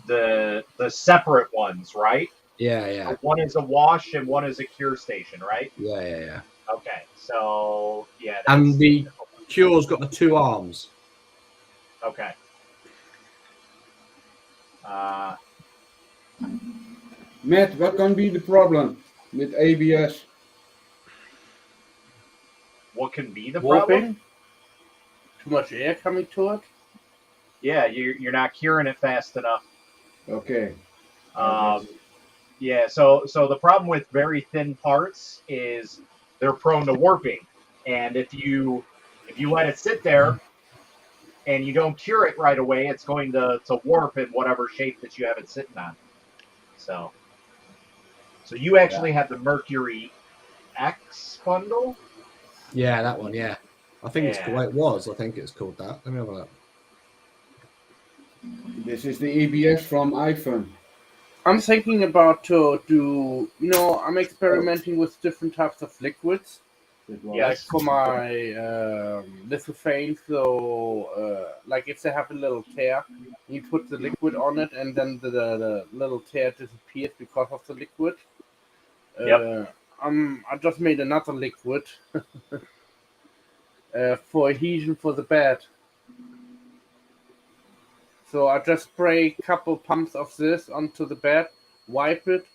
the separate ones, right? Yeah. So one is a wash and one is a cure station, right? Yeah. Okay. So yeah. And the Cure's got the 2 arms. Okay. Matt, what can be the problem with ABS? What can be the Warping? problem? Too much air coming to it? Yeah, you're not curing it fast enough. Okay. Yeah, so the problem with very thin parts is they're prone to warping, and if you let it sit there and you don't cure it right away, it's going to warp in whatever shape that you have it sitting on. So you actually have the Mercury X bundle? Yeah, that one. Yeah, I think it's called. It was. I think it's called that. Let me have a look. This is the ABS from iPhone. I'm thinking about to do. I'm experimenting with different types of liquids. Yes. Like for my lithophane, so like if they have a little tear, you put the liquid on it, and then the little tear disappears because of the liquid. Yep. I just made another liquid for adhesion for the bed. So I just spray a couple pumps of this onto the bed, wipe it,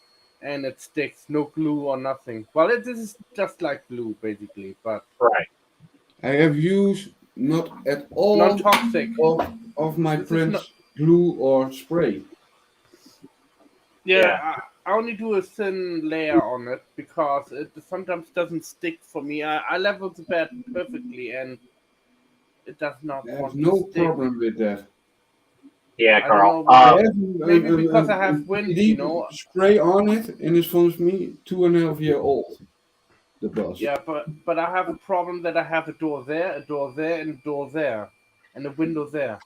and it sticks. No glue or nothing. Well, this is just like glue, basically, but Right. I have used not at all non-toxic of my This is prints glue or spray. Yeah, I only do a thin layer on it because it sometimes doesn't stick for me. I level the bed perfectly and it does not I want have no to stick. problem with that. Yeah, I Carl. don't know, maybe because I have wind, LED spray on it, and it's from me 2.5 years old. The bus. Yeah, but I have a problem that I have a door there, and a door there, and a window there.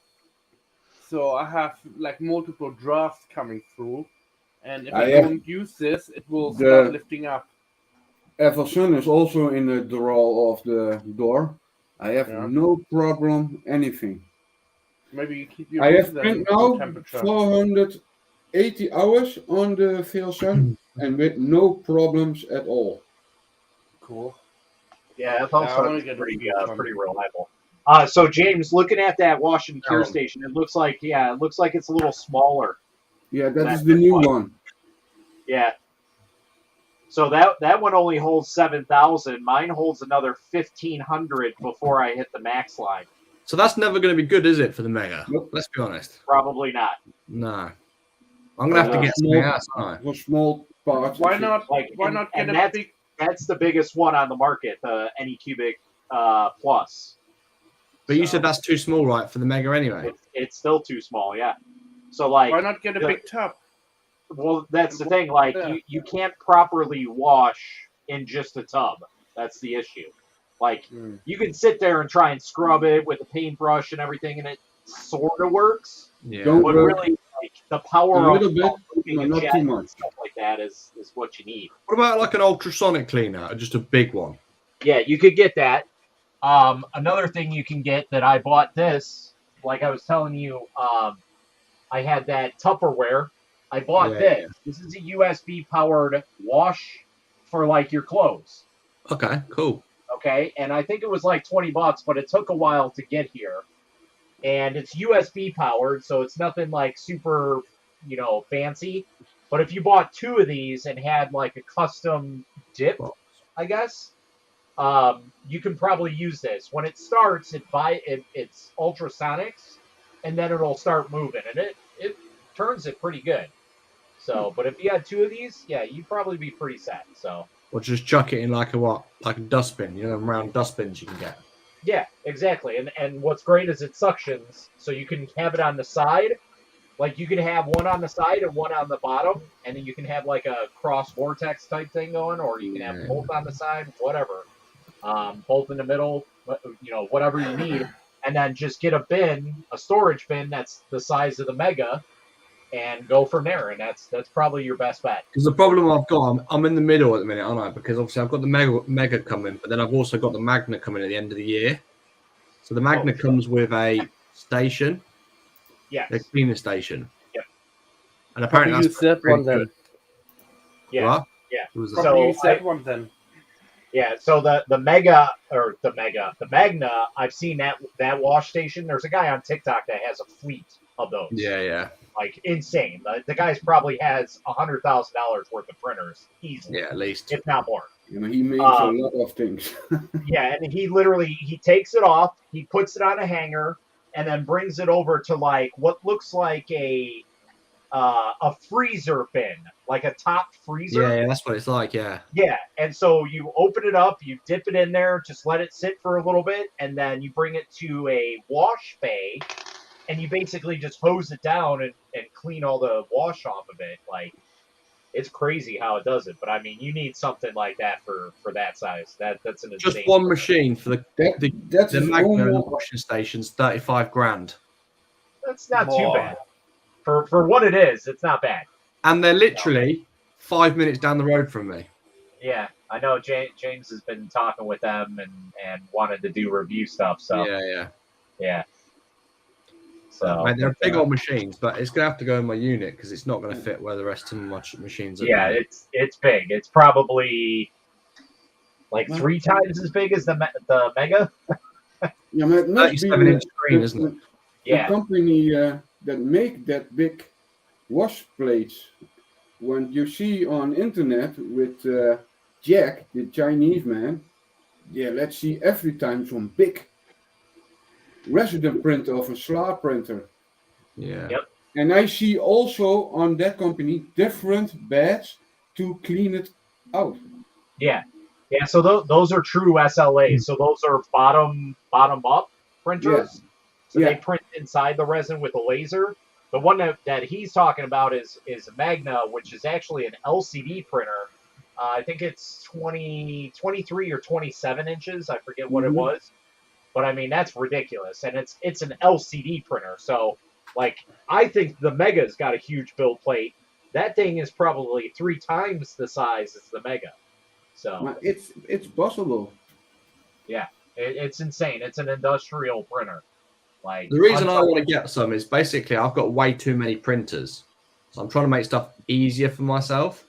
So I have like multiple drafts coming through, and if I don't use this, it will start lifting up. Everson is also in the drawer of the door. I have no problem, anything. Maybe you keep your I have room spent now temperature. 480 hours on the Velsun and with no problems at all. Cool. Yeah, it's also pretty reliable. So James, looking at that wash and cure station, it looks like it's a little smaller. Yeah, that is the new one. Yeah. So that one only holds 7,000. Mine holds another 1,500 before I hit the max line. So that's never going to be good, is it, for the Mega? Nope. Let's be honest. Probably not. No. I'm going to have to get something else, aren't I? For small parts. Why not get a big... That's the biggest one on the market, the AnyCubic Plus. But you said that's too small, right, for the Mega anyway? It's still too small, yeah. So, like... Why not get a big tub? Well, that's the thing. Like, you can't properly wash in just a tub. That's the issue. Like, you can sit there and try and scrub it with a paintbrush and everything, and it sort of works. Yeah. But really, like, the power of moving a jet too much. and stuff like that is what you need. What about like an ultrasonic cleaner, just a big one? Yeah, you could get that. Another thing you can get that I bought this, like I was telling you, I had that Tupperware. I bought this. This is a USB powered wash for like your clothes. Okay, cool. Okay, and I think it was like $20, but it took a while to get here. And it's USB powered, so it's nothing like super, fancy. But if you bought 2 of these and had like a custom dip, I guess, you can probably use this. When it starts, it's ultrasonics, and then it'll start moving, and it turns it pretty good. So, but if you had 2 of these, yeah, you'd probably be pretty set. So, or just chuck it in like a dustbin, you know, round dustbins you can get. yeah, exactly. And what's great is it suctions, so you can have it on the side. Like you can have one on the side and one on the bottom, and then you can have like a cross vortex type thing going, or you can have both on the side, whatever. Both in the middle, you know, whatever you need, and then just get a storage bin that's the size of the Mega, and go from there. And that's probably your best bet. Because the problem I've got, I'm in the middle at the minute, aren't I? Because obviously I've got the Mega coming, but then I've also got the Magna coming at the end of the year. So the Magna comes with a station. Yes. A cleaner station. Yep. And apparently use that one then. Yeah. What? Yeah. So use that one then. Yeah, so the Magna, I've seen that wash station. There's a guy on TikTok that has a fleet of those. Yeah. Like insane. The guy's probably has $100,000 worth of printers easily. Yeah, at least, if not more. You know, he makes a lot of things. Yeah, and he takes it off, he puts it on a hanger, and then brings it over to like what looks like a freezer bin, like a top freezer. Yeah, that's what it's like. Yeah. Yeah, and so you open it up, you dip it in there, just let it sit for a little bit, and then you bring it to a wash bay, and you basically just hose it down and clean all the wash off of it. Like, it's crazy how it does it, but I mean, you need something like that for that size. That's an insane. Just one machine for the Magna washing station's $35,000. That's not too bad. For what it is, it's not bad. And they're literally 5 minutes down the road from me. Yeah, I know James has been talking with them and wanted to do review stuff. So yeah. So mate, they're big old machines, but it's gonna have to go in my unit because it's not gonna fit where the rest of my machines are. Yeah, it's big. It's probably like 3 times as big as the Mega. Yeah, but it must be 37-inch screen, isn't it? The company that make that big wash plates. When you see on internet with Jack, the Chinese man, yeah, let's see every time some big resident printer of a slab printer. Yeah. Yep. And I see also on that company different beds to clean it out. Yeah. Yeah, so those are true SLAs. So those are bottom up printers. Yeah. So they print inside the resin with a laser. The one that he's talking about is a Magna, which is actually an LCD printer. I think it's 23 or 27 inches. I forget what it was. But I mean, that's ridiculous. And it's an LCD printer. So, like, I think the Mega's got a huge build plate. That thing is probably 3 times the size as the Mega. So it's possible. Yeah, it's insane. It's an industrial printer. Like, the reason I want to get some is basically I've got way too many printers, so I'm trying to make stuff easier for myself.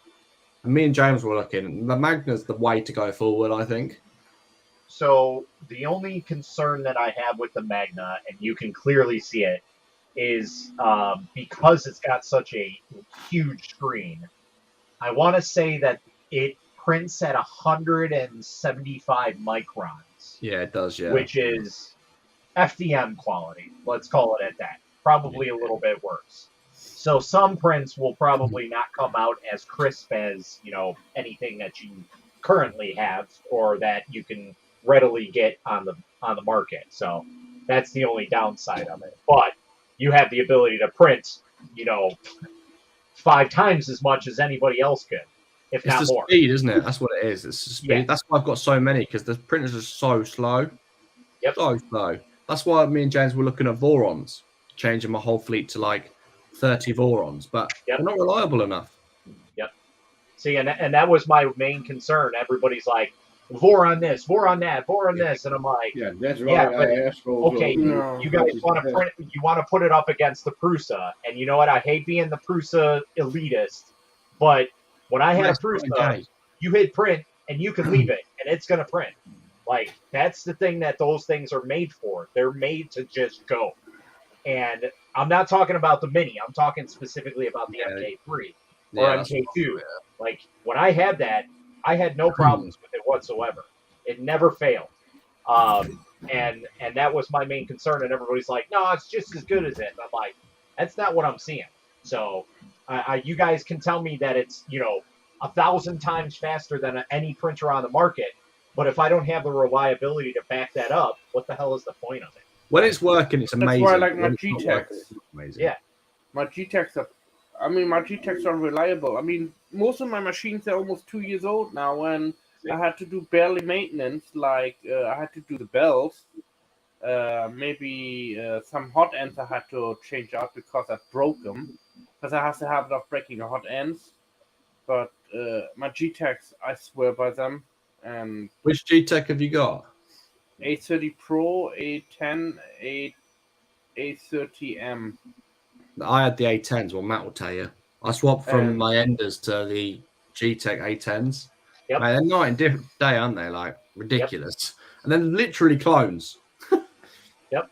And me and James were looking. The Magna's the way to go forward, I think. So the only concern that I have with the Magna, and you can clearly see it, is because it's got such a huge screen. I want to say that it prints at 175 microns. Yeah, it does. Yeah, which is FDM quality. Let's call it at that. Probably a little bit worse. So some prints will probably not come out as crisp as, you know, anything that you currently have or that you can readily get on the market. So that's the only downside of it. But you have the ability to print, you know, 5 times as much as anybody else could, if not more. It's the speed, isn't it? That's what it is. It's the speed. Yeah. That's why I've got so many, because the printers are so slow. Yep. So slow. That's why me and James were looking at Vorons, changing my whole fleet to like 30 Vorons, but they're not reliable enough. Yep. See, and that was my main concern. Everybody's like, Voron this, Voron that, Voron this, and I'm like, yeah, that's right. I asked for okay, you guys want to print, you want to put it up against the Prusa, and you know what? I hate being the Prusa elitist, but when I had a Prusa, you hit print and you can leave it, and it's gonna print. Like, that's the thing that those things are made for. They're made to just go. And I'm not talking about the Mini. I'm talking specifically about the MK3 or MK2. Like, when I had that, I had no problems with it whatsoever. It never failed. And that was my main concern. And everybody's like, no, it's just as good as it. And I'm like, that's not what I'm seeing. So you guys can tell me that it's, 1,000 times faster than any printer on the market. But if I don't have the reliability to back that up, what the hell is the point of it? When it's working, it's amazing. That's why I like my When it's not G-Techs. working, it's not amazing. Yeah. My G-Techs are reliable. I mean, most of my machines are almost 2 years old now, and I had to do barely maintenance. Like, I had to do the bells. Maybe some hot ends I had to change out because I broke them. Because I have to have it of breaking the hot ends. But my G-Techs, I swear by them. And which G-Tech have you got? A30 Pro, A10, A30M. I had the A10s. Well, Matt will tell you. I swapped from my Enders to the G-Tech A10s. Yep. Man, they're night and day, aren't they? Like, ridiculous. Yep. And then literally clones. Yep.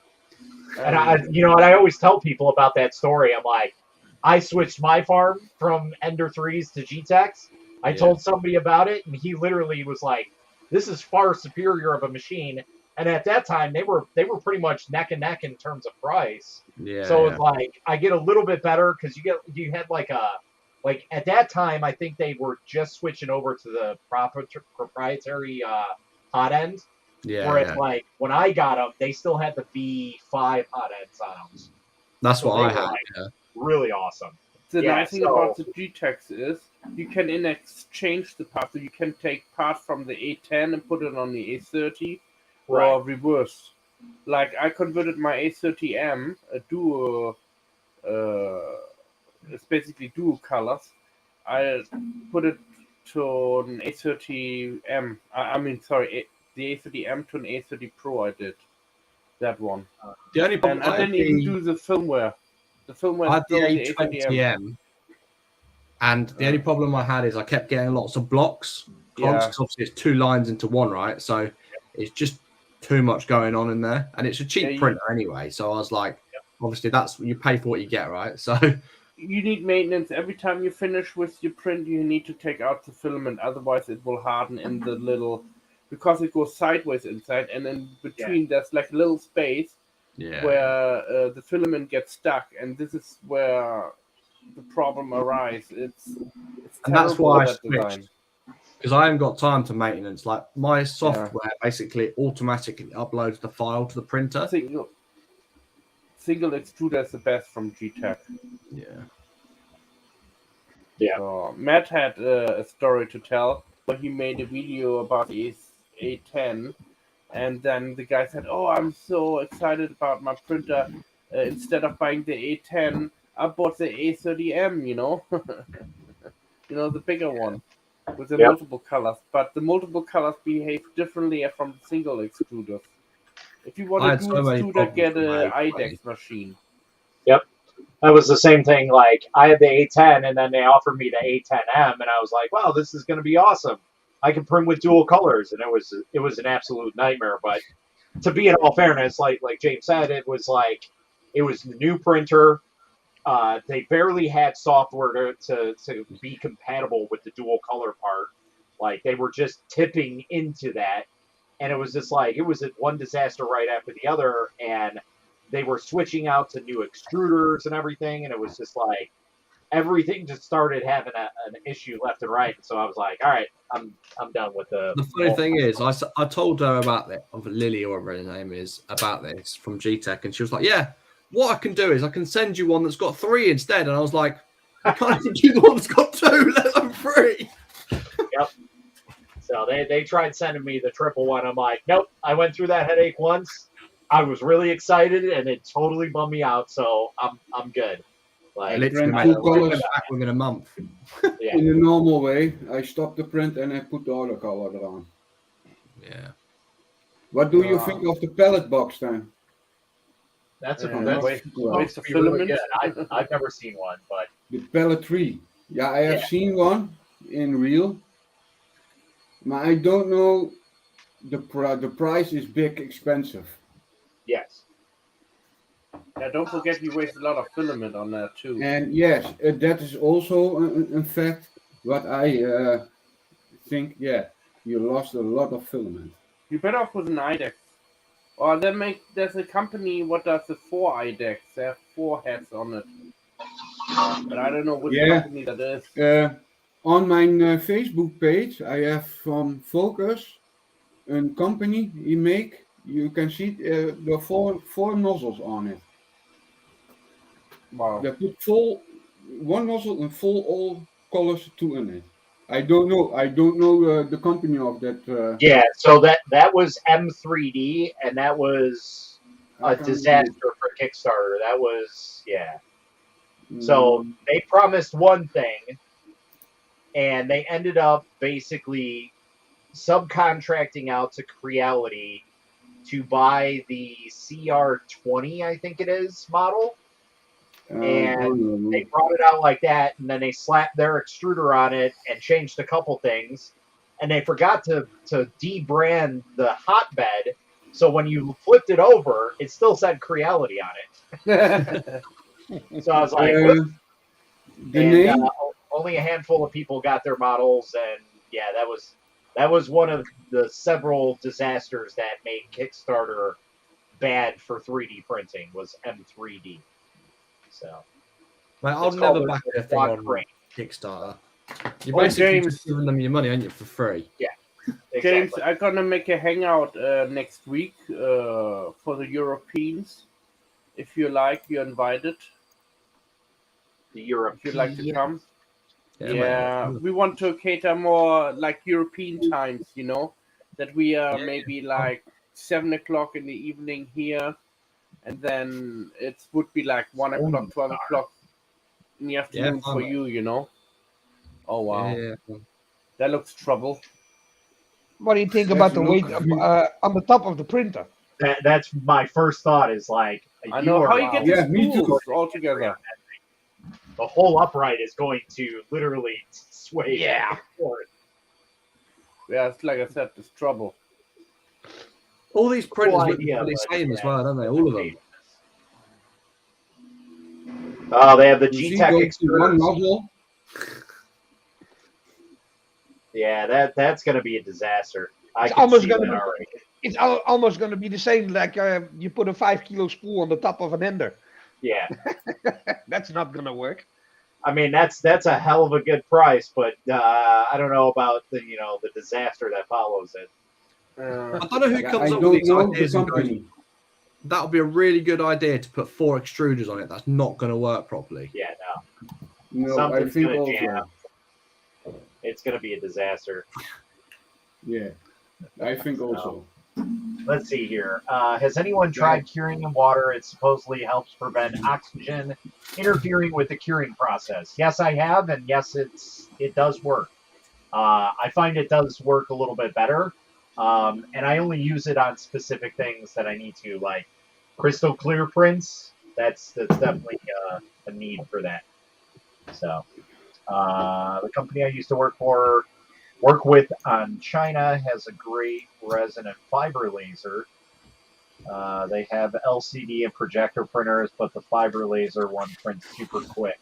And I always tell people about that story. I'm like, I switched my farm from Ender 3s to G-Techs. I told somebody about it, and he literally was like, this is far superior of a machine. And at that time, they were pretty much neck and neck in terms of price. Yeah. So it's like I get a little bit better because you had like at that time I think they were just switching over to the proprietary hot end. Yeah. Where it's like when I got them, they still had the V5 hot ends on them. That's what I had. Really awesome. The nice thing about the G-Techs is you can exchange the parts. So you can take parts from the A10 and put it on the A30, or reverse. Like I converted my A30M, a dual, it's basically dual colors. I put it to an A30M. The A30M to an A30 Pro. I did that one. The only problem I didn't even do the firmware. The firmware. I had the A20M, and the only problem I had is I kept getting lots of blocks. Because obviously it's 2 lines into one, right? So it's just too much going on in there, and it's a cheap printer anyway. So I was like, obviously that's you pay for what you get, right? So you need maintenance every time you finish with your print. You need to take out the filament, otherwise it will harden in the little, because it goes sideways inside, and in between there's like a little space where the filament gets stuck, and this is where the problem arises. And that's why I switched. Because I haven't got time to maintenance. Like my software basically automatically uploads the file to the printer. Single extruder is the best from G-Tech. Yeah. So Matt had a story to tell where he made a video about the A10, and then the guy said, "Oh, I'm so excited about my printer. Instead of buying the A10, I bought the A30M. The bigger one." With the multiple colors, but the multiple colors behave differently from the single extruders. If you want to do extruder, get an IDEX machine. Yep, that was the same thing. Like I had the A10, and then they offered me the A10M, and I was like, "Wow, this is going to be awesome! I can print with dual colors." And it was an absolute nightmare. But to be in all fairness, like James said, it was the new printer. They barely had software to be compatible with the dual color part. Like they were just tipping into that, and it was just like it was one disaster right after the other, and they were switching out to new extruders and everything, and it was just like everything just started having an issue left and right. And so I was like, all right, I'm done with the. The funny thing is, I told her about that, of Lily or whatever her name is, about this from G-Tech, and she was like, yeah. What I can do is I can send you one that's got 3 instead. And I was like, I can't even do the one that's got 2, let alone 3. Yep. So they tried sending me the triple one. I'm like, nope. I went through that headache once. I was really excited, and it totally bummed me out. So I'm good. Like literally back within a month. In the normal way, I stop the print and I put the other color on. Yeah. What do you think of the pallet box then? That's a waste of filament. Really good. I've never seen one, but the pallet 3. Yeah, I have seen one in real. But I don't know. The price is big expensive. Yes. Yeah, don't forget you waste a lot of filament on that too. And yes, that is also in fact what I think. Yeah, you lost a lot of filament. You better off with an IDEX. Or there's a company what does the 4 IDEX. They have 4 heads on it. But I don't know which company that is. On my Facebook page, I have from Focus a company he make. You can see the four nozzles on it. Wow. They put one nozzle and full all colors two in it. I don't know the company of that. Yeah, so that was M3D, and that was a disaster for Kickstarter. That was So they promised one thing, and they ended up basically subcontracting out to Creality to buy the CR20, I think it is, model. And they brought it out like that, and then they slapped their extruder on it and changed a couple things. And they forgot to debrand the hotbed, so when you flipped it over, it still said Creality on it. So I was like, only a handful of people got their models, and yeah, that was one of the several disasters that made Kickstarter bad for 3D printing, was M3D. So, mate, I'll never back anything on Kickstarter. You're basically just giving them your money, aren't you, for free? Yeah. Exactly. James, I'm gonna make a hangout next week for the Europeans. If you like, you're invited. The Europe. If you'd like to come. Yeah, we want to cater more like European times, you know, that we are maybe like 7 o'clock in the evening here, and then it would be like 1 o'clock, 12 o'clock in the afternoon for you, you know. Oh wow, that looks trouble. What do you think about the weight on the top of the printer? That's my first thought. Is like, I know how you get the spools all together. The whole upright is going to literally sway. Yeah. Yeah, it's like I said, it's trouble. All these printers look the same as well, don't they? All of them. Oh, they have the G-Tech extruders. Yeah, that's going to be a disaster. It's almost going to be the same like you put a 5 kilo spool on the top of an ender. Yeah. That's not going to work. I mean, that's a hell of a good price, but I don't know about the disaster that follows it. I don't know who comes up with these ideas. That would be a really good idea to put 4 extruders on it. That's not going to work properly. Yeah, no. Something's I think going to also. jam. It's going to be a disaster. Yeah, I think also. Let's see here. Has anyone tried curing in water? It supposedly helps prevent oxygen interfering with the curing process. Yes, I have, and yes, it does work. I find it does work a little bit better, and I only use it on specific things that I need to, like crystal clear prints. That's definitely a need for that. So, the company I used to work with on China has a great resin and fiber laser. They have LCD and projector printers, but the fiber laser one prints super quick.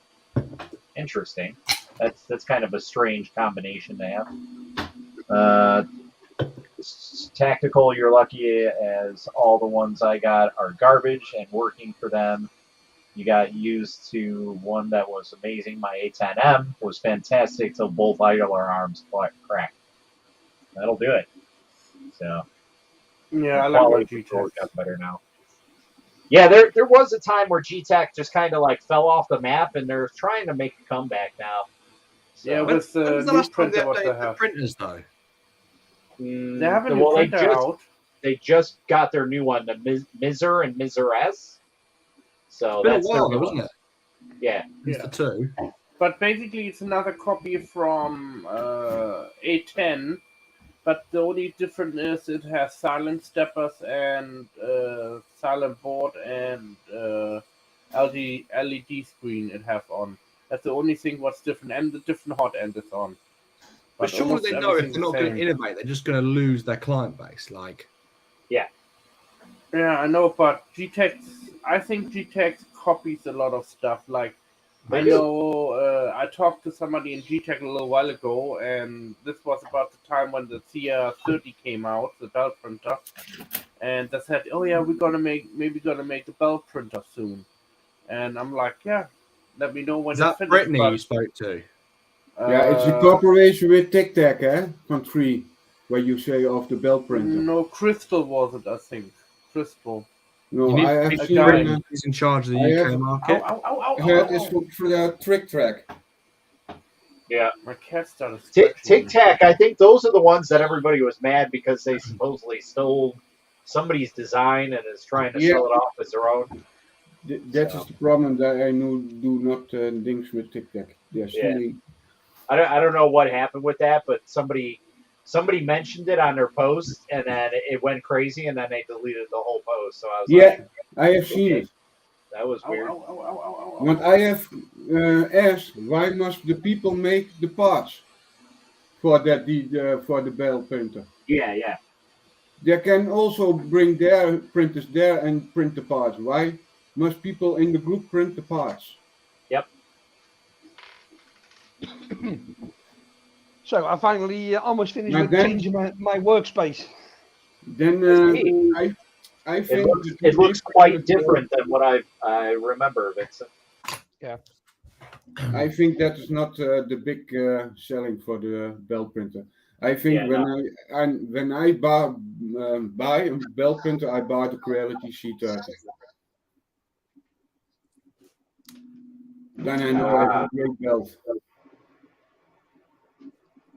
Interesting. That's kind of a strange combination to have. Tactical, you're lucky, as all the ones I got are garbage and working for them. You got used to one that was amazing. My A10M was fantastic till both idler arms cracked. That'll do it. So yeah, I like my G-Tech. Got better now. Yeah, there was a time where G-Tech just kind of like fell off the map, and they're trying to make a comeback now. So, yeah, with the new printer, what they have. Printers though. They have a new printer out. They just got their new one, the Mizer and Mizer S. So it's been a while, though, wasn't it? Yeah. It's the 2. But basically, it's another copy from A10. But the only difference is it has silent steppers and silent board and LED screen it has on. That's the only thing what's different, and the different hot end is on. But surely they know if they're not going to innovate, they're just going to lose their client base. Like, yeah, I know, but I think G-Tech copies a lot of stuff. Like, I know I talked to somebody in GTech a little while ago, and this was about the time when the CR30 came out, the belt printer, and they said, "Oh yeah, we're gonna make a belt printer soon," and I'm like, "Yeah, let me know when Is it's that finished." Brittany but, you spoke to? Yeah, it's a cooperation with TikTok, eh? From 3, where you say of the belt printer. No, Crystal was it? I think Crystal. No, You need I to have speak to seen. Brittany, who's in charge of the I UK have- market. That is for the trick track. Yeah. My cat started scratching Tic me. Tac, I think those are the ones that everybody was mad because they supposedly stole somebody's design and is trying to sell it off as their own. That is the problem that I do not things with TikTok. They're stealing. I don't know what happened with that, but somebody mentioned it on their post, and then it went crazy, and then they deleted the whole post. So I was like, I have seen it. that was weird. But I have asked, why must the people make the parts for that for the belt printer? Yeah. They can also bring their printers there and print the parts. Why must people in the group print the parts? Yep. So I finally almost finished Now with then- changing my workspace. Then I think It looks quite different than what I remember, Vincent. Yeah. I think that is not the big selling for the belt printer. I think when I buy a belt printer, I buy the Creality C30. Then I know I have a great belt.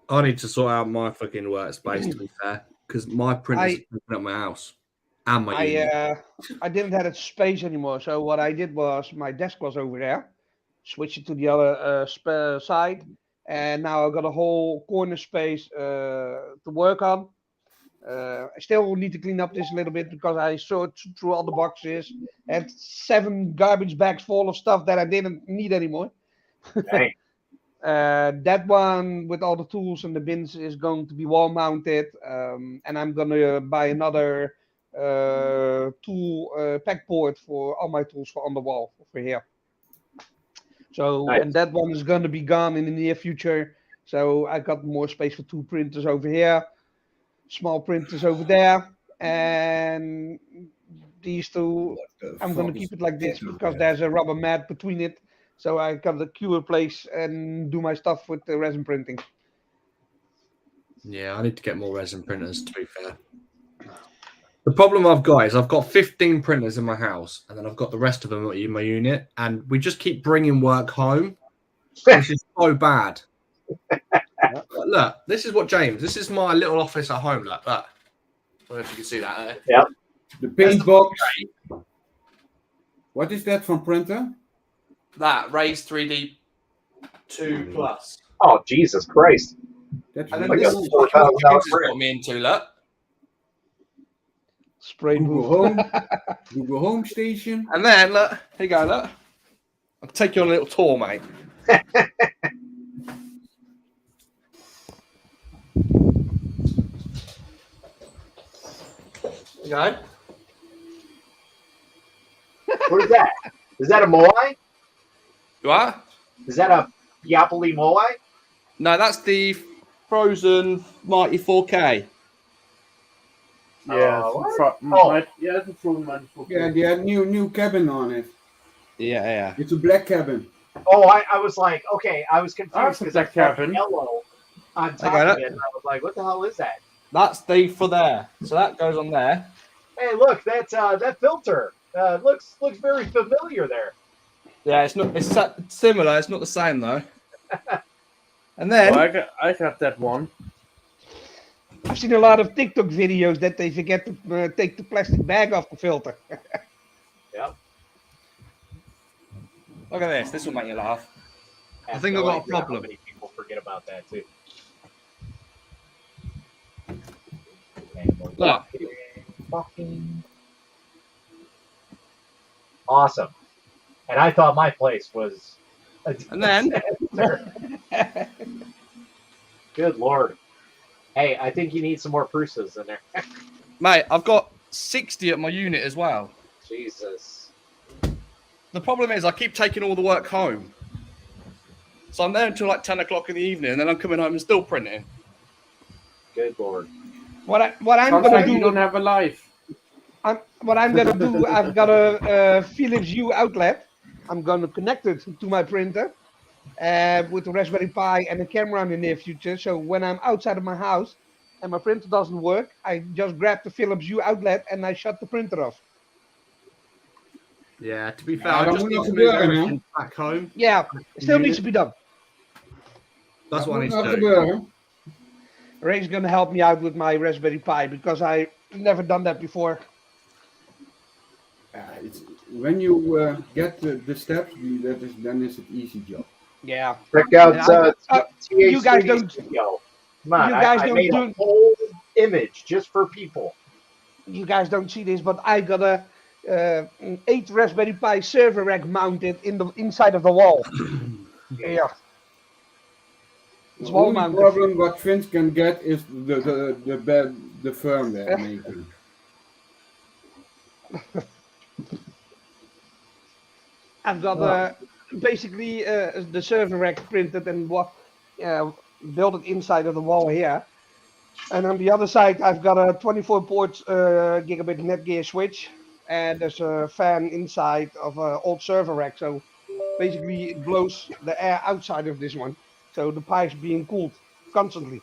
I need to sort out my fucking workspace, to be fair, because my printers are taking up my house and my unit. I didn't have space anymore, so what I did was my desk was over there, switched it to the other side, and now I've got a whole corner space to work on. I still need to clean up this a little bit because I sorted through all the boxes and 7 garbage bags full of stuff that I didn't need anymore. Dang. That one with all the tools and the bins is going to be wall mounted, and I'm gonna buy another tool pack board for all my tools for on the wall over here. So Nice. and that one is going to be gone in the near future. So I got more space for 2 printers over here, small printers over there, and these 2 I'm going to keep it like this because there's a rubber mat between it. So I got the cure place and do my stuff with the resin printing. Yeah, I need to get more resin printers, to be fair. The problem I've got is I've got 15 printers in my house, and then I've got the rest of them in my unit, and we just keep bringing work home, which is so bad. Look, this is this is my little office at home. Look, I don't know if you can see that there. Yep. The paint box. What is that from printer? That Raise 3D 2 Plus. Oh, Jesus Christ. That's And then like this a is what $4,000 James print. got me into, look. Spray Google booth. Home. Google Home Station. And then, look, here you go, look. I'll take you on a little tour, mate. There you go. What is that? Is that a Moai? What? Is that a Biopoli Moai? No, that's the Frozen Mighty 4K. Yeah, it's a Frozen Mighty 4K. Yeah, they had new cabin on it. Yeah. It's a black cabin. Oh, I was like, okay, I was confused because I that kept cabin. yellow on top got of it. it. And I was like, what the hell is that? That's the for there. So that goes on there. Hey, look, that filter looks very familiar there. Yeah, it's not. It's similar. It's not the same though. And then I got that one. I've seen a lot of TikTok videos that they forget to take the plastic bag off the filter. Yep. Look at this. This will make you laugh. I have think no I've got a idea how problem. many people forget about that too. Look. Fucking awesome. And I thought my place was a And then good lord. Hey, I think you need some more Prusas in there. mate, I've got 60 at my unit as well. Jesus. The problem is I keep taking all the work home. So I'm there until like 10 o'clock in the evening, and then I'm coming home and still printing. Good lord. What I'm gonna Sometimes do? you don't have a life. What I'm gonna do? I've got a Philips Hue outlet. I'm gonna connect it to my printer with the Raspberry Pi and a camera in the near future. So when I'm outside of my house and my printer doesn't work, I just grab the Philips Hue outlet and I shut the printer off. Yeah, to be fair, Ja, I dat just moet need nog to move gebeuren, hè? everything back home. Yeah, it still needs to be done. That's Dat what I moet need nog to do. gebeuren. Ray's gonna help me out with my Raspberry Pi because I never done that before. When you get the steps, then is it easy job. Yeah. Check out You guys TH3D don't. Studio. Come on, You guys I don't made do. a whole image just for people. You guys don't see this, but I got a 8 Raspberry Pi server rack mounted in the inside of the wall. Yeah. It's The wall only mounted. problem what Vince can get is the firmware making. I've got basically the server rack printed and built it inside of the wall here. And on the other side, I've got a 24 port gigabit Netgear switch, and there's a fan inside of an old server rack. So basically, it blows the air outside of this one. So the Pi is being cooled constantly.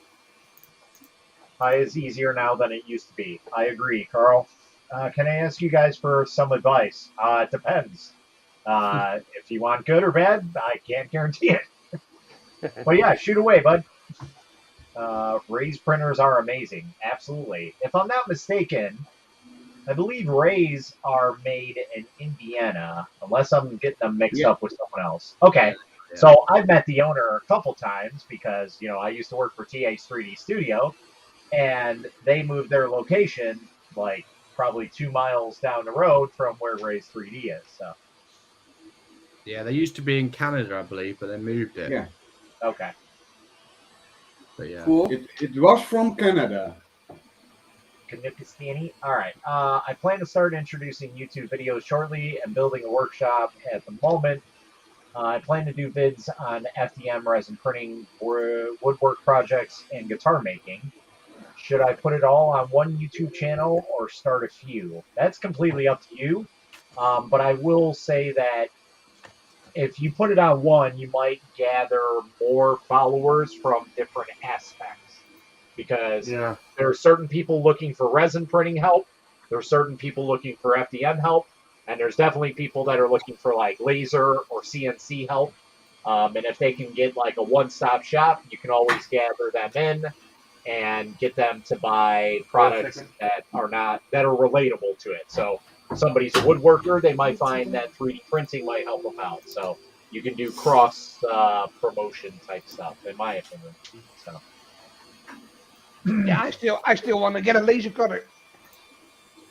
Pi is easier now than it used to be. I agree, Carl. Can I ask you guys for some advice? It depends. If you want good or bad, I can't guarantee it. But yeah, shoot away, bud. Ray's printers are amazing. Absolutely. If I'm not mistaken, I believe Ray's are made in Indiana, unless I'm getting them mixed up with someone else. Okay. Yeah. So I've met the owner a couple times because, I used to work for TH3D Studio, and they moved their location like probably 2 miles down the road from where Ray's 3D is. So Yeah, they used to be in Canada, I believe, but they moved it. Yeah. okay. But yeah. Cool. It was from Canada. Kanukistani. All right. I plan to start introducing YouTube videos shortly and building a workshop at the moment. I plan to do vids on FDM, resin printing, woodwork projects, and guitar making. Should I put it all on one YouTube channel or start a few? That's completely up to you. But I will say that if you put it on one, you might gather more followers from different aspects. Because there are certain people looking for resin printing help. There are certain people looking for FDM help. And there's definitely people that are looking for like laser or CNC help. And if they can get like a one-stop shop, you can always gather them in and get them to buy products that are relatable to it. So somebody's a woodworker, they might find that 3D printing might help them out. So you can do cross promotion type stuff, in my opinion. So Yeah, I still want to get a laser cutter.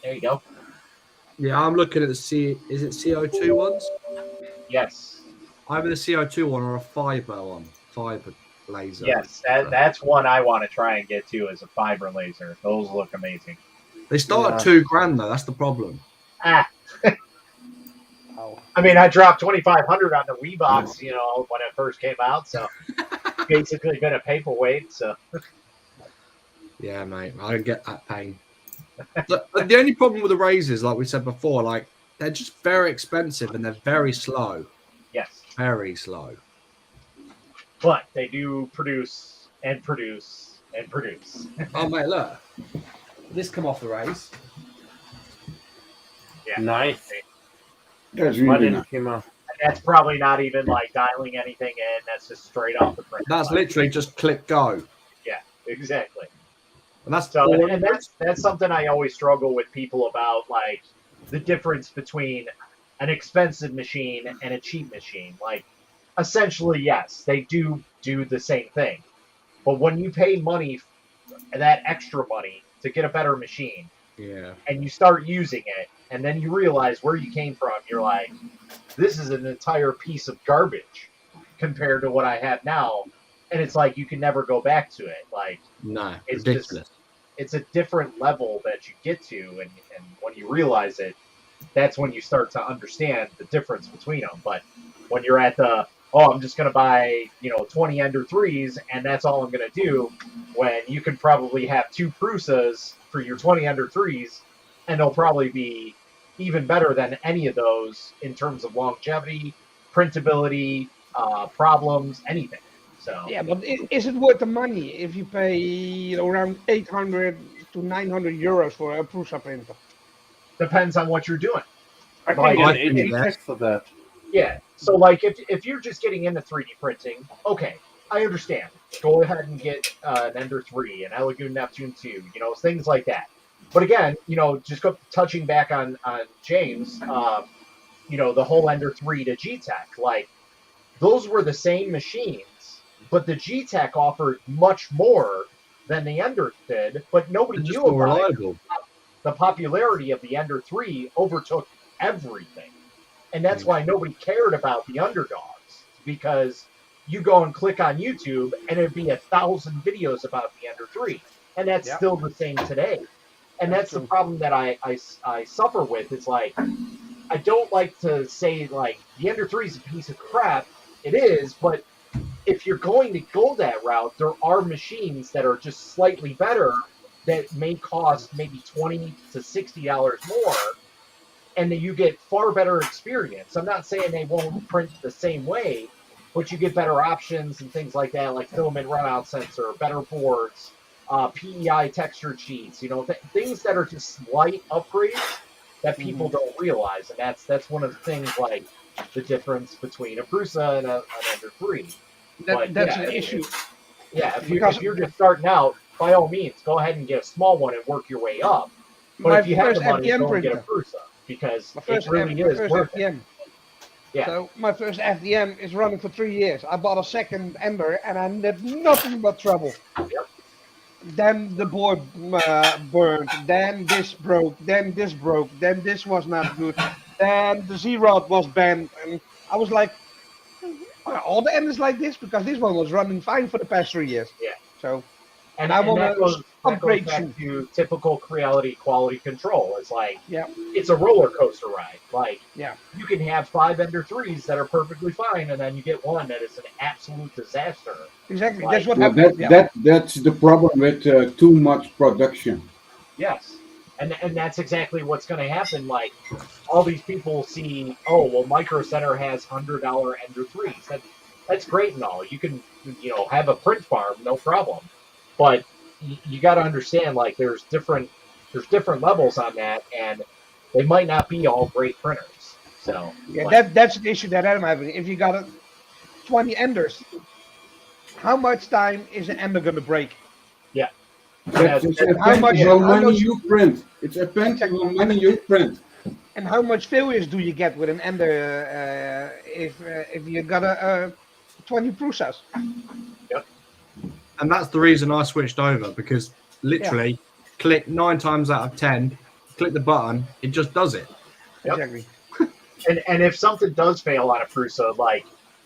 there you go. Yeah, I'm looking at is it CO2 ones? Yes. Either the CO2 one or a fiber laser. Yes, that's one I want to try and get to, is a fiber laser. Those look amazing. They start at $2,000 though. That's the problem. I mean, I dropped $2,500 on the Wii box, when it first came out. So basically been a paperweight. So yeah, mate, I get that pain. The only problem with the razors, like we said before, like they're just very expensive and they're very slow. Yes, very slow. But they do produce and produce and produce. Oh mate, look, this come off the race. Yeah, nice. That's really nice. And that's probably not even like dialing anything in. That's just straight off the print. That's literally just click go. Yeah, exactly. And that's that's something I always struggle with people about, like the difference between an expensive machine and a cheap machine. Like, essentially, yes, they do the same thing. But when you pay money, that extra money, to get a better machine, and you start using it, and then you realize where you came from, you're like, this is an entire piece of garbage compared to what I have now. And it's like you can never go back to it. Like, no, it's ridiculous. It's a different level that you get to, and when you realize it, that's when you start to understand the difference between them. But when you're at the oh, I'm just going to buy, 20 Ender 3s and that's all I'm going to do, when you could probably have 2 Prusas for your 20 Ender 3s, and they'll probably be even better than any of those in terms of longevity, printability, problems, anything. So Yeah, but is it worth the money if you pay around 800 to 900 euros for a Prusa printer? depends on what you're doing. I can Like, get I an think AG Tech for that. Yeah. So, like, if you're just getting into 3D printing, okay, I understand. Go ahead and get an Ender 3, an Elegoo Neptune 2, things like that. But again, just touching back on James, the whole Ender 3 to G-Tech, like, those were the same machines, but the G-Tech offered much more than the Ender did, but nobody They're just knew more about it. reliable. The popularity of the Ender 3 overtook everything. And that's why nobody cared about the underdogs, because you go and click on YouTube and it'd be 1,000 videos about the Ender 3. And that's still the same today. And that's the problem that I suffer with. Is like, I don't like to say, like, the Ender 3 is a piece of crap. It is, but if you're going to go that route, there are machines that are just slightly better that may cost maybe $20 to $60 more, and that you get far better experience. I'm not saying they won't print the same way, but you get better options and things like that, like filament runout sensor, better boards, PEI texture sheets, things that are just slight upgrades that people don't realize. And that's one of the things, like the difference between a Prusa and an Ender 3. That's an issue. Yeah, if you're just starting out, by all means, go ahead and get a small one and work your way up. But if you have the money, go and get a Prusa, because it really is worth it. Yeah. So my first FDM is running for 3 years. I bought a second Ender and I had nothing but trouble. Yep. Then the board burned. Then this broke. Then this broke. Then this was not good. Then the Z-Rod was bent. And I was like, are all the Enders like this? Because this one was running fine for the past 3 years. Yeah. So, and I want to upgrade back to typical Creality quality control. It's like, yeah, it's a roller coaster ride. Like, yeah, you can have 5 Ender 3s that are perfectly fine, and then you get one that is an absolute disaster. Exactly. Like, that's what happened. That's the problem with too much production. Yes. And that's exactly what's going to happen. Like, all these people see, oh, well, Micro Center has $100 Ender 3s. That's great and all. You can, have a print farm, no problem. But you got to understand, like, there's different levels on that, and they might not be all great printers. So yeah, like, that's the issue that I'm having. If you got 20 Enders, how much time is an Ender going to break? Yeah. How much money you print. It's a pen how money you print. And how much failures do you get with an Ender if you got 20 Prusas? Yep. And that's the reason I switched over, because literally click 9 times out of 10, click the button, it just does it. Yep. Exactly. And if something does fail on a Prusa, like,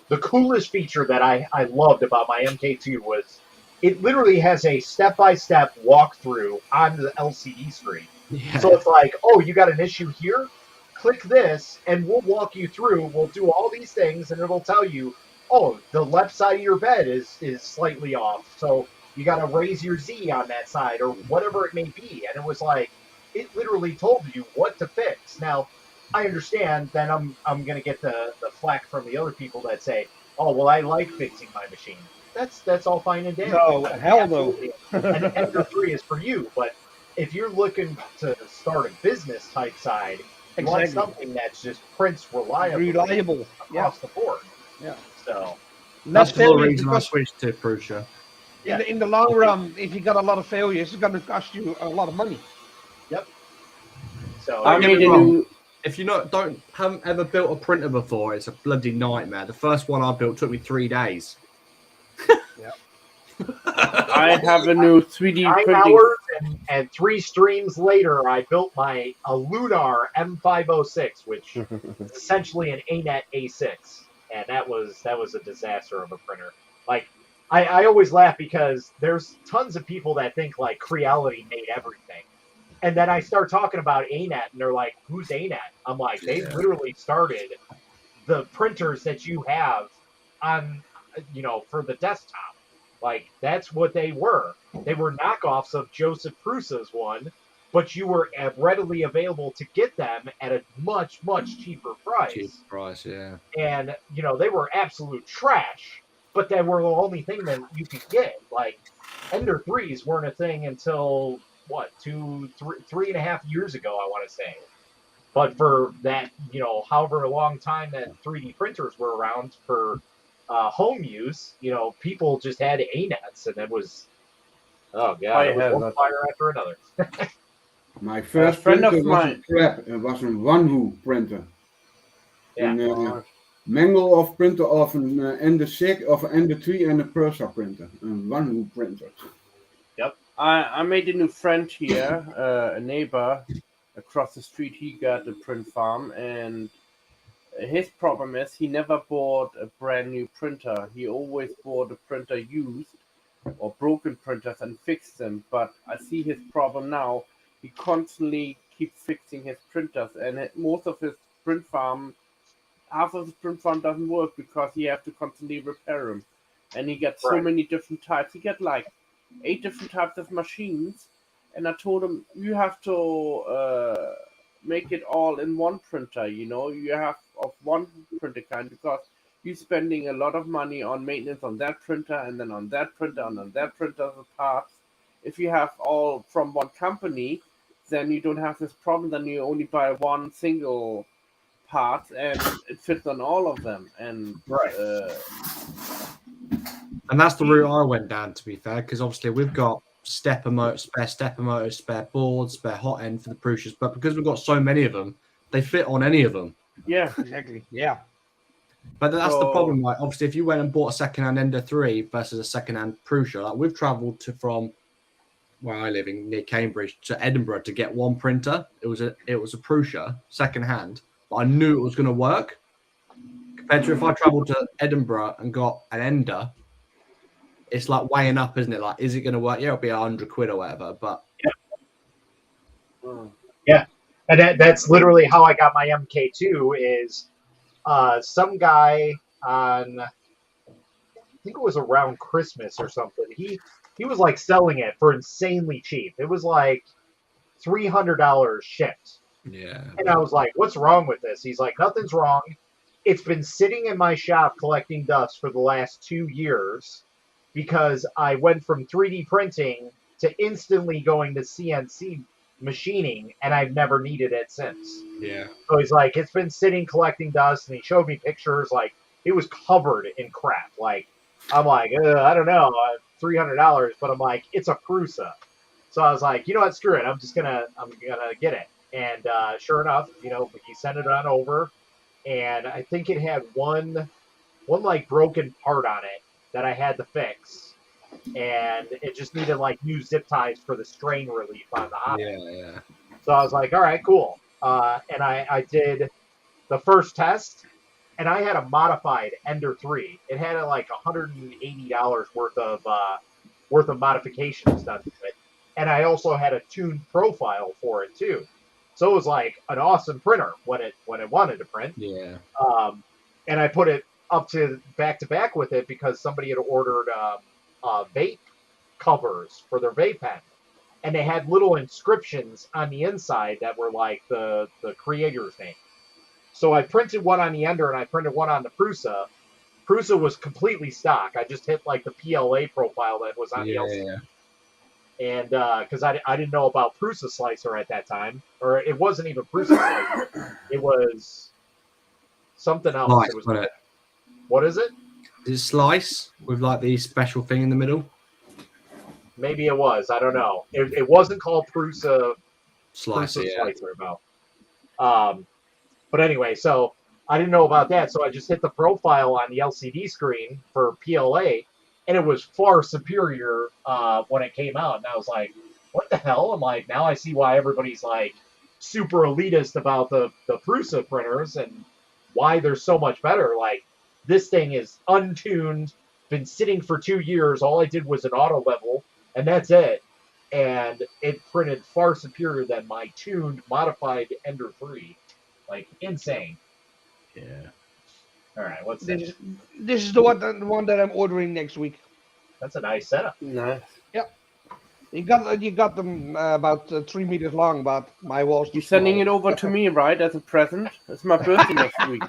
the coolest feature that I loved about my MK2 was it literally has a step-by-step walkthrough on the LCD screen. Yeah. So it's like, oh, you got an issue here? Click this, and we'll walk you through. We'll do all these things, and it'll tell you, oh, the left side of your bed is slightly off, so you got to raise your Z on that side, or whatever it may be. And it was like, it literally told you what to fix. Now, I understand that I'm going to get the flack from the other people that say, oh, well, I like fixing my machine. That's all fine and dandy. No, hell no. And Ender 3 is for you, but if you're looking to start a business type side, you want something that's just prints reliable across the board. Yeah. So that's the reason I switched to Prusa. Yeah. In the long run, if you got a lot of failures, it's going to cost you a lot of money. Yep. So I made if you haven't ever built a printer before, it's a bloody nightmare. The first one I built took me 3 days. Yeah. I have a new 3D 9 printing. hours and 3 streams later, I built a Lunar M506, which is essentially an ANET A6, and that was a disaster of a printer. Like, I always laugh because there's tons of people that think like Creality made everything, and then I start talking about ANET, and they're like, "Who's ANET?" I'm like, they literally started the printers that you have on, for the desktop. Like, that's what they were. They were knockoffs of Joseph Prusa's one, but you were readily available to get them at a much, much cheaper price. Cheap price, yeah. And, they were absolute trash, but they were the only thing that you could get. Like, Ender 3s weren't a thing until, what, 3.5 years ago, I want to say. But for that, however long time that 3D printers were around for home use, people just had ANETs, and it was, oh god, it was one fire after another. My first printer was a crap. It was a Wanwu printer. Yeah. Een mengel of printer of an Ender 6 of an Ender 3 and a Prusa printer. A Wanwu printer. Yep. I made a new friend here, a neighbor across the street. He got a print farm, and his problem is he never bought a brand new printer. He always bought a printer used or broken printers and fixed them. But I see his problem now. He constantly keeps fixing his printers, and most of his print farm, half of his print farm doesn't work because he has to constantly repair them. And he gets so many different types. He got like 8 different types of machines. And I told him, you have to make it all in one printer, you have of one printer kind, because you're spending a lot of money on maintenance on that printer and then on that printer and on that printer the parts. If you have all from one company, then you don't have this problem. Then you only buy one single part and it fits on all of them. And and that's the route I went down, to be fair, because obviously we've got spare stepper motors, spare boards, spare hot end for the Prusias, but because we've got so many of them, they fit on any of them. Yeah, exactly. Yeah. But that's the problem. Like, obviously, if you went and bought a second-hand Ender 3 versus a second-hand Prusa, like we've travelled from where I live near Cambridge to Edinburgh to get one printer. It was a Prusa second-hand, but I knew it was going to work. Compared to if I travelled to Edinburgh and got an Ender, it's like weighing up, isn't it? Like, is it going to work? Yeah, it'll be £100 or whatever, but yeah, and that's literally how I got my MK2. Is some guy on, I think it was around Christmas or something. He was like selling it for insanely cheap. It was like $300 shipped. Yeah. And I was like, what's wrong with this? He's like, nothing's wrong. It's been sitting in my shop collecting dust for the last 2 years because I went from 3D printing to instantly going to CNC machining, and I've never needed it since. Yeah. So he's like, it's been sitting collecting dust, and he showed me pictures. Like, it was covered in crap. Like, I'm like, I don't know, $300, but I'm like, it's a Prusa. So I was like, you know what, screw it. I'm gonna get it. And sure enough, he sent it on over, and I think it had one like broken part on it that I had to fix, and it just needed like new zip ties for the strain relief on the hot end. Yeah. So I was like, all right, cool. And I did the first test, and I had a modified Ender 3. It had like $180 worth of modifications done to it, and I also had a tuned profile for it too. So it was like an awesome printer when it wanted to print. Yeah. And I put it up to back with it because somebody had ordered vape covers for their vape pen, and they had little inscriptions on the inside that were like the creator's name. So I printed one on the Ender and I printed one on the Prusa. Prusa was completely stock. I just hit like the PLA profile that was on the LCD. Yeah. And because I didn't know about Prusa Slicer at that time, or it wasn't even Prusa Slicer. It was something else. Slice, it was. wasn't it? What is it? Is it Slice with like the special thing in the middle? Maybe it was. I don't know. It wasn't called Prusa Slicer. Slicer about. But anyway, so I didn't know about that, so I just hit the profile on the LCD screen for PLA, and it was far superior when it came out. And I was like, what the hell? I'm like, now I see why everybody's like super elitist about the Prusa printers and why they're so much better. Like, this thing is untuned, been sitting for 2 years. All I did was an auto level, and that's it. And it printed far superior than my tuned, modified Ender 3. Like, insane. Yeah. All right, what's This this? is this is the one that I'm ordering next week. That's a nice setup. Nice. You got them about 3 meters long, but my wall's too You're sending small. it over to me, right, as a present? It's my birthday next week.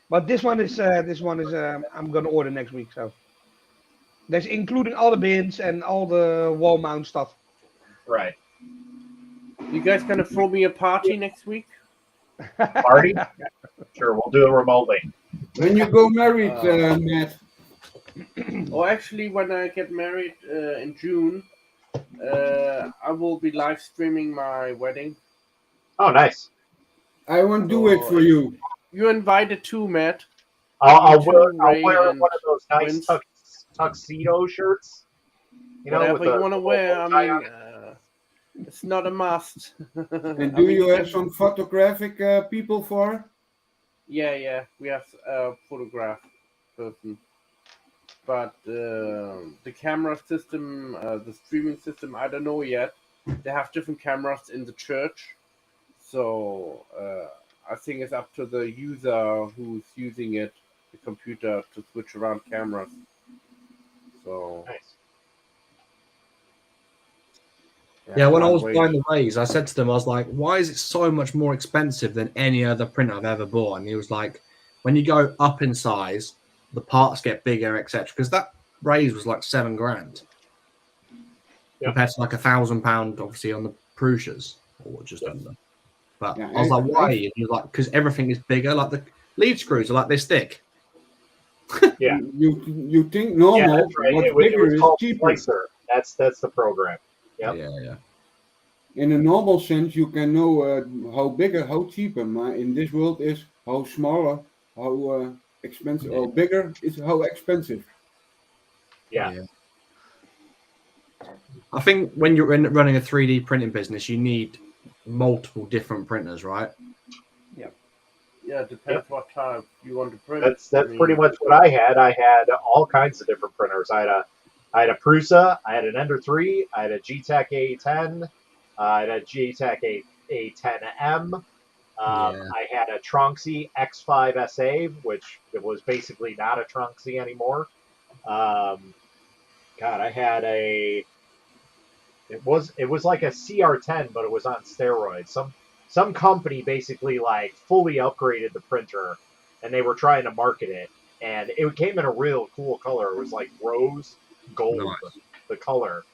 But this one is I'm gonna order next week. So that's including all the bins and all the wall mount stuff. Right. You guys gonna throw me a party next week? Party? Sure, we'll do it remotely. When you go married, Matt. Oh, actually, when I get married in June, I will be live streaming my wedding. Oh, nice. I won't do it for you. You're invited too, Matt. I'll You wear, too, I'll Ray wear and one of those nice Vince. tuxedo shirts. You know, Whatever with you the want to little wear. bow I tie mean, on it. it's not a must. And do you have some photographic people for? Yeah. We have a photograph person. But the camera system, the streaming system, I don't know yet. They have different cameras in the church. So I think it's up to the user who's using it, the computer, to switch around cameras. So Nice. Yeah, when I was can't buying wait. the Rays, I said to them, I was like, why is it so much more expensive than any other printer I've ever bought? And he was like, when you go up in size, the parts get bigger, etc. Because that Rays was like $7,000 compared to like £1,000, obviously, on the Prusias, or just under. But Yeah, I was like, why? I- And you're like, because everything is bigger. Like the lead screws are like this thick. Yeah. You think normal? Yeah, that's right. What's It bigger was is called cheaper. Slicer. That's the program. Yep. Yeah. In a normal sense, you can know how bigger, how cheaper. But in this world, is how smaller, how expensive, or bigger is how expensive. Yeah. I think when you're running a 3D printing business, you need multiple different printers, right? Yeah, it depends what type you want to print. That's I mean, pretty much what I had. I had all kinds of different printers. I had a Prusa, I had an Ender 3, I had a GTEC A10, I had a GTEC A10M. I had a Tronxy X5 SA, which it was basically not a Tronxy anymore. I had a. It was like a CR10, but it was on steroids. Some company basically like fully upgraded the printer, and they were trying to market it, and it came in a real cool color. It was like rose gold, the color,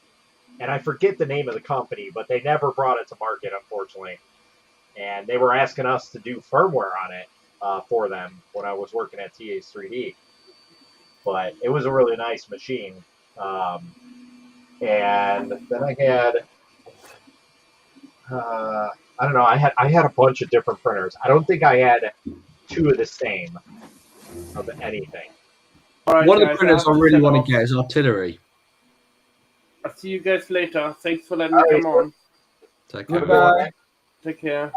and I forget the name of the company, but they never brought it to market, unfortunately. And they were asking us to do firmware on it for them when I was working at TA's 3D. But it was a really nice machine. And then I had, I don't know, I had a bunch of different printers. I don't think I had two of the same of anything. all right, One of the guys, printers I have to really set want off. to get is artillery. I'll see you guys later. Thanks for letting me come on. Take care. Goodbye. Take care.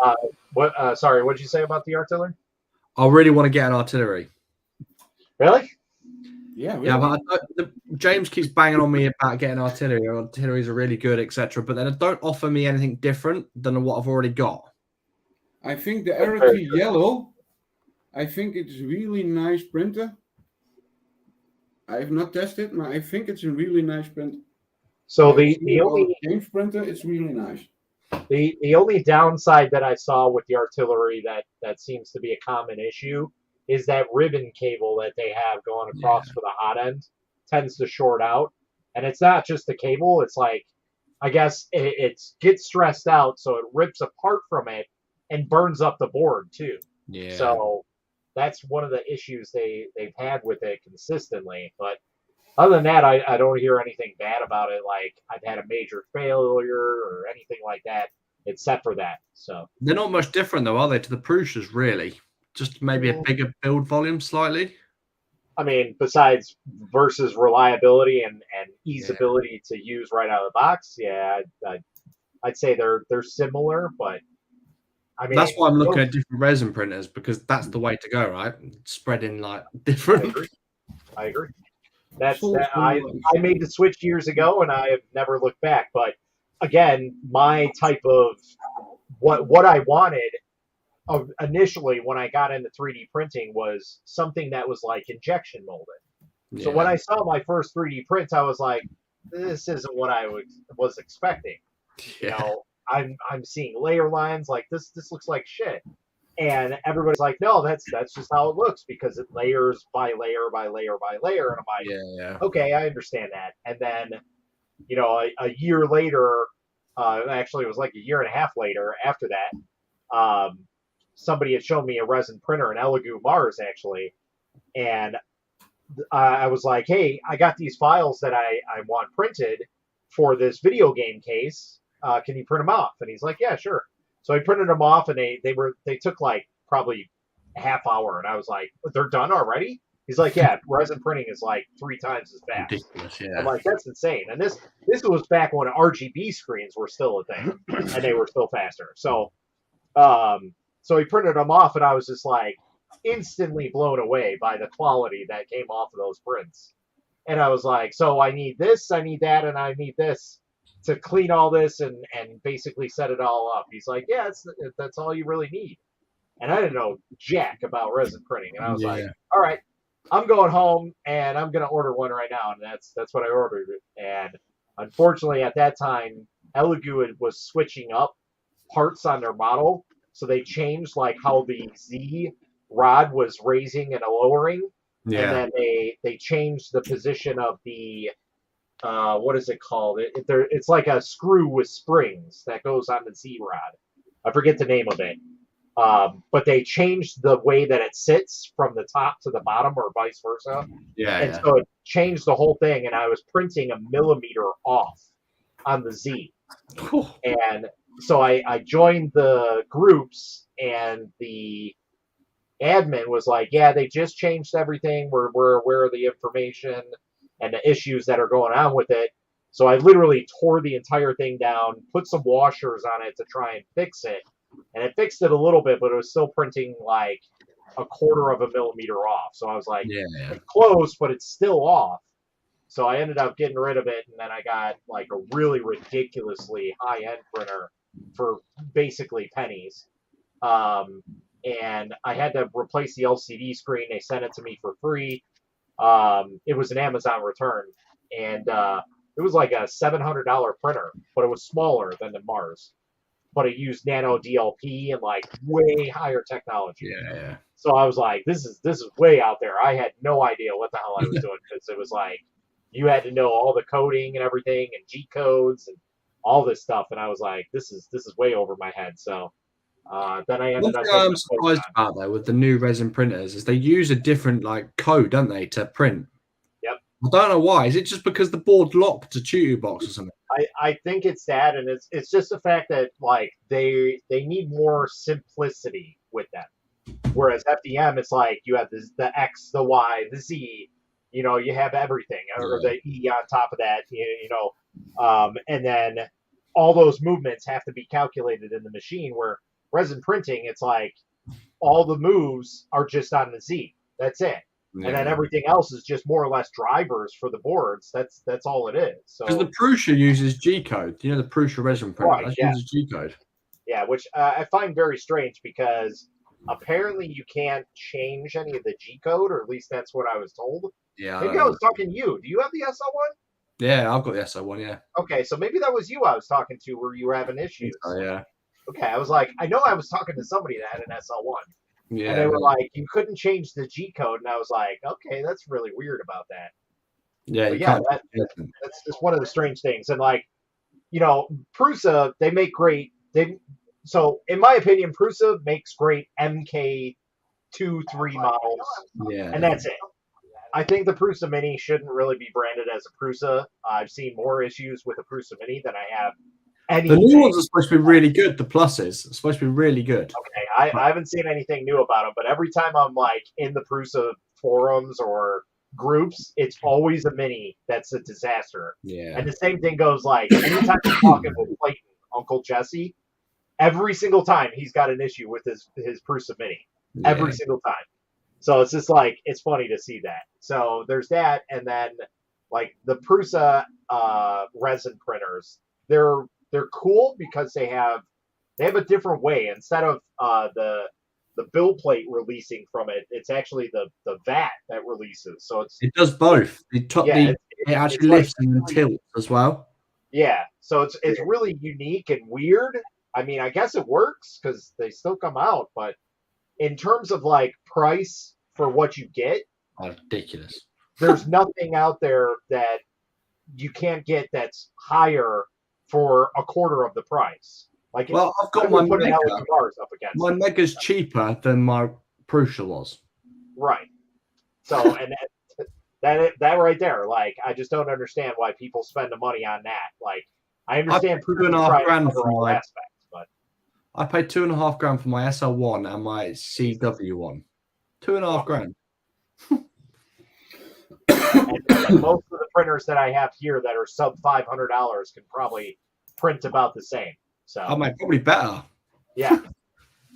What? Sorry, what did you say about the artillery? I really want to get an artillery. Really? Yeah, really? Yeah, but James keeps banging on me about getting artillery. Artilleries are really good, etc. But then it don't offer me anything different than what I've already got. I think the RT Yellow, I think it's really nice printer. I have not tested, but I think it's a really nice printer. So the only James printer, it's really nice. The only downside that I saw with the artillery that seems to be a common issue is that ribbon cable that they have going across for the hot end tends to short out. And it's not just the cable, it's like, I guess it gets stressed out, so it rips apart from it and burns up the board too. Yeah. So that's one of the issues they've had with it consistently. But other than that, I don't hear anything bad about it. Like I've had a major failure or anything like that, except for that. So They're not much different though, are they, to the Prusias, really? Just maybe a bigger build volume slightly. I mean, besides versus reliability and easeability to use right out of the box, yeah, I'd say they're similar, but I mean That's why I'm looking at different resin printers, because that's the way to go, right? Spreading like different. I agree. I made the switch years ago, and I have never looked back. But again, my type of what I wanted initially when I got into 3D printing was something that was like injection molded. So when I saw my first 3D prints, I was like, this isn't what I was expecting. You know, I'm seeing layer lines like this looks like shit. And everybody's like, no, that's just how it looks because it layers by layer by layer by layer. And I'm like, okay, I understand that. And then, you know, a year later, actually it was like a year and a half later after that, somebody had shown me a resin printer in Elegoo Mars actually. And I was like, hey, I got these files that I want printed for this video game case. Can you print them off? And he's like, yeah, sure. So I printed them off, and they took like probably a half hour, and I was like, they're done already? He's like, yeah, resin printing is like 3 times as fast. Ridiculous, yeah. I'm like, that's insane. And this was back when RGB screens were still a thing, and they were still faster. So, so he printed them off, and I was just like instantly blown away by the quality that came off of those prints. And I was like, so I need this, I need that, and I need this to clean all this and basically set it all up. He's like, yeah, that's all you really need. And I didn't know jack about resin printing. And I was like, all right, I'm going home and I'm going to order one right now. And that's what I ordered. And unfortunately at that time, Elegoo was switching up parts on their model. So they changed like how the Z rod was raising and lowering. Yeah. And then they changed the position of the, what is it called? It's like a screw with springs that goes on the Z rod. I forget the name of it. But they changed the way that it sits from the top to the bottom or vice versa. Yeah. So it changed the whole thing, and I was printing a millimeter off on the Z. And so I joined the groups, and the admin was like, yeah, they just changed everything. We're aware of the information and the issues that are going on with it. So I literally tore the entire thing down, put some washers on it to try and fix it. And it fixed it a little bit, but it was still printing like 1/4 of a millimeter off. So I was like, it's close, but it's still off. So I ended up getting rid of it, and then I got like a really ridiculously high-end printer for basically pennies. And I had to replace the LCD screen. They sent it to me for free. It was an Amazon return, and it was like a $700 printer, but it was smaller than the Mars. But it used nano DLP and like way higher technology. Yeah. So I was like, this is way out there. I had no idea what the hell I was doing, because it was like you had to know all the coding and everything and G codes and all this stuff, and I was like, this is way over my head. So then I ended up. One thing I'm surprised about though with the new resin printers is they use a different like code, don't they, to print? Yep. I don't know why. Is it just because the board locked to Tutu box or something? I think it's that, and it's just the fact that like they need more simplicity with them. Whereas FDM, it's like you have the X, the Y, the Z, you know, you have everything, or the E on top of that, you know, and then all those movements have to be calculated in the machine. Where resin printing, it's like all the moves are just on the Z. That's it. And then everything else is just more or less drivers for the boards. That's all it is. So because the Prusa uses G code, you know, the Prusa resin printer uses G code. Yeah, which I find very strange, because apparently you can't change any of the G code, or at least that's what I was told. Yeah. Maybe I was talking to you. Do you have the SL1? Yeah, I've got the SL1. Yeah. Okay, so maybe that was you I was talking to, where you were having issues. Oh yeah. Okay, I was like, I know I was talking to somebody that had an SL1. Yeah, and they were like, you couldn't change the G code, and I was like, okay, that's really weird about that. Yeah, that's just one of the strange things. And like, you know, Prusa, they make great. So in my opinion, Prusa makes great MK2-3 models. Yeah, and that's it. I think the Prusa Mini shouldn't really be branded as a Prusa. I've seen more issues with the Prusa Mini than I have. The new ones are supposed to be really good. The pluses are supposed to be really good. Okay, I haven't seen anything new about them, but every time I'm like in the Prusa forums or groups, it's always a Mini that's a disaster. Yeah. And the same thing goes like anytime I'm talking with Clayton, Uncle Jesse, every single time he's got an issue with his Prusa Mini. Yeah. Every single time. So it's just like, it's funny to see that. So there's that, and then like the Prusa resin printers, they're cool because they have a different way. Instead of the bill plate releasing from it. It's actually the VAT that releases. So it does both. It actually lifts and then tilts as well. Yeah, so it's really unique and weird. I mean, I guess it works because they still come out, but in terms of like price for what you get, ridiculous. There's nothing out there that you can't get that's higher for a quarter of the price. Like, well, I've got my Mega. Up against my Mega's cheaper than my Prusa was. Right. So, and that right there, like, I just don't understand why people spend the money on that. Like, I understand $2,500 for all my aspects, but I paid $2,500 for my SL1 and my CW1. $2,500. and most of the printers that I have here that are sub $500 can probably print about the same. So I might probably better. Yeah,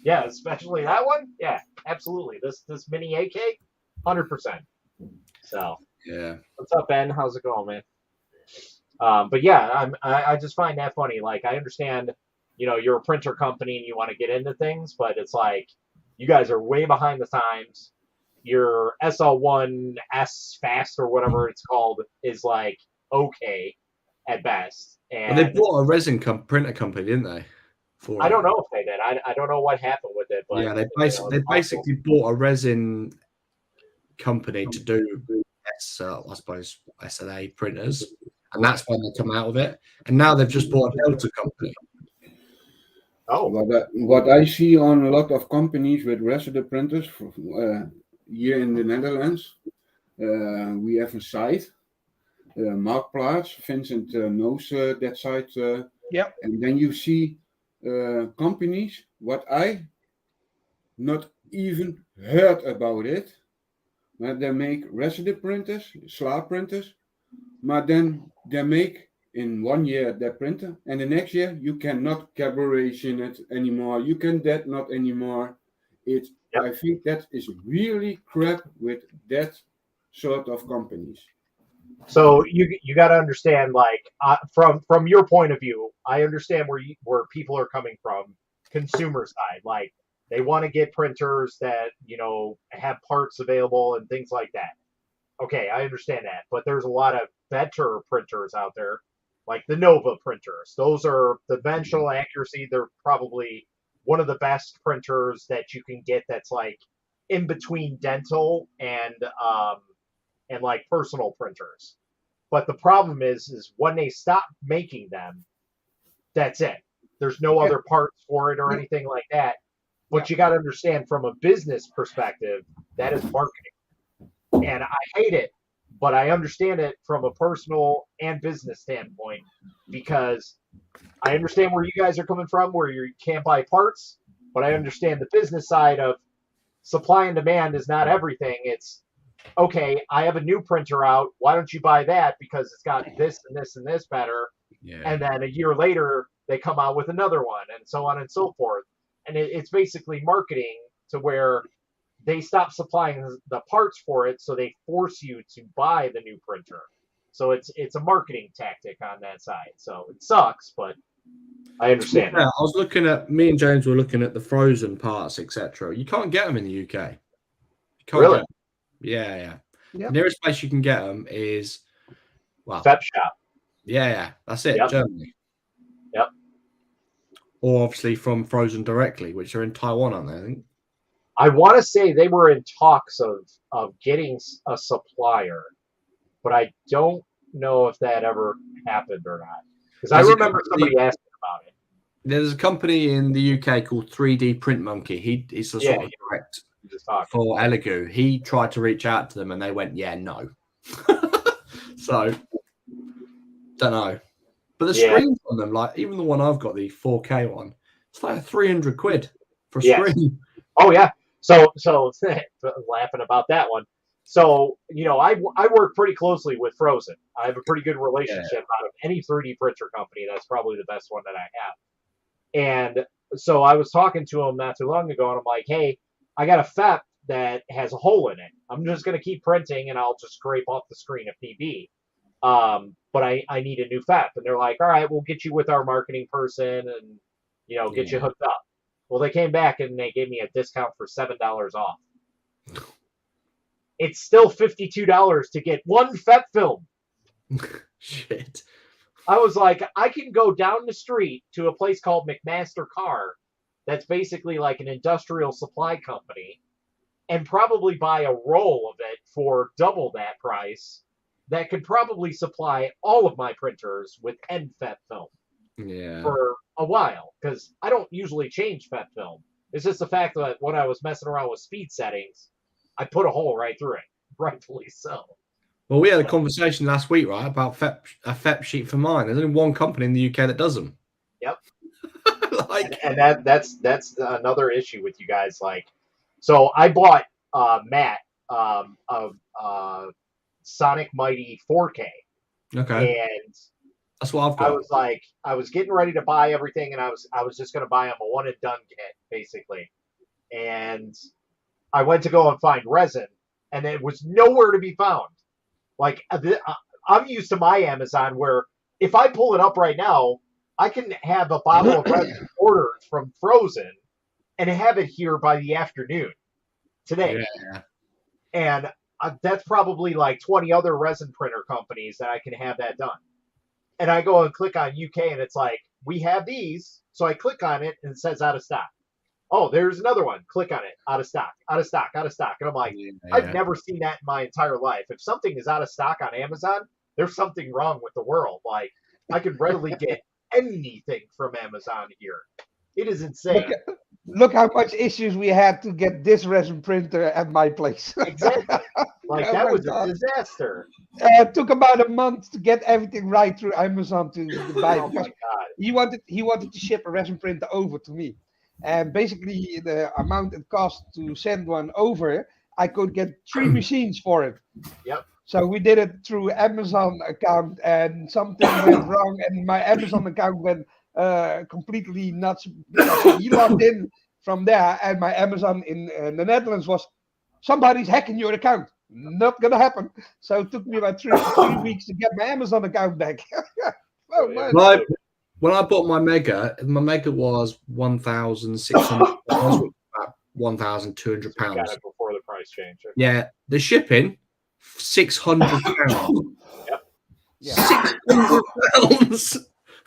yeah, especially that one. Yeah, absolutely. This mini AK, 100%. So yeah. What's up, Ben? How's it going, man? But yeah, I just find that funny. Like, I understand, you're a printer company and you want to get into things, but it's like you guys are way behind the times. Your SL1 S Fast or whatever it's called is like okay at best. And they bought a resin printer company, didn't they? I don't know if they did. I don't know what happened with it, but yeah, they basically bought a resin company to do I suppose SLA printers, and that's when they come out of it. And now they've just bought a Delta company. Oh, what I see on a lot of companies with resident printers here in the Netherlands, we have a site, Marktplaats. Vincent knows that site. Yep. And then you see companies what I not even heard about it. But they make resident printers, slab printers, but then they make in 1 year that printer, and the next year you cannot calibration it anymore. You can that not anymore. Yep. I think that is really crap with that sort of companies. So you got to understand, like, from your point of view, I understand where people are coming from, consumer side. Like, they want to get printers that have parts available and things like that. Okay, I understand that, but there's a lot of better printers out there, like the Nova printers. Those are the dimensional accuracy. They're probably one of the best printers that you can get. That's like in between dental and like personal printers. But the problem is when they stop making them, that's it. There's no other parts for it or anything like that. But you got to understand, from a business perspective, that is marketing. And I hate it, but I understand it from a personal and business standpoint, because I understand where you guys are coming from, where you can't buy parts, but I understand the business side of supply and demand is not everything. It's, okay, I have a new printer out. Why don't you buy that? Because it's got this and this and this better. Yeah. And then a year later, they come out with another one, and so on and so forth. And it's basically marketing to where they stop supplying the parts for it, so they force you to buy the new printer. So it's a marketing tactic on that side. So it sucks, but I understand. Yeah, I was looking at, me and James were looking at the frozen parts, etc. You can't get them in the UK. You can't really? Get them. Yeah. Yep. The nearest place you can get them is, Fep Shop. Yeah, that's it. Yep. Germany. Yep. Or obviously from Frozen directly, which are in Taiwan, aren't they? I think. I want to say they were in talks of getting a supplier, but I don't know if that ever happened or not. Because I remember somebody asking about it. There's a company in the UK called 3D Print Monkey. He's the sort of direct for Elegoo. He tried to reach out to them and they went, yeah, no. So, don't know. But the screens on them, like even the one I've got, the 4K one, it's like 300 quid for a screen. Oh, yeah. So laughing about that one. So, I work pretty closely with Frozen. I have a pretty good relationship out of any 3D printer company. That's probably the best one that I have. And so I was talking to him not too long ago, and I'm like, hey, I got a FEP that has a hole in it. I'm just going to keep printing, and I'll just scrape off the screen if need be. But I need a new FEP. And they're like, all right, we'll get you with our marketing person and, get you hooked up. Well, they came back and they gave me a discount for $7 off. It's still $52 to get one FEP film. Shit. I was like, I can go down the street to a place called McMaster Car, that's basically like an industrial supply company, and probably buy a roll of it for double that price. That could probably supply all of my printers with NFEP film. Yeah. For a while, because I don't usually change FEP film. It's just the fact that when I was messing around with speed settings, I put a hole right through it, rightfully so. Well, we had a conversation last week, right, about a FEP sheet for mine. There's only one company in the UK that does them. Yep. Like, and that's another issue with you guys. Like, so I bought Matt of Sonic Mighty 4K. Okay. And that's what I've got. I was like, I was getting ready to buy everything, and I was just going to buy him a one and done kit, basically. And I went to go and find resin, and it was nowhere to be found. Like, I'm used to my Amazon where if I pull it up right now, I can have a bottle of resin ordered from Frozen and have it here by the afternoon today. Yeah. And that's probably like 20 other resin printer companies that I can have that done. And I go and click on UK, and it's like, we have these. So I click on it, and it says out of stock. Oh, there's another one. Click on it. Out of stock, out of stock, out of stock. And I'm like, I've never seen that in my entire life. If something is out of stock on Amazon, there's something wrong with the world. Like, I could readily get anything from Amazon here. It is insane. Look how much issues we had to get this resin printer at my place. Exactly. Like, Oh that my was God. a disaster. It took about a month to get everything right through Amazon to buy. Oh my God. He wanted to ship a resin printer over to me, and basically the amount it cost to send one over, I could get 3 machines for it. Yep. So we did it through Amazon account, and something went wrong, and my Amazon account went completely nuts because he logged in from there, and my Amazon in the Netherlands was, somebody's hacking your account. Not gonna happen. So it took me about 3 weeks to get my Amazon account back. Oh, man. When I bought my Mega was £1,600, about £1,200. Got it before the price change. Yeah, the shipping, £600. Yep. Yeah. £600.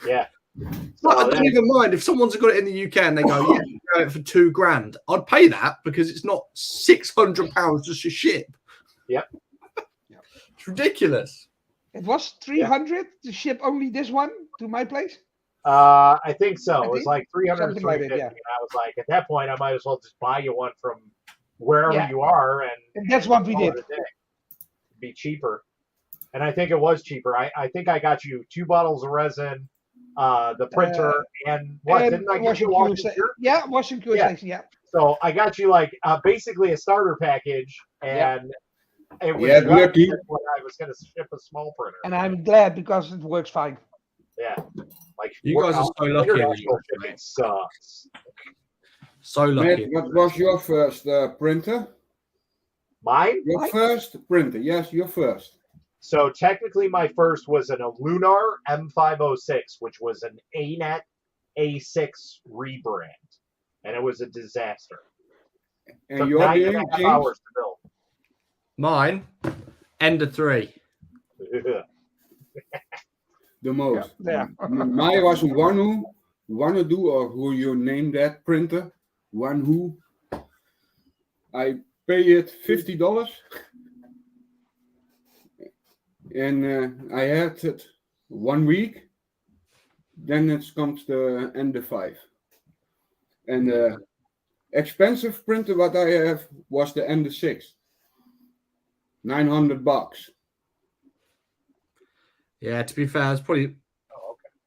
Yeah. But I don't even mind if someone's got it in the UK and they go, yeah, you got it for $2,000. I'd pay that because it's not £600 just to ship. Yep. It's ridiculous. It was 300 to ship only this one to my place. I think so. It was like 300 or Something like 350. that, yeah. And I was like, at that point, I might as well just buy you one from wherever Yeah. you are. And that's what we call did. it a day. It'd be cheaper. And I think it was cheaper. I think I got you 2 bottles of resin, the printer, and what? And Didn't I get washing you washing cure cure? Yeah, washing cure station, yeah. So I got you like basically a starter package, and it was lucky. when I was going to ship a small printer. And I'm glad because it works fine. Yeah, like You guys are so lucky. International shipping sucks. So lucky. Matt, what was your first printer? Mine? Your first printer, yes, your first. So technically, my first was a Lunar M506, which was an ANET A6 rebrand, and it was a disaster. And Took your 9.5 James? hours to build. Mine, Ender 3. The most. Yeah. Mine was a Wanu, or who you name that printer. Wanu. I pay it $50. And I had it 1 week. Then it comes the Ender 5. And the expensive printer what I have was the Ender 6. $900. Yeah, to be fair, it's probably.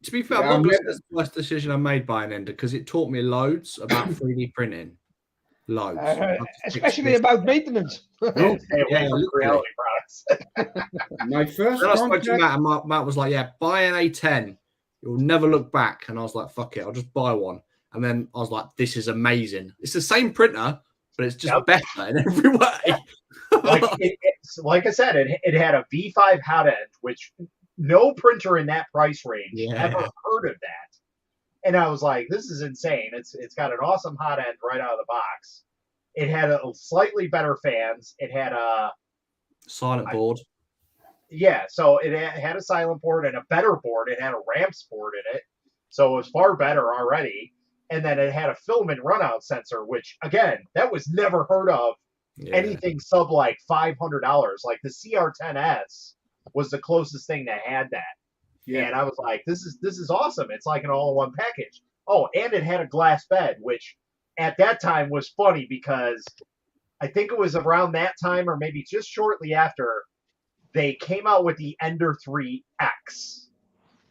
To be fair, Yeah, I'm not gonna say that's the worst decision I made buying Ender because it taught me loads about 3D printing. Loads. Especially about maintenance. Stay away Yeah, from literally. reality products. My first Then I spoke to contract, Matt, and Matt was like, "Yeah, buy an A10. You'll never look back." And I was like, "Fuck it, I'll just buy one." And then I was like, "This is amazing. It's the same printer, but it's just better in every way." Like I said, it had a V5 hot end, which no printer in that price range ever heard of that. And I was like, this is insane. It's got an awesome hot end right out of the box. It had a slightly better fans. It had a silent board. Yeah, so it had a silent board and a better board. It had a ramps board in it, so it was far better already. And then it had a filament runout sensor, which again, that was never heard of. Yeah. Anything sub like $500, like the CR10S was the closest thing that had that. Yeah. And I was like, this is awesome. It's like an all-in-one package. Oh, and it had a glass bed, which at that time was funny because I think it was around that time or maybe just shortly after they came out with the Ender 3X.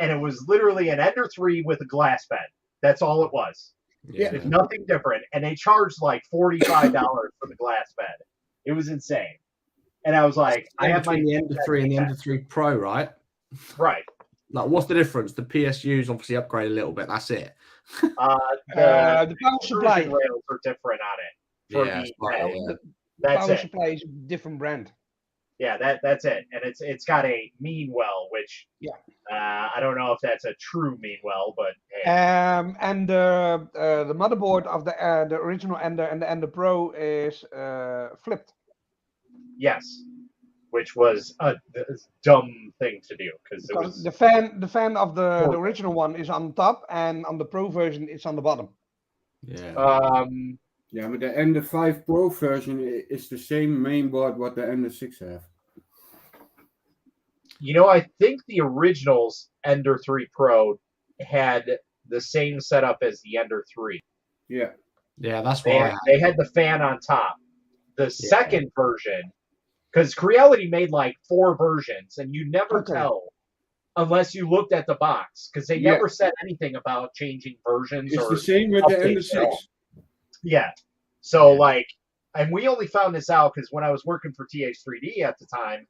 And it was literally an Ender 3 with a glass bed. That's all it was. Yeah. There's nothing different. And they charged like $45 for the glass bed. It was insane. And I was like, I have my the Ender 3 and the Ender 3 Pro, right? Right. Like, what's the difference? The PSU's obviously upgraded a little bit. That's it. The power supply rails are different on it. For Yeah, the, The that's power it. supply is a different brand. Yeah, that's it. And it's got a mean well, which I don't know if that's a true mean well, but hey. And the motherboard of the original Ender and the Ender Pro is flipped. Yes, which was a dumb thing to do because it was The fan of the original one is on top, and on the Pro version it's on the bottom. Yeah. Yeah, but the Ender 5 Pro version is the same mainboard what the Ender 6 have. You know, I think the originals Ender 3 Pro had the same setup as the Ender 3. Yeah. Yeah, that's They why had the fan on top. The second version, because Creality made like 4 versions, and you never tell unless you looked at the box, because they never said anything about changing versions. It's or the same with the Ender 6. Yeah. So, like, and we only found this out because when I was working for TH3D at the time,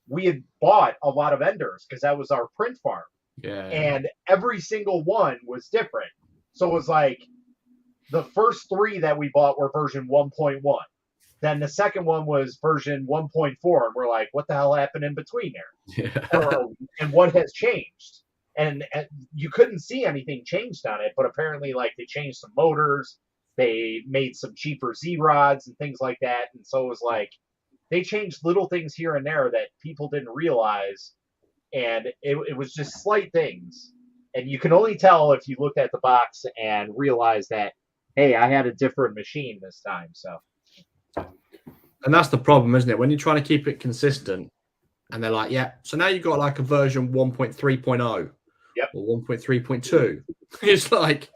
we had bought a lot of Enders because that was our print farm. Yeah. And every single one was different. So it was like the first 3 that we bought were version 1.1. Then the second one was version 1.4. And we're like, what the hell happened in between there? Yeah. And what has changed? And you couldn't see anything changed on it, but apparently, like, they changed some motors. They made some cheaper Z-rods and things like that. And so it was like, they changed little things here and there that people didn't realize. And it was just slight things. And you can only tell if you looked at the box and realized that, hey, I had a different machine this time. So. And that's the problem, isn't it? When you're trying to keep it consistent and they're like, yeah, so now you've got like a version 1.3.0 or 1.3.2. It's like,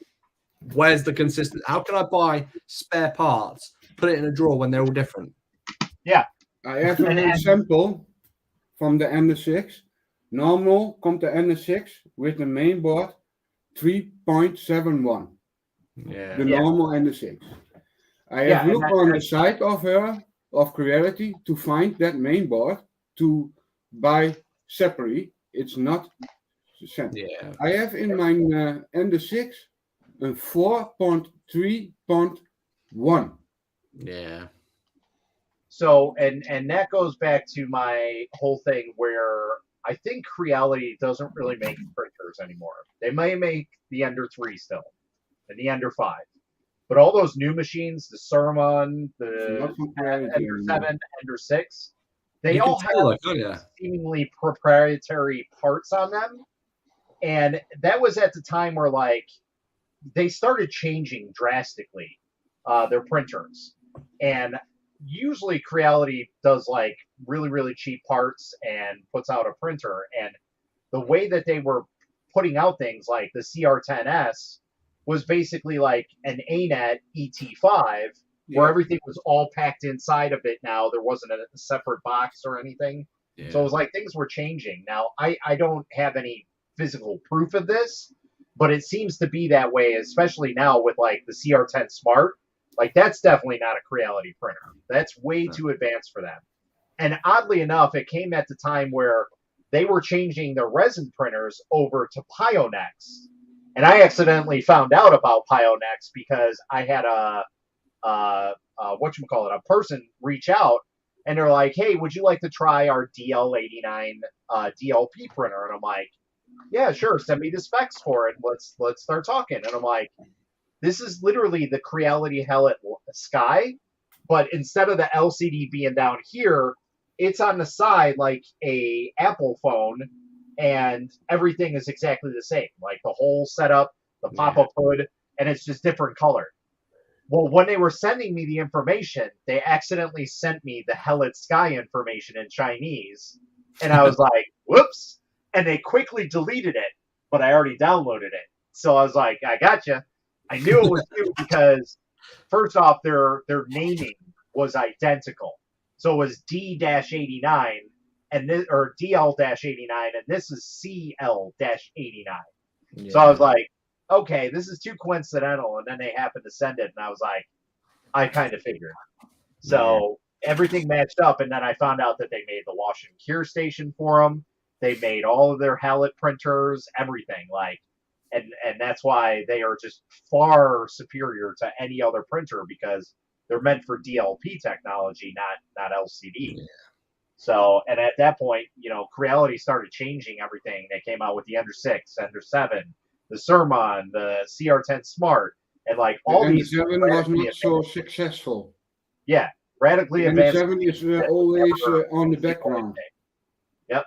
where's the consistent? How can I buy spare parts, put it in a drawer when they're all different? Yeah. I have an example from the Ender 6. Normal komt the Ender 6 with the mainboard 3.71. Yeah. The normal Ender 6. I have looked on the site of Creality to find that mainboard to buy separately. It's not the same. Yeah. I have in my Ender 6 a 4.3.1. Yeah. So, and that goes back to my whole thing where I think Creality doesn't really make printers anymore. They may make the Ender 3 still and the Ender 5. But all those new machines, the Sermon, the Ender 7, Ender 6, they all have seemingly proprietary parts on them. And that was at the time where, like, they started changing drastically their printers. And usually Creality does, like, really, really cheap parts and puts out a printer. And the way that they were putting out things like the CR10S was basically like an ANET ET5, where everything was all packed inside of it now. There wasn't a separate box or anything. Yeah. So it was like things were changing. Now, I don't have any physical proof of this, but it seems to be that way, especially now with like the CR10 Smart. Like, that's definitely not a Creality printer. That's way too advanced for them. And oddly enough, it came at the time where they were changing their resin printers over to Pionex. And I accidentally found out about Pionex because I had a person reach out, and they're like, hey, would you like to try our DL89 DLP printer? And I'm like, yeah, sure, send me the specs for it. Let's start talking. And I'm like, this is literally the Creality Helmet Sky, but instead of the LCD being down here, it's on the side like a Apple phone, and everything is exactly the same. Like the whole setup, the pop-up hood, and it's just different color. Well, when they were sending me the information, they accidentally sent me the Hellet Sky information in Chinese. And I was like, whoops. And they quickly deleted it, but I already downloaded it. So I was like, I gotcha. I knew it was you because, first off, their naming was identical. So it was D-89 and this, or DL-89, and this is CL-89. Yeah. So I was like, okay, this is too coincidental. And then they happened to send it, and I was like, I kind of figured. So everything matched up, and then I found out that they made the wash and cure station for them. They made all of their Hellet printers, everything. Like, and that's why they are just far superior to any other printer, because they're meant for DLP technology, not LCD. Yeah. So, and at that point, you know, Creality started changing everything. They came out with the Ender 6, Ender 7, the Sermon, the CR10 Smart, and like all these. The Ender 7 was not so successful. Yeah, radically the advanced. Ender 7 is always on the background. Yep.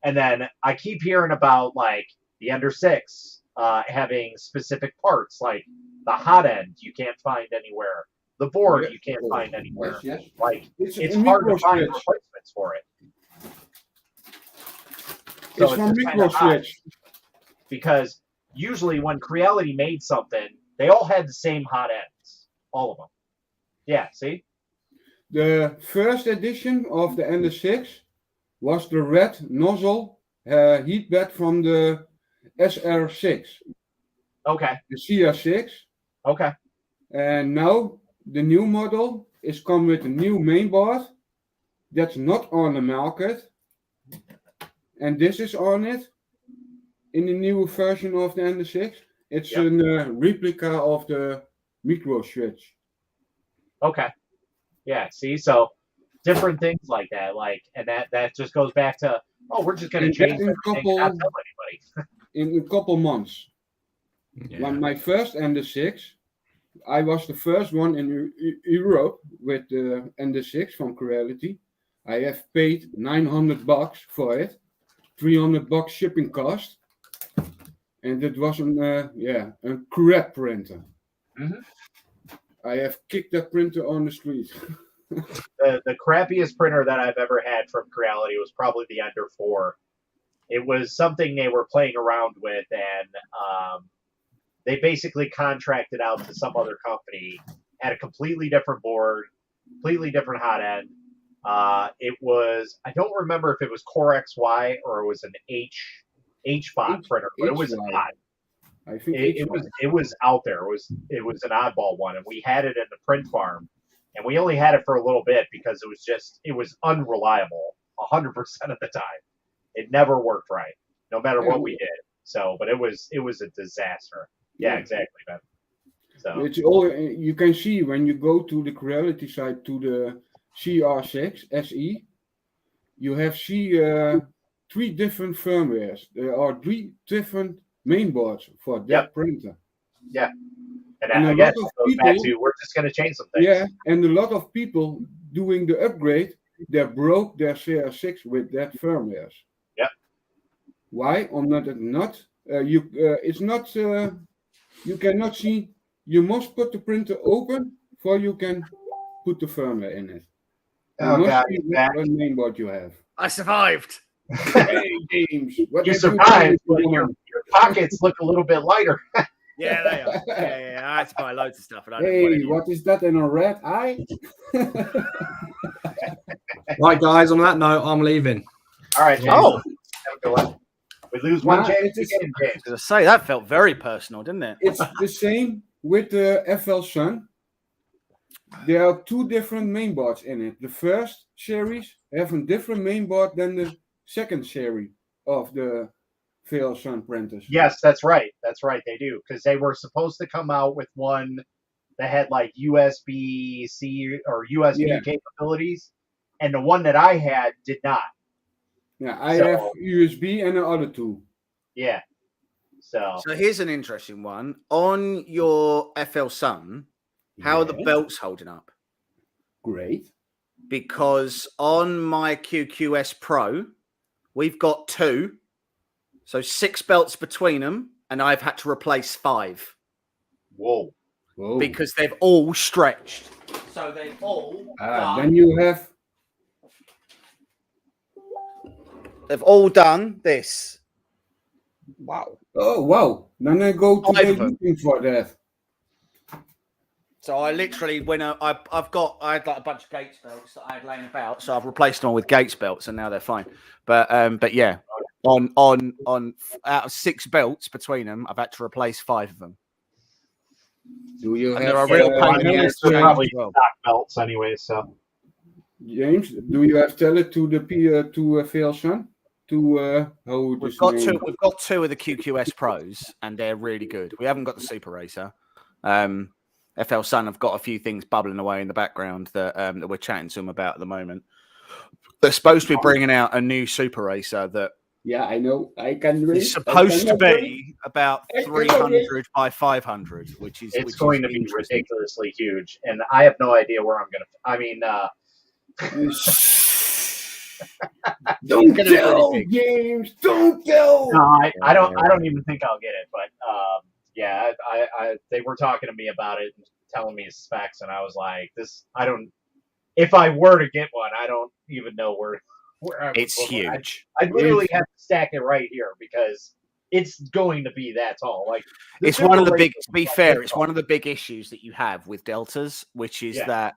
And then I keep hearing about like the Ender 6 having specific parts, like the hot end you can't find anywhere. The board you can't find anywhere. Yes. Like it's hard to find replacements for it. So it's from micro switch. Because usually when Creality made something, they all had the same hot ends. All of them. Yeah, see? The first edition of the Ender 6 was the red nozzle heat bed from the SR6. Okay. The CR6. Okay. And now the new model is come with a new mainboard that's not on the market, and this is on it in the new version of the Ender 6. It's a replica of the micro switch. Okay. Yeah. See, so different things like that, like, and that just goes back to, oh, we're just going to change everything, not tell anybody. In a couple months. When my first Ender 6. I was the first one in Europe with the Ender 6 from Creality. I have paid $900 for it, $300 shipping cost, and it was a crap printer. Mm-hmm. I have kicked that printer on the street. The crappiest printer that I've ever had from Creality was probably the Ender 4. It was something they were playing around with, and they basically contracted out to some other company, had a completely different board, completely different hot end. It was, I don't remember if it was Core XY or it was an H-bot printer, but it was hot. I think it was out there. It was an oddball one, and we had it in the print farm, and we only had it for a little bit because it was unreliable 100% of the time. It never worked right, no matter what we did. So, but it was a disaster. Yeah, exactly, man. So it's all you can see when you go to the Creality side to the CR6 SE. You have three different firmwares. There are 3 different mainboards for that printer. Yeah, and I guess it goes back to we're just going to change some things. Yeah, and a lot of people doing the upgrade, they broke their CR6 with that firmwares. Yeah. Why? It's not. You cannot see. You must put the printer open before you can put the firmware in it. You must see what mainboard you have. I survived. Hey, James. You survived, but your pockets look a little bit lighter. Yeah, they are. Yeah. I had to buy loads of stuff. And what is that in a red eye? Right, guys, on that note, I'm leaving. All right, James. Oh. We lose one James. I was going to say, that felt very personal, didn't it? It's the same with the FL Sun. There are 2 different mainboards in it. The first series have a different mainboard than the second series of the FL Sun printers. Yes, that's right. That's right. They do, because they were supposed to come out with one that had like USB-C or USB capabilities, and the one that I had did not. Yeah, I have USB and the other 2. Yeah. So here's an interesting one. On your FL Sun, how are the belts holding up? Great. Because on my QQS Pro, we've got 2. So 6 belts between them, and I've had to replace 5. Whoa. Because they've all stretched. So they've all then you have... They've all done this. Wow. Oh, wow. Then I go today looking for that. So I literally, when I had like a bunch of Gates belts that I had laying about, so I've replaced them all with Gates belts, and now they're fine. But yeah, on out of 6 belts between them, I've had to replace 5 of them. Do you And have... there are real pain in the ass they're probably as well. stock belts anyway. So James, do you have tell it to the to Velson? To how We've got 2. We've got 2 of the QQS Pros, and they're really good. We haven't got the Super Racer. FL Sun have got a few things bubbling away in the background that we're chatting to them about at the moment. They're supposed to be bringing out a new Super Racer that I know. I can read. It's supposed to be about 300 by 500, which is going to be ridiculously huge, and I have no idea where I'm going to. I mean, don't tell, James. Don't tell. No, I don't even think I'll get it. But yeah, they were talking to me about it and telling me specs, and I was like, this. I don't. If I were to get one, I don't even know where I it's huge. I literally have to stack it right here because it's going to be that tall. Like it's one of the big. To be fair, it's one of the big issues that you have with deltas, which is that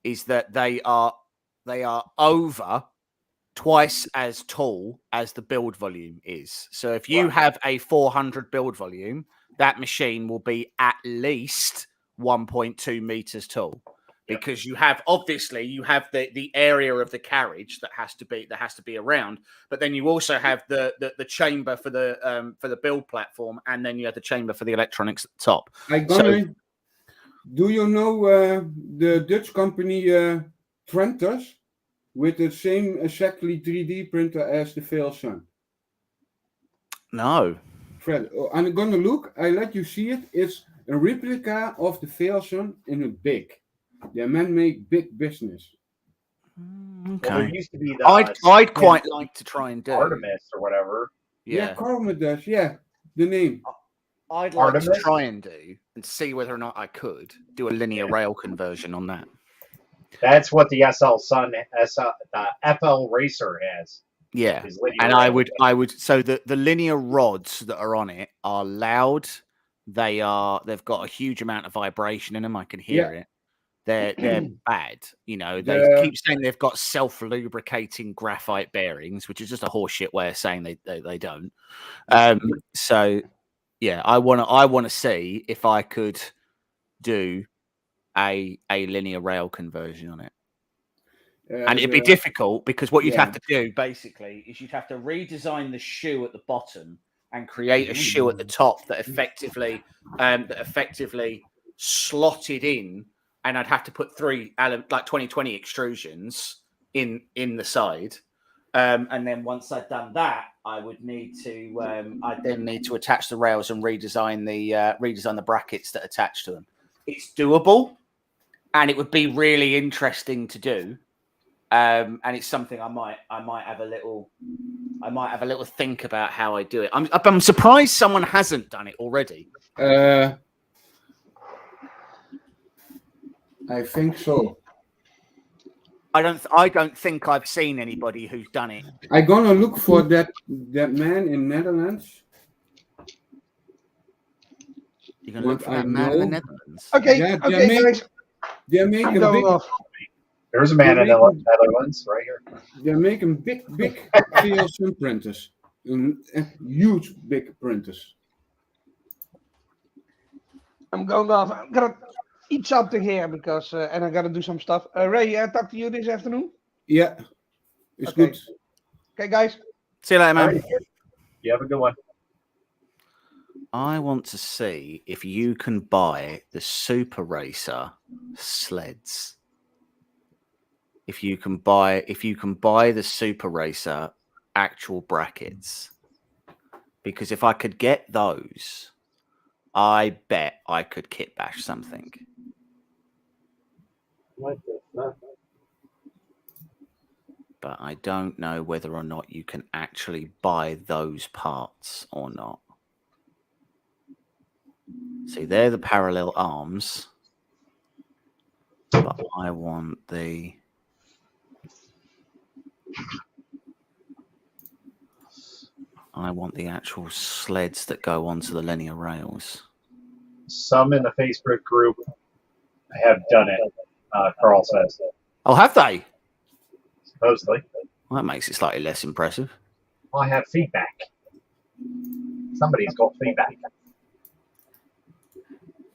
they are over twice as tall as the build volume is. So if you have a 400 build volume, that machine will be at least 1.2 meters tall. Because you have the area of the carriage that has to be around, but then you also have the chamber for the build platform, and then you have the chamber for the electronics at the top. Do you know the Dutch company Trenters with the same exactly 3D printer as the Velson? No. Fred, I'm gonna look. I let you see it. It's a replica of the Velson in a big. The men make big business. Okay. Well, there used to be the I'd quite like to try and do Artemis or whatever. Yeah, Artemis. Yeah, the name. I'd like to try and do and see whether or not I could do a linear rail conversion on that. That's what the SL Sun, the FL Racer has. Yeah, and I would. So the linear rods that are on it are loud. They've got a huge amount of vibration in them. I can hear it. They're bad. You know, they keep saying they've got self-lubricating graphite bearings, which is just a horseshit way of saying they don't. So yeah, I want to see if I could do a linear rail conversion on it. And it'd be difficult because what you'd have to do basically is you'd have to redesign the shoe at the bottom and create a shoe at the top that effectively slotted in. And I'd have to put 3 like 2020 extrusions in the side, and then once I'd done that, I would need to I'd then need to attach the rails and redesign the brackets that attach to them. It's doable, and it would be really interesting to do, and it's something I might have a little think about how I do it. I'm surprised someone hasn't done it already. I think so. I don't think I've seen anybody who's done it. I'm gonna look for that man in Netherlands. You're gonna look for that man in the Netherlands. Okay, guys. They're making big. There's a man in the Netherlands right here. They're making big PLC printers, huge big printers. I'm going off. I'm gonna eat something here because, and I gotta do some stuff. Ray, talk to you this afternoon. Yeah, it's good. Okay, guys. See you later, man. Right. You have a good one. I want to see if you can buy the Super Racer sleds. If you can buy the Super Racer actual brackets, because if I could get those, I bet I could kit bash something. But I don't know whether or not you can actually buy those parts or not. See, they're the parallel arms. But I want the... actual sleds that go onto the linear rails. Some in the Facebook group have done it, Carl says. Oh, have they? Supposedly. Well, that makes it slightly less impressive. I have feedback. Somebody's got feedback.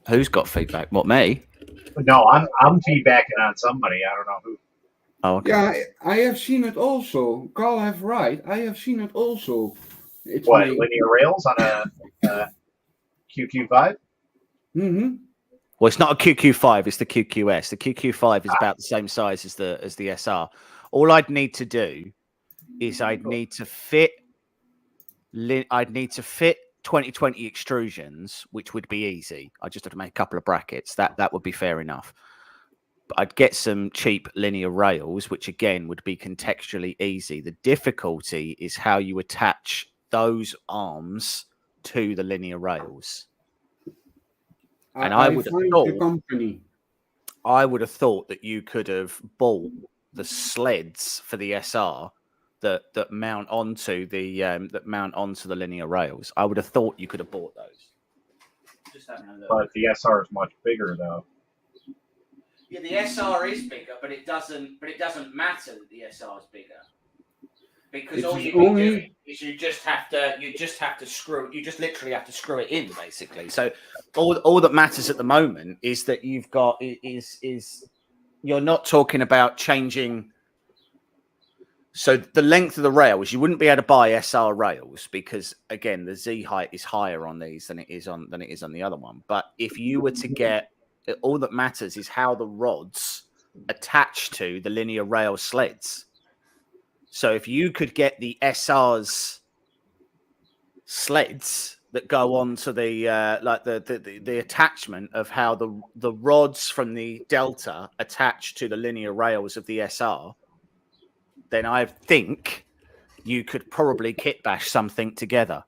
Who's got feedback? What, me? No, I'm feedbacking on somebody. I don't know who. Oh, okay. Yeah, I have seen it also. Carl have right. I have seen it also. It's what, linear rails on a QQ5? Mm-hmm. Well, it's not a QQ5, it's the QQS. The QQ5 is about the same size as the SR. All I'd need to do is I'd need to fit 2020 extrusions, which would be easy. I just have to make a couple of brackets. That would be fair enough. But I'd get some cheap linear rails, which again would be contextually easy. The difficulty is how you attach those arms to the linear rails. And I would have thought that you could have bought the sleds for the SR that mount onto the linear rails. I would have thought you could have bought those. Just having a look. But the SR is much bigger, though. Yeah, the SR is bigger, but it doesn't matter that the SR is bigger. Because all you'd be doing is you just literally have to screw it in, basically. So all that matters at the moment is that you've got is you're not talking about changing. So the length of the rails, you wouldn't be able to buy SR rails because again the Z height is higher on these than it is on the other one. But if you were to get, all that matters is how the rods attach to the linear rail sleds. So if you could get the SR's sleds that go on to the the attachment of how the rods from the Delta attach to the linear rails of the SR, then I think you could probably kit bash something together.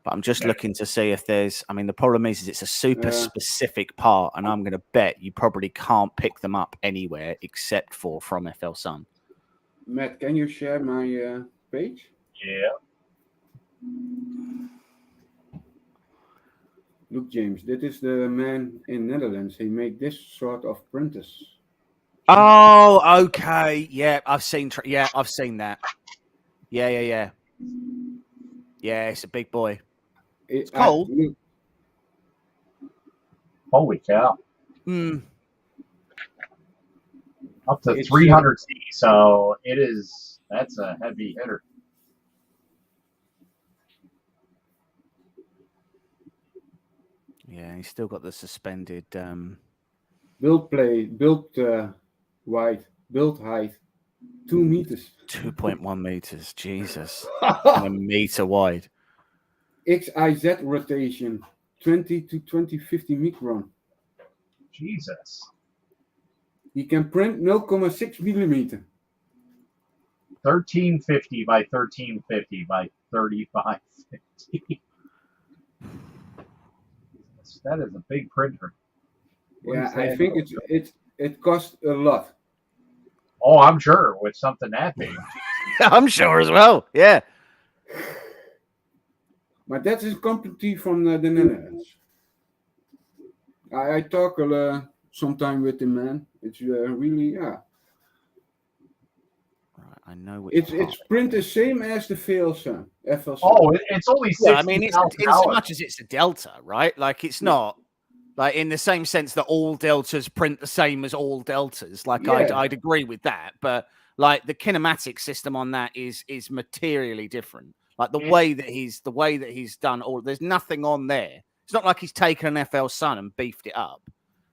But I'm just looking to see if there's... I mean, the problem is it's a super specific part, and I'm going to bet you probably can't pick them up anywhere except from FL Sun. Matt, can you share my page? Yeah. Look, James, this is the man in Netherlands. He made this sort of printers. Oh, okay. Yeah, I've seen that. Yeah. Yeah, it's a big boy. It's cold. Holy cow. Mm. Up to 300 C, so that's a heavy hitter. Yeah, he's still got the suspended build height 2 meters. 2.1 meters. Jesus. A meter wide. XIZ rotation 20 to 2050 micron. Jesus. He can print 0.6 millimeter. 1350 by 1350 by 3550. That is a big printer. Yeah, I think it costs a lot. Oh, I'm sure with something that big. I'm sure as well. Yeah. But that is completely from the Netherlands. I talk sometime with the man. It's really Right, I know what it's print the same as the FLSun. Oh, it's only 60. Yeah, I mean, it's in so much as it's a Delta, right? Like it's not like in the same sense that all Deltas print the same as all Deltas. Like I'd agree with that, but like the kinematic system on that is materially different. Like the way that he's done all, there's nothing on there. It's not like he's taken an FL Sun and beefed it up.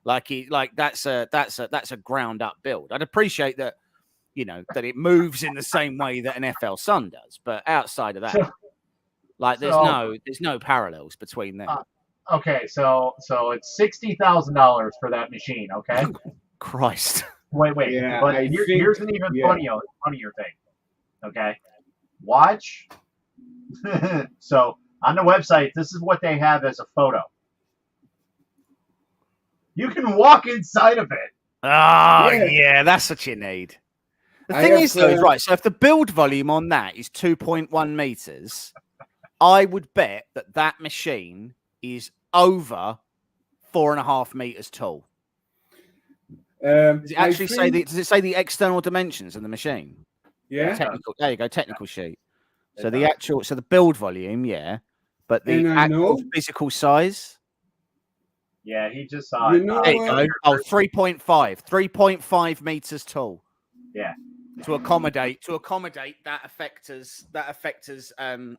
That's a ground up build. I'd appreciate that, that it moves in the same way that an FL Sun does, but outside of that, Like there's no parallels between them. Okay, so it's $60,000 for that machine. Okay. Christ. Wait. Yeah, But I think, here's an even funnier thing. Okay. Watch. So on the website, this is what they have as a photo. You can walk inside of it. Oh, yeah, that's what you need. The thing is, though, right, so if the build volume on that is 2.1 meters, I would bet that machine is over 4.5 meters tall. Does it actually does it say the external dimensions of the machine? Yeah. Technical. There you go. Technical sheet. So the build volume, yeah, but the actual physical size. Yeah, he just saw You it. know, There you go. Oh, 3.5 meters tall. Yeah. To accommodate that effector's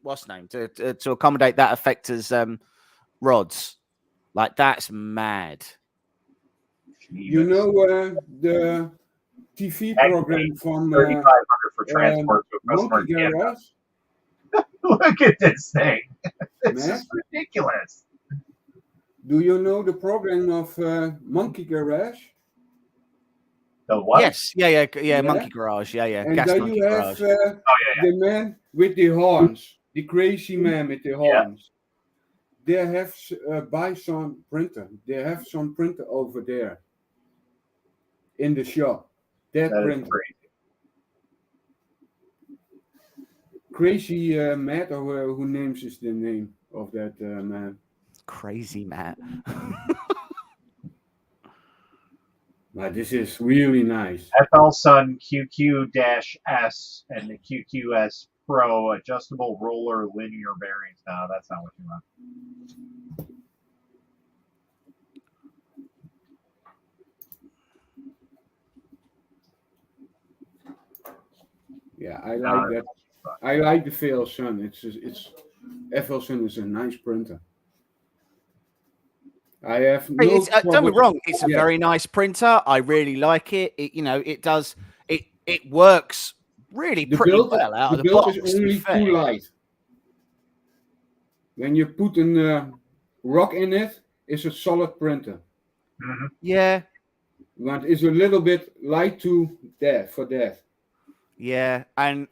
what's name? To accommodate that effector's rods. Like that's mad. You know the TV program from $3,500 for transport to a customer. Monkey Garage? Look at this thing. This Man. is ridiculous. Do you know the program of Monkey Garage? The what? Yes, yeah. Monkey Garage, yeah. And Gas then Monkey you have Garage. the man with the horns, the crazy man with the horns. They have buy some printer. They have some printer over there in the shop. That printer. Crazy Matt, or who names is the name of that man? Crazy Matt. But this is really nice. FL Sun QQ-S and the QQS Pro adjustable roller linear bearings. No, that's not what you want. Yeah, I like that. I like the FL Sun. It's FL Sun is a nice printer. I have no don't get me wrong, it's a very nice printer. I really like it. It works really pretty well out of the box. The build is only too light. When you put a rock in it, it's a solid printer. Mm-hmm. Yeah. But it's a little bit light to that for that. Yeah, and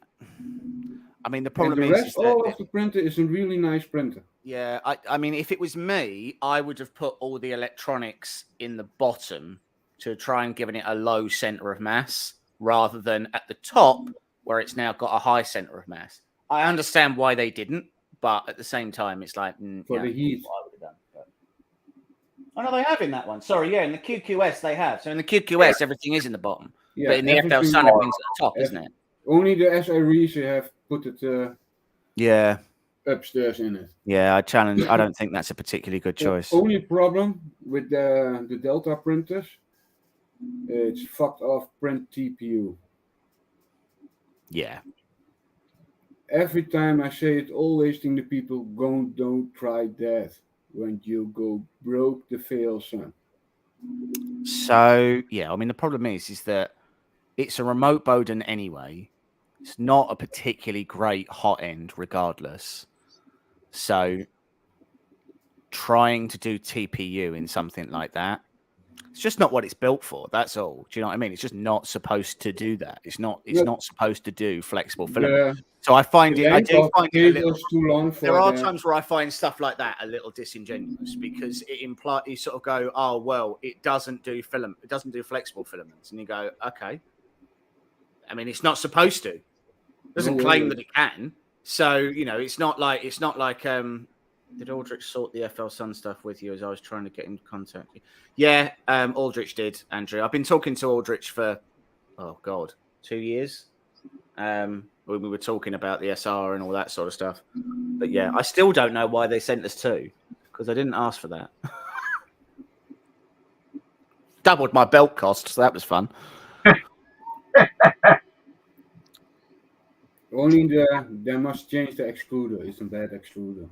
I mean the problem and the rest is that all of the printer is a really nice printer. Yeah, I mean, if it was me, I would have put all the electronics in the bottom to try and giving it a low center of mass rather than at the top where it's now got a high center of mass. I understand why they didn't, but at the same time, it's like for the heat. What I would have done. But... Oh no, they have in that one. Sorry, yeah, in the QQS they have. So in the QQS, everything is in the bottom, but in the FL Sun, everything's at the top, isn't it? Only the SREs have put it. Yeah. Upstairs in it. Yeah, I don't think that's a particularly good choice. The only problem with the Delta printers, it's fucked off print TPU. Yeah. Every time I say it, always think the people don't try that when you go broke the fail son. So yeah, I mean the problem is that it's a remote Bowden anyway. It's not a particularly great hot end, regardless. So trying to do TPU in something like that, it's just not what it's built for. That's all. Do you know what I mean? It's just not supposed to do that. It's not supposed to do flexible filament. So I do find it a little too long for there are times where I find stuff like that a little disingenuous because it implies you sort of go, oh well, it doesn't do filament, it doesn't do flexible filaments, and you go, okay. I mean, it's not supposed to. It doesn't claim that it can. So, it's not like did Aldrich sort the FL Sun stuff with you as I was trying to get in contact? Yeah, Aldrich did, Andrew. I've been talking to Aldrich for 2 years. When we were talking about the SR and all that sort of stuff. But yeah, I still don't know why they sent us two, because I didn't ask for that. Doubled my belt cost, so that was fun. Only they must change the extruder. It's a bad extruder.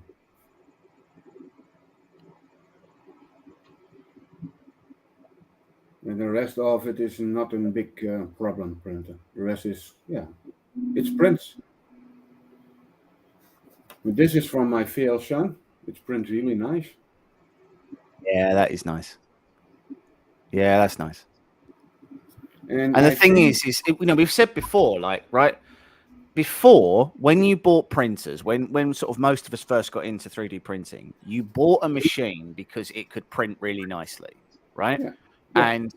And the rest of it is not a big problem printer. The rest is, it's prints. But this is from my VL Sun. It prints really nice. Yeah, that is nice. Yeah, that's nice. And the thing is we've said before, like, right before, when you bought printers, when sort of most of us first got into 3D printing, you bought a machine because it could print really nicely, right? Yeah. And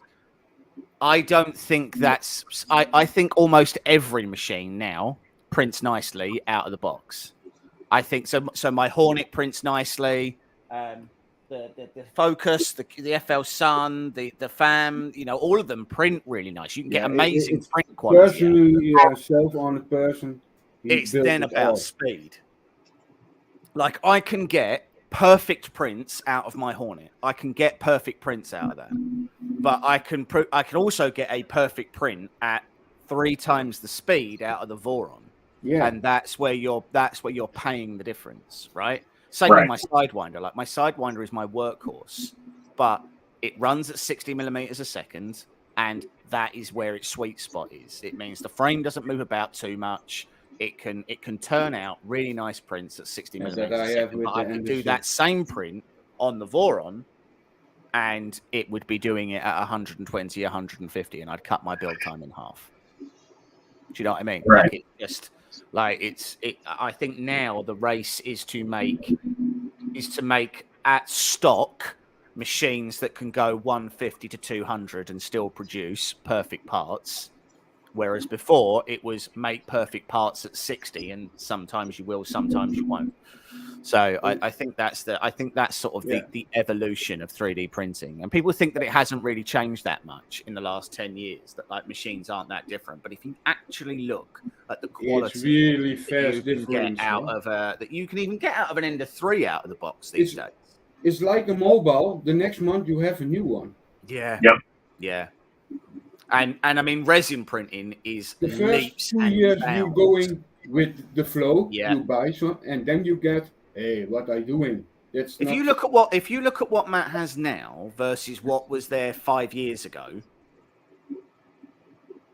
I don't think that's. I think almost every machine now prints nicely out of the box. I think so. So my Hornet prints nicely. The Focus, the FL Sun, the FAM, all of them print really nice. You can get amazing print quality. Personally, self-owned person. It's then about speed. Like, I can get perfect prints out of my Hornet. I can get perfect prints out of that. But I can also get a perfect print at 3 times the speed out of the Voron. Yeah. And that's where you're paying the difference, right? Same with my Sidewinder. Like, my Sidewinder is my workhorse, but it runs at 60 millimeters a second, and that is where its sweet spot is. It means the frame doesn't move about too much. It can turn out really nice prints at 60 millimeters a second. But I can do that same print on the Voron, and it would be doing it at 120, 150, and I'd cut my build time in half. Do you know what I mean? Right. Like, it just I think now the race is to make at stock machines that can go 150 to 200 and still produce perfect parts. Whereas before it was make perfect parts at 60, and sometimes you will, sometimes you won't. So I think that's sort of the evolution of 3D printing. And people think that it hasn't really changed that much in the last 10 years, that like machines aren't that different. But if you actually look at the quality, it's really fast difference that you can even get out of an Ender 3 out of the box these days. It's like a mobile. The next month you have a new one. Yeah. Yep. Yeah. And I mean, resin printing is the first 2 years you going with the flow. Yeah. You buy some, and then you get, hey, what are you doing? If you look at what Matt has now versus what was there 5 years ago,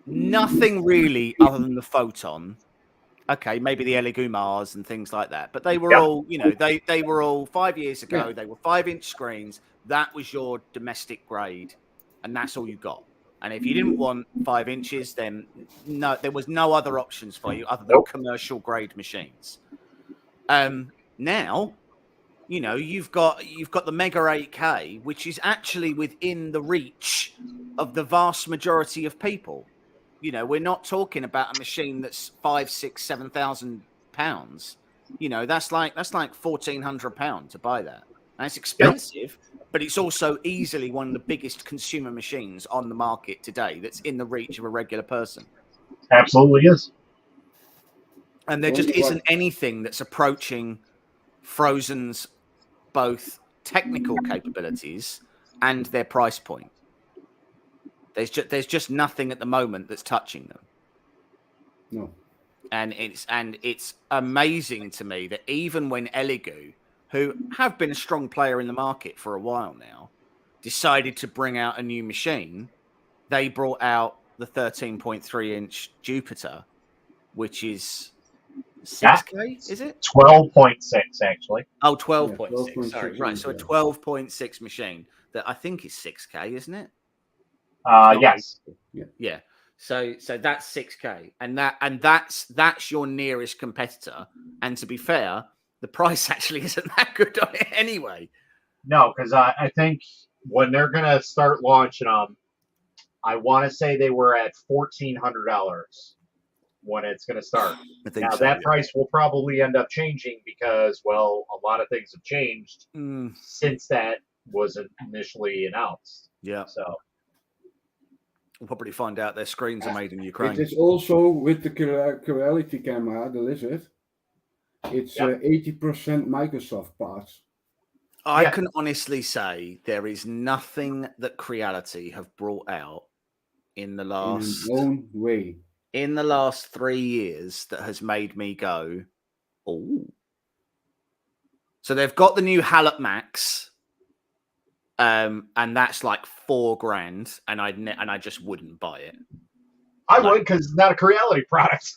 nothing really other than the Photon. Okay, maybe the Eligumars and things like that, but they were all, they were all 5 years ago. Yeah. They were 5-inch screens. That was your domestic grade, and that's all you got. And if you didn't want 5 inches, then no, there was no other options for you other than commercial grade machines. Now, you've got the Mega 8K, which is actually within the reach of the vast majority of people. We're not talking about a machine that's 5,000, 6,000, 7,000 pounds. That's like £1,400 to buy that. And it's expensive, but it's also easily one of the biggest consumer machines on the market today that's in the reach of a regular person. Absolutely is. And there just isn't anything that's approaching Frozen's both technical capabilities and their price point. There's just nothing at the moment that's touching them. No. And it's amazing to me that even when Eligoo, who have been a strong player in the market for a while now, decided to bring out a new machine, they brought out the 13.3-inch Jupiter, which is 6K, is it? 12.6, actually. Oh, 12.6. Yeah, Sorry, right. So a 12.6 machine that I think is 6K, isn't it? Yes. Yeah. So that's 6K, and that's your nearest competitor. And to be fair, the price actually isn't that good on it anyway. No, because I think when they're going to start launching them, I want to say they were at $1,400 when it's going to start. Now, that price will probably end up changing because, well, a lot of things have changed since that was initially announced. Yeah. So we'll probably find out their screens are made in Ukraine. It is also with the Creality camera, the Lizard. It's 80% Microsoft parts. I can honestly say there is nothing that Creality have brought out in the last in the last 3 years that has made me go, oh. So they've got the new Hallett Max, and that's like $4,000, and I just wouldn't buy it. I would, because it's not a Creality product.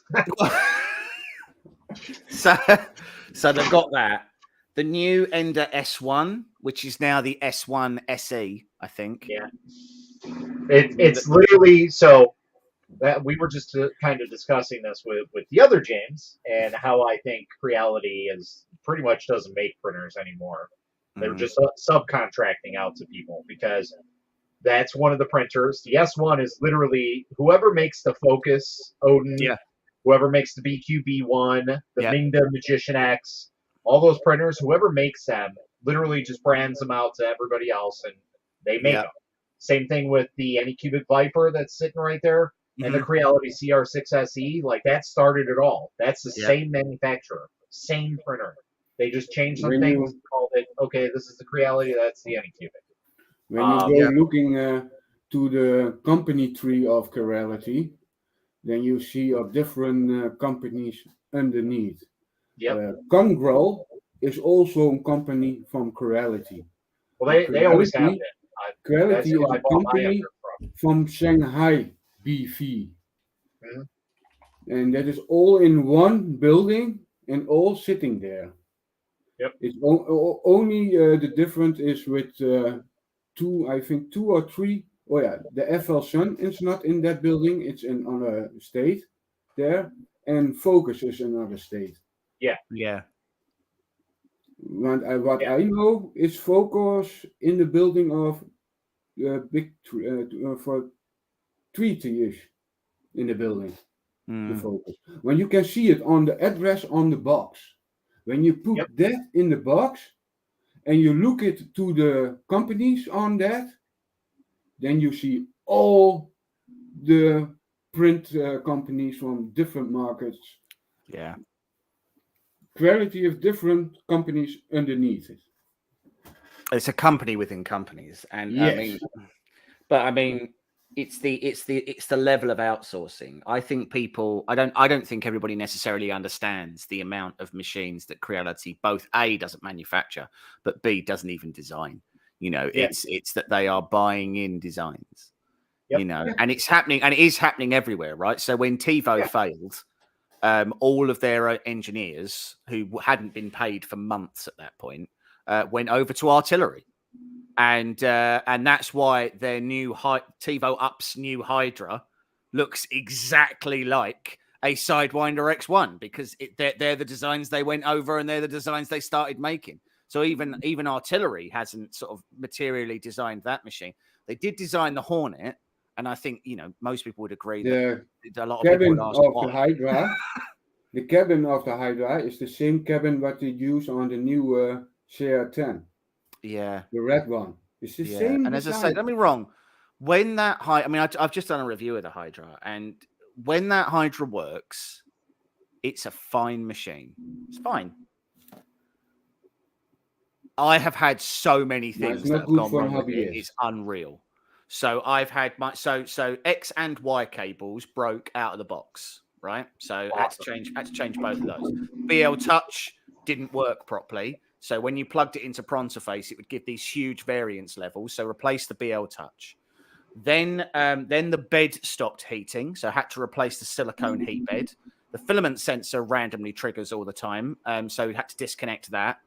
so they've got that. The new Ender S1, which is now the S1 SE, I think. Yeah. It's literally so that we were just kind of discussing this with the other James and how I think Creality is pretty much doesn't make printers anymore. They're just subcontracting out to people because that's one of the printers. The S1 is literally whoever makes the Focus Odin, whoever makes the BQB1, the Mingda Magician X, all those printers, whoever makes them literally just brands them out to everybody else and they make them. Same thing with the Anycubic Viper that's sitting right there and the Creality CR6SE. Like that started it all. That's the same manufacturer, same printer. They just changed some things, called it, okay, this is the Creality, that's the Anycubic. When you go looking to the company tree of Creality, then you see of different companies underneath. Congrol is also a company from Creality. Well, they always have it. Creality is a company from Shanghai BV. And that is all in one building and all sitting there. It's only the difference is with two or three. Oh yeah, the FL Sun is not in that building. It's in another state there, and Focus is in another state. Yeah. What I know is Focus in the building of big for treaty-ish in the building. The Focus. When you can see it on the address on the box. When you put that in the box and you look it to the companies on that, then you see all the print companies from different markets. Yeah. Quality of different companies underneath it. It's a company within companies, and I mean, it's the level of outsourcing. I think people, I don't think everybody necessarily understands the amount of machines that Creality both A doesn't manufacture, but B doesn't even design. You know, it's that they are buying in designs. You know, and it's happening, and it is happening everywhere, right? So when TiVo failed, all of their engineers who hadn't been paid for months at that point went over to artillery. And that's why their new TiVo Up's new Hydra looks exactly like a Sidewinder X1 because they're the designs they went over and they're the designs they started making. So even artillery hasn't sort of materially designed that machine. They did design the Hornet, and I think most people would agree that a lot of people would ask why. The Hydra, the cabin of the Hydra is the same cabin what they use on the new CR10. Yeah, the red one. It's the same. And as I say, don't be wrong. When that I've just done a review of the Hydra, and when that Hydra works, it's a fine machine. It's fine. I have had so many things that have gone wrong with it. It's unreal. So I've had so X and Y cables broke out of the box, right? So I had to change both of those. BL Touch didn't work properly. So when you plugged it into Prontoface, it would give these huge variance levels. So replace the BL Touch. Then the bed stopped heating, so I had to replace the silicone heat bed. The filament sensor randomly triggers all the time, so we had to disconnect that.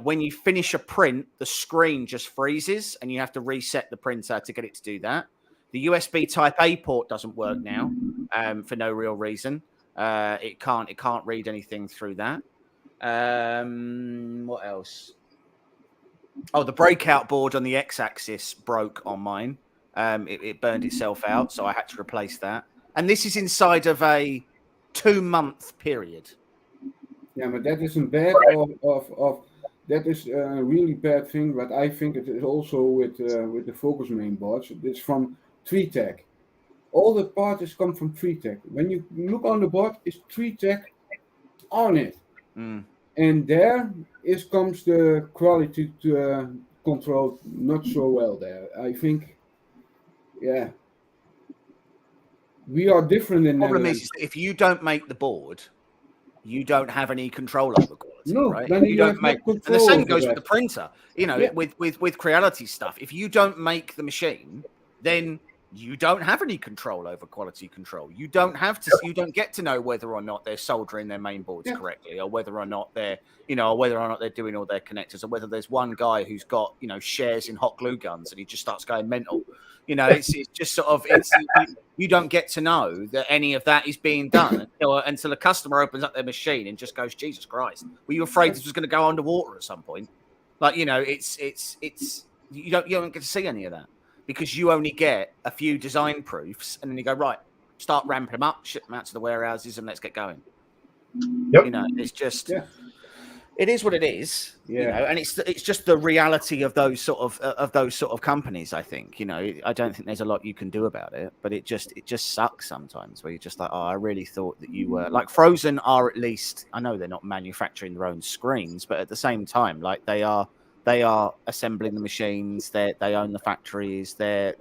When you finish a print, the screen just freezes, and you have to reset the printer to get it to do that. The USB Type A port doesn't work now for no real reason. It can't read anything through that. What else? Oh, the breakout board on the X-axis broke on mine. It burned itself out, so I had to replace that. And this is inside of a 2-month period. Yeah, but that isn't bad. That is a really bad thing. But I think it is also with the Focus main boards. It's from TreeTech. All the parts come from TreeTech. When you look on the board, it's TreeTech on it. And there comes the quality to control not so well there. I think, we are different in the problem is if you don't make the board, you don't have any control over quality, right? Then you don't make, and the same goes with the printer. With Creality stuff. If you don't make the machine, then you don't have any control over quality control. You don't get to know whether or not they're soldering their main boards correctly, or whether or not they're doing all their connectors, or whether there's one guy who's got, shares in hot glue guns and he just starts going mental. It's just sort of, you don't get to know that any of that is being done until a customer opens up their machine and just goes, Jesus Christ, were you afraid this was going to go underwater at some point? Like, you don't get to see any of that, because you only get a few design proofs, and then you go, right, start ramping them up, ship them out to the warehouses, and let's get going. Yep. It's just, it is what it is. And it's just the reality of those sort of companies. I think, I don't think there's a lot you can do about it, but it just sucks sometimes, where you're just like, oh, I really thought that you were like Frozen are, at least, I know they're not manufacturing their own screens, but at the same time, like they are assembling the machines. They own the factories. They're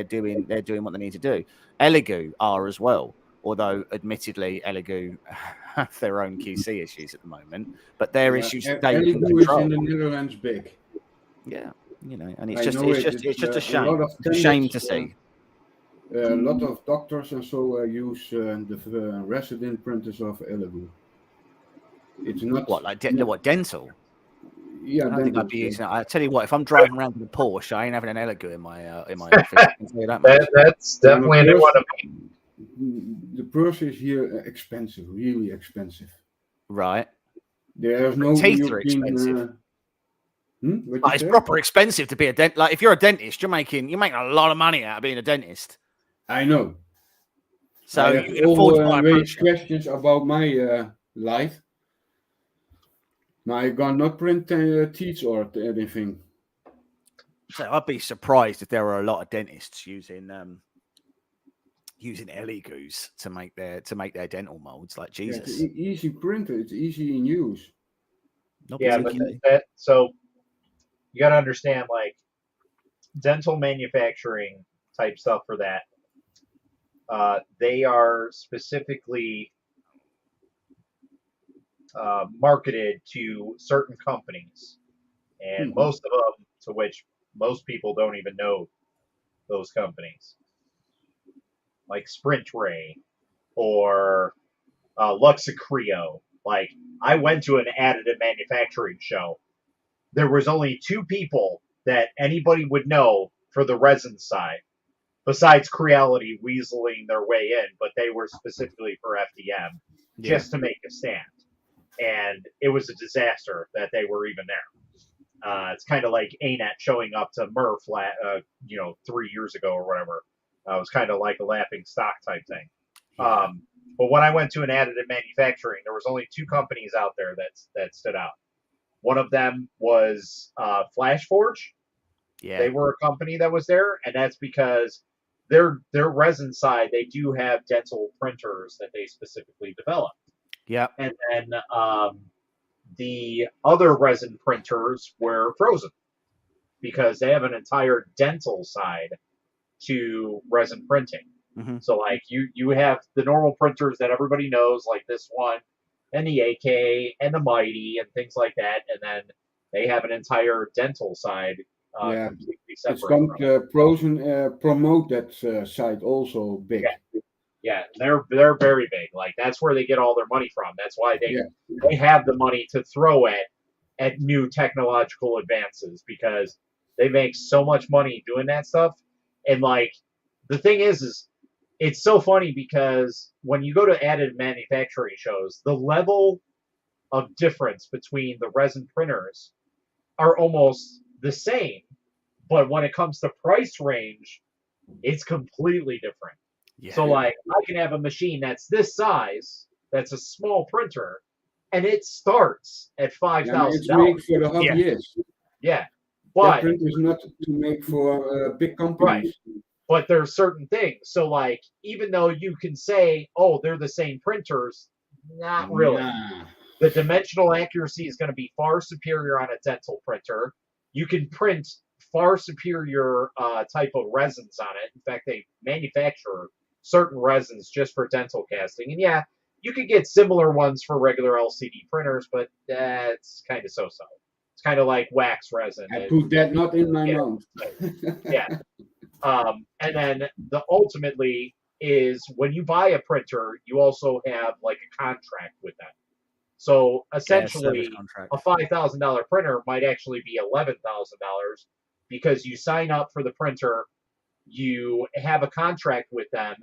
doing what they need to do. Elegoo are as well, although admittedly Elegoo have their own QC issues at the moment, but their issues they can Elegoo control. is in the Netherlands big. Yeah, and it's just a shame. It's a shame to see. A lot of doctors and so use the resident printers of Elegoo. It's not what dental. Yeah, I don't think I'd be using it. I tell you what, if I'm driving around in a Porsche, I ain't having an Elegoo in my office. I can tell you that much. That's definitely a new one to me. The purse is here expensive, really expensive. Right. There's no teeth are expensive. It's say? Proper expensive to be a dentist. Like, if you're a dentist, you're making a lot of money out of being a dentist. I know. So you can afford to buy questions about my life. Now I got not print teeth or anything. So I'd be surprised if there were a lot of dentists using Elegoos to make their dental molds. Like, Jesus, it's easy printer. It's easy in use. So you got to understand, like, dental manufacturing type stuff for that. They are specifically marketed to certain companies, and most of them, to which most people don't even know those companies, like Sprint Ray or Luxacreo. Like, I went to an additive manufacturing show. There was only two people that anybody would know for the resin side, besides Creality weaseling their way in, but they were specifically for FDM, just to make a stand. And it was a disaster that they were even there. It's kind of like ANET showing up to Murph, 3 years ago or whatever. It was kind of like a laughing stock type thing. But when I went to an additive manufacturing, there was only two companies out there that stood out. One of them was FlashForge. Yeah. They were a company that was there, and that's because their resin side, they do have dental printers that they specifically developed. Yeah. And then the other resin printers were Frozen, because they have an entire dental side to resin printing. Mm-hmm. So, like, you have the normal printers that everybody knows, like this one, and the AK, and the Mighty, and things like that. And then they have an entire dental side completely separate. Frozen promote that side also big. Yeah, they're very big. Like, that's where they get all their money from. That's why they have the money to throw at new technological advances, because they make so much money doing that stuff. And, like, the thing is it's so funny, because when you go to additive manufacturing shows, the level of difference between the resin printers are almost the same, but when it comes to price range, it's completely different. Yeah. So, like, I can have a machine that's this size, that's a small printer, and it starts at $5,000. It's made for the hobbyists. Yeah, but that print is not to make for big companies. Right. But there are certain things. So, like, even though you can say, oh, they're the same printers, not really. Nah. The dimensional accuracy is going to be far superior on a dental printer. You can print far superior type of resins on it. In fact, they manufacture certain resins just for dental casting. And yeah, you could get similar ones for regular LCD printers, but that's kind of so-so. It's kind of like wax resin. I put that not in my mouth. Yeah. And then the ultimately is when you buy a printer, you also have like a contract with them. So essentially, a $5,000 printer might actually be $11,000 because you sign up for the printer, you have a contract with them,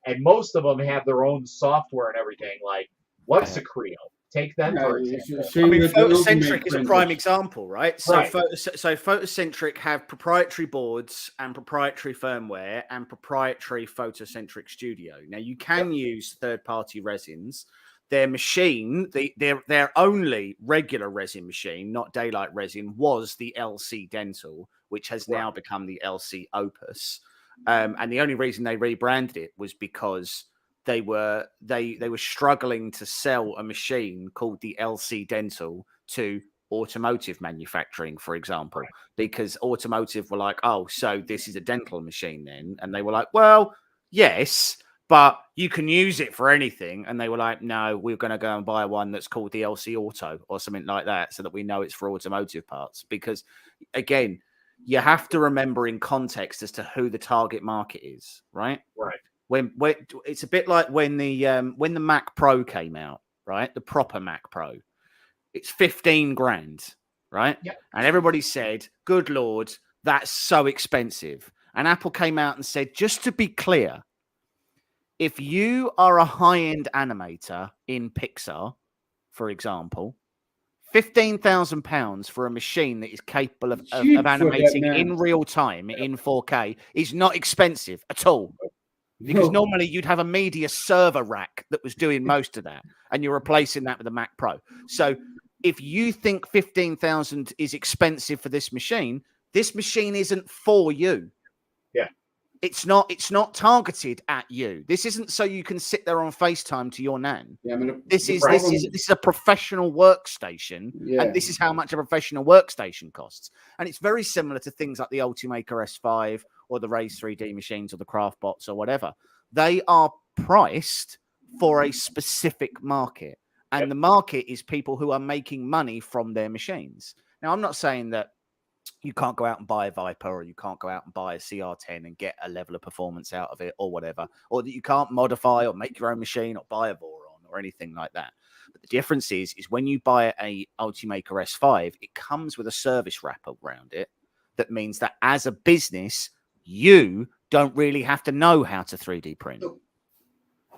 and most of them have their own software and everything. Like Lexicreo, take them for example. I mean, Photocentric is a prime example, right? So, Right. So Photocentric have proprietary boards and proprietary firmware and proprietary Photocentric Studio. Now, you can use third-party resins. Their machine, their only regular resin machine, not daylight resin, was the LC Dental, which has now become the LC Opus. And the only reason they rebranded it was because they were struggling to sell a machine called the LC Dental to automotive manufacturing, for example, because automotive were like, oh, so this is a dental machine then? And they were like, well, yes, but you can use it for anything. And they were like, no, we're going to go and buy one that's called the LC Auto or something like that so that we know it's for automotive parts. Because, again, you have to remember in context as to who the target market is, right? Right. When it's a bit like when the Mac Pro came out, right? The proper Mac Pro. It's 15 grand, right? Yep. And everybody said, good Lord, that's so expensive. And Apple came out and said, just to be clear, if you are a high-end animator in Pixar, for example, £15,000 for a machine that is capable of animating in real time in 4K is not expensive at all. Because normally you'd have a media server rack that was doing most of that, and you're replacing that with a Mac Pro. So if you think 15,000 is expensive for this machine isn't for you. Yeah. It's not targeted at you. This isn't so you can sit there on FaceTime to your nan. Yeah, this is a professional workstation, and this is how much a professional workstation costs. And it's very similar to things like the Ultimaker S5 or the Raise 3D machines or the CraftBots or whatever. They are priced for a specific market, and the market is people who are making money from their machines. Now, I'm not saying that you can't go out and buy a Viper, or you can't go out and buy a CR10 and get a level of performance out of it or whatever, or that you can't modify or make your own machine or buy a Voron or anything like that. But the difference is when you buy a Ultimaker S5, it comes with a service wrapper around it. That means that as a business, you don't really have to know how to 3D print.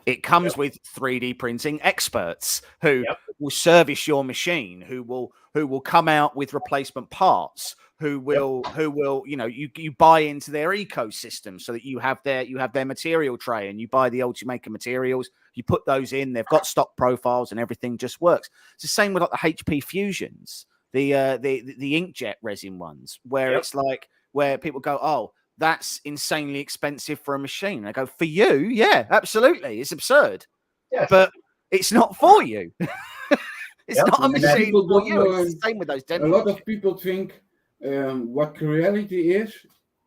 It comes with 3D printing experts who will service your machine, who will come out with replacement parts, who will you buy into their ecosystem so that you have their material tray, and you buy the Ultimaker materials, you put those in, they've got stock profiles and everything just works. It's the same with like the HP Fusions, the inkjet resin ones, where it's like where people go, oh, that's insanely expensive for a machine. And I go, for you, yeah, absolutely. It's absurd. Yes. But it's not for you. It's not a machine for you. It's the same with those dental machines. A lot of people think what reality is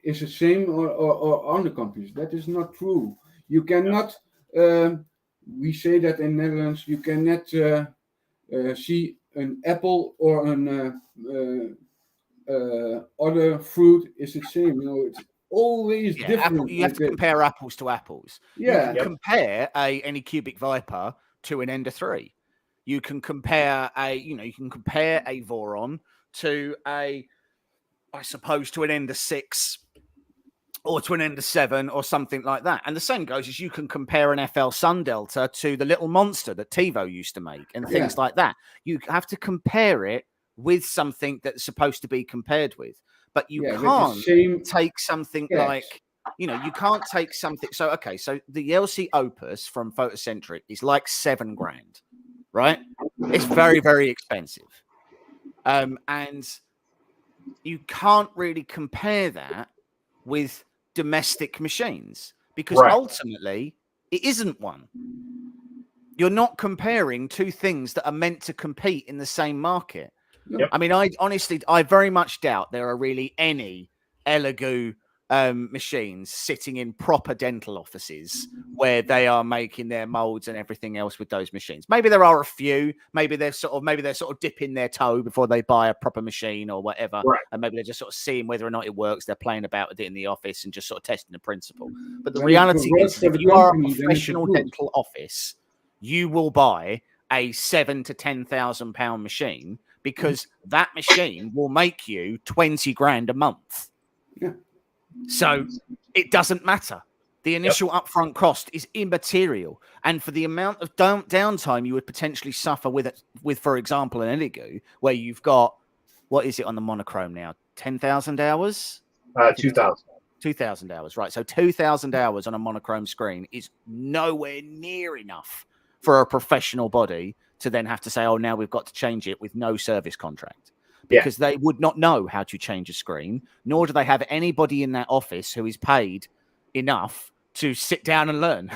the same or on the companies. That is not true. You cannot, we say that in Netherlands, you cannot see an apple or an other fruit is the same. It's always different. You have to compare apples to apples. Yeah. You can compare a Anycubic Viper to an Ender 3. You can compare a Voron to an Ender 6 or to an Ender 7 or something like that. And the same goes as you can compare an FL Sun Delta to the little monster that TiVo used to make and things like that. You have to compare it with something that's supposed to be compared with. But you can't take something like, you can't take something. So the LC Opus from Photocentric is like $7,000, right? It's very, very expensive. And you can't really compare that with domestic machines because ultimately it isn't one. You're not comparing two things that are meant to compete in the same market. I mean, I very much doubt there are really any Elegoo machines sitting in proper dental offices where they are making their molds and everything else with those machines. Maybe there are a few. Maybe they're sort of dipping their toe before they buy a proper machine or whatever, Right. and maybe they're just sort of seeing whether or not it works. They're playing about with it in the office and just sort of testing the principle. But the reality is, if you are a professional dental office, you will buy a £7,000 to £10,000 machine because that machine will make you 20 grand a month. Yeah. So it doesn't matter. The initial upfront cost is immaterial. And for the amount of downtime you would potentially suffer with, for example, an Elegoo, where you've got, what is it on the monochrome now? 10,000 hours? 2,000. 2,000 hours, right. So 2,000 hours on a monochrome screen is nowhere near enough for a professional body to then have to say, oh, now we've got to change it with no service contract. Because they would not know how to change a screen, nor do they have anybody in that office who is paid enough to sit down and learn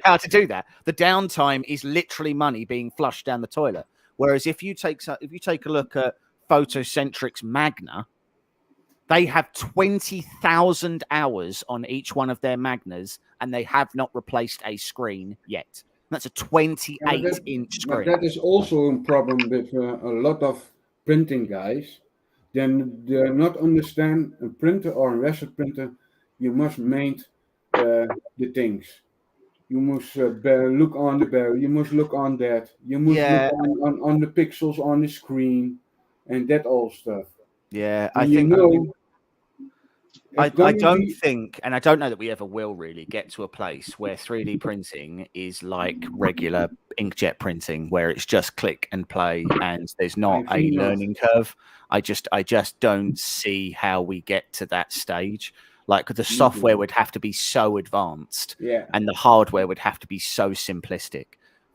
how to do that. The downtime is literally money being flushed down the toilet. Whereas if you take a look at Photocentric's Magna, they have 20,000 hours on each one of their Magnas, and they have not replaced a screen yet. That's a 28-inch screen. But that is also a problem with a lot of printing guys. Then they not understand a printer or a reset printer. You must make the things. You must look on the barrel. You must look on that. You must look on the pixels on the screen and that all stuff. Yeah, I don't think, and I don't know that we ever will really get to a place where 3D printing is like regular inkjet printing, where it's just click and play and there's not a learning curve. I just don't see how we get to that stage. Like the software would have to be so advanced, and the hardware would have to be so simplistic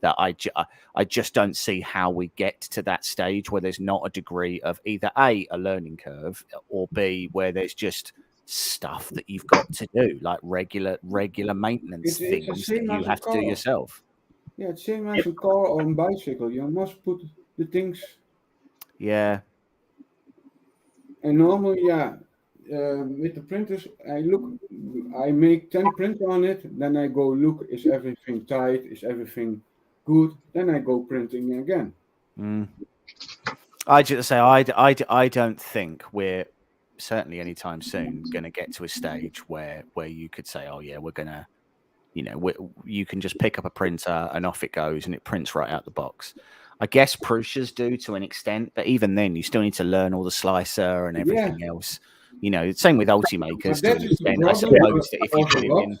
that I just don't see how we get to that stage where there's not a degree of either A, a learning curve, or B, where there's just stuff that you've got to do, like regular maintenance things that you have to do yourself. Yeah, it's same as a car or a bicycle. You must put the things. Yeah. And normally, with the printers, I make 10 prints on it, then I go look, is everything tight, is everything good, then I go printing again. I just say I don't think we're certainly anytime soon going to get to a stage where you could say, oh yeah, we're gonna, you can just pick up a printer and off it goes and it prints right out the box. I guess Prusa's do to an extent, but even then you still need to learn all the slicer and everything else. Same with Ultimakers to an extent. I suppose that if you put it in,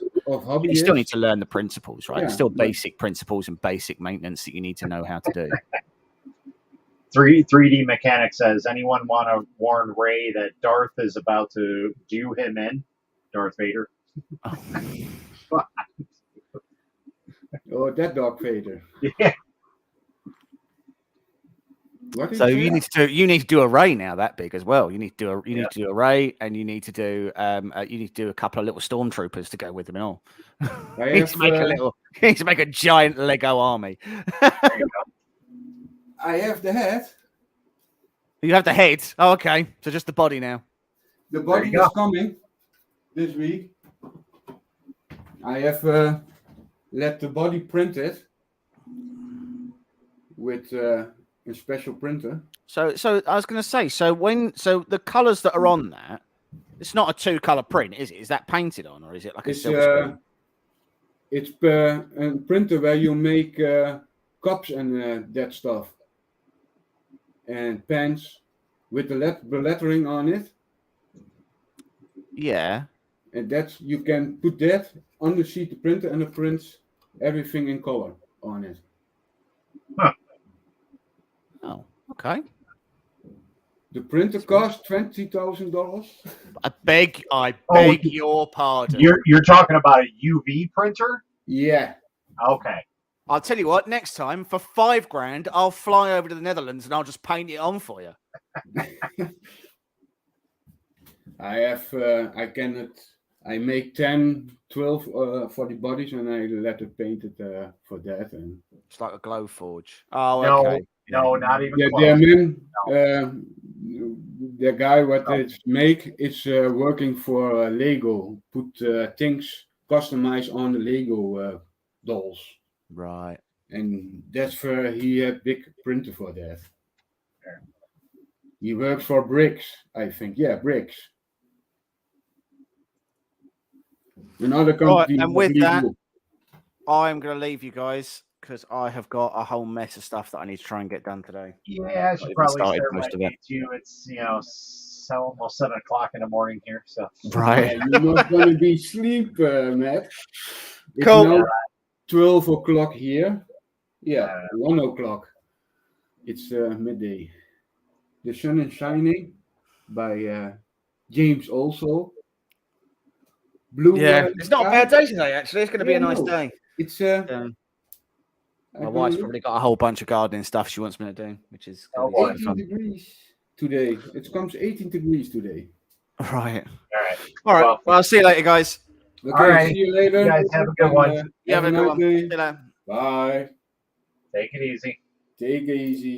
you still need to learn the principles, right? There's still basic principles and basic maintenance that you need to know how to do. 3D Mechanic says, anyone want to warn Ray that Darth is about to do him in? Darth Vader. Oh, that Darth Vader. Yeah. So you need to do a Ray now that big as well. You need to do a Ray, and you need to do a couple of little stormtroopers to go with them and all. You need to make a giant Lego army. I have the head. You have the head. Oh, okay. So just the body now. The body is coming this week. I have let the body print it with a special printer. So I was going to say, so the colors that are on that, it's not a 2-color print, is it? Is that painted on, or is it like a silver screen? It's a printer where you make cups and that stuff. And pens with the lettering on it. Yeah. And you can put that on the sheet of printer and it prints everything in color on it. Huh. Oh, okay. The printer costs $20,000. I beg your pardon. You're talking about a UV printer? Yeah. Okay. I'll tell you what, next time for $5,000, I'll fly over to the Netherlands and I'll just paint it on for you. I make 10, 12 for the bodies and I let it paint it for that. And it's like a glow forge. Oh, no, okay. No, not even there close. are men the guy what it's make is working for Lego. Put things customized on the Lego dolls. Right. And that's where he had big printer for that. He works for Bricks, I think. Yeah, Bricks. Another company. Right, and with that, I'm going to leave you guys because I have got a whole mess of stuff that I need to try and get done today. Yeah, I should probably start my day too. It's almost 7 o'clock in the morning here, so right. Yeah, you're not going to be asleep, Matt. It's Cool. now 12 o'clock here. Yeah, 1 o'clock. It's midday. The Sun is Shining by James also. Blue. Yeah, it's not a bad day today. Actually, it's going to be a nice day. It's my wife's probably got a whole bunch of gardening stuff she wants me to do, which is 18 degrees today. It comes 18 degrees today. Right. All right. Well, I'll see you later, guys. Okay, all right. see you later. You guys have a good one. You have a good one. See you later. Bye. Take it easy. Take it easy.